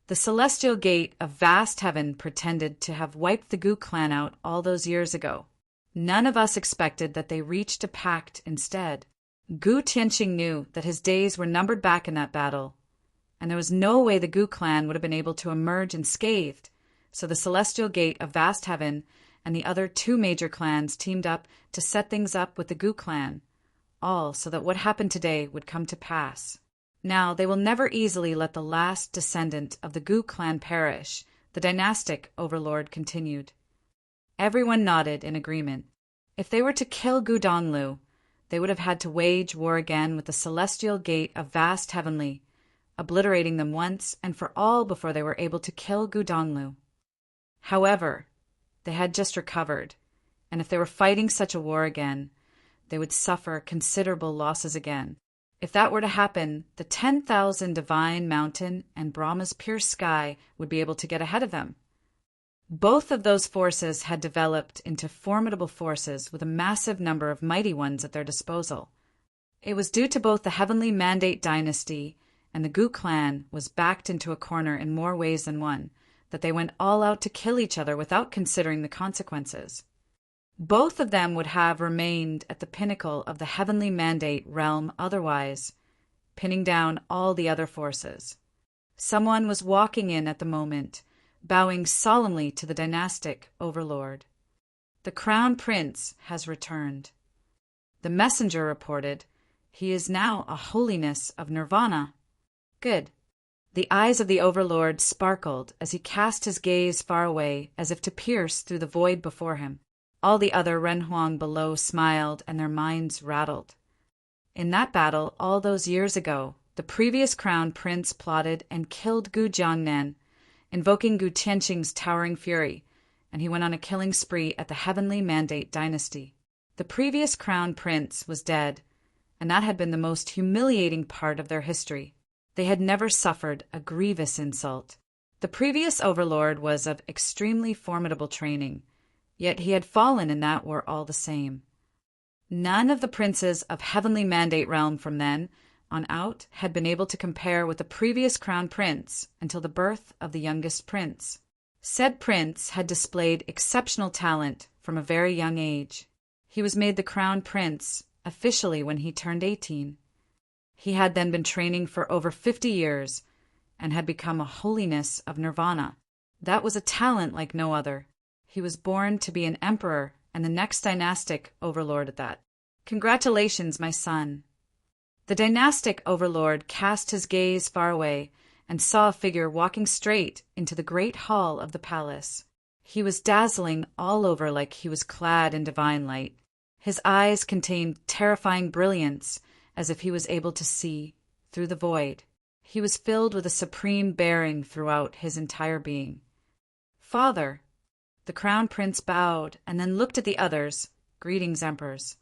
The celestial gate of vast heaven pretended to have wiped the Gu clan out all those years ago. None of us expected that they reached a pact instead. Gu Tianqing knew that his days were numbered back in that battle, and there was no way the Gu clan would have been able to emerge unscathed, so the celestial gate of vast heaven and the other two major clans teamed up to set things up with the Gu clan, all so that what happened today would come to pass. Now, they will never easily let the last descendant of the Gu clan perish, the dynastic overlord continued. Everyone nodded in agreement. If they were to kill Gu Donglu, they would have had to wage war again with the celestial gate of vast heavenly, obliterating them once and for all before they were able to kill Gu Donglu. However, they had just recovered, and if they were fighting such a war again, they would suffer considerable losses again. If that were to happen, the 10,000 divine mountain and Brahma's pure sky would be able to get ahead of them. Both of those forces had developed into formidable forces with a massive number of mighty ones at their disposal. It was due to both the Heavenly Mandate Dynasty and the Gu clan was backed into a corner in more ways than one, that they went all out to kill each other without considering the consequences. Both of them would have remained at the pinnacle of the Heavenly Mandate realm otherwise, pinning down all the other forces. Someone was walking in at the moment, bowing solemnly to the dynastic overlord. The crown prince has returned. The messenger reported, he is now a holiness of nirvana. Good. The eyes of the overlord sparkled as he cast his gaze far away as if to pierce through the void before him. All the other Renhuang below smiled and their minds rattled. In that battle all those years ago, the previous crown prince plotted and killed Gu Jiangnan, invoking Gu Tianqing's towering fury, and he went on a killing spree at the Heavenly Mandate dynasty. The previous crown prince was dead, and that had been the most humiliating part of their history. They had never suffered a grievous insult. The previous overlord was of extremely formidable training, yet he had fallen in that war all the same. None of the princes of Heavenly Mandate realm from then on out had been able to compare with the previous crown prince until the birth of the youngest prince. Said prince had displayed exceptional talent from a very young age. He was made the crown prince officially when he turned 18. He had then been training for over 50 years and had become a holiness of nirvana. That was a talent like no other. He was born to be an emperor and the next dynastic overlord at that. Congratulations, my son. The dynastic overlord cast his gaze far away and saw a figure walking straight into the great hall of the palace. He was dazzling all over like he was clad in divine light. His eyes contained terrifying brilliance, as if he was able to see through the void. He was filled with a supreme bearing throughout his entire being. Father! The crown prince bowed and then looked at the others. Greetings, emperors.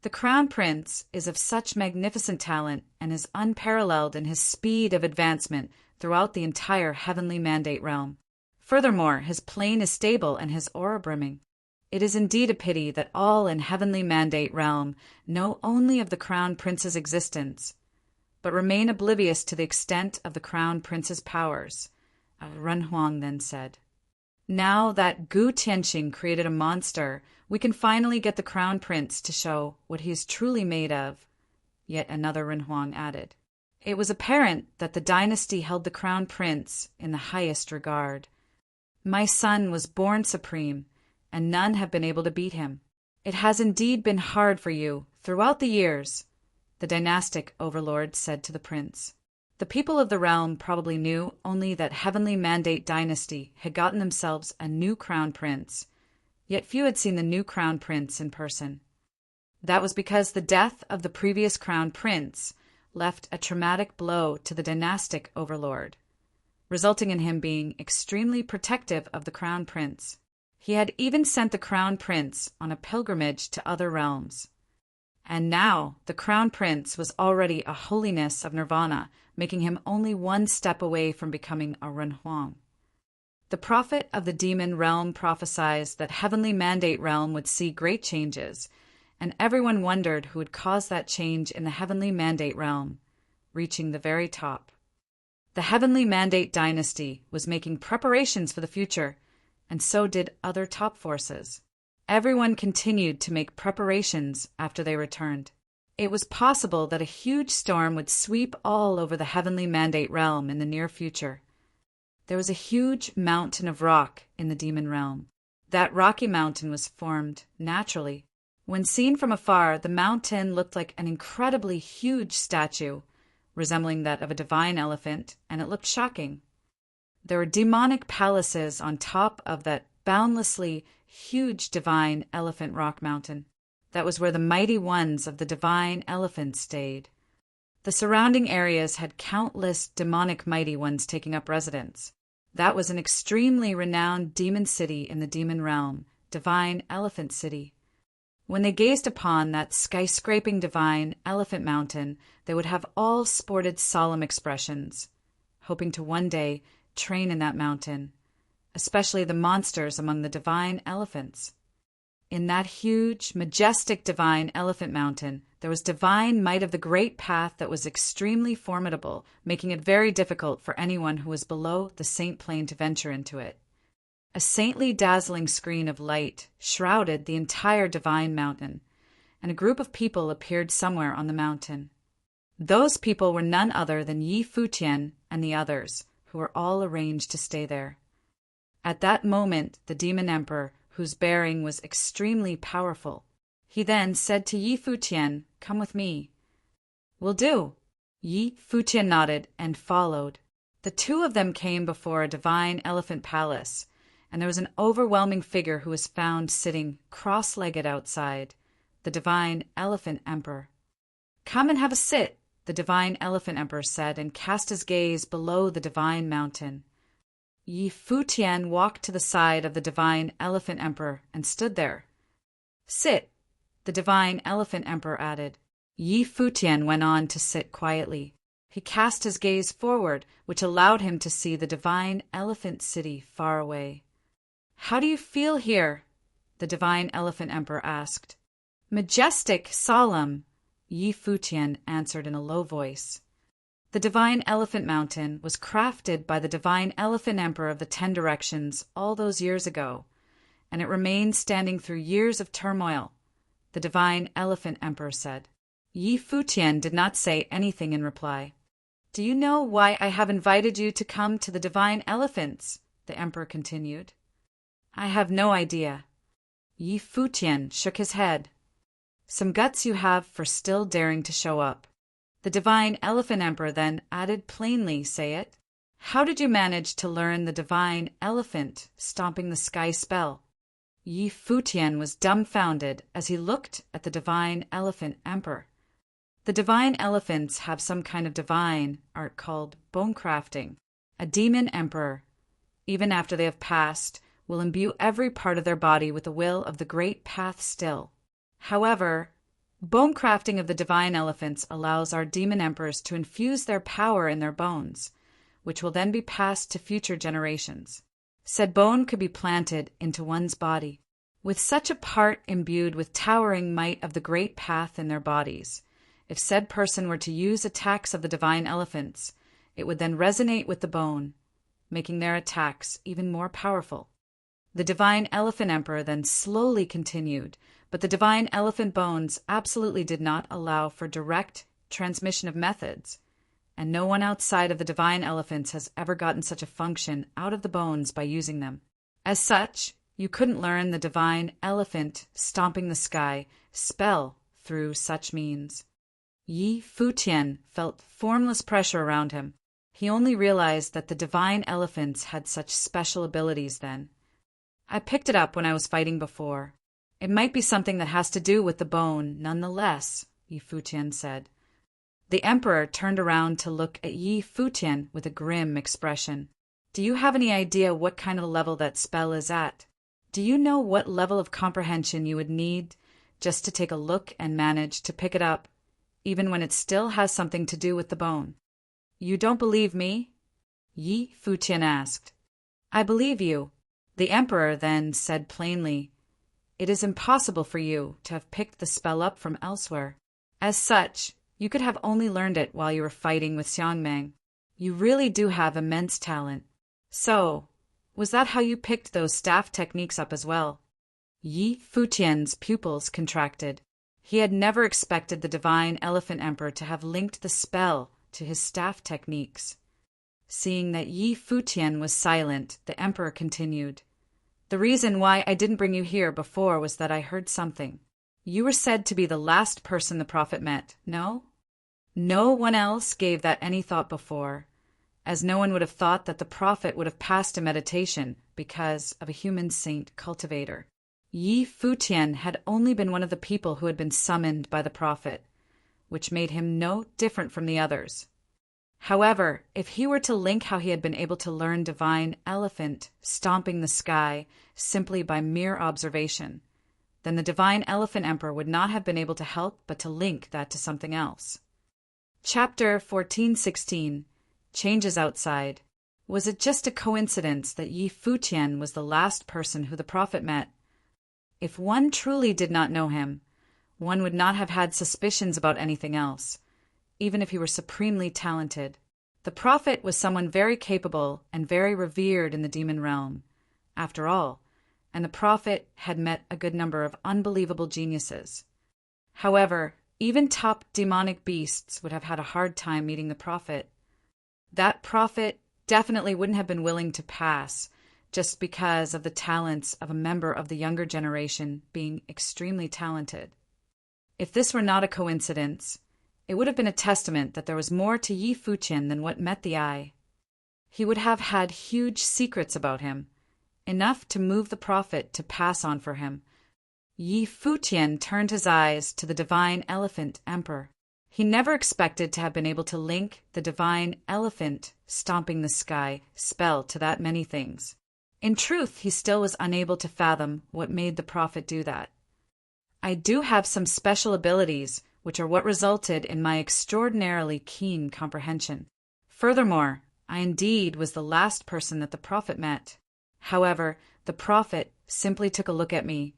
The crown prince is of such magnificent talent and is unparalleled in his speed of advancement throughout the entire Heavenly Mandate realm. Furthermore, his plane is stable and his aura brimming. It is indeed a pity that all in Heavenly Mandate realm know only of the crown prince's existence, but remain oblivious to the extent of the crown prince's powers, Ren Huang then said. Now that Gu Tianqing created a monster, we can finally get the crown prince to show what he is truly made of, yet another Ren Huang added. It was apparent that the dynasty held the crown prince in the highest regard. My son was born supreme, and none have been able to beat him. It has indeed been hard for you throughout the years, the dynastic overlord said to the prince. The people of the realm probably knew only that Heavenly Mandate dynasty had gotten themselves a new crown prince, yet few had seen the new crown prince in person. That was because the death of the previous crown prince left a traumatic blow to the dynastic overlord, resulting in him being extremely protective of the crown prince. He had even sent the crown prince on a pilgrimage to other realms. And now the crown prince was already a holiness of nirvana, making him only one step away from becoming a Ren Huang. The prophet of the demon realm prophesied that Heavenly Mandate realm would see great changes, and everyone wondered who would cause that change in the Heavenly Mandate realm, reaching the very top. The Heavenly Mandate dynasty was making preparations for the future, and so did other top forces. Everyone continued to make preparations after they returned. It was possible that a huge storm would sweep all over the Heavenly Mandate realm in the near future. There was a huge mountain of rock in the demon realm. That rocky mountain was formed naturally. When seen from afar, the mountain looked like an incredibly huge statue, resembling that of a divine elephant, and it looked shocking. There were demonic palaces on top of that boundlessly huge divine elephant rock mountain. That was where the mighty ones of the divine elephant stayed. The surrounding areas had countless demonic mighty ones taking up residence. That was an extremely renowned demon city in the demon realm, Divine Elephant City. When they gazed upon that skyscraping divine elephant mountain, they would have all sported solemn expressions, hoping to one day train in that mountain, especially the monsters among the divine elephants. In that huge, majestic divine elephant mountain, there was divine might of the great path that was extremely formidable, making it very difficult for anyone who was below the saint plane to venture into it. A saintly, dazzling screen of light shrouded the entire divine mountain, and a group of people appeared somewhere on the mountain. Those people were none other than Futian and the others, who were all arranged to stay there. At that moment, the demon emperor, whose bearing was extremely powerful, he then said to Futian, "Come with me." "Will do." Futian nodded and followed. The two of them came before a divine elephant palace, and there was an overwhelming figure who was found sitting cross-legged outside, the divine elephant emperor. "Come and have a sit," the divine elephant emperor said, and cast his gaze below the divine mountain. Yi Futian walked to the side of the Divine Elephant Emperor and stood there. "Sit," the Divine Elephant Emperor added. Yi Futian went on to sit quietly. He cast his gaze forward, which allowed him to see the Divine Elephant City far away. "How do you feel here?" the Divine Elephant Emperor asked. "Majestic, solemn," Yi Futian answered in a low voice. The Divine Elephant Mountain was crafted by the Divine Elephant Emperor of the 10 Directions all those years ago, and it remained standing through years of turmoil, the Divine Elephant Emperor said. Yi Futian did not say anything in reply. "Do you know why I have invited you to come to the Divine Elephants?" the Emperor continued. "I have no idea." Yi Futian shook his head. "Some guts you have for still daring to show up." The Divine Elephant Emperor then added plainly, "Say it. How did you manage to learn the Divine Elephant Stomping the Sky spell?" Yi Futian was dumbfounded as he looked at the Divine Elephant Emperor. The divine elephants have some kind of divine art called bone crafting. A demon emperor, even after they have passed, will imbue every part of their body with the will of the great path still. However, bone crafting of the divine elephants allows our demon emperors to infuse their power in their bones, which will then be passed to future generations. Said bone could be planted into one's body, with such a part imbued with towering might of the great path in their bodies. If said person were to use attacks of the divine elephants, it would then resonate with the bone, making their attacks even more powerful. The divine elephant emperor then slowly continued, but the divine elephant bones absolutely did not allow for direct transmission of methods, and no one outside of the divine elephants has ever gotten such a function out of the bones by using them. As such, you couldn't learn the divine elephant stomping the sky spell through such means. Yi Futian felt formless pressure around him. He only realized that the divine elephants had such special abilities then. "I picked it up when I was fighting before. It might be something that has to do with the bone, nonetheless," Yi Futian said. The emperor turned around to look at Yi Futian with a grim expression. "Do you have any idea what kind of level that spell is at? Do you know what level of comprehension you would need just to take a look and manage to pick it up, even when it still has something to do with the bone?" "You don't believe me?" Yi Futian asked. "I believe you," the emperor then said plainly. "It is impossible for you to have picked the spell up from elsewhere. As such, you could have only learned it while you were fighting with Xiangmeng. You really do have immense talent. So, was that how you picked those staff techniques up as well?" Yi Futian's pupils contracted. He had never expected the divine elephant emperor to have linked the spell to his staff techniques. Seeing that Yi Futian was silent, the emperor continued. "The reason why I didn't bring you here before was that I heard something. You were said to be the last person the prophet met, no? No one else gave that any thought before, as no one would have thought that the prophet would have passed a meditation because of a human saint cultivator. Yi Futian had only been one of the people who had been summoned by the prophet, which made him no different from the others. However, if he were to link how he had been able to learn divine elephant stomping the sky simply by mere observation, then the divine elephant emperor would not have been able to help but to link that to something else." Chapter 14:16 Changes Outside. Was it just a coincidence that Yi Futian was the last person who the prophet met? If one truly did not know him, one would not have had suspicions about anything else, even if he were supremely talented. The prophet was someone very capable and very revered in the demon realm, after all, and the prophet had met a good number of unbelievable geniuses. However, even top demonic beasts would have had a hard time meeting the prophet. That prophet definitely wouldn't have been willing to pass, just because of the talents of a member of the younger generation being extremely talented. If this were not a coincidence, it would have been a testament that there was more to Yi Futian than what met the eye. He would have had huge secrets about him, enough to move the prophet to pass on for him. Yi Futian turned his eyes to the divine elephant emperor. He never expected to have been able to link the divine elephant stomping the sky spell to that many things. In truth, he still was unable to fathom what made the prophet do that. I do have some special abilities, which are what resulted in my extraordinarily keen comprehension. Furthermore, I indeed was the last person that the prophet met. However, the prophet simply took a look at me,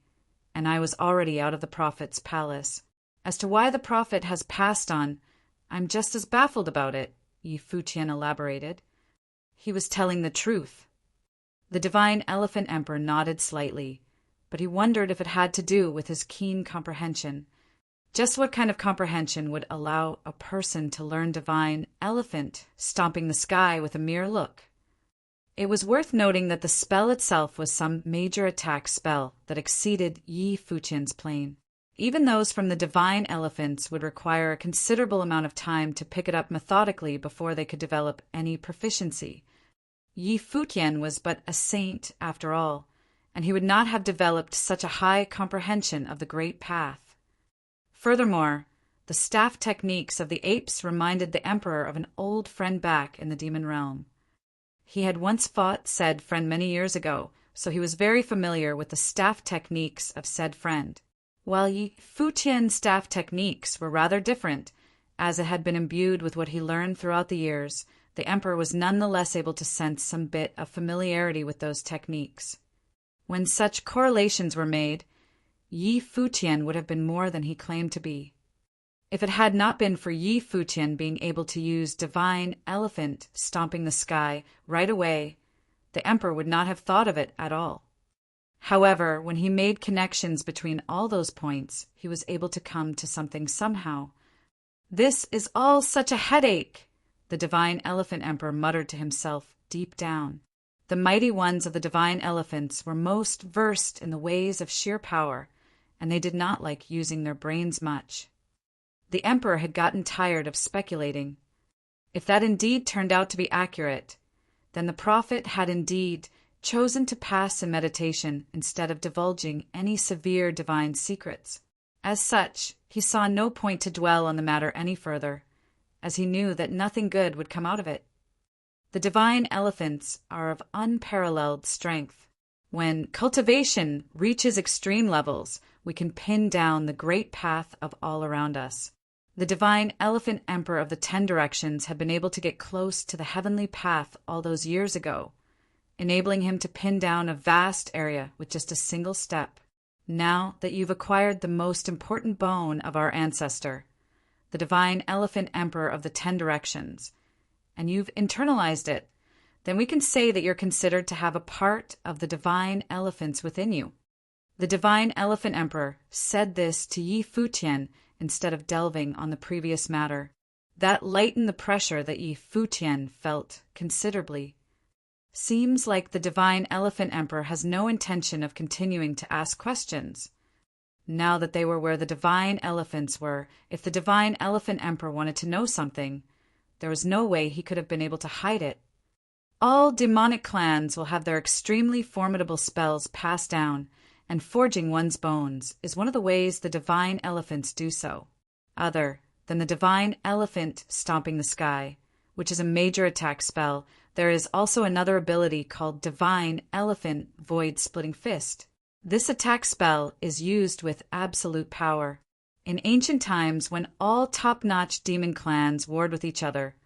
and I was already out of the prophet's palace. As to why the prophet has passed on, I'm just as baffled about it, Futian elaborated. He was telling the truth. The divine elephant emperor nodded slightly, but he wondered if it had to do with his keen comprehension. Just what kind of comprehension would allow a person to learn divine elephant stomping the sky with a mere look? It was worth noting that the spell itself was some major attack spell that exceeded Futian's plane. Even those from the divine elephants would require a considerable amount of time to pick it up methodically before they could develop any proficiency. Futian was but a saint after all, and he would not have developed such a high comprehension of the great path. Furthermore, the staff techniques of the apes reminded the emperor of an old friend back in the demon realm. He had once fought said friend many years ago, so he was very familiar with the staff techniques of said friend. While Futian's staff techniques were rather different, as it had been imbued with what he learned throughout the years, the emperor was nonetheless able to sense some bit of familiarity with those techniques. When such correlations were made, Futian would have been more than he claimed to be. If it had not been for Futian being able to use divine elephant stomping the sky right away, the emperor would not have thought of it at all. However, when he made connections between all those points, he was able to come to something somehow. "This is all such a headache," the divine elephant emperor muttered to himself deep down. The mighty ones of the divine elephants were most versed in the ways of sheer power, and they did not like using their brains much. The emperor had gotten tired of speculating. If that indeed turned out to be accurate, then the prophet had indeed chosen to pass in meditation instead of divulging any severe divine secrets. As such, he saw no point to dwell on the matter any further, as he knew that nothing good would come out of it. The divine elephants are of unparalleled strength. When cultivation reaches extreme levels, we can pin down the great path of all around us. The divine elephant emperor of the 10 directions had been able to get close to the heavenly path all those years ago, enabling him to pin down a vast area with just a single step. Now that you've acquired the most important bone of our ancestor, the divine elephant emperor of the 10 directions, and you've internalized it, then we can say that you're considered to have a part of the divine elephants within you. The divine elephant emperor said this to Futian instead of delving on the previous matter. That lightened the pressure that Futian felt considerably. Seems like the divine elephant emperor has no intention of continuing to ask questions. Now that they were where the divine elephants were, if the divine elephant emperor wanted to know something, there was no way he could have been able to hide it. All demonic clans will have their extremely formidable spells passed down, and forging one's bones is one of the ways the divine elephants do so. Other than the divine elephant stomping the sky, which is a major attack spell, there is also another ability called divine elephant void-splitting fist. This attack spell is used with absolute power. In ancient times, when all top-notch demon clans warred with each other,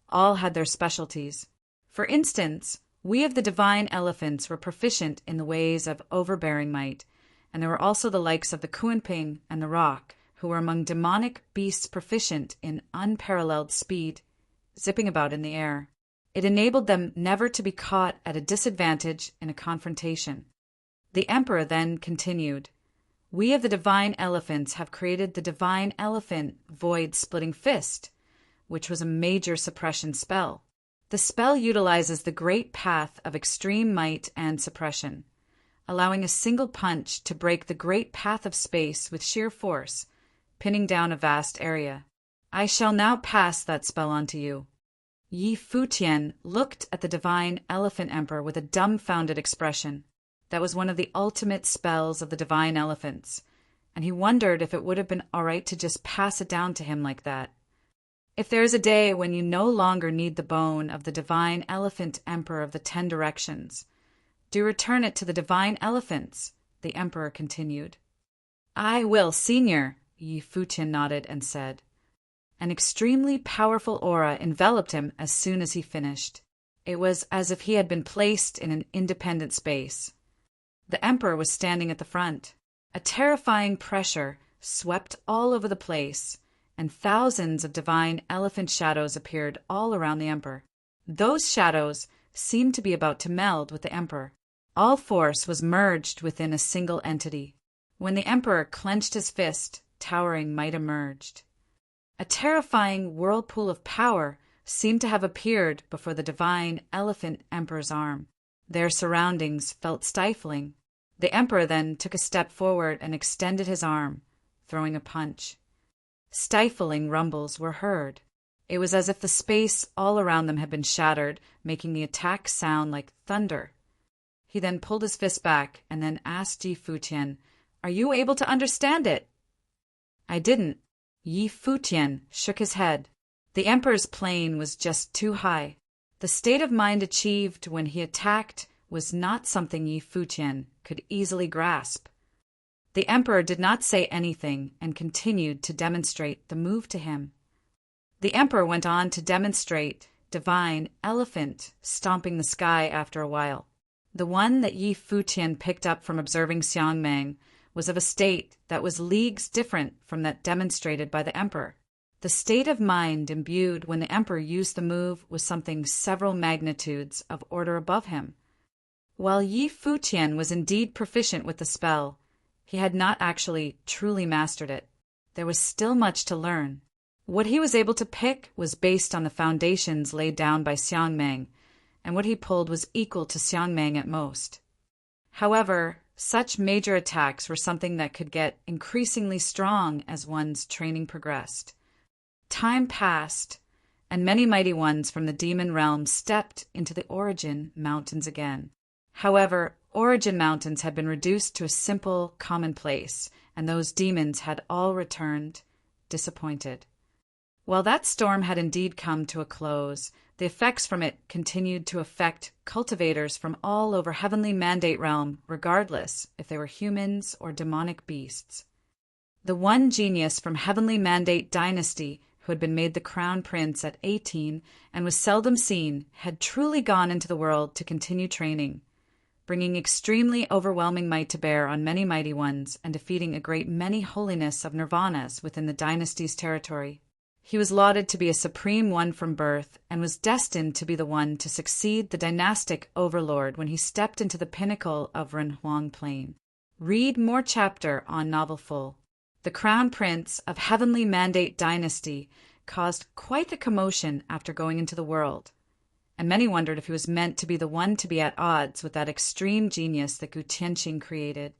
all had their specialties. For instance, we of the divine elephants were proficient in the ways of overbearing might, and there were also the likes of the Kuanping and the Rock, who were among demonic beasts proficient in unparalleled speed, zipping about in the air. It enabled them never to be caught at a disadvantage in a confrontation. The emperor then continued, "We of the divine elephants have created the divine elephant void-splitting fist, which was a major suppression spell. The spell utilizes the great path of extreme might and suppression, allowing a single punch to break the great path of space with sheer force, pinning down a vast area. I shall now pass that spell on to you." Futian looked at the divine elephant emperor with a dumbfounded expression. That was one of the ultimate spells of the divine elephants, and he wondered if it would have been all right to just pass it down to him like that. If there is a day when you no longer need the bone of the divine elephant emperor of the 10 directions, do return it to the divine elephants, the emperor continued. I will, senior, Yi Futian nodded and said. An extremely powerful aura enveloped him as soon as he finished. It was as if he had been placed in an independent space. The emperor was standing at the front. A terrifying pressure swept all over the place, and thousands of divine elephant shadows appeared all around the emperor. Those shadows seemed to be about to meld with the emperor. All force was merged within a single entity. When the emperor clenched his fist, towering might emerged. A terrifying whirlpool of power seemed to have appeared before the divine elephant emperor's arm. Their surroundings felt stifling. The emperor then took a step forward and extended his arm, throwing a punch. Stifling rumbles were heard. It was as if the space all around them had been shattered, making the attack sound like thunder. He then pulled his fist back and then asked Yi Futian, Are you able to understand it? I didn't. Yi Futian shook his head. The emperor's plane was just too high. The state of mind achieved when he attacked was not something Yi Futian could easily grasp. The emperor did not say anything and continued to demonstrate the move to him. The emperor went on to demonstrate divine elephant stomping the sky after a while. The one that Yi Futian picked up from observing Xiangmeng was of a state that was leagues different from that demonstrated by the emperor. The state of mind imbued when the emperor used the move was something several magnitudes of order above him. While Yi Futian was indeed proficient with the spell, he had not actually truly mastered it. There was still much to learn. What he was able to pick was based on the foundations laid down by Xiangmeng, and what he pulled was equal to Xiangmeng at most. However, such major attacks were something that could get increasingly strong as one's training progressed. Time passed, and many mighty ones from the demon realm stepped into the Origin Mountains again. However, Origin Mountains had been reduced to a simple commonplace, and those demons had all returned, disappointed. While that storm had indeed come to a close, the effects from it continued to affect cultivators from all over Heavenly Mandate Realm, regardless if they were humans or demonic beasts. The one genius from Heavenly Mandate Dynasty, who had been made the Crown Prince at 18 and was seldom seen, had truly gone into the world to continue training, bringing extremely overwhelming might to bear on many mighty ones and defeating a great many holiness of nirvanas within the dynasty's territory. He was lauded to be a supreme one from birth and was destined to be the one to succeed the dynastic overlord when he stepped into the pinnacle of Renhuang Plain. Read more chapter on novel full. The Crown Prince of Heavenly Mandate Dynasty caused quite the commotion after going into the world, and many wondered if he was meant to be the one to be at odds with that extreme genius that Gu Tianxing created.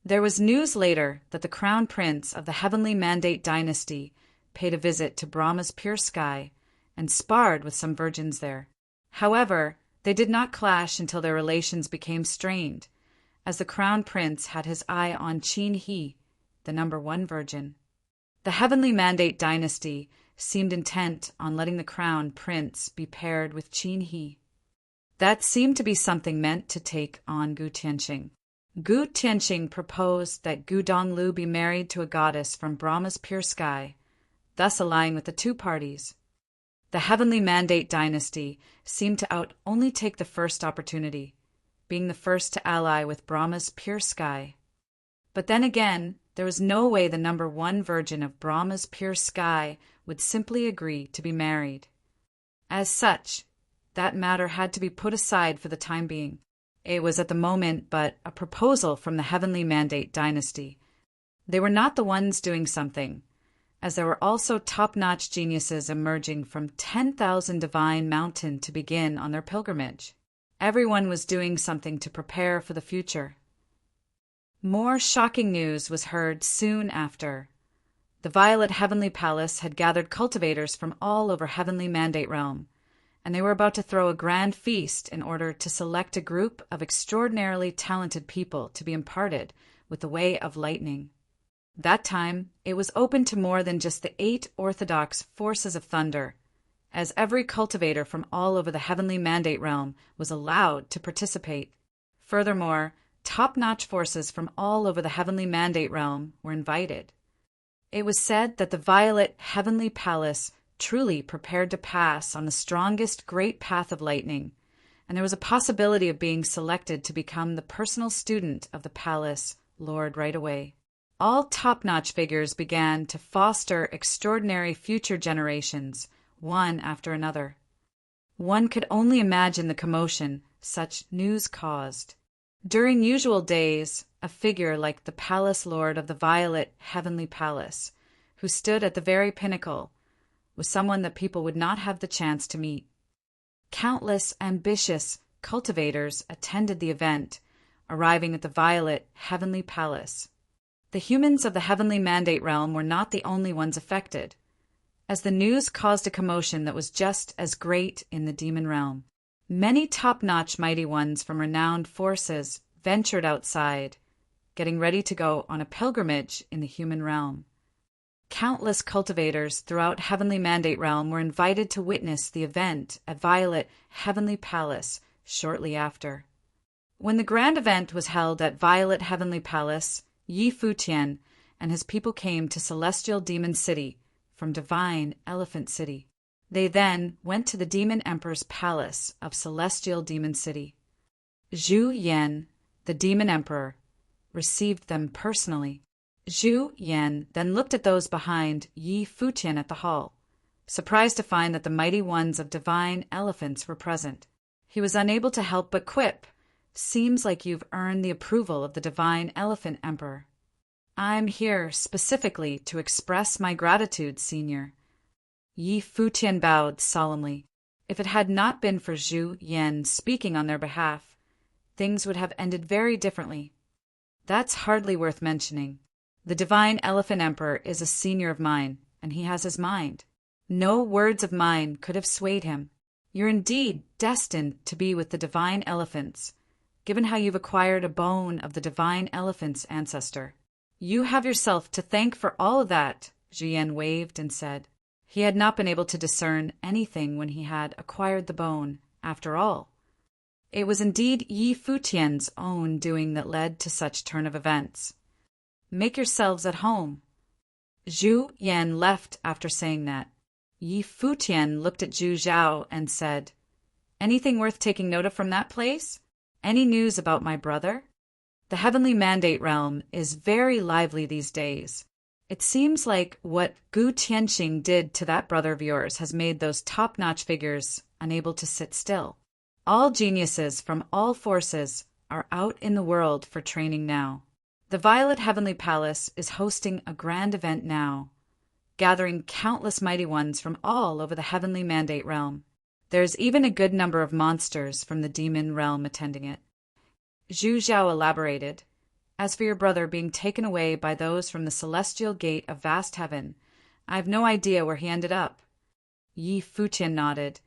There was news later that the Crown Prince of the Heavenly Mandate Dynasty paid a visit to Brahma's pure sky and sparred with some virgins there. However, they did not clash until their relations became strained, as the Crown Prince had his eye on Qin He, the number 1 virgin. The Heavenly Mandate Dynasty seemed intent on letting the Crown Prince be paired with Qin He. That seemed to be something meant to take on Gu Tianxing. Gu Tianxing proposed that Gu Donglu be married to a goddess from Brahma's pure sky, thus allying with the two parties. The Heavenly Mandate Dynasty seemed to only take the first opportunity, being the first to ally with Brahma's pure sky. But then again, there was no way the number 1 virgin of Brahma's pure sky would simply agree to be married. As such, that matter had to be put aside for the time being. It was at the moment but a proposal from the Heavenly Mandate Dynasty. They were not the ones doing something, as there were also top-notch geniuses emerging from 10,000 Divine Mountain to begin on their pilgrimage. Everyone was doing something to prepare for the future. More shocking news was heard soon after. The Violet Heavenly Palace had gathered cultivators from all over Heavenly Mandate Realm, and they were about to throw a grand feast in order to select a group of extraordinarily talented people to be imparted with the Way of Lightning. That time, it was open to more than just the 8 orthodox forces of thunder, as every cultivator from all over the heavenly mandate realm was allowed to participate. Furthermore, top-notch forces from all over the heavenly mandate realm were invited. It was said that the violet heavenly palace truly prepared to pass on the strongest great path of lightning, and there was a possibility of being selected to become the personal student of the palace lord right away. All top-notch figures began to foster extraordinary future generations, one after another. One could only imagine the commotion such news caused. During usual days, a figure like the palace lord of the violet heavenly palace, who stood at the very pinnacle, was someone that people would not have the chance to meet. Countless ambitious cultivators attended the event, arriving at the violet heavenly palace. The humans of the heavenly mandate realm were not the only ones affected, as the news caused a commotion that was just as great in the demon realm. Many top-notch mighty ones from renowned forces ventured outside, getting ready to go on a pilgrimage in the human realm. Countless cultivators throughout heavenly mandate realm were invited to witness the event at Violet Heavenly Palace shortly after. When the grand event was held at Violet Heavenly Palace, Futian and his people came to Celestial Demon City from Divine Elephant City. They then went to the Demon Emperor's palace of Celestial Demon City. Zhu Yan, the Demon Emperor, received them personally. Zhu Yan then looked at those behind Futian at the hall, surprised to find that the mighty ones of Divine Elephants were present. He was unable to help but quip, "Seems like you've earned the approval of the Divine Elephant Emperor." "I'm here specifically to express my gratitude, Senior." Futian bowed solemnly. If it had not been for Zhu Yan speaking on their behalf, things would have ended very differently. "That's hardly worth mentioning. The Divine Elephant Emperor is a senior of mine, and he has his mind. No words of mine could have swayed him. You're indeed destined to be with the Divine Elephants, given how you've acquired a bone of the Divine Elephant's ancestor. You have yourself to thank for all of that," Zhu Yan waved and said. He had not been able to discern anything when he had acquired the bone, after all. It was indeed Futian's own doing that led to such turn of events. "Make yourselves at home." Zhu Yan left after saying that. Futian looked at Zhu Zhao and said, "Anything worth taking note of from that place? Any news about my brother? The heavenly mandate realm is very lively these days. It seems like what Gu Tianxing did to that brother of yours has made those top-notch figures unable to sit still. All geniuses from all forces are out in the world for training now. The Violet Heavenly Palace is hosting a grand event now, gathering countless mighty ones from all over the heavenly mandate realm. There's even a good number of monsters from the demon realm attending it." Zhu Zhao elaborated, "As for your brother being taken away by those from the celestial gate of vast heaven, I have no idea where he ended up." Futian nodded,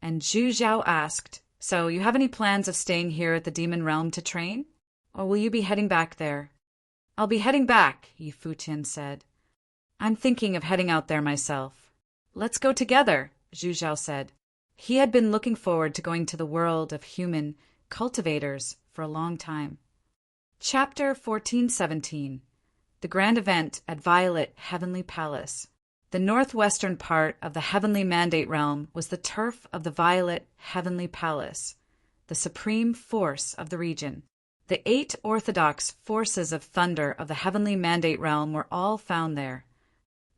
and Zhu Zhao asked, "So you have any plans of staying here at the demon realm to train? Or will you be heading back there?" "I'll be heading back," Futian said. "I'm thinking of heading out there myself." "Let's go together," Zhu Zhao said. He had been looking forward to going to the world of human cultivators for a long time. Chapter 1417. The Grand Event at Violet Heavenly Palace. The northwestern part of the heavenly mandate realm was the turf of the Violet Heavenly Palace, the supreme force of the region. The 8 orthodox forces of thunder of the heavenly mandate realm were all found there.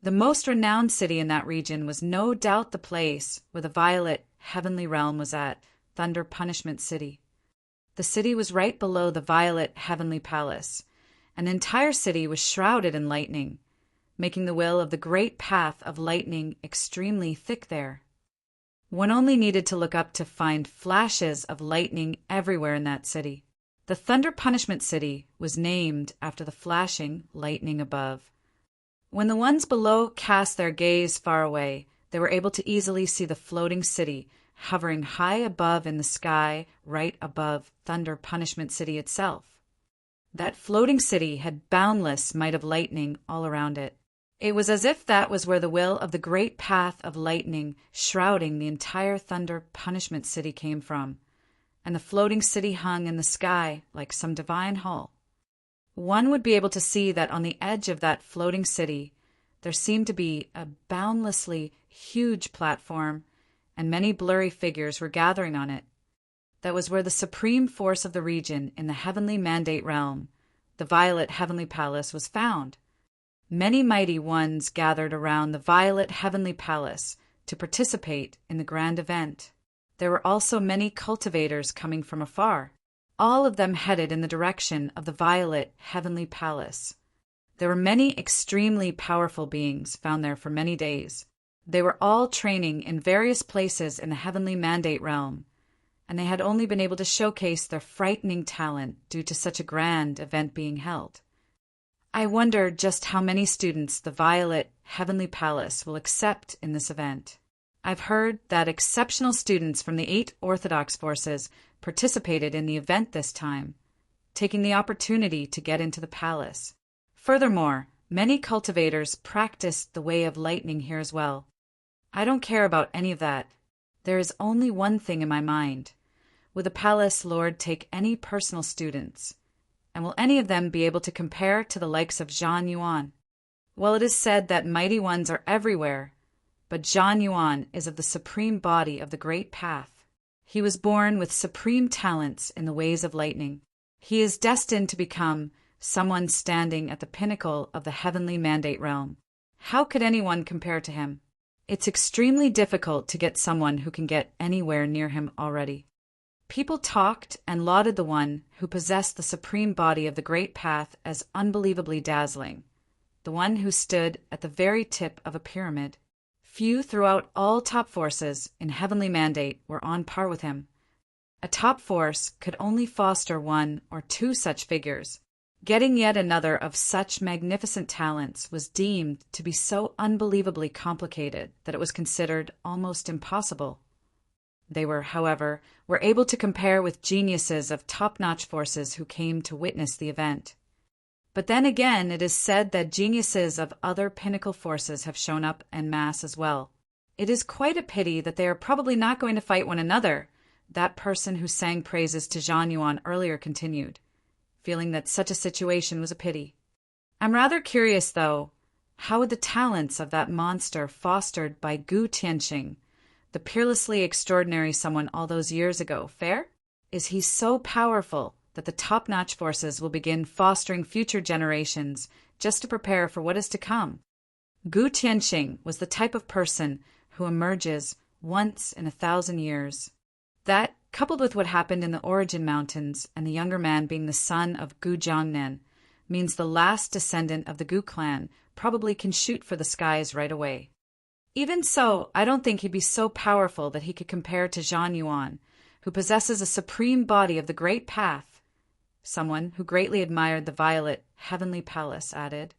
The most renowned city in that region was no doubt the place where the Violet Heavenly Realm was at, Thunder Punishment City. The city was right below the Violet Heavenly Palace. An entire city was shrouded in lightning, making the will of the great path of lightning extremely thick there. One only needed to look up to find flashes of lightning everywhere in that city. The Thunder Punishment City was named after the flashing lightning above. When the ones below cast their gaze far away, they were able to easily see the floating city hovering high above in the sky right above Thunder Punishment City itself. That floating city had boundless might of lightning all around it. It was as if that was where the will of the great path of lightning shrouding the entire thunder punishment city came from, and the floating city hung in the sky like some divine hall. One would be able to see that on the edge of that floating city there seemed to be a boundlessly huge platform, and many blurry figures were gathering on it. That was where the supreme force of the region in the heavenly mandate realm, the violet heavenly palace, was found. Many mighty ones gathered around the violet heavenly palace to participate in the grand event. There were also many cultivators coming from afar, all of them headed in the direction of the violet heavenly palace. There were many extremely powerful beings found there for many days. They were all training in various places in the heavenly mandate realm, and they had only been able to showcase their frightening talent due to such a grand event being held. I wonder just how many students the Violet Heavenly Palace will accept in this event. I've heard that exceptional students from the 8 Orthodox forces participated in the event this time, taking the opportunity to get into the palace. Furthermore, many cultivators practiced the way of lightning here as well. I don't care about any of that. There is only one thing in my mind. Will the palace lord take any personal students? And will any of them be able to compare to the likes of Zhang Yuan? Well, it is said that mighty ones are everywhere, but Zhang Yuan is of the supreme body of the great path. He was born with supreme talents in the ways of lightning. He is destined to become someone standing at the pinnacle of the heavenly mandate realm. How could anyone compare to him? It's extremely difficult to get someone who can get anywhere near him already. People talked and lauded the one who possessed the supreme body of the great path as unbelievably dazzling, the one who stood at the very tip of a pyramid. Few throughout all top forces in heavenly mandate were on par with him. A top force could only foster 1 or 2 such figures. Getting yet another of such magnificent talents was deemed to be so unbelievably complicated that it was considered almost impossible. They were, however, able to compare with geniuses of top-notch forces who came to witness the event. But then again, it is said that geniuses of other pinnacle forces have shown up en masse as well. It is quite a pity that they are probably not going to fight one another, that person who sang praises to Zhang Yuan earlier continued, feeling that such a situation was a pity. I'm rather curious, though, how would the talents of that monster fostered by Gu Tianxing, the peerlessly extraordinary someone all those years ago, fare? Is he so powerful that the top-notch forces will begin fostering future generations just to prepare for what is to come? Gu Tianxing was the type of person who emerges once in 1,000 years. That, coupled with what happened in the Origin Mountains and the younger man being the son of Gu Jiangnen, means the last descendant of the Gu clan probably can shoot for the skies right away. Even so, I don't think he'd be so powerful that he could compare to Zhang Yuan, who possesses a supreme body of the great path. Someone who greatly admired the violet heavenly palace added,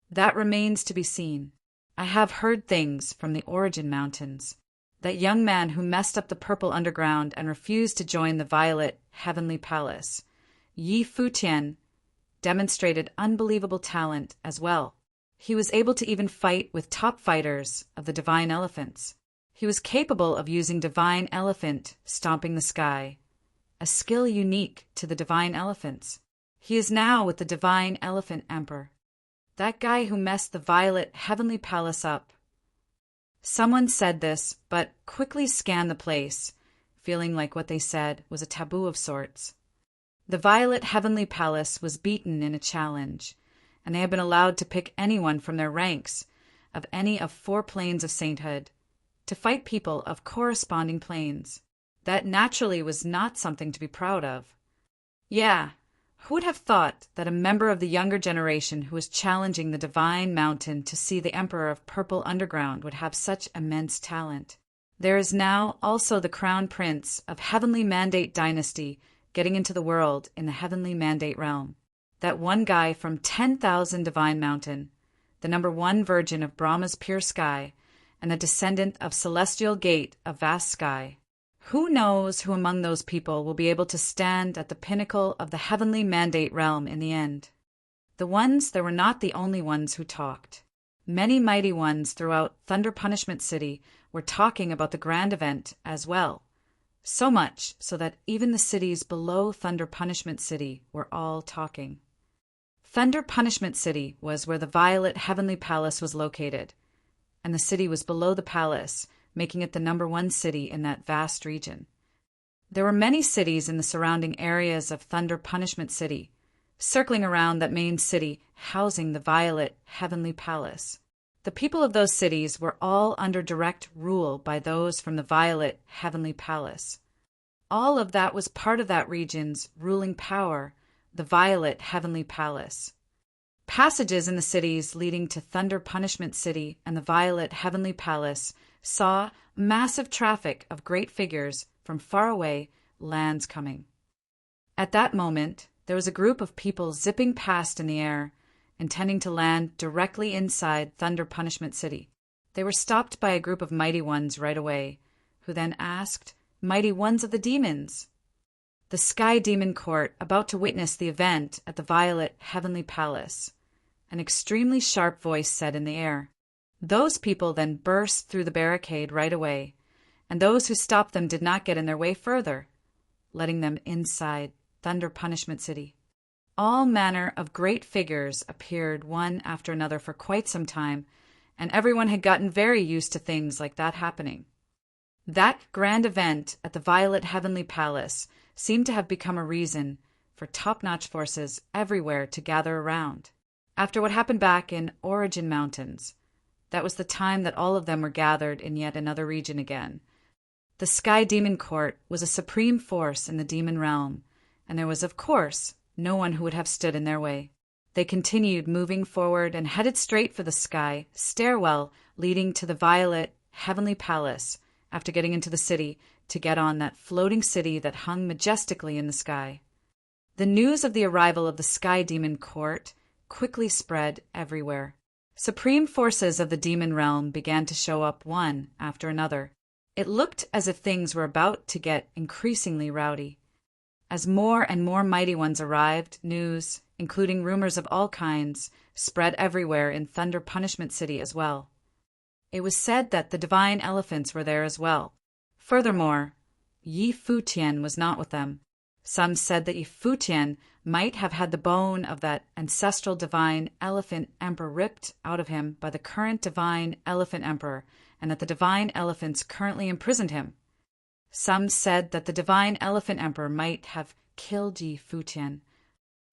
"That remains to be seen. I have heard things from the Origin Mountains. That young man who messed up the purple underground and refused to join the violet heavenly palace, Futian, demonstrated unbelievable talent as well. He was able to even fight with top fighters of the divine elephants. He was capable of using divine elephant stomping the sky, a skill unique to the divine elephants. He is now with the divine elephant emperor. That guy who messed the violet heavenly palace up." Someone said this, but quickly scanned the place, feeling like what they said was a taboo of sorts. The violet heavenly palace was beaten in a challenge, and they had been allowed to pick anyone from their ranks of any of 4 planes of sainthood to fight people of corresponding planes. That naturally was not something to be proud of. Yeah, who would have thought that a member of the younger generation who was challenging the divine mountain to see the emperor of Purple Underground would have such immense talent? There is now also the crown prince of Heavenly Mandate Dynasty getting into the world in the Heavenly Mandate realm. That one guy from 10,000 Divine Mountain, the number 1 virgin of Brahma's pure sky, and a descendant of Celestial Gate of Vast Sky, Who knows who among those people will be able to stand at the pinnacle of the heavenly mandate realm in the end? The ones that were not the only ones who talked. Many mighty ones throughout Thunder Punishment City were talking about the grand event as well. So much so that even the cities below Thunder Punishment City were all talking. Thunder Punishment City was where the Violet Heavenly Palace was located, and the city was below the palace, making it the #1 city in that vast region. There were many cities in the surrounding areas of Thunder Punishment City, circling around that main city housing the Violet Heavenly Palace. The people of those cities were all under direct rule by those from the Violet Heavenly Palace. All of that was part of that region's ruling power, the Violet Heavenly Palace. Passages in the cities leading to Thunder Punishment City and the Violet Heavenly Palace saw massive traffic of great figures from faraway lands coming. At that moment, there was a group of people zipping past in the air, intending to land directly inside Thunder Punishment City. They were stopped by a group of mighty ones right away, who then asked, "Mighty ones of the demons?" The Sky Demon Court about to witness the event at the Violet Heavenly Palace. An extremely sharp voice said in the air. Those people then burst through the barricade right away, and those who stopped them did not get in their way further, letting them inside Thunder Punishment City. All manner of great figures appeared one after another for quite some time, and everyone had gotten very used to things like that happening. That grand event at the Violet Heavenly Palace seemed to have become a reason for top-notch forces everywhere to gather around. After what happened back in Origin Mountains, that was the time that all of them were gathered in yet another region again. The Sky Demon Court was a supreme force in the demon realm, and there was, of course, no one who would have stood in their way. They continued moving forward and headed straight for the sky stairwell leading to the Violet Heavenly Palace after getting into the city to get on that floating city that hung majestically in the sky. The news of the arrival of the Sky Demon Court quickly spread everywhere. Supreme forces of the demon realm began to show up one after another. It looked as if things were about to get increasingly rowdy. As more and more mighty ones arrived, news, including rumors of all kinds, spread everywhere in Thunder Punishment City as well. It was said that the divine elephants were there as well. Furthermore, Futian was not with them. Some said that Futian might have had the bone of that ancestral divine elephant emperor ripped out of him by the current divine elephant emperor, and that the divine elephants currently imprisoned him. Some said that the divine elephant emperor might have killed Futian.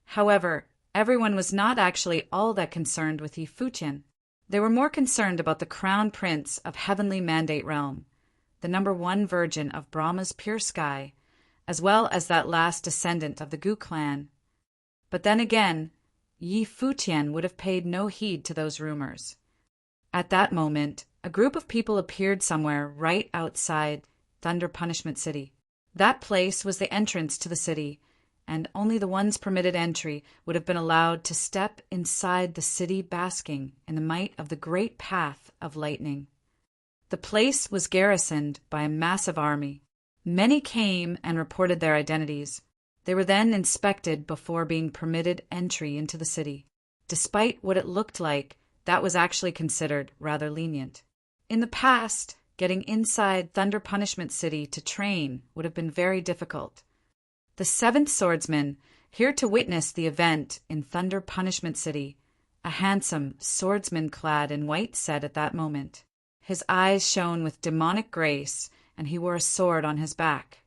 However, everyone was not actually all that concerned with Futian. They were more concerned about the crown prince of Heavenly Mandate Realm, the #1 virgin of Brahma's pure sky, as well as that last descendant of the Gu clan. But then again, Futian would have paid no heed to those rumors. At that moment, a group of people appeared somewhere right outside Thunder Punishment City. That place was the entrance to the city, and only the ones permitted entry would have been allowed to step inside the city basking in the might of the great path of lightning. The place was garrisoned by a massive army. Many came and reported their identities. They were then inspected before being permitted entry into the city. Despite what it looked like, that was actually considered rather lenient. In the past, getting inside Thunder Punishment City to train would have been very difficult. The 7th swordsman, here to witness the event in Thunder Punishment City, a handsome swordsman clad in white, said at that moment. His eyes shone with demonic grace, and he wore a sword on his back.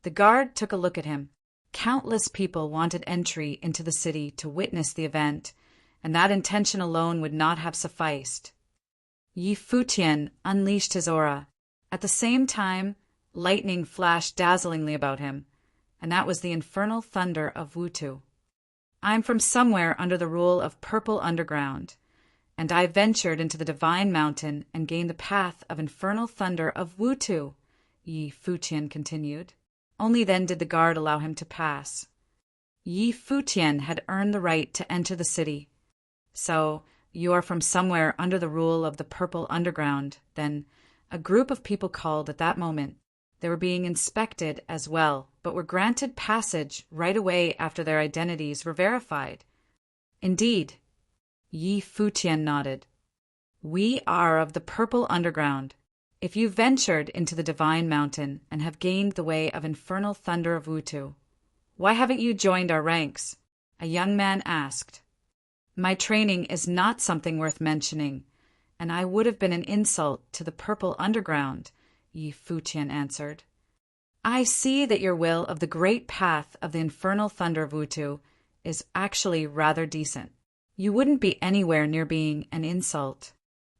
The guard took a look at him. Countless people wanted entry into the city to witness the event, and that intention alone would not have sufficed. Futian unleashed his aura. At the same time, lightning flashed dazzlingly about him, and that was the infernal thunder of Wutu. I am from somewhere under the rule of Purple Underground, and I ventured into the divine mountain and gained the path of infernal thunder of Wutu, Futian continued. Only then did the guard allow him to pass. Futian had earned the right to enter the city. So, you are from somewhere under the rule of the Purple Underground, then, a group of people called at that moment. They were being inspected as well, but were granted passage right away after their identities were verified. Indeed, Yi Futian nodded. We are of the Purple Underground. If you ventured into the Divine Mountain and have gained the way of infernal thunder of Wutu, why haven't you joined our ranks? A young man asked. My training is not something worth mentioning, and I would have been an insult to the Purple Underground, Yi Futian answered. I see that your will of the great path of the infernal thunder of Wutu is actually rather decent. You wouldn't be anywhere near being an insult.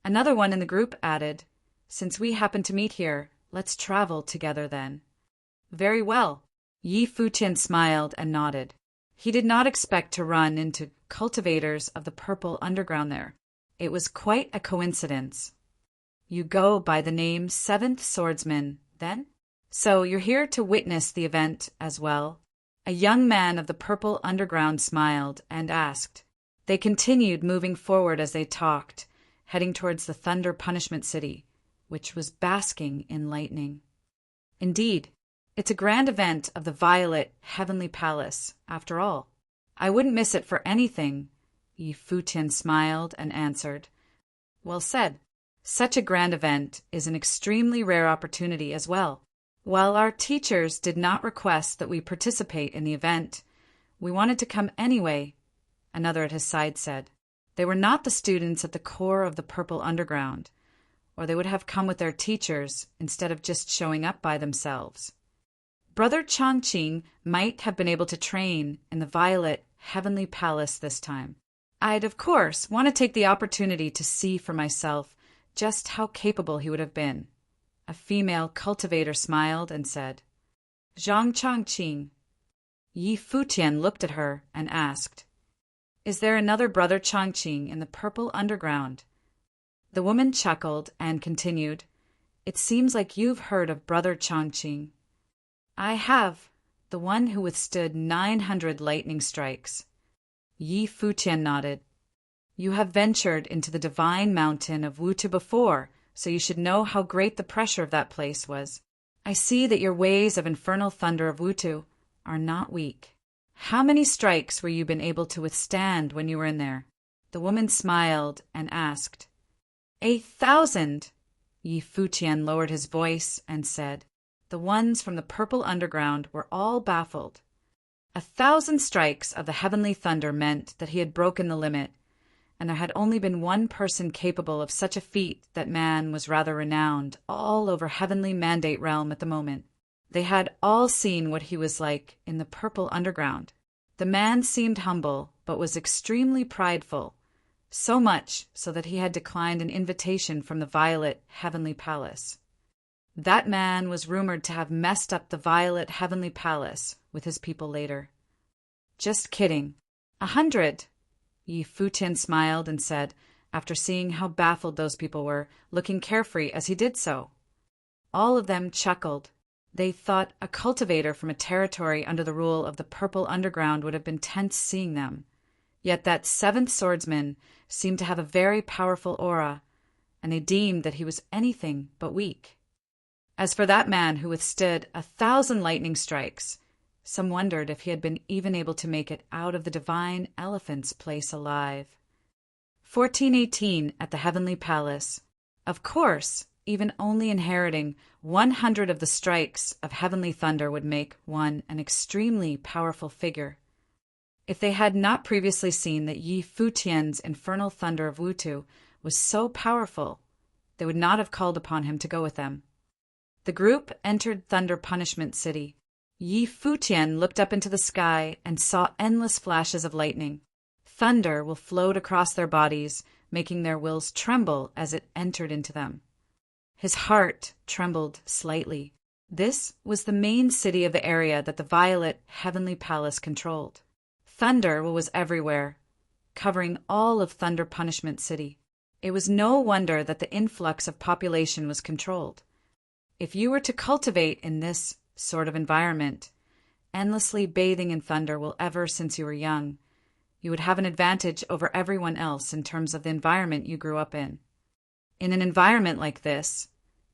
Another one in the group added, Since we happen to meet here, let's travel together then. Very well. Yi Futian smiled and nodded. He did not expect to run into cultivators of the Purple Underground there. It was quite a coincidence. You go by the name Seventh Swordsman, then? So you're here to witness the event as well? A young man of the Purple Underground smiled and asked. They continued moving forward as they talked, heading towards the Thunder Punishment City, which was basking in lightning. Indeed, it's a grand event of the Violet Heavenly Palace, after all. I wouldn't miss it for anything, Yi Futian smiled and answered. Well said. Such a grand event is an extremely rare opportunity as well. While our teachers did not request that we participate in the event, we wanted to come anyway, another at his side said. They were not the students at the core of the Purple Underground, or they would have come with their teachers instead of just showing up by themselves. Brother Chongqing might have been able to train in the Violet Heavenly Palace this time. I'd, of course, want to take the opportunity to see for myself just how capable he would have been. A female cultivator smiled and said, Zhang Chongqing. Yi Futian looked at her and asked, Is there another Brother Chongqing in the Purple Underground? The woman chuckled and continued, It seems like you've heard of Brother Chongqing. I have, the one who withstood 900 lightning strikes. Yi Futian nodded. You have ventured into the divine mountain of Wutu before, so you should know how great the pressure of that place was. I see that your ways of infernal thunder of Wutu are not weak. How many strikes were you been able to withstand when you were in there? The woman smiled and asked. 1,000. Yi Futian lowered his voice and said. The ones from the Purple Underground were all baffled. 1,000 strikes of the heavenly thunder meant that he had broken the limit, and there had only been one person capable of such a feat. That man was rather renowned all over heavenly mandate realm at the moment. They had all seen what he was like in the Purple Underground. The man seemed humble, but was extremely prideful, so much so that he had declined an invitation from the Violet Heavenly Palace. That man was rumored to have messed up the Violet Heavenly Palace with his people later. Just kidding. 100. Yi Futian smiled and said, after seeing how baffled those people were, looking carefree as he did so. All of them chuckled. They thought a cultivator from a territory under the rule of the Purple Underground would have been tense seeing them. Yet that seventh swordsman seemed to have a very powerful aura, and they deemed that he was anything but weak. As for that man who withstood 1,000 lightning strikes, some wondered if he had been even able to make it out of the divine elephant's place alive. 1418 at the Heavenly Palace. Of course, even only inheriting 100 of the strikes of heavenly thunder would make one an extremely powerful figure. If they had not previously seen that Yi Futian's infernal thunder of Wutu was so powerful, they would not have called upon him to go with them. The group entered Thunder Punishment City. Yi Futian looked up into the sky and saw endless flashes of lightning. Thunder will float across their bodies, making their wills tremble as it entered into them. His heart trembled slightly. This was the main city of the area that the Violet Heavenly Palace controlled. Thunder was everywhere, covering all of Thunder Punishment City. It was no wonder that the influx of population was controlled. If you were to cultivate in this sort of environment, endlessly bathing in thunder ever since you were young, you would have an advantage over everyone else in terms of the environment you grew up in. In an environment like this,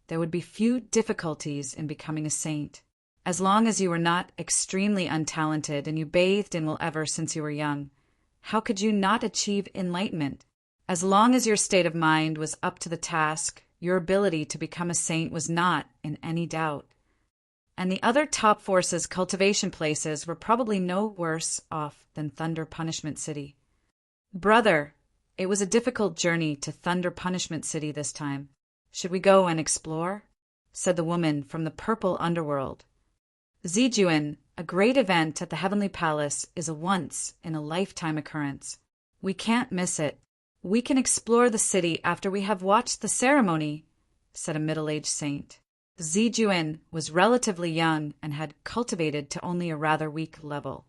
there would be few difficulties in becoming a saint. As long as you were not extremely untalented and you bathed in will ever since you were young, how could you not achieve enlightenment? As long as your state of mind was up to the task, your ability to become a saint was not in any doubt. And the other top forces cultivation places were probably no worse off than Thunder Punishment City. Brother, it was a difficult journey to Thunder Punishment City this time. Should we go and explore? Said the woman from the purple underworld. Zijuan, a great event at the Heavenly Palace, is a once-in-a-lifetime occurrence. We can't miss it. We can explore the city after we have watched the ceremony, said a middle-aged saint. Zijuan was relatively young and had cultivated to only a rather weak level.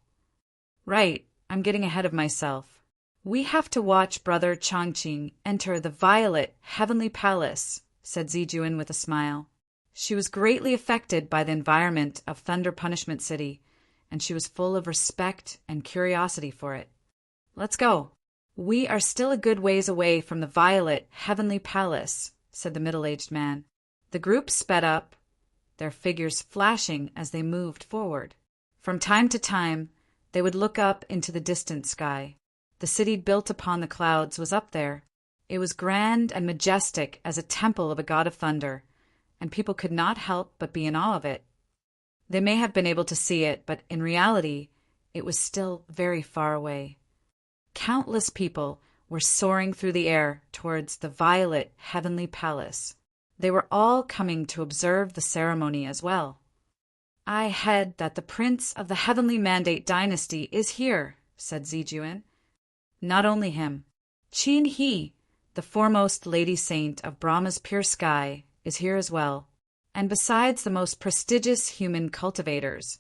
Right, I'm getting ahead of myself. We have to watch Brother Chongqing enter the violet Heavenly Palace, said Zijuan with a smile. She was greatly affected by the environment of Thunder Punishment City, and she was full of respect and curiosity for it. Let's go. We are still a good ways away from the violet Heavenly Palace, said the middle-aged man. The group sped up, their figures flashing as they moved forward. From time to time, they would look up into the distant sky. The city built upon the clouds was up there. It was grand and majestic as a temple of a god of thunder, and people could not help but be in awe of it. They may have been able to see it, but in reality, it was still very far away. Countless people were soaring through the air towards the violet Heavenly Palace. They were all coming to observe the ceremony as well. I heard that the Prince of the Heavenly Mandate Dynasty is here, said Zijuan. Not only him. Qin He, the foremost lady saint of Brahma's pure sky, is here as well. And besides the most prestigious human cultivators,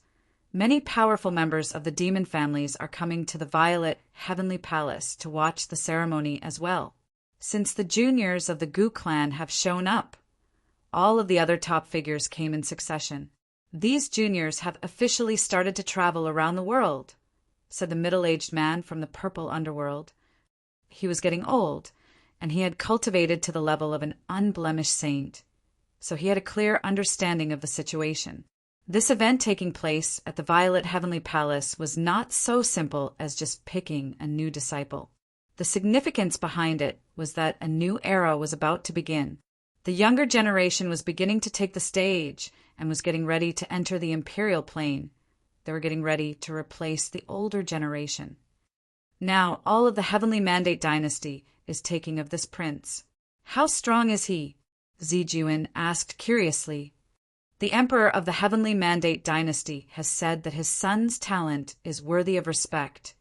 many powerful members of the demon families are coming to the violet Heavenly Palace to watch the ceremony as well. Since the juniors of the Gu clan have shown up, all of the other top figures came in succession. These juniors have officially started to travel around the world, said the middle-aged man from the purple underworld. He was getting old, and he had cultivated to the level of an unblemished saint, so he had a clear understanding of the situation. This event taking place at the Violet Heavenly Palace was not so simple as just picking a new disciple. The significance behind it was that a new era was about to begin. The younger generation was beginning to take the stage and was getting ready to enter the imperial plane. They were getting ready to replace the older generation. Now all of the Heavenly Mandate Dynasty is taking of this prince. How strong is he? Zijuan asked curiously. The Emperor of the Heavenly Mandate Dynasty has said that his son's talent is worthy of respect,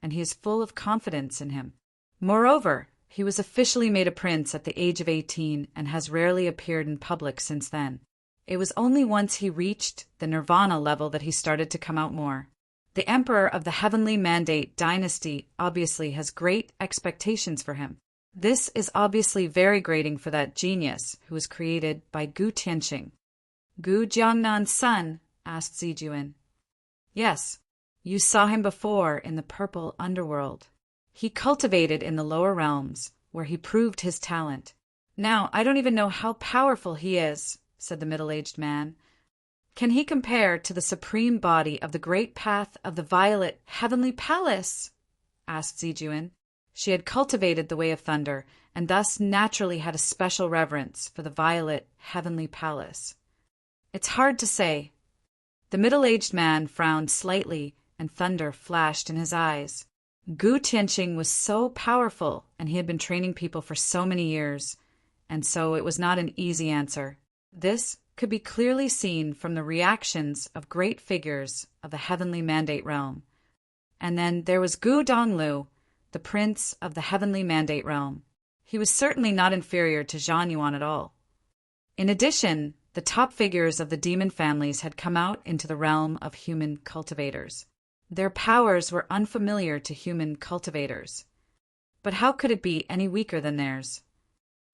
and he is full of confidence in him. Moreover, he was officially made a prince at the age of 18 and has rarely appeared in public since then. It was only once he reached the nirvana level that he started to come out more. The Emperor of the Heavenly Mandate Dynasty obviously has great expectations for him. This is obviously very grating for that genius who was created by Gu Tianqing. Gu Jiangnan's son? Asked Zijuan. Yes, you saw him before in the purple underworld. He cultivated in the lower realms, where he proved his talent. Now, I don't even know how powerful he is, said the middle-aged man. Can he compare to the supreme body of the great path of the violet Heavenly Palace? Asked Zijuan. She had cultivated the way of thunder, and thus naturally had a special reverence for the violet Heavenly Palace. It's hard to say. The middle-aged man frowned slightly, and thunder flashed in his eyes. Gu Tianqing was so powerful, and he had been training people for so many years, and so it was not an easy answer. This could be clearly seen from the reactions of great figures of the Heavenly Mandate realm. And then there was Gu Donglu, the prince of the Heavenly Mandate realm. He was certainly not inferior to Zhang Yuan at all. In addition, the top figures of the demon families had come out into the realm of human cultivators. Their powers were unfamiliar to human cultivators. But how could it be any weaker than theirs?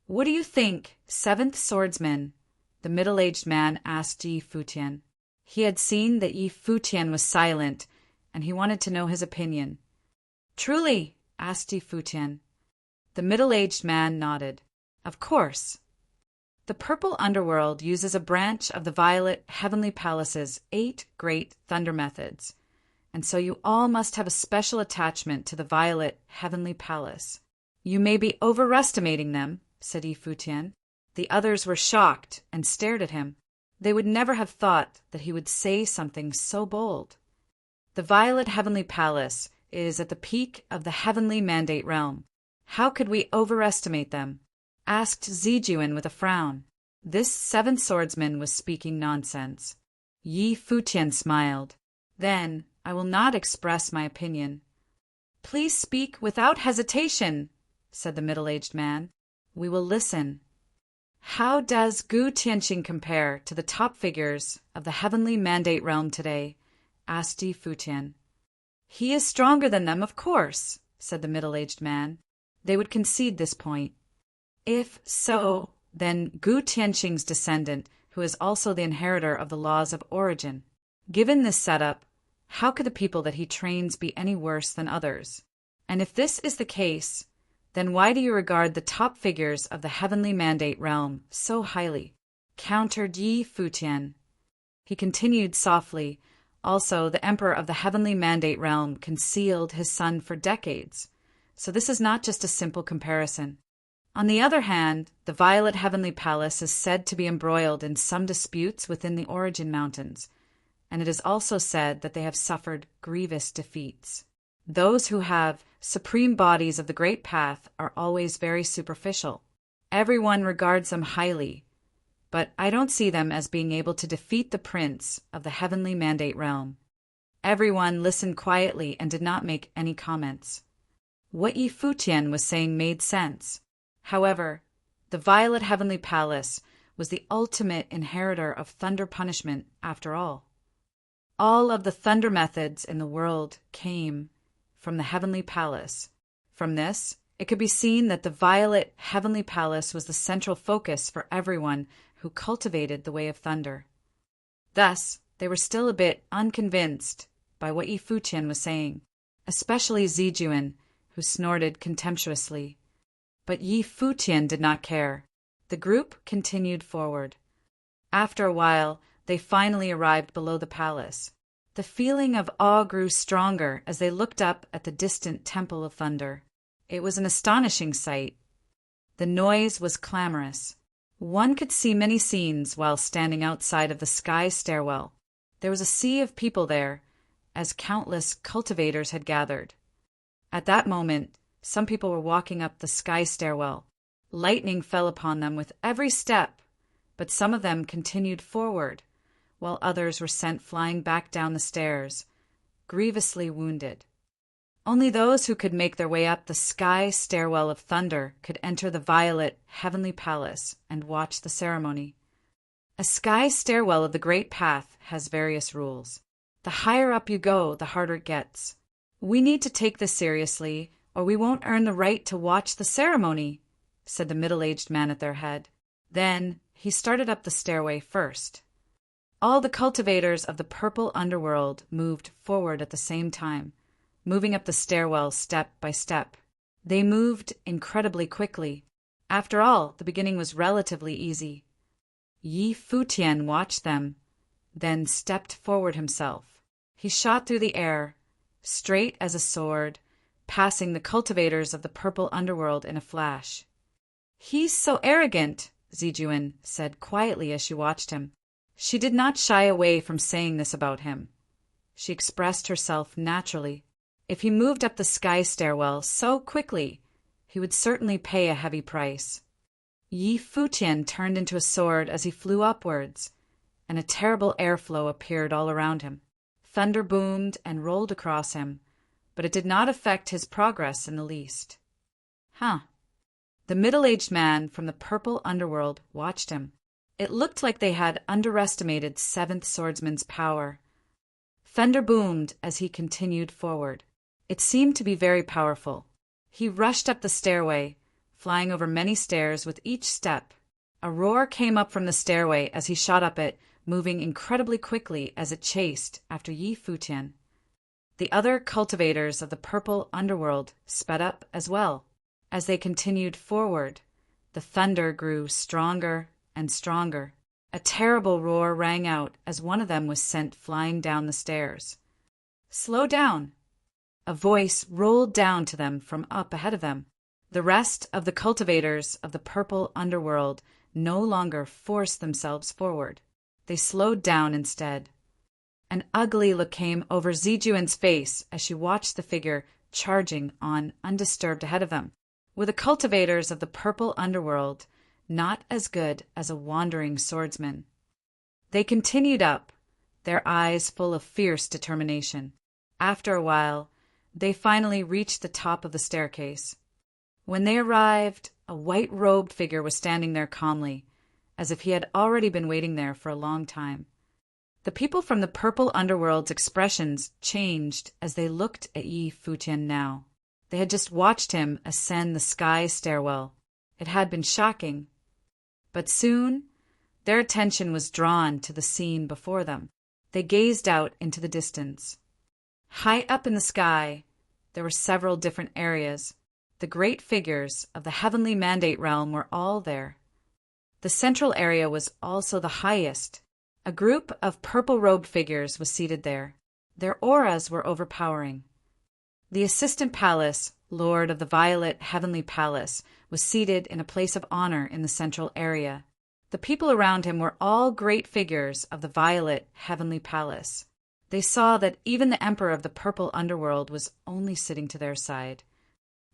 What do you think, seventh swordsman? The middle-aged man asked Yi Futian. He had seen that Yi Futian was silent, and he wanted to know his opinion. Truly? Asked Yi Futian. The middle-aged man nodded. Of course. The purple underworld uses a branch of the violet heavenly palace's 8 great thunder methods, and so you all must have a special attachment to the violet heavenly palace. You may be overestimating them, said Futian. The others were shocked and stared at him. They would never have thought that he would say something so bold. The violet heavenly palace is at the peak of the heavenly mandate realm. How could we overestimate them? Asked Zijuan with a frown. This 7th swordsman was speaking nonsense. Futian smiled. Then I will not express my opinion. Please speak without hesitation, said the middle-aged man. We will listen. How does Gu Tianqing compare to the top figures of the heavenly mandate realm today? Asked Futian. He is stronger than them, of course, said the middle-aged man. They would concede this point. If so, then Gu Tianqing's descendant, who is also the inheritor of the laws of origin. Given this setup, how could the people that he trains be any worse than others? And if this is the case, then why do you regard the top figures of the heavenly mandate realm so highly? Countered Futian. He continued softly, also the emperor of the heavenly mandate realm concealed his son for decades, so this is not just a simple comparison. On the other hand, the violet heavenly palace is said to be embroiled in some disputes within the origin mountains, and it is also said that they have suffered grievous defeats. Those who have supreme bodies of the great path are always very superficial. Everyone regards them highly, but I don't see them as being able to defeat the prince of the heavenly mandate realm. Everyone listened quietly and did not make any comments. What Futian was saying made sense. However, the violet heavenly palace was the ultimate inheritor of thunder punishment after all. All of the thunder methods in the world came from the heavenly palace. From this, it could be seen that the violet heavenly palace was the central focus for everyone who cultivated the way of thunder. Thus, they were still a bit unconvinced by what Futian was saying, especially Zijuan, who snorted contemptuously. But Futian did not care. The group continued forward. After a while, they finally arrived below the palace. The feeling of awe grew stronger as they looked up at the distant Temple of Thunder. It was an astonishing sight. The noise was clamorous. One could see many scenes while standing outside of the sky stairwell. There was a sea of people there, as countless cultivators had gathered. At that moment, some people were walking up the sky stairwell. Lightning fell upon them with every step, but some of them continued forward, while others were sent flying back down the stairs, grievously wounded. Only those who could make their way up the sky stairwell of thunder could enter the violet heavenly palace and watch the ceremony. A sky stairwell of the Great Path has various rules. The higher up you go, the harder it gets. We need to take this seriously, or we won't earn the right to watch the ceremony, said the middle-aged man at their head. Then he started up the stairway first. All the cultivators of the purple underworld moved forward at the same time, moving up the stairwell step by step. They moved incredibly quickly. After all, the beginning was relatively easy. Futian watched them, then stepped forward himself. He shot through the air, straight as a sword, passing the cultivators of the purple underworld in a flash. He's so arrogant, Zijuan said quietly as she watched him. She did not shy away from saying this about him. She expressed herself naturally. If he moved up the sky stairwell so quickly, he would certainly pay a heavy price. Futian turned into a sword as he flew upwards, and a terrible airflow appeared all around him. Thunder boomed and rolled across him, but it did not affect his progress in the least. The middle-aged man from the purple underworld watched him. It looked like they had underestimated 7th Swordsman's power. Thunder boomed as he continued forward. It seemed to be very powerful. He rushed up the stairway, flying over many stairs with each step. A roar came up from the stairway as he shot up it, moving incredibly quickly as it chased after Futian. The other cultivators of the purple underworld sped up as well. As they continued forward, the thunder grew stronger and stronger. A terrible roar rang out as one of them was sent flying down the stairs. "Slow down!" A voice rolled down to them from up ahead of them. The rest of the cultivators of the purple underworld no longer forced themselves forward. They slowed down instead. An ugly look came over Zijuan's face as she watched the figure charging on undisturbed ahead of them. Were the cultivators of the purple underworld not as good as a wandering swordsman? They continued up, their eyes full of fierce determination. After a while, they finally reached the top of the staircase. When they arrived, a white-robed figure was standing there calmly, as if he had already been waiting there for a long time. The people from the purple underworld's expressions changed as they looked at Yi Futian now. They had just watched him ascend the sky stairwell. It had been shocking. But soon, their attention was drawn to the scene before them. They gazed out into the distance. High up in the sky, there were several different areas. The great figures of the heavenly mandate realm were all there. The central area was also the highest. A group of purple-robed figures was seated there. Their auras were overpowering. The assistant palace, lord of the violet heavenly palace, was seated in a place of honor in the central area. The people around him were all great figures of the violet heavenly palace. They saw that even the emperor of the purple underworld was only sitting to their side.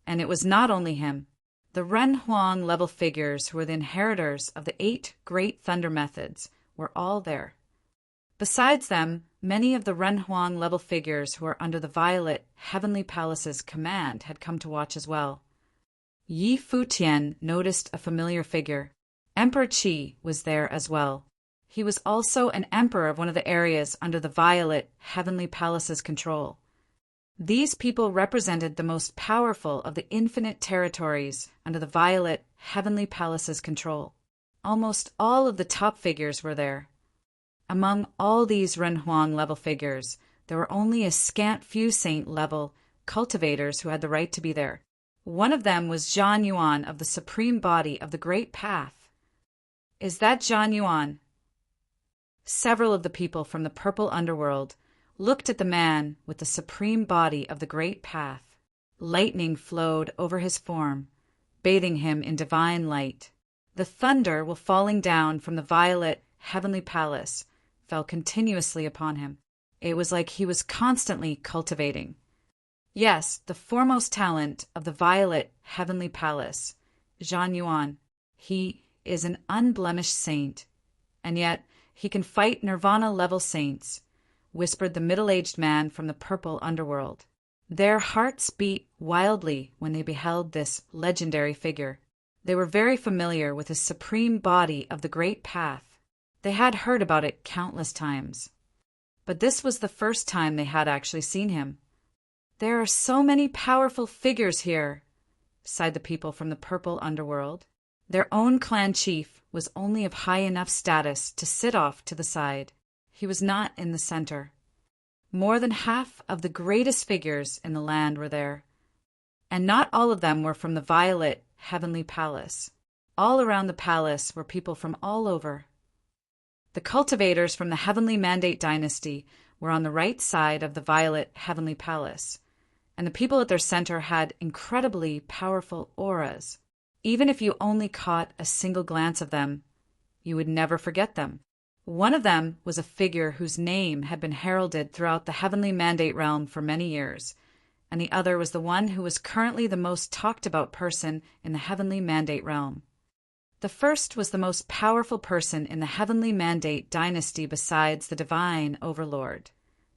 And it was not only him. The Renhuang level figures who were the inheritors of the 8 great thunder methods were all there. Besides them, many of the Renhuang level figures who were under the violet heavenly palace's command had come to watch as well. Yi Futian noticed a familiar figure. Emperor Qi was there as well. He was also an emperor of one of the areas under the violet heavenly palace's control. These people represented the most powerful of the infinite territories under the violet heavenly palace's control. Almost all of the top figures were there. Among all these Renhuang level figures, there were only a scant few saint-level cultivators who had the right to be there. One of them was Zhan Yuan of the supreme body of the Great Path. "Is that Zhan Yuan?" Several of the people from the purple underworld looked at the man with the supreme body of the Great Path. Lightning flowed over his form, bathing him in divine light. The thunder, while falling down from the violet heavenly palace, fell continuously upon him. It was like he was constantly cultivating. Yes, the foremost talent of the violet heavenly palace, Zhan Yuan. He is an unblemished saint, and yet he can fight nirvana-level saints, whispered the middle-aged man from the purple underworld. Their hearts beat wildly when they beheld this legendary figure. They were very familiar with his supreme body of the Great Path. They had heard about it countless times. But this was the first time they had actually seen him. "There are so many powerful figures here," sighed the people from the purple underworld. Their own clan chief was only of high enough status to sit off to the side. He was not in the center. More than half of the greatest figures in the land were there. And not all of them were from the violet heavenly palace. All around the palace were people from all over. The cultivators from the heavenly mandate dynasty were on the right side of the violet heavenly palace, and the people at their center had incredibly powerful auras. Even if you only caught a single glance of them, you would never forget them. One of them was a figure whose name had been heralded throughout the heavenly mandate realm for many years, and the other was the one who was currently the most talked about person in the heavenly mandate realm. The first was the most powerful person in the heavenly mandate dynasty besides the divine overlord,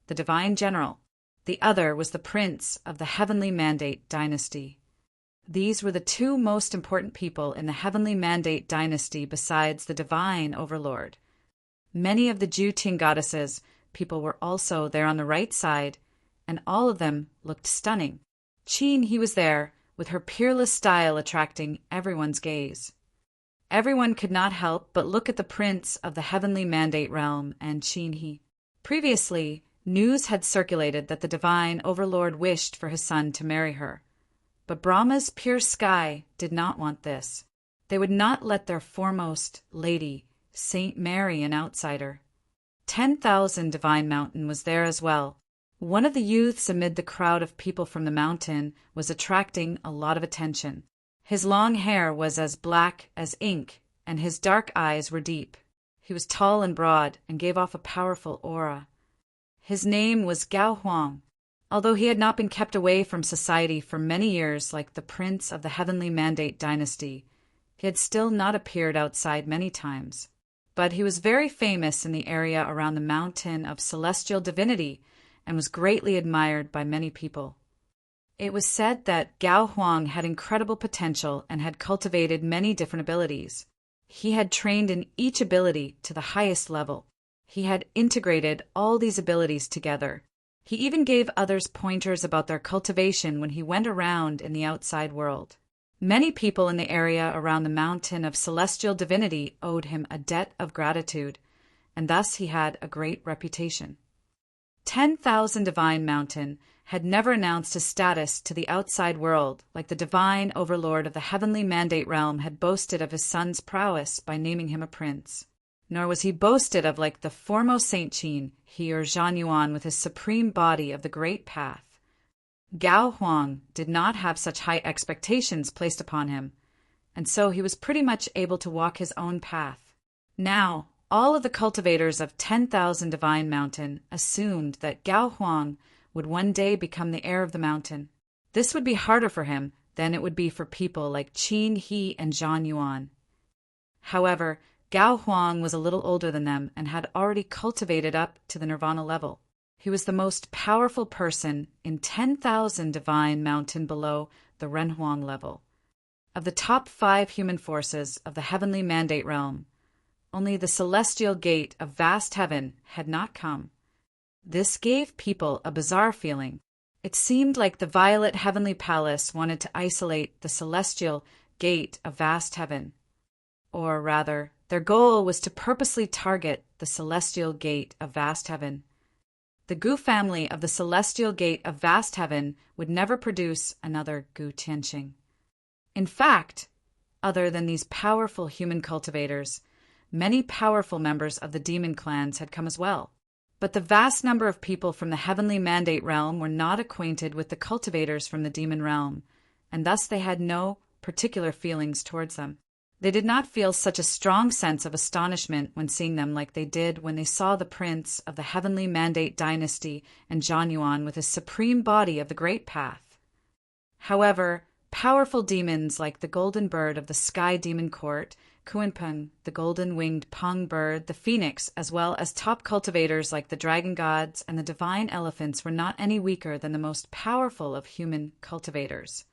the divine general. The other was the prince of the heavenly mandate dynasty. These were the 2 most important people in the heavenly mandate dynasty besides the divine overlord. Many of the Juting goddesses people were also there on the right side, and all of them looked stunning. Qin, he was there, with her peerless style attracting everyone's gaze. Everyone could not help but look at the prince of the heavenly mandate realm and Qin he. Previously, news had circulated that the divine overlord wished for his son to marry her. But Brahma's pure sky did not want this. They would not let their foremost lady, Saint Mary, an outsider. 10,000 Divine Mountain was there as well. One of the youths amid the crowd of people from the mountain was attracting a lot of attention. His long hair was as black as ink, and his dark eyes were deep. He was tall and broad and gave off a powerful aura. His name was Gao Huang. Although he had not been kept away from society for many years like the prince of the Heavenly Mandate dynasty, he had still not appeared outside many times. But he was very famous in the area around the mountain of celestial divinity and was greatly admired by many people. It was said that Gao Huang had incredible potential and had cultivated many different abilities. He had trained in each ability to the highest level. He had integrated all these abilities together. He even gave others pointers about their cultivation when he went around in the outside world. Many people in the area around the mountain of celestial divinity owed him a debt of gratitude, and thus he had a great reputation. 10,000 Divine Mountain had never announced his status to the outside world like the divine overlord of the Heavenly Mandate realm had boasted of his son's prowess by naming him a prince. Nor was he boasted of like the foremost Saint Qin, he or Zhang Yuan with his supreme body of the Great Path. Gao Huang did not have such high expectations placed upon him, and so he was pretty much able to walk his own path. Now, all of the cultivators of 10,000 Divine Mountain assumed that Gao Huang would one day become the heir of the mountain. This would be harder for him than it would be for people like Qin He and Zhang Yuan. However, Gao Huang was a little older than them and had already cultivated up to the nirvana level. He was the most powerful person in 10,000 Divine Mountain below the Renhuang level. Of the top 5 human forces of the Heavenly Mandate realm, only the celestial gate of vast heaven had not come. This gave people a bizarre feeling. It seemed like the violet heavenly palace wanted to isolate the celestial gate of vast heaven. Or rather, their goal was to purposely target the celestial gate of vast heaven. The Gu family of the celestial gate of vast heaven would never produce another Gu Tianqing. In fact, other than these powerful human cultivators, many powerful members of the demon clans had come as well. But the vast number of people from the Heavenly Mandate realm were not acquainted with the cultivators from the demon realm, and thus they had no particular feelings towards them. They did not feel such a strong sense of astonishment when seeing them like they did when they saw the prince of the Heavenly Mandate dynasty and Zhang Yuan with his supreme body of the Great Path. However, powerful demons like the golden bird of the sky demon court, Kuanpeng, the golden-winged Peng bird, the phoenix, as well as top cultivators like the dragon gods and the divine elephants were not any weaker than the most powerful of human cultivators.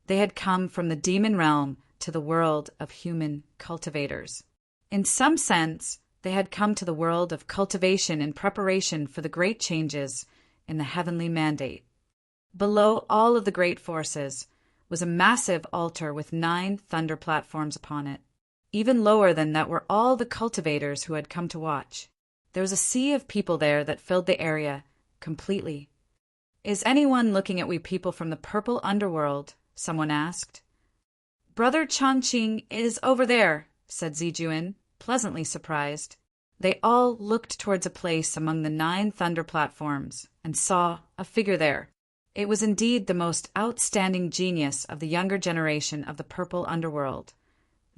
They had come from the demon realm to the world of human cultivators. In some sense, they had come to the world of cultivation in preparation for the great changes in the Heavenly Mandate. Below all of the great forces was a massive altar with 9 thunder platforms upon it. Even lower than that were all the cultivators who had come to watch. There was a sea of people there that filled the area completely. "Is anyone looking at we people from the purple underworld?" someone asked. "Brother Changqing is over there," said Zijuan, pleasantly surprised. They all looked towards a place among the 9 thunder platforms and saw a figure there. It was indeed the most outstanding genius of the younger generation of the purple underworld,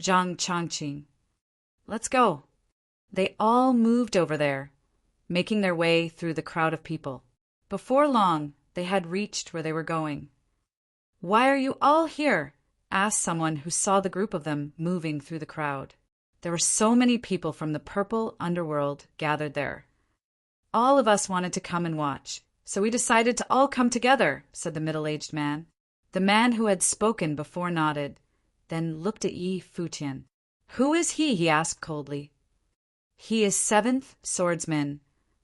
Zhang Changqing. "Let's go." They all moved over there, making their way through the crowd of people. Before long, they had reached where they were going. "Why are you all here?" asked someone who saw the group of them moving through the crowd. There were so many people from the purple underworld gathered there. "All of us wanted to come and watch, so we decided to all come together," said the middle-aged man. The man who had spoken before nodded, then looked at Yi Futian. "Who is he?" he asked coldly. "He is 7th Swordsman,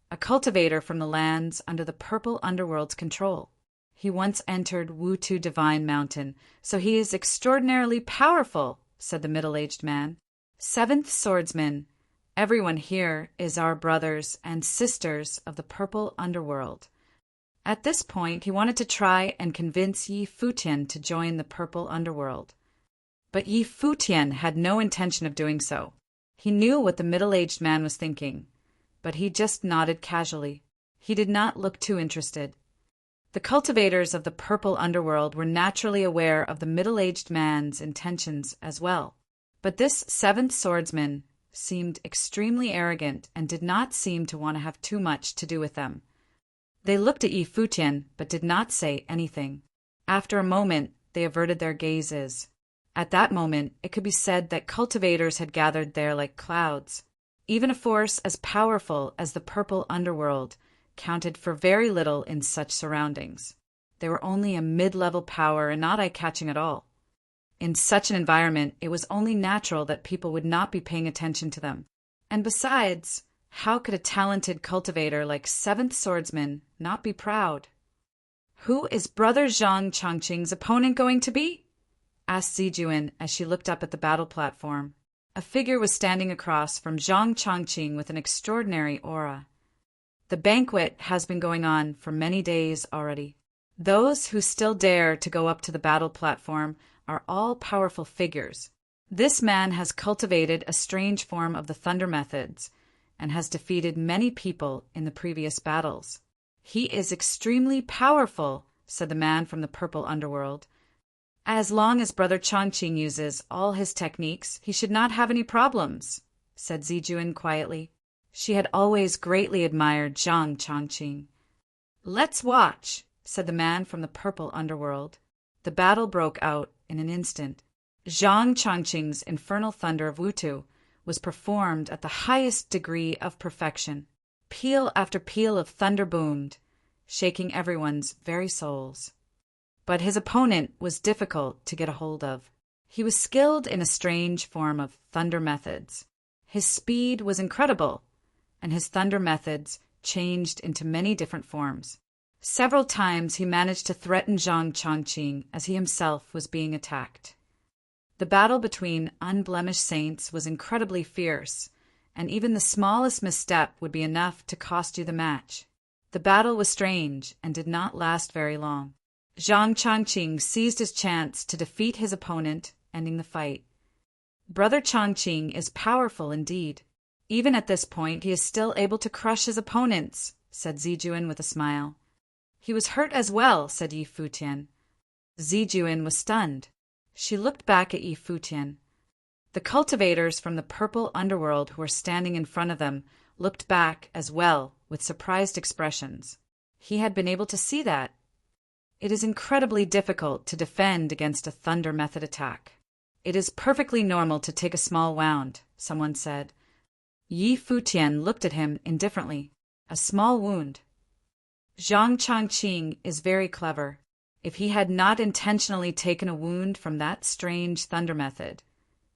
a cultivator from the lands under the purple underworld's control. He once entered Wutu Divine Mountain, so he is extraordinarily powerful," said the middle-aged man. 7th Swordsman, everyone here is our brothers and sisters of the purple underworld." At this point, he wanted to try and convince Yi Futian to join the purple underworld. But Yi Futian had no intention of doing so. He knew what the middle-aged man was thinking, but he just nodded casually. He did not look too interested. The cultivators of the purple underworld were naturally aware of the middle-aged man's intentions as well. But this seventh swordsman seemed extremely arrogant and did not seem to want to have too much to do with them. They looked at Yi Futian, but did not say anything. After a moment, they averted their gazes. At that moment, it could be said that cultivators had gathered there like clouds. Even a force as powerful as the purple underworld counted for very little in such surroundings. They were only a mid-level power and not eye-catching at all. In such an environment, it was only natural that people would not be paying attention to them. And besides, how could a talented cultivator like Seventh Swordsman not be proud? "Who is Brother Zhang Chongqing's opponent going to be?" asked Zijuan as she looked up at the battle platform. A figure was standing across from Zhang Chongqing with an extraordinary aura. The banquet has been going on for many days already. Those who still dare to go up to the battle platform are all powerful figures. This man has cultivated a strange form of the thunder methods and has defeated many people in the previous battles. "He is extremely powerful," said the man from the purple underworld. "As long as Brother Chongqing uses all his techniques, he should not have any problems," said Zijuan quietly. She had always greatly admired Zhang Chongqing. "Let's watch," said the man from the purple underworld. The battle broke out in an instant. Zhang Chongqing's infernal thunder of Wutu was performed at the highest degree of perfection. Peal after peal of thunder boomed, shaking everyone's very souls. But his opponent was difficult to get a hold of. He was skilled in a strange form of thunder methods. His speed was incredible, and his thunder methods changed into many different forms. Several times he managed to threaten Zhang Chongqing as he himself was being attacked. The battle between unblemished saints was incredibly fierce, and even the smallest misstep would be enough to cost you the match. The battle was strange and did not last very long. Zhang Chongqing seized his chance to defeat his opponent, ending the fight. Brother Chongqing is powerful indeed. Even at this point, he is still able to crush his opponents, said Zijuan with a smile. He was hurt as well, said Yi Futian. Zijuan was stunned. She looked back at Yi Futian. The cultivators from the purple underworld who were standing in front of them looked back as well with surprised expressions. He had been able to see that. It is incredibly difficult to defend against a thunder method attack. It is perfectly normal to take a small wound, someone said. Yi Futian looked at him indifferently. A small wound. Zhang Chongqing is very clever. If he had not intentionally taken a wound from that strange thunder method,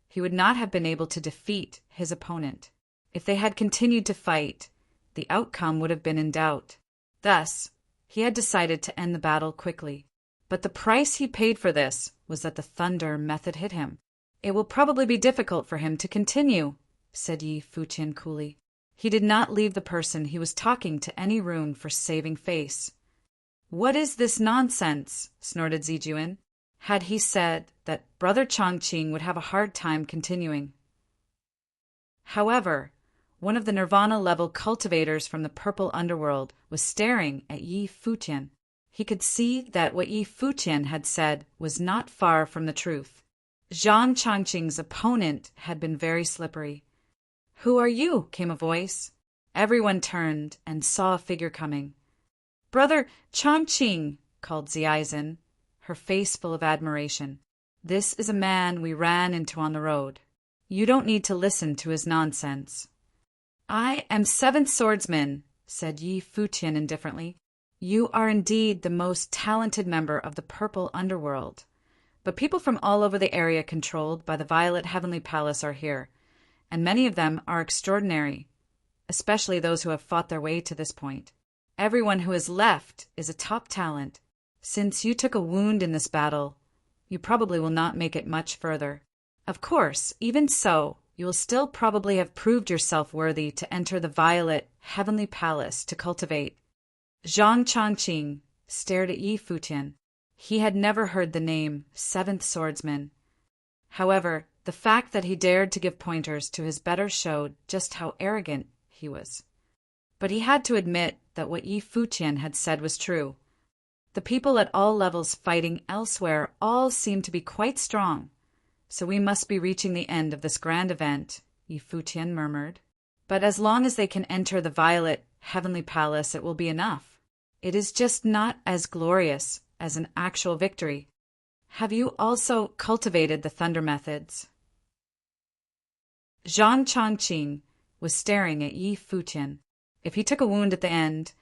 he would not have been able to defeat his opponent. If they had continued to fight, the outcome would have been in doubt. Thus, he had decided to end the battle quickly. But the price he paid for this was that the thunder method hit him. It will probably be difficult for him to continue, said Yi Futian coolly. He did not leave the person he was talking to any room for saving face. What is this nonsense? Snorted Zijuan. Had he said that Brother Chongqing would have a hard time continuing? However, one of the Nirvana-level cultivators from the purple underworld was staring at Yi Futian. He could see that what Yi Futian had said was not far from the truth. Zhang Chongqing's opponent had been very slippery. "Who are you?" came a voice. Everyone turned and saw a figure coming. "Brother Chongqing," called Ziaizhen, her face full of admiration. "This is a man we ran into on the road. You don't need to listen to his nonsense." "I am Seventh Swordsman," said Yi Futian indifferently. "You are indeed the most talented member of the purple underworld. But people from all over the area controlled by the Violet Heavenly Palace are here, and many of them are extraordinary, especially those who have fought their way to this point. Everyone who is left is a top talent. Since you took a wound in this battle, you probably will not make it much further. Of course, even so, you will still probably have proved yourself worthy to enter the Violet Heavenly Palace to cultivate." Zhang Chongqing stared at Yi Futian. He had never heard the name Seventh Swordsman. However, the fact that he dared to give pointers to his betters showed just how arrogant he was. But he had to admit that what Yi Futian had said was true. The people at all levels fighting elsewhere all seemed to be quite strong. So we must be reaching the end of this grand event, Yi Futian murmured. But as long as they can enter the violet heavenly palace, it will be enough. It is just not as glorious as an actual victory. Have you also cultivated the thunder methods? Zhang Chongqing was staring at Yi Futian. If he took a wound at the end,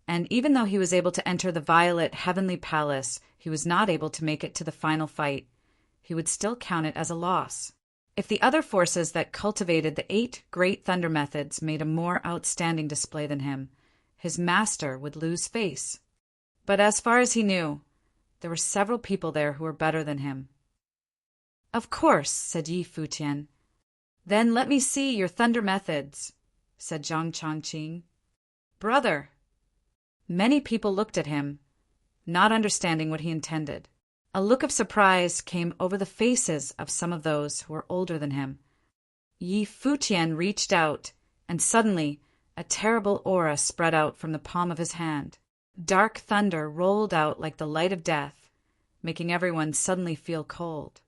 and even though he was able to enter the violet heavenly palace, he was not able to make it to the final fight, he would still count it as a loss. If the other forces that cultivated the 8 great thunder methods made a more outstanding display than him, his master would lose face. But as far as he knew, there were several people there who were better than him. Of course, said Yi Futian. Then let me see your thunder methods, said Zhang Chongqing. Brother. Many people looked at him, not understanding what he intended. A look of surprise came over the faces of some of those who were older than him. Yi Futian reached out, and suddenly a terrible aura spread out from the palm of his hand. Dark thunder rolled out like the light of death, making everyone suddenly feel cold.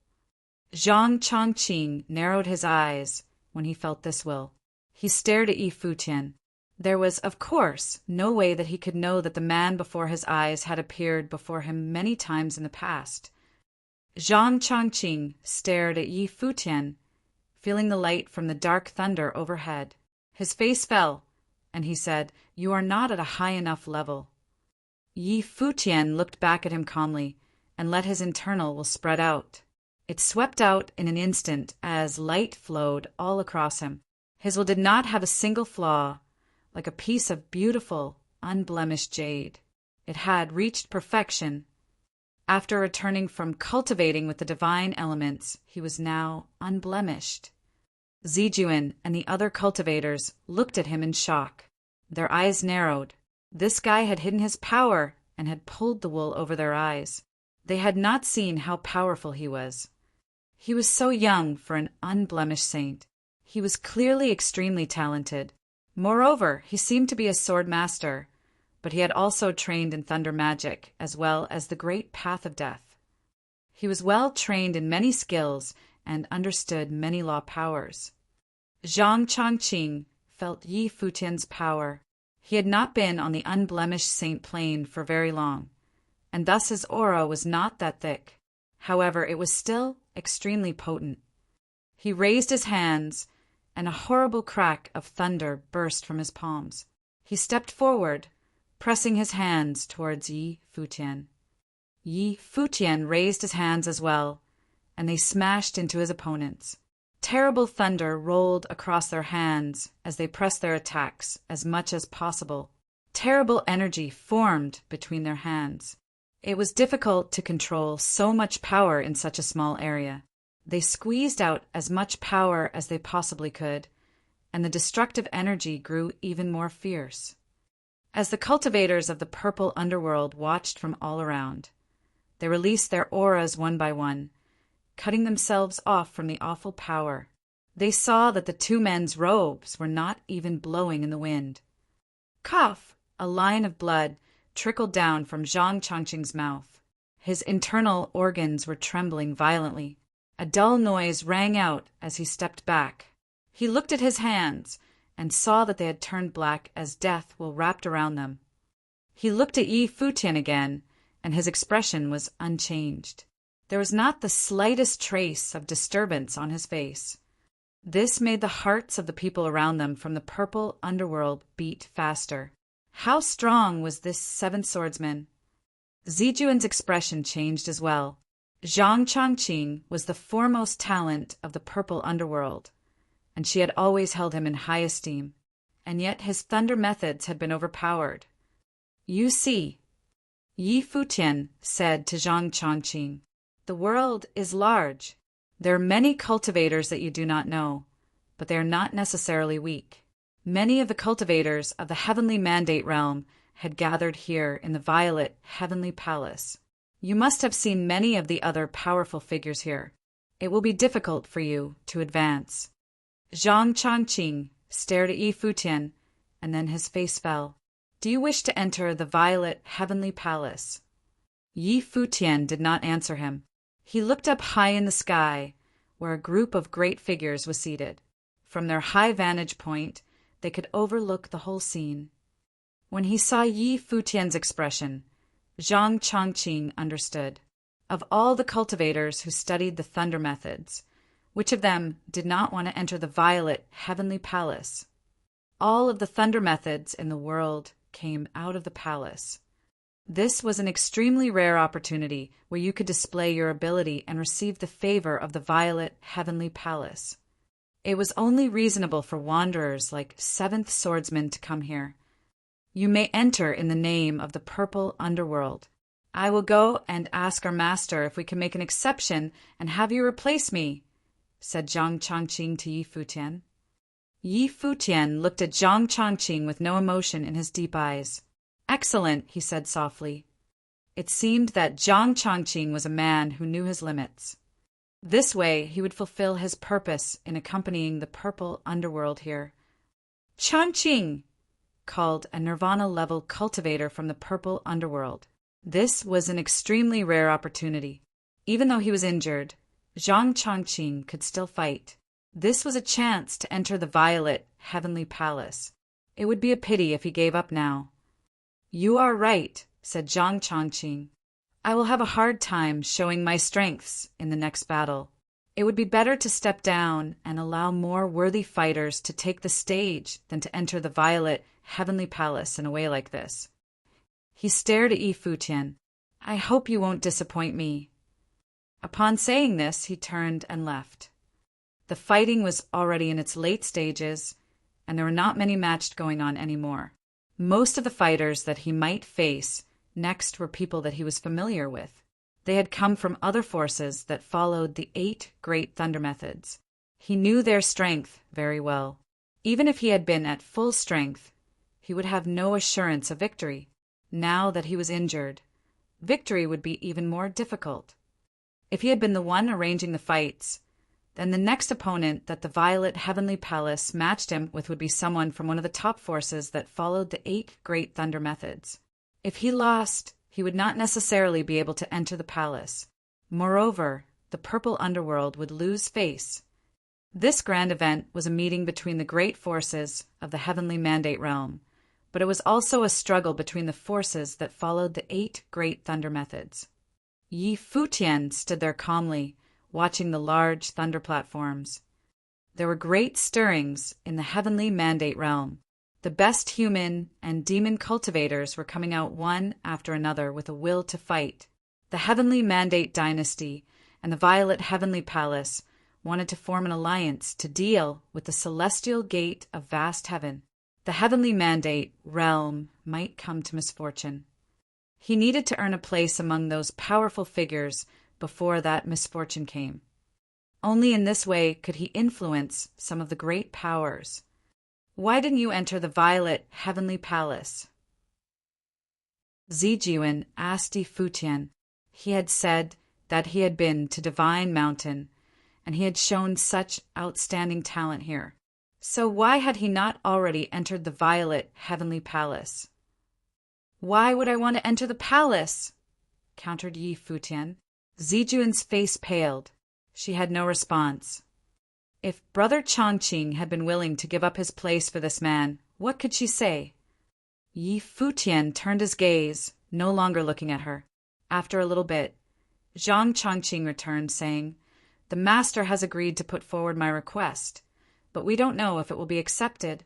Zhang Chongqing narrowed his eyes when he felt this will. He stared at Yi Futian. There was, of course, no way that he could know that the man before his eyes had appeared before him many times in the past. Zhang Chongqing stared at Yi Futian, feeling the light from the dark thunder overhead. His face fell, and he said, "You are not at a high enough level." Yi Futian looked back at him calmly and let his internal will spread out. It swept out in an instant as light flowed all across him. His will did not have a single flaw, like a piece of beautiful, unblemished jade. It had reached perfection. After returning from cultivating with the divine elements, he was now unblemished. Zijuan and the other cultivators looked at him in shock. Their eyes narrowed. This guy had hidden his power and had pulled the wool over their eyes. They had not seen how powerful he was. He was so young for an unblemished saint. He was clearly extremely talented. Moreover, he seemed to be a sword master, but he had also trained in thunder magic as well as the great path of death. He was well trained in many skills and understood many law powers. Zhang Chongqing felt Yi Futian's power. He had not been on the unblemished saint plane for very long, and thus his aura was not that thick. However, it was still extremely potent. He raised his hands, and a horrible crack of thunder burst from his palms. He stepped forward, pressing his hands towards Yi Futian. Yi Futian raised his hands as well, and they smashed into his opponents. Terrible thunder rolled across their hands as they pressed their attacks as much as possible. Terrible energy formed between their hands. It was difficult to control so much power in such a small area. They squeezed out as much power as they possibly could, and the destructive energy grew even more fierce. As the cultivators of the purple underworld watched from all around, they released their auras one by one, cutting themselves off from the awful power. They saw that the 2 men's robes were not even blowing in the wind. Cough! A line of blood trickled down from Zhang Chongqing's mouth. His internal organs were trembling violently. A dull noise rang out as he stepped back. He looked at his hands and saw that they had turned black as death will wrapped around them. He looked at Yi Futian again, and his expression was unchanged. There was not the slightest trace of disturbance on his face. This made the hearts of the people around them from the purple underworld beat faster. How strong was this 7th swordsman? Zijuan's expression changed as well. Zhang Chongqing was the foremost talent of the purple underworld, and she had always held him in high esteem, and yet his thunder methods had been overpowered. You see, Yi Futian said to Zhang Chongqing, the world is large. There are many cultivators that you do not know, but they are not necessarily weak. Many of the cultivators of the heavenly mandate realm had gathered here in the violet heavenly palace. You must have seen many of the other powerful figures here. it will be difficult for you to advance. Zhang Changqing stared at Yi Futian, and then his face fell. Do you wish to enter the violet heavenly palace? Yi Futian did not answer him. He looked up high in the sky, where a group of great figures was seated. From their high vantage point, they could overlook the whole scene. When he saw Yi Futian's expression, Zhang Changqing understood. Of all the cultivators who studied the thunder methods, which of them did not want to enter the violet heavenly palace? All of the thunder methods in the world came out of the palace. This was an extremely rare opportunity where you could display your ability and receive the favor of the violet heavenly palace. It was only reasonable for wanderers like Seventh Swordsman to come here. You may enter in the name of the purple underworld. I will go and ask our master if we can make an exception and have you replace me, said Zhang Changqing to Yi Futian. Yi Futian looked at Zhang Changqing with no emotion in his deep eyes. Excellent, he said softly. It seemed that Zhang Changqing was a man who knew his limits. This way he would fulfill his purpose in accompanying the purple underworld here. Changqing, called a nirvana-level cultivator from the purple underworld. This was an extremely rare opportunity. Even though he was injured, Zhang Changqing could still fight. This was a chance to enter the violet heavenly palace. It would be a pity if he gave up now. You are right, said Zhang Changqing. I will have a hard time showing my strengths in the next battle. It would be better to step down and allow more worthy fighters to take the stage than to enter the violet heavenly palace in a way like this. He stared at Yi Futian. I hope you won't disappoint me. Upon saying this, he turned and left. The fighting was already in its late stages, and there were not many matches going on anymore. Most of the fighters that he might face next were people that he was familiar with. They had come from other forces that followed the 8 great thunder methods. He knew their strength very well. Even if he had been at full strength, he would have no assurance of victory. Now that he was injured, victory would be even more difficult. If he had been the one arranging the fights, then the next opponent that the violet heavenly palace matched him with would be someone from one of the top forces that followed the 8 great thunder methods. If he lost, he would not necessarily be able to enter the palace. Moreover, the purple underworld would lose face. This grand event was a meeting between the great forces of the heavenly mandate realm, but it was also a struggle between the forces that followed the 8 great thunder methods. Yi Futian stood there calmly, watching the large thunder platforms. There were great stirrings in the heavenly mandate realm. The best human and demon cultivators were coming out one after another with a will to fight. The heavenly mandate dynasty and the violet heavenly palace wanted to form an alliance to deal with the celestial gate of vast heaven. The heavenly mandate realm might come to misfortune. He needed to earn a place among those powerful figures before that misfortune came. Only in this way could he influence some of the great powers. Why didn't you enter the violet heavenly palace? Zijian asked Yi Futian. He had said that he had been to Divine Mountain, and he had shown such outstanding talent here. So why had he not already entered the violet heavenly palace? Why would I want to enter the palace? Countered Yi Futian. Zijuan's face paled. She had no response. If Brother Changqing had been willing to give up his place for this man, what could she say? Yi Futian turned his gaze, no longer looking at her. After a little bit, Zhang Changqing returned, saying, The master has agreed to put forward my request, but we don't know if it will be accepted.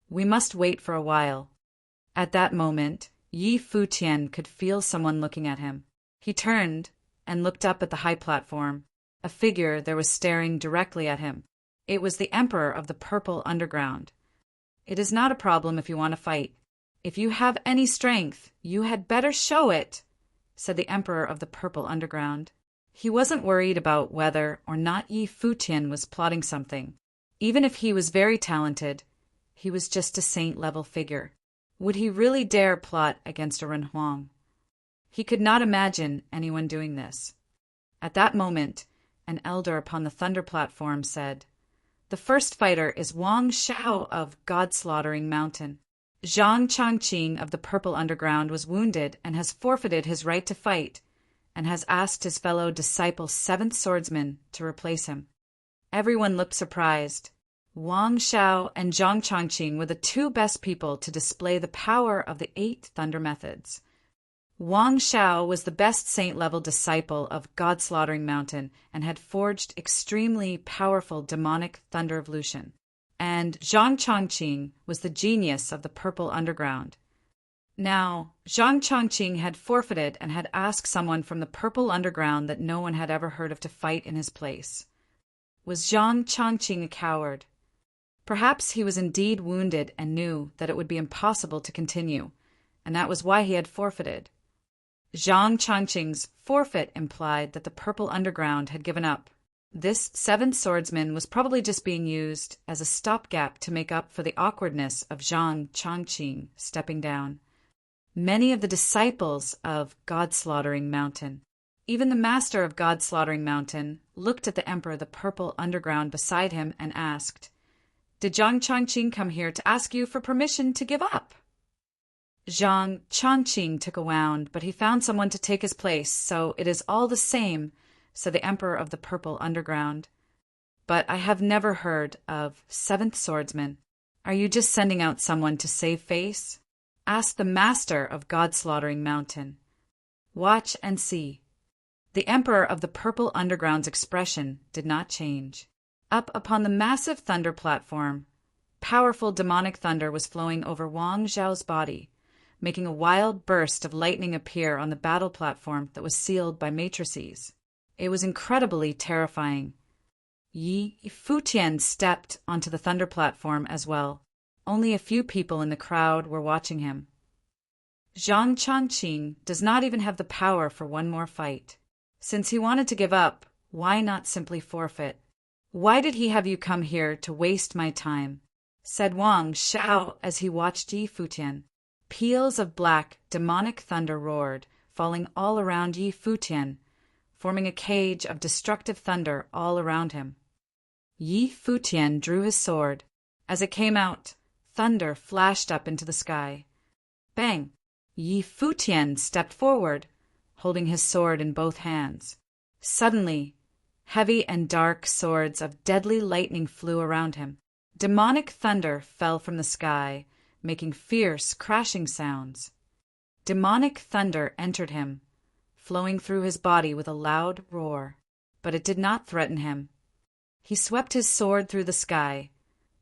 We must wait for a while. At that moment, Yi Futian could feel someone looking at him. He turned and looked up at the high platform. A figure there was staring directly at him. It was the Emperor of the Purple Underground. It is not a problem if you want to fight. If you have any strength, you had better show it, said the Emperor of the Purple Underground. He wasn't worried about whether or not Yi Futian was plotting something. Even if he was very talented, he was just a saint-level figure. Would he really dare plot against a Ren Huang? He could not imagine anyone doing this. At that moment, an elder upon the thunder platform, said, "The first fighter is Wang Shao of God-Slaughtering Mountain. Zhang Changqing of the Purple Underground was wounded and has forfeited his right to fight, and has asked his fellow disciple Seventh Swordsman to replace him." Everyone looked surprised. Wang Shao and Zhang Changqing were the two best people to display the power of the 8 thunder methods. Wang Shao was the best saint-level disciple of God-Slaughtering Mountain and had forged extremely powerful demonic thunder evolution. And Zhang Changqing was the genius of the Purple Underground. Now, Zhang Changqing had forfeited and had asked someone from the Purple Underground that no one had ever heard of to fight in his place. Was Zhang Changqing a coward? Perhaps he was indeed wounded and knew that it would be impossible to continue, and that was why he had forfeited. Zhang Changqing's forfeit implied that the Purple Underground had given up. This 7th swordsman was probably just being used as a stopgap to make up for the awkwardness of Zhang Changqing stepping down. Many of the disciples of God-Slaughtering Mountain, even the master of God-Slaughtering Mountain, looked at the emperor of the Purple Underground beside him and asked, "Did Zhang Changqing come here to ask you for permission to give up?" Zhang Changqing took a wound, but he found someone to take his place, so it is all the same, said the emperor of the Purple Underground. "But I have never heard of 7th swordsman. Are you just sending out someone to save face?" asked the master of God-Slaughtering Mountain. Watch and see. The emperor of the Purple Underground's expression did not change. Up upon the massive thunder platform, powerful demonic thunder was flowing over Wang Zhao's body, making a wild burst of lightning appear on the battle platform that was sealed by matrices. It was incredibly terrifying. Yi Futian stepped onto the thunder platform as well. Only a few people in the crowd were watching him. Zhang Changqing does not even have the power for one more fight. Since he wanted to give up, why not simply forfeit? "Why did he have you come here to waste my time?" said Wang Shao as he watched Yi Futian. Peals of black, demonic thunder roared, falling all around Yi Futian, forming a cage of destructive thunder all around him. Yi Futian drew his sword. As it came out, thunder flashed up into the sky. Bang! Yi Futian stepped forward, holding his sword in both hands. Suddenly, heavy and dark swords of deadly lightning flew around him. Demonic thunder fell from the sky, making fierce, crashing sounds. Demonic thunder entered him, flowing through his body with a loud roar, but it did not threaten him. He swept his sword through the sky,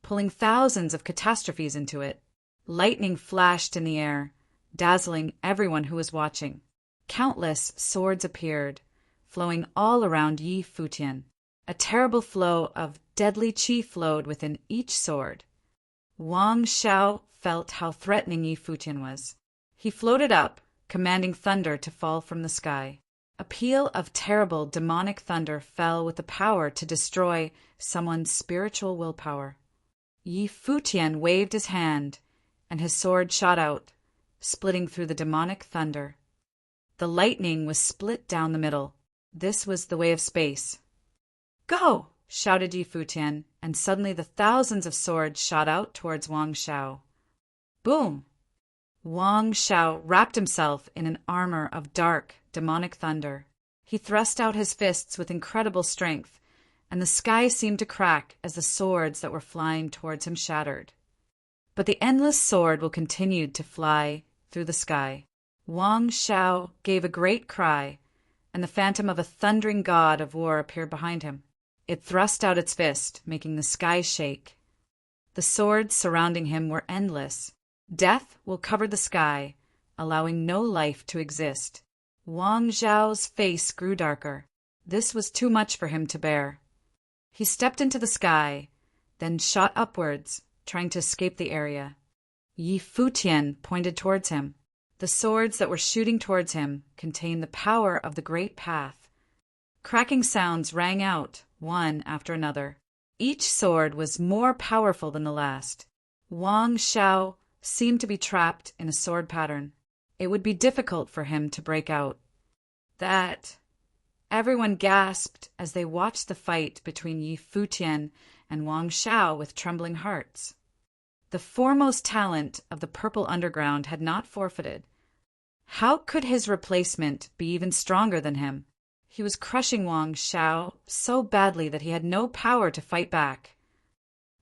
pulling thousands of catastrophes into it. Lightning flashed in the air, dazzling everyone who was watching. Countless swords appeared, flowing all around Yi Futian. A terrible flow of deadly qi flowed within each sword. Wang Shao felt how threatening Yi Futian was. He floated up, commanding thunder to fall from the sky. A peal of terrible demonic thunder fell with the power to destroy someone's spiritual willpower. Yi Futian waved his hand, and his sword shot out, splitting through the demonic thunder. The lightning was split down the middle. This was the way of space. "Go!" shouted Yi Futian, and suddenly the thousands of swords shot out towards Wang Shao. Boom! Wang Shao wrapped himself in an armor of dark, demonic thunder. He thrust out his fists with incredible strength, and the sky seemed to crack as the swords that were flying towards him shattered. But the endless sword will continue to fly through the sky. Wang Shao gave a great cry, and the phantom of a thundering god of war appeared behind him. It thrust out its fist, making the sky shake. The swords surrounding him were endless. Death will cover the sky, allowing no life to exist. Wang Zhao's face grew darker. This was too much for him to bear. He stepped into the sky, then shot upwards, trying to escape the area. Yi Futian pointed towards him. The swords that were shooting towards him contained the power of the Great Path. Cracking sounds rang out, one after another. Each sword was more powerful than the last. Wang Shao seemed to be trapped in a sword pattern. It would be difficult for him to break out. That Everyone gasped as they watched the fight between Yi Futian and Wang Shao with trembling hearts. The foremost talent of the Purple Underground had not forfeited. How could his replacement be even stronger than him? He was crushing Wang Shao so badly that he had no power to fight back.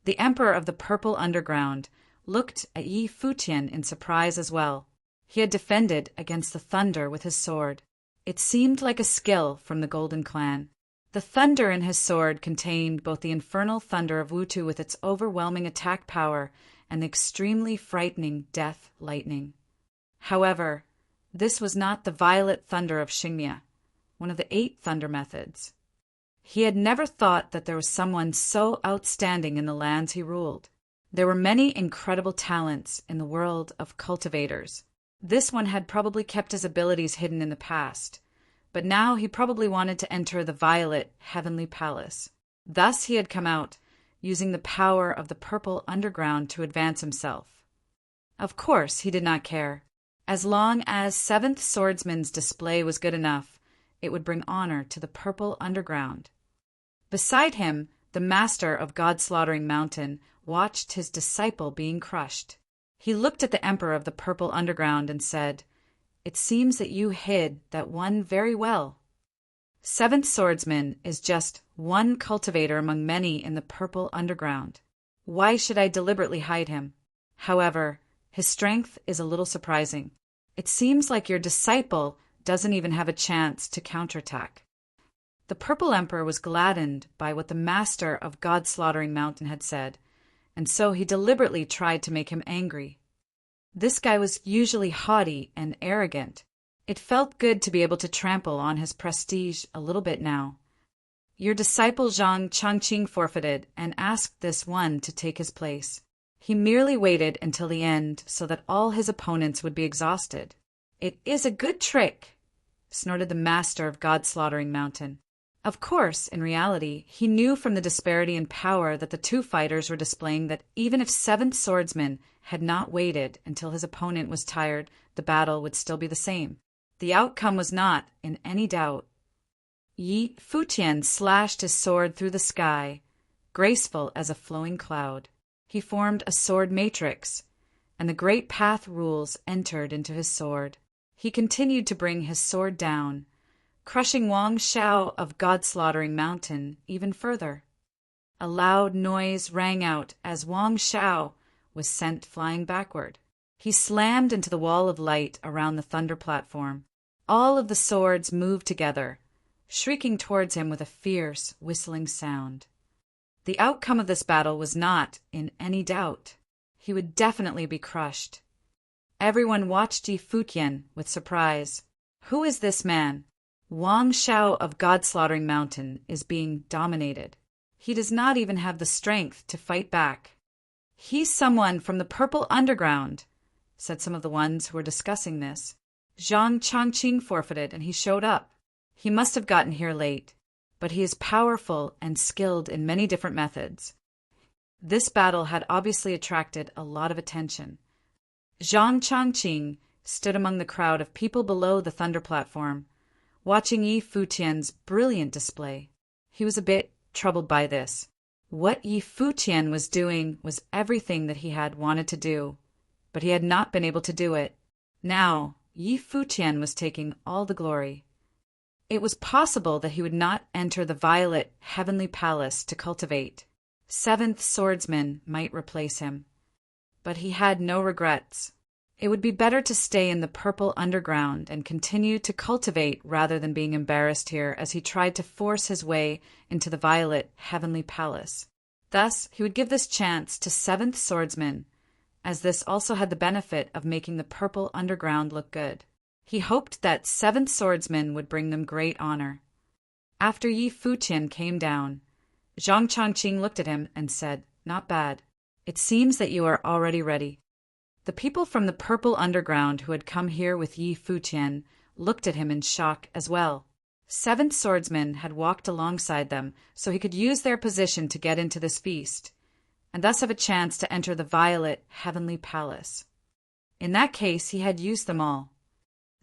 The Emperor of the Purple Underground looked at Yi Futian in surprise as well. He had defended against the thunder with his sword. It seemed like a skill from the Golden Clan. The thunder in his sword contained both the infernal thunder of Wutu with its overwhelming attack power and the extremely frightening death lightning. However, this was not the violet thunder of Xingmia, one of the 8 thunder methods. He had never thought that there was someone so outstanding in the lands he ruled. There were many incredible talents in the world of cultivators. This one had probably kept his abilities hidden in the past, but now he probably wanted to enter the violet heavenly palace. Thus he had come out, using the power of the Purple Underground to advance himself. Of course, he did not care. As long as 7th Swordsman's display was good enough, it would bring honor to the Purple Underground. Beside him, the master of God-slaughtering Mountain watched his disciple being crushed. He looked at the Emperor of the Purple Underground and said, "It seems that you hid that one very well. 7th Swordsman is just one cultivator among many in the Purple Underground. Why should I deliberately hide him? However, his strength is a little surprising. It seems like your disciple doesn't even have a chance to counterattack." The Purple Emperor was gladdened by what the master of God-slaughtering Mountain had said, and so he deliberately tried to make him angry. This guy was usually haughty and arrogant. It felt good to be able to trample on his prestige a little bit now. Your disciple Zhang Changqing forfeited and asked this one to take his place. He merely waited until the end so that all his opponents would be exhausted. "It is a good trick," snorted the master of God-slaughtering Mountain. Of course, in reality, he knew from the disparity in power that the 2 fighters were displaying that even if 7th Swordsman had not waited until his opponent was tired, the battle would still be the same. The outcome was not in any doubt. Yi Futian slashed his sword through the sky, graceful as a flowing cloud. He formed a sword matrix, and the great path rules entered into his sword. He continued to bring his sword down, crushing Wang Shao of God-slaughtering Mountain even further. A loud noise rang out as Wang Shao was sent flying backward. He slammed into the wall of light around the thunder platform. All of the swords moved together, shrieking towards him with a fierce, whistling sound. The outcome of this battle was not in any doubt. He would definitely be crushed. Everyone watched Yi Futian with surprise. Who is this man? Wang Shao of God-slaughtering Mountain is being dominated. He does not even have the strength to fight back. "He's someone from the Purple Underground," said some of the ones who were discussing this. "Zhang Changqing forfeited and he showed up. He must have gotten here late, but he is powerful and skilled in many different methods." This battle had obviously attracted a lot of attention. Zhang Changqing stood among the crowd of people below the thunder platform, watching Yi Futian's brilliant display. He was a bit troubled by this. What Yi Futian was doing was everything that he had wanted to do, but he had not been able to do it. Now, Yi Futian was taking all the glory. It was possible that he would not enter the violet heavenly palace to cultivate. 7th Swordsman might replace him. But he had no regrets. It would be better to stay in the Purple Underground and continue to cultivate rather than being embarrassed here as he tried to force his way into the violet heavenly palace. Thus, he would give this chance to 7th Swordsman, as this also had the benefit of making the Purple Underground look good. He hoped that 7th Swordsman would bring them great honor. After Yi Futian came down, Zhang Changqing looked at him and said, "Not bad. It seems that you are already ready." The people from the Purple Underground who had come here with Yi Futian looked at him in shock as well. 7th Swordsman had walked alongside them so he could use their position to get into this feast, and thus have a chance to enter the violet heavenly palace. In that case, he had used them all.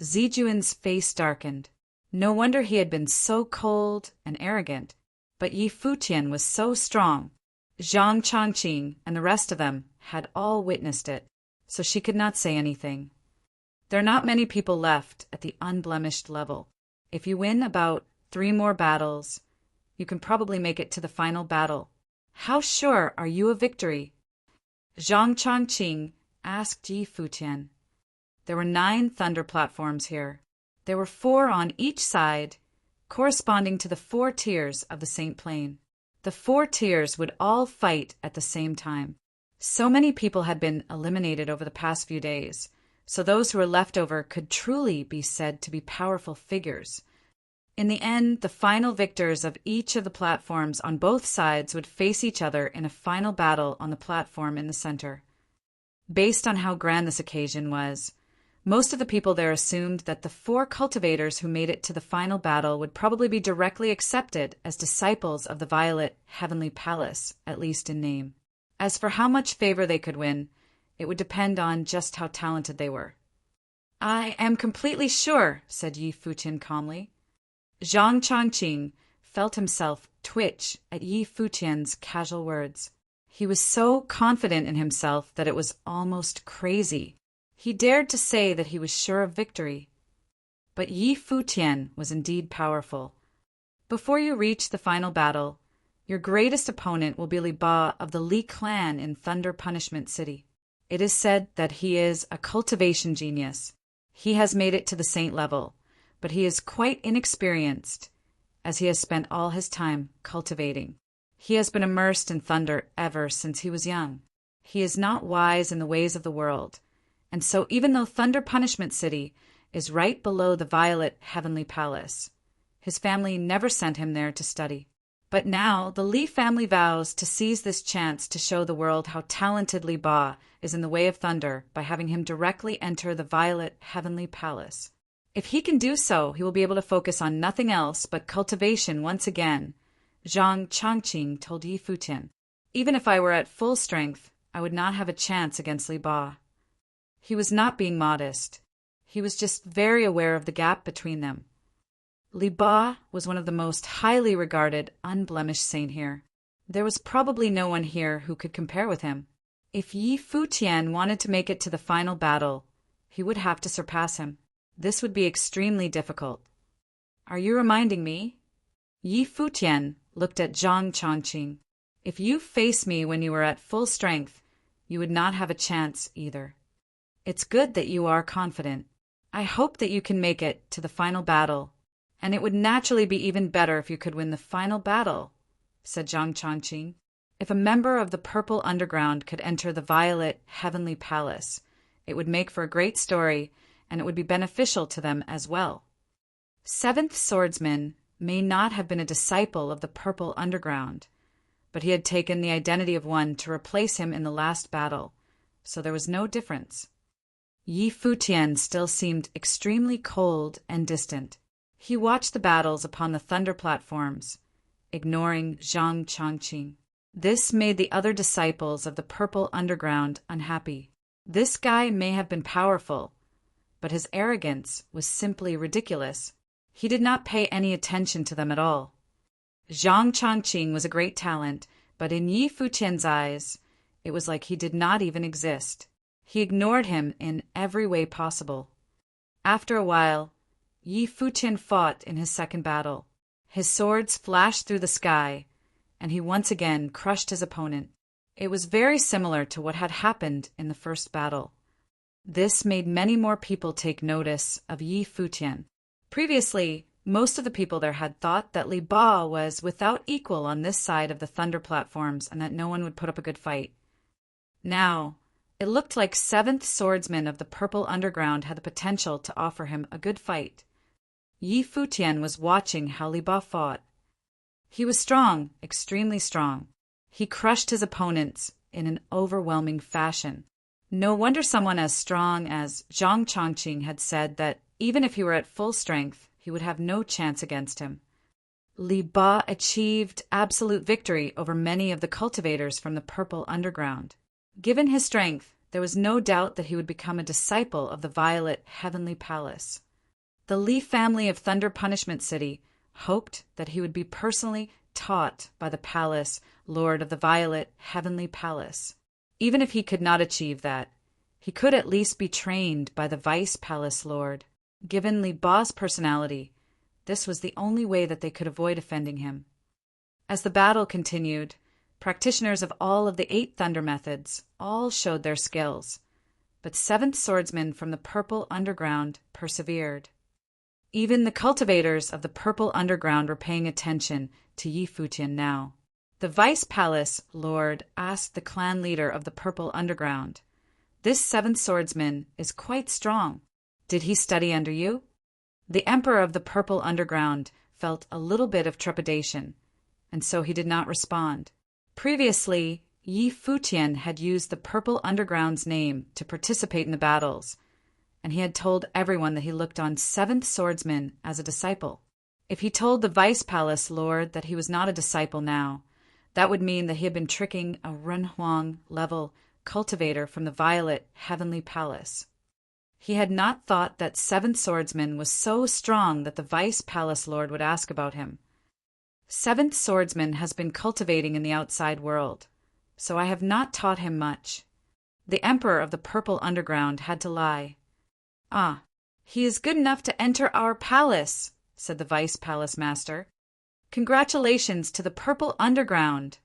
Zijuan's face darkened. No wonder he had been so cold and arrogant. But Yi Futian was so strong. Zhang Chongqing and the rest of them had all witnessed it, so she could not say anything. There are not many people left at the unblemished level. If you win about 3 more battles, you can probably make it to the final battle. How sure are you of victory? Zhang Chongqing asked Yi Futian. There were 9 thunder platforms here. There were 4 on each side, corresponding to the 4 tiers of the Saint Plain. The 4 tiers would all fight at the same time. So many people had been eliminated over the past few days, so those who were left over could truly be said to be powerful figures. In the end, the final victors of each of the platforms on both sides would face each other in a final battle on the platform in the center. Based on how grand this occasion was, most of the people there assumed that the 4 cultivators who made it to the final battle would probably be directly accepted as disciples of the Violet Heavenly Palace, at least in name. As for how much favor they could win, it would depend on just how talented they were. I am completely sure, said Yi Futian calmly. Zhang Chongqing felt himself twitch at Yi Futian's casual words. He was so confident in himself that it was almost crazy. He dared to say that he was sure of victory. But Yi Futian was indeed powerful. Before you reach the final battle, your greatest opponent will be Li Ba of the Li clan in Thunder Punishment City. It is said that he is a cultivation genius. He has made it to the saint level, but he is quite inexperienced, as he has spent all his time cultivating. He has been immersed in thunder ever since he was young. He is not wise in the ways of the world, and so even though Thunder Punishment City is right below the Violet Heavenly Palace, his family never sent him there to study. But now the Li family vows to seize this chance to show the world how talented Li Ba is in the way of thunder by having him directly enter the Violet Heavenly Palace. If he can do so, he will be able to focus on nothing else but cultivation once again, Zhang Chongqing told Yi Futian. Even if I were at full strength, I would not have a chance against Li Ba. He was not being modest. He was just very aware of the gap between them. Li Ba was one of the most highly regarded, unblemished saint here. There was probably no one here who could compare with him. If Yi Futian wanted to make it to the final battle, he would have to surpass him. This would be extremely difficult. Are you reminding me? Yi Futian looked at Zhang Chongqing. If you faced me when you were at full strength, you would not have a chance either. It's good that you are confident. I hope that you can make it to the final battle, and it would naturally be even better if you could win the final battle, said Zhang Chongqing. If a member of the Purple Underground could enter the Violet Heavenly Palace, it would make for a great story, and it would be beneficial to them as well. 7th Swordsman may not have been a disciple of the Purple Underground, but he had taken the identity of one to replace him in the last battle, so there was no difference. Yi Futian still seemed extremely cold and distant. He watched the battles upon the thunder platforms, ignoring Zhang Chongqing. This made the other disciples of the Purple Underground unhappy. This guy may have been powerful, but his arrogance was simply ridiculous. He did not pay any attention to them at all. Zhang Chongqing was a great talent, but in Yi Futian's eyes, it was like he did not even exist. He ignored him in every way possible. After a while, Yi Futian fought in his second battle. His swords flashed through the sky, and he once again crushed his opponent. It was very similar to what had happened in the first battle. This made many more people take notice of Yi Futian. Previously, most of the people there had thought that Li Ba was without equal on this side of the thunder platforms and that no one would put up a good fight. Now, it looked like 7th Swordsman of the Purple Underground had the potential to offer him a good fight. Yi Futian was watching how Li Ba fought. He was strong, extremely strong. He crushed his opponents in an overwhelming fashion. No wonder someone as strong as Zhang Chongqing had said that even if he were at full strength, he would have no chance against him. Li Ba achieved absolute victory over many of the cultivators from the Purple Underground. Given his strength, there was no doubt that he would become a disciple of the Violet Heavenly Palace. The Li family of Thunder Punishment City hoped that he would be personally taught by the Palace Lord of the Violet Heavenly Palace. Even if he could not achieve that, he could at least be trained by the Vice Palace Lord. Given Li Ba's personality, this was the only way that they could avoid offending him. As the battle continued, practitioners of all of the 8 thunder methods all showed their skills, but 7th swordsman from the Purple Underground persevered. Even the cultivators of the Purple Underground were paying attention to Yi Futian now. The Vice Palace Lord asked the clan leader of the Purple Underground, "This 7th swordsman is quite strong. Did he study under you?" The Emperor of the Purple Underground felt a little bit of trepidation, and so he did not respond. Previously, Yi Futian had used the Purple Underground's name to participate in the battles, and he had told everyone that he looked on 7th swordsman as a disciple. If he told the Vice Palace Lord that he was not a disciple now, that would mean that he had been tricking a Renhuang-level cultivator from the Violet Heavenly Palace. He had not thought that 7th swordsman was so strong that the Vice Palace Lord would ask about him. 7th swordsman has been cultivating in the outside world, so I have not taught him much. The Emperor of the Purple Underground had to lie. "Ah, he is good enough to enter our palace," said the Vice Palace Master. "Congratulations to the Purple Underground,"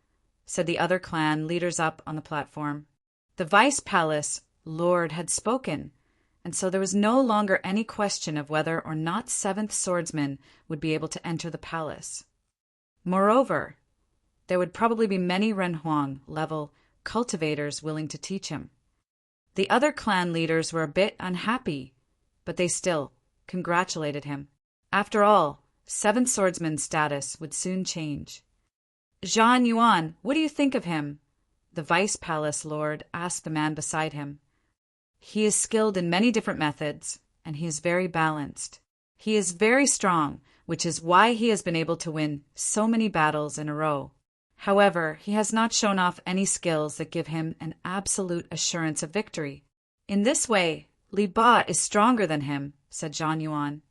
said the other clan leaders up on the platform. The Vice Palace Lord had spoken, and so there was no longer any question of whether or not 7th swordsman would be able to enter the palace. Moreover, there would probably be many Renhuang-level cultivators willing to teach him. The other clan leaders were a bit unhappy, but they still congratulated him. After all, 7th swordsman's status would soon change. "Zhan Yuan, what do you think of him?" the Vice Palace Lord asked the man beside him. "He is skilled in many different methods, and he is very balanced. He is very strong, which is why he has been able to win so many battles in a row. However, he has not shown off any skills that give him an absolute assurance of victory. In this way, Li Ba is stronger than him," said Zhan Yuan.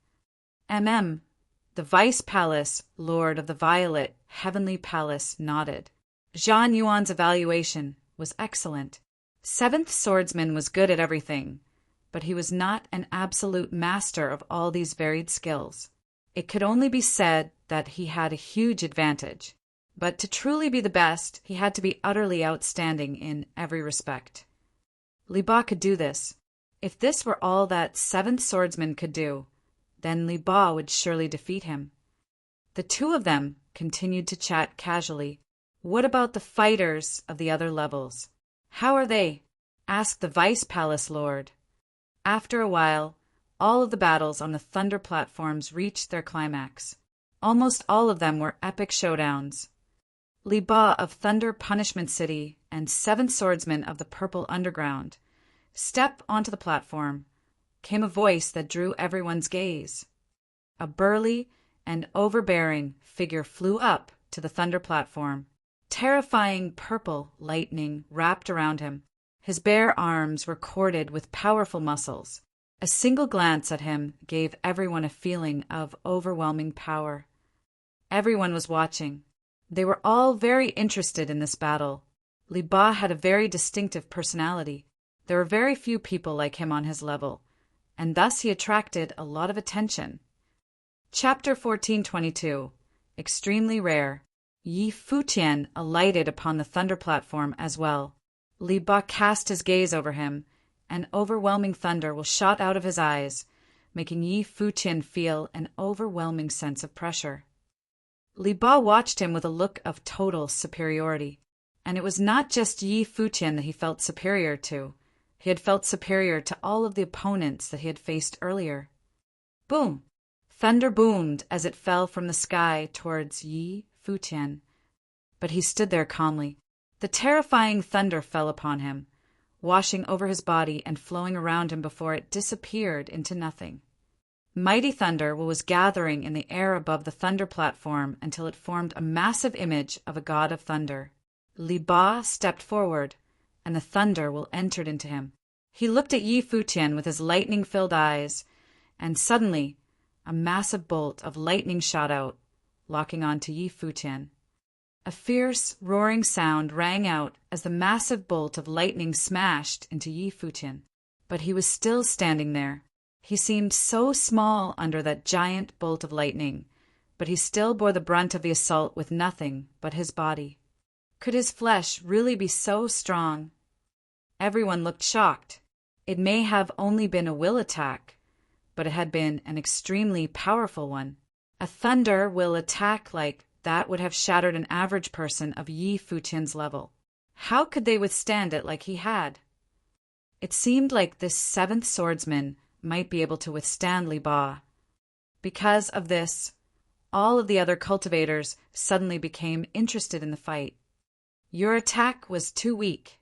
The Vice Palace Lord of the Violet Heavenly Palace nodded. Zhan Yuan's evaluation was excellent. 7th swordsman was good at everything, but he was not an absolute master of all these varied skills. It could only be said that he had a huge advantage, but to truly be the best, he had to be utterly outstanding in every respect. Li Ba could do this. If this were all that 7th swordsman could do, then Li Ba would surely defeat him. The two of them continued to chat casually. "What about the fighters of the other levels? How are they?" asked the Vice Palace Lord. After a while, all of the battles on the Thunder platforms reached their climax. Almost all of them were epic showdowns. Li Ba of Thunder Punishment City and 7th swordsman of the Purple Underground. Step onto the platform came a voice that drew everyone's gaze. A burly and overbearing figure flew up to the Thunder platform. Terrifying purple lightning wrapped around him. His bare arms were corded with powerful muscles. A single glance at him gave everyone a feeling of overwhelming power. Everyone was watching. They were all very interested in this battle. Li Ba had a very distinctive personality. There were very few people like him on his level, and thus he attracted a lot of attention. Chapter 1422. Extremely Rare. Yi Futian alighted upon the Thunder platform as well. Li Ba cast his gaze over him, and overwhelming thunder will shot out of his eyes, making Yi Futian feel an overwhelming sense of pressure. Li Ba watched him with a look of total superiority, and it was not just Yi Futian that he felt superior to. He had felt superior to all of the opponents that he had faced earlier. Boom! Thunder boomed as it fell from the sky towards Yi Futian, but he stood there calmly. The terrifying thunder fell upon him, washing over his body and flowing around him before it disappeared into nothing. Mighty thunder was gathering in the air above the Thunder platform until it formed a massive image of a god of thunder. Li Ba stepped forward, and the thunder entered into him. He looked at Yi Futian with his lightning-filled eyes, and suddenly a massive bolt of lightning shot out, locking onto Yi Futian. A fierce, roaring sound rang out as the massive bolt of lightning smashed into Yi Futian. But he was still standing there. He seemed so small under that giant bolt of lightning, but he still bore the brunt of the assault with nothing but his body. Could his flesh really be so strong? Everyone looked shocked. It may have only been a will attack, but it had been an extremely powerful one. A thunder will attack like that would have shattered an average person of Yi Futian's level. How could they withstand it like he had? It seemed like this seventh swordsman might be able to withstand Li Ba. Because of this, all of the other cultivators suddenly became interested in the fight. Your attack was too weak.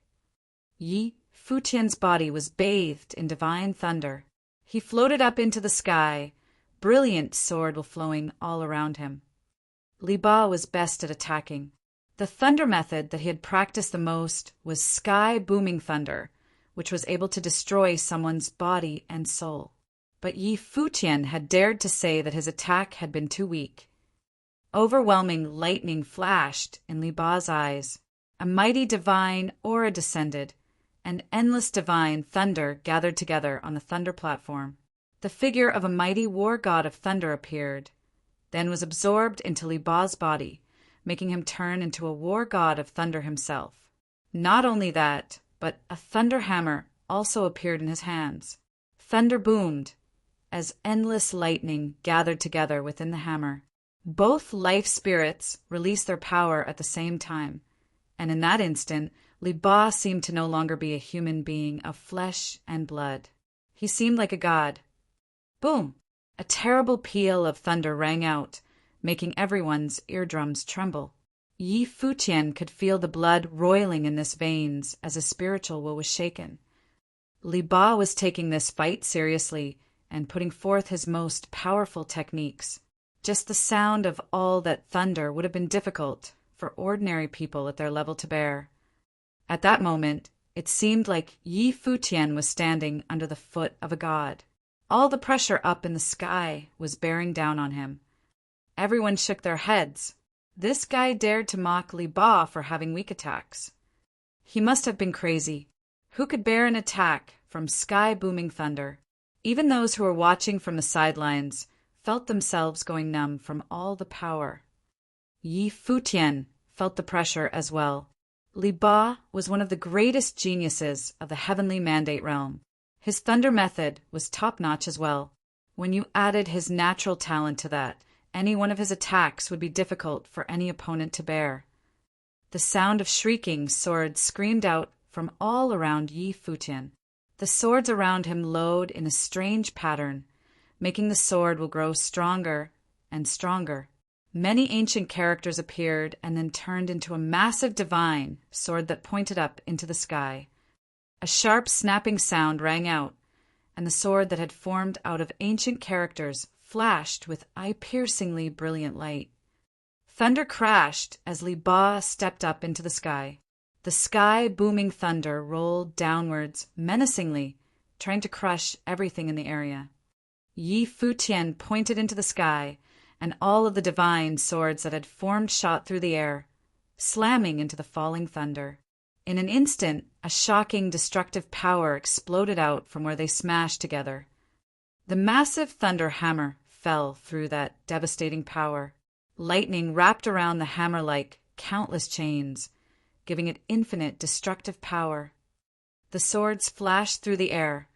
Yi Futian's body was bathed in divine thunder. He floated up into the sky, brilliant sword flowing all around him. Li Ba was best at attacking. The thunder method that he had practiced the most was sky booming thunder, which was able to destroy someone's body and soul. But Yi Futian had dared to say that his attack had been too weak. Overwhelming lightning flashed in Li Ba's eyes. A mighty divine aura descended, and endless divine thunder gathered together on the thunder platform. The figure of a mighty war god of thunder appeared, then was absorbed into Li Ba's body, making him turn into a war god of thunder himself. Not only that, but a thunder hammer also appeared in his hands. Thunder boomed as endless lightning gathered together within the hammer. Both life spirits released their power at the same time, and in that instant, Li Ba seemed to no longer be a human being of flesh and blood. He seemed like a god. Boom! A terrible peal of thunder rang out, making everyone's eardrums tremble. Yi Futian could feel the blood roiling in his veins as his spiritual will was shaken. Li Ba was taking this fight seriously and putting forth his most powerful techniques. Just the sound of all that thunder would have been difficult for ordinary people at their level to bear. At that moment, it seemed like Yi Futian was standing under the foot of a god. All the pressure up in the sky was bearing down on him. Everyone shook their heads. This guy dared to mock Li Ba for having weak attacks. He must have been crazy. Who could bear an attack from sky-booming thunder? Even those who were watching from the sidelines felt themselves going numb from all the power. Yi Futian felt the pressure as well. Li Ba was one of the greatest geniuses of the heavenly mandate realm. His thunder method was top-notch as well. When you added his natural talent to that, any one of his attacks would be difficult for any opponent to bear. The sound of shrieking swords screamed out from all around Yi Futian. The swords around him lowed in a strange pattern, making the sword will grow stronger and stronger. Many ancient characters appeared and then turned into a massive divine sword that pointed up into the sky. A sharp snapping sound rang out, and the sword that had formed out of ancient characters flashed with eye-piercingly brilliant light. Thunder crashed as Li Ba stepped up into the sky. The sky-booming thunder rolled downwards menacingly, trying to crush everything in the area. Yi Futian pointed into the sky, and all of the divine swords that had formed shot through the air, slamming into the falling thunder. In an instant, a shocking, destructive power exploded out from where they smashed together. The massive thunder hammer fell through that devastating power. Lightning wrapped around the hammer like countless chains, giving it infinite destructive power. The swords flashed through the air,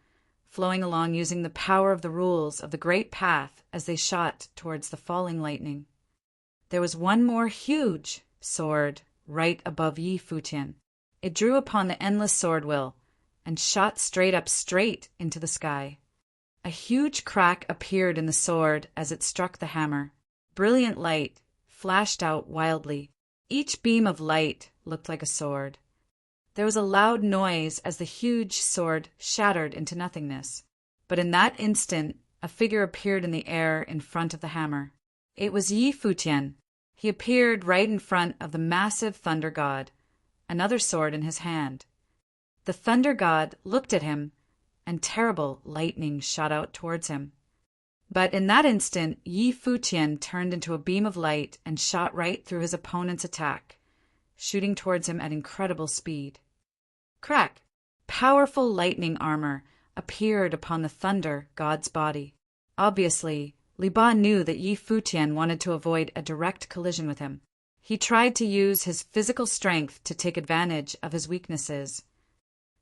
flowing along using the power of the rules of the great path as they shot towards the falling lightning. There was one more huge sword right above Yi Futian. It drew upon the endless sword will and shot straight into the sky. A huge crack appeared in the sword as it struck the hammer. Brilliant light flashed out wildly. Each beam of light looked like a sword. There was a loud noise as the huge sword shattered into nothingness. But in that instant, a figure appeared in the air in front of the hammer. It was Yi Futian. He appeared right in front of the massive thunder god, another sword in his hand. The thunder god looked at him, and terrible lightning shot out towards him. But in that instant, Yi Futian turned into a beam of light and shot right through his opponent's attack, shooting towards him at incredible speed. Crack! Powerful lightning armor appeared upon the thunder god's body. Obviously, Li Ba knew that Yi Futian wanted to avoid a direct collision with him. He tried to use his physical strength to take advantage of his weaknesses.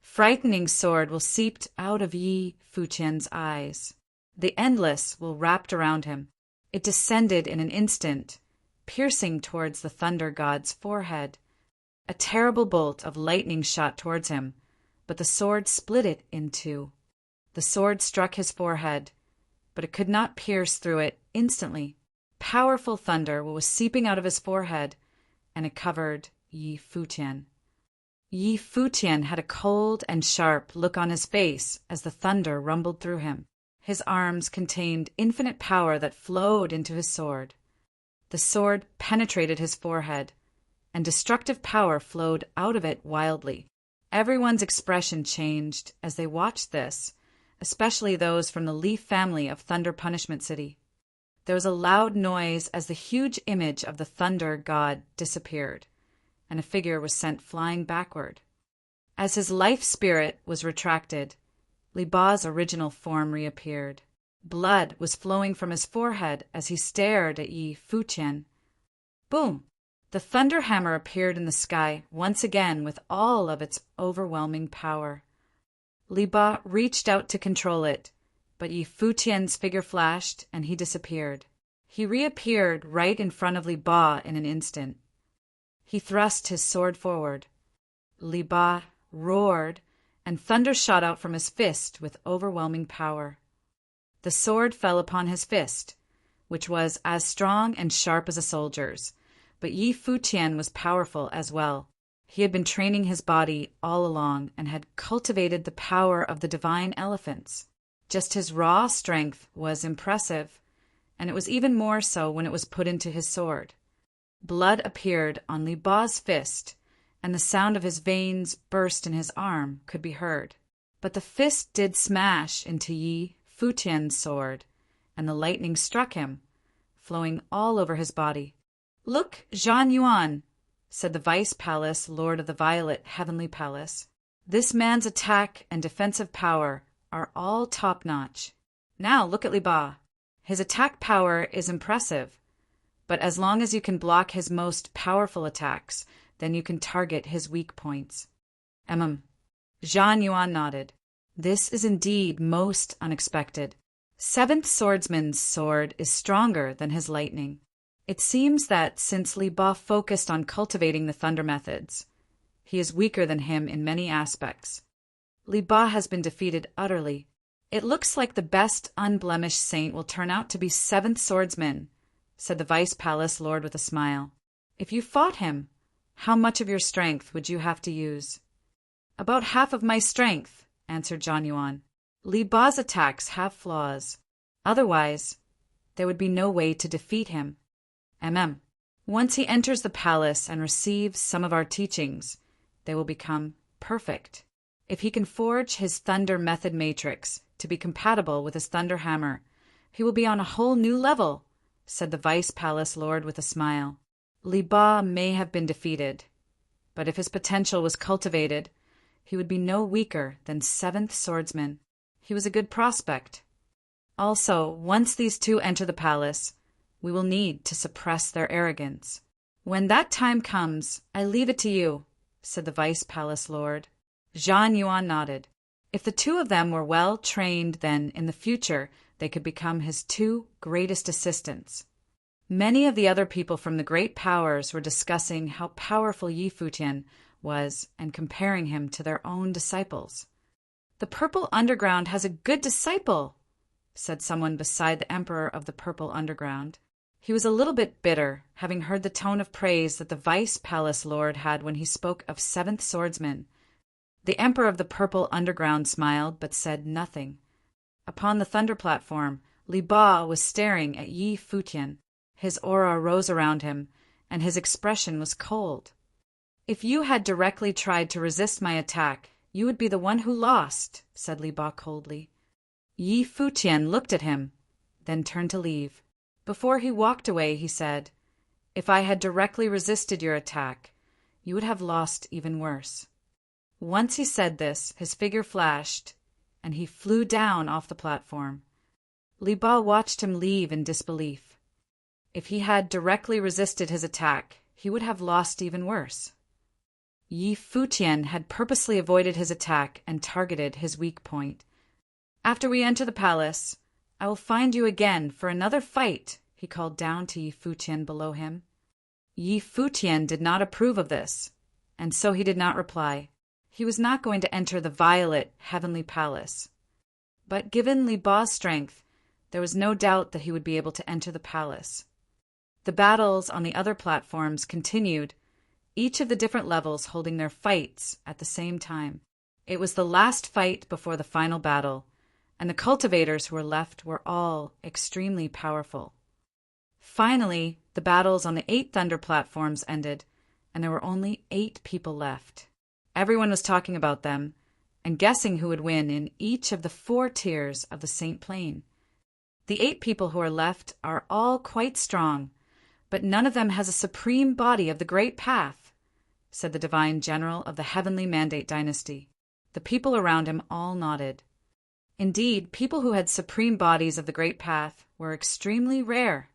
Frightening sword will seeped out of Yi Futian's eyes. The endless will wrapped around him. It descended in an instant, piercing towards the thunder god's forehead. A terrible bolt of lightning shot towards him, but the sword split it in two. The sword struck his forehead, but it could not pierce through it instantly. Powerful thunder was seeping out of his forehead, and it covered Yi Futian. Yi Futian had a cold and sharp look on his face as the thunder rumbled through him. His arms contained infinite power that flowed into his sword. The sword penetrated his forehead, and destructive power flowed out of it wildly. Everyone's expression changed as they watched this, especially those from the Leaf family of Thunder Punishment City. There was a loud noise as the huge image of the thunder god disappeared, and a figure was sent flying backward. As his life spirit was retracted, Li Ba's original form reappeared. Blood was flowing from his forehead as he stared at Yi Futian. Boom! The thunder hammer appeared in the sky once again with all of its overwhelming power. Li Ba reached out to control it, but Yi Futian's figure flashed and he disappeared. He reappeared right in front of Li Ba in an instant. He thrust his sword forward. Li Ba roared, and thunder shot out from his fist with overwhelming power. The sword fell upon his fist, which was as strong and sharp as a soldier's, but Yi Futian was powerful as well. He had been training his body all along and had cultivated the power of the divine elephants. Just his raw strength was impressive, and it was even more so when it was put into his sword. Blood appeared on Li Ba's fist, and the sound of his veins burst in his arm could be heard. But the fist did smash into Yi Futian's sword, and the lightning struck him, flowing all over his body. "Look, Zhan Yuan," said the Vice Palace Lord of the Violet Heavenly Palace. "This man's attack and defensive power are all top-notch. Now look at Li Ba. His attack power is impressive, but as long as you can block his most powerful attacks, then you can target his weak points." Zhan Yuan nodded. "This is indeed most unexpected. Seventh Swordsman's sword is stronger than his lightning. It seems that since Li Ba focused on cultivating the thunder methods, he is weaker than him in many aspects. Li Ba has been defeated utterly. It looks like the best unblemished saint will turn out to be Seventh Swordsman," said the Vice Palace Lord with a smile. "If you fought him, how much of your strength would you have to use?" "About half of my strength," answered Zhan Yuan. "Li Ba's attacks have flaws. Otherwise, there would be no way to defeat him. Once he enters the palace and receives some of our teachings, they will become perfect. If he can forge his thunder method matrix to be compatible with his thunder hammer, he will be on a whole new level," said the Vice Palace Lord with a smile. "Li Ba may have been defeated, but if his potential was cultivated, he would be no weaker than Seventh Swordsman. He was a good prospect. Also, once these two enter the palace, we will need to suppress their arrogance. When that time comes, I leave it to you," said the Vice Palace Lord. Zhan Yuan nodded. If the two of them were well trained, then in the future they could become his two greatest assistants. Many of the other people from the great powers were discussing how powerful Yi Futian was and comparing him to their own disciples. "The Purple Underground has a good disciple," said someone beside the Emperor of the Purple Underground. He was a little bit bitter, having heard the tone of praise that the Vice Palace Lord had when he spoke of Seventh Swordsman. The Emperor of the Purple Underground smiled, but said nothing. Upon the thunder platform, Li Ba was staring at Yi Futian. His aura rose around him, and his expression was cold. "If you had directly tried to resist my attack, you would be the one who lost," said Li Ba coldly. Yi Futian looked at him, then turned to leave. Before he walked away, he said, "If I had directly resisted your attack, you would have lost even worse." Once he said this, his figure flashed, and he flew down off the platform. Li Ba watched him leave in disbelief. If he had directly resisted his attack, he would have lost even worse. Yi Futian had purposely avoided his attack and targeted his weak point. "After we enter the palace, I will find you again for another fight," he called down to Yi Futian below him. Yi Futian did not approve of this, and so he did not reply. He was not going to enter the violet heavenly palace. But given Li Ba's strength, there was no doubt that he would be able to enter the palace. The battles on the other platforms continued, each of the different levels holding their fights at the same time. It was the last fight before the final battle, and the cultivators who were left were all extremely powerful. Finally, the battles on the 8 thunder platforms ended, and there were only 8 people left. Everyone was talking about them and guessing who would win in each of the 4 tiers of the Saint Plain. The 8 people who are left are all quite strong, but none of them has a supreme body of the Great Path, said the divine general of the Heavenly Mandate dynasty. The people around him all nodded. Indeed, people who had supreme bodies of the Great Path were extremely rare.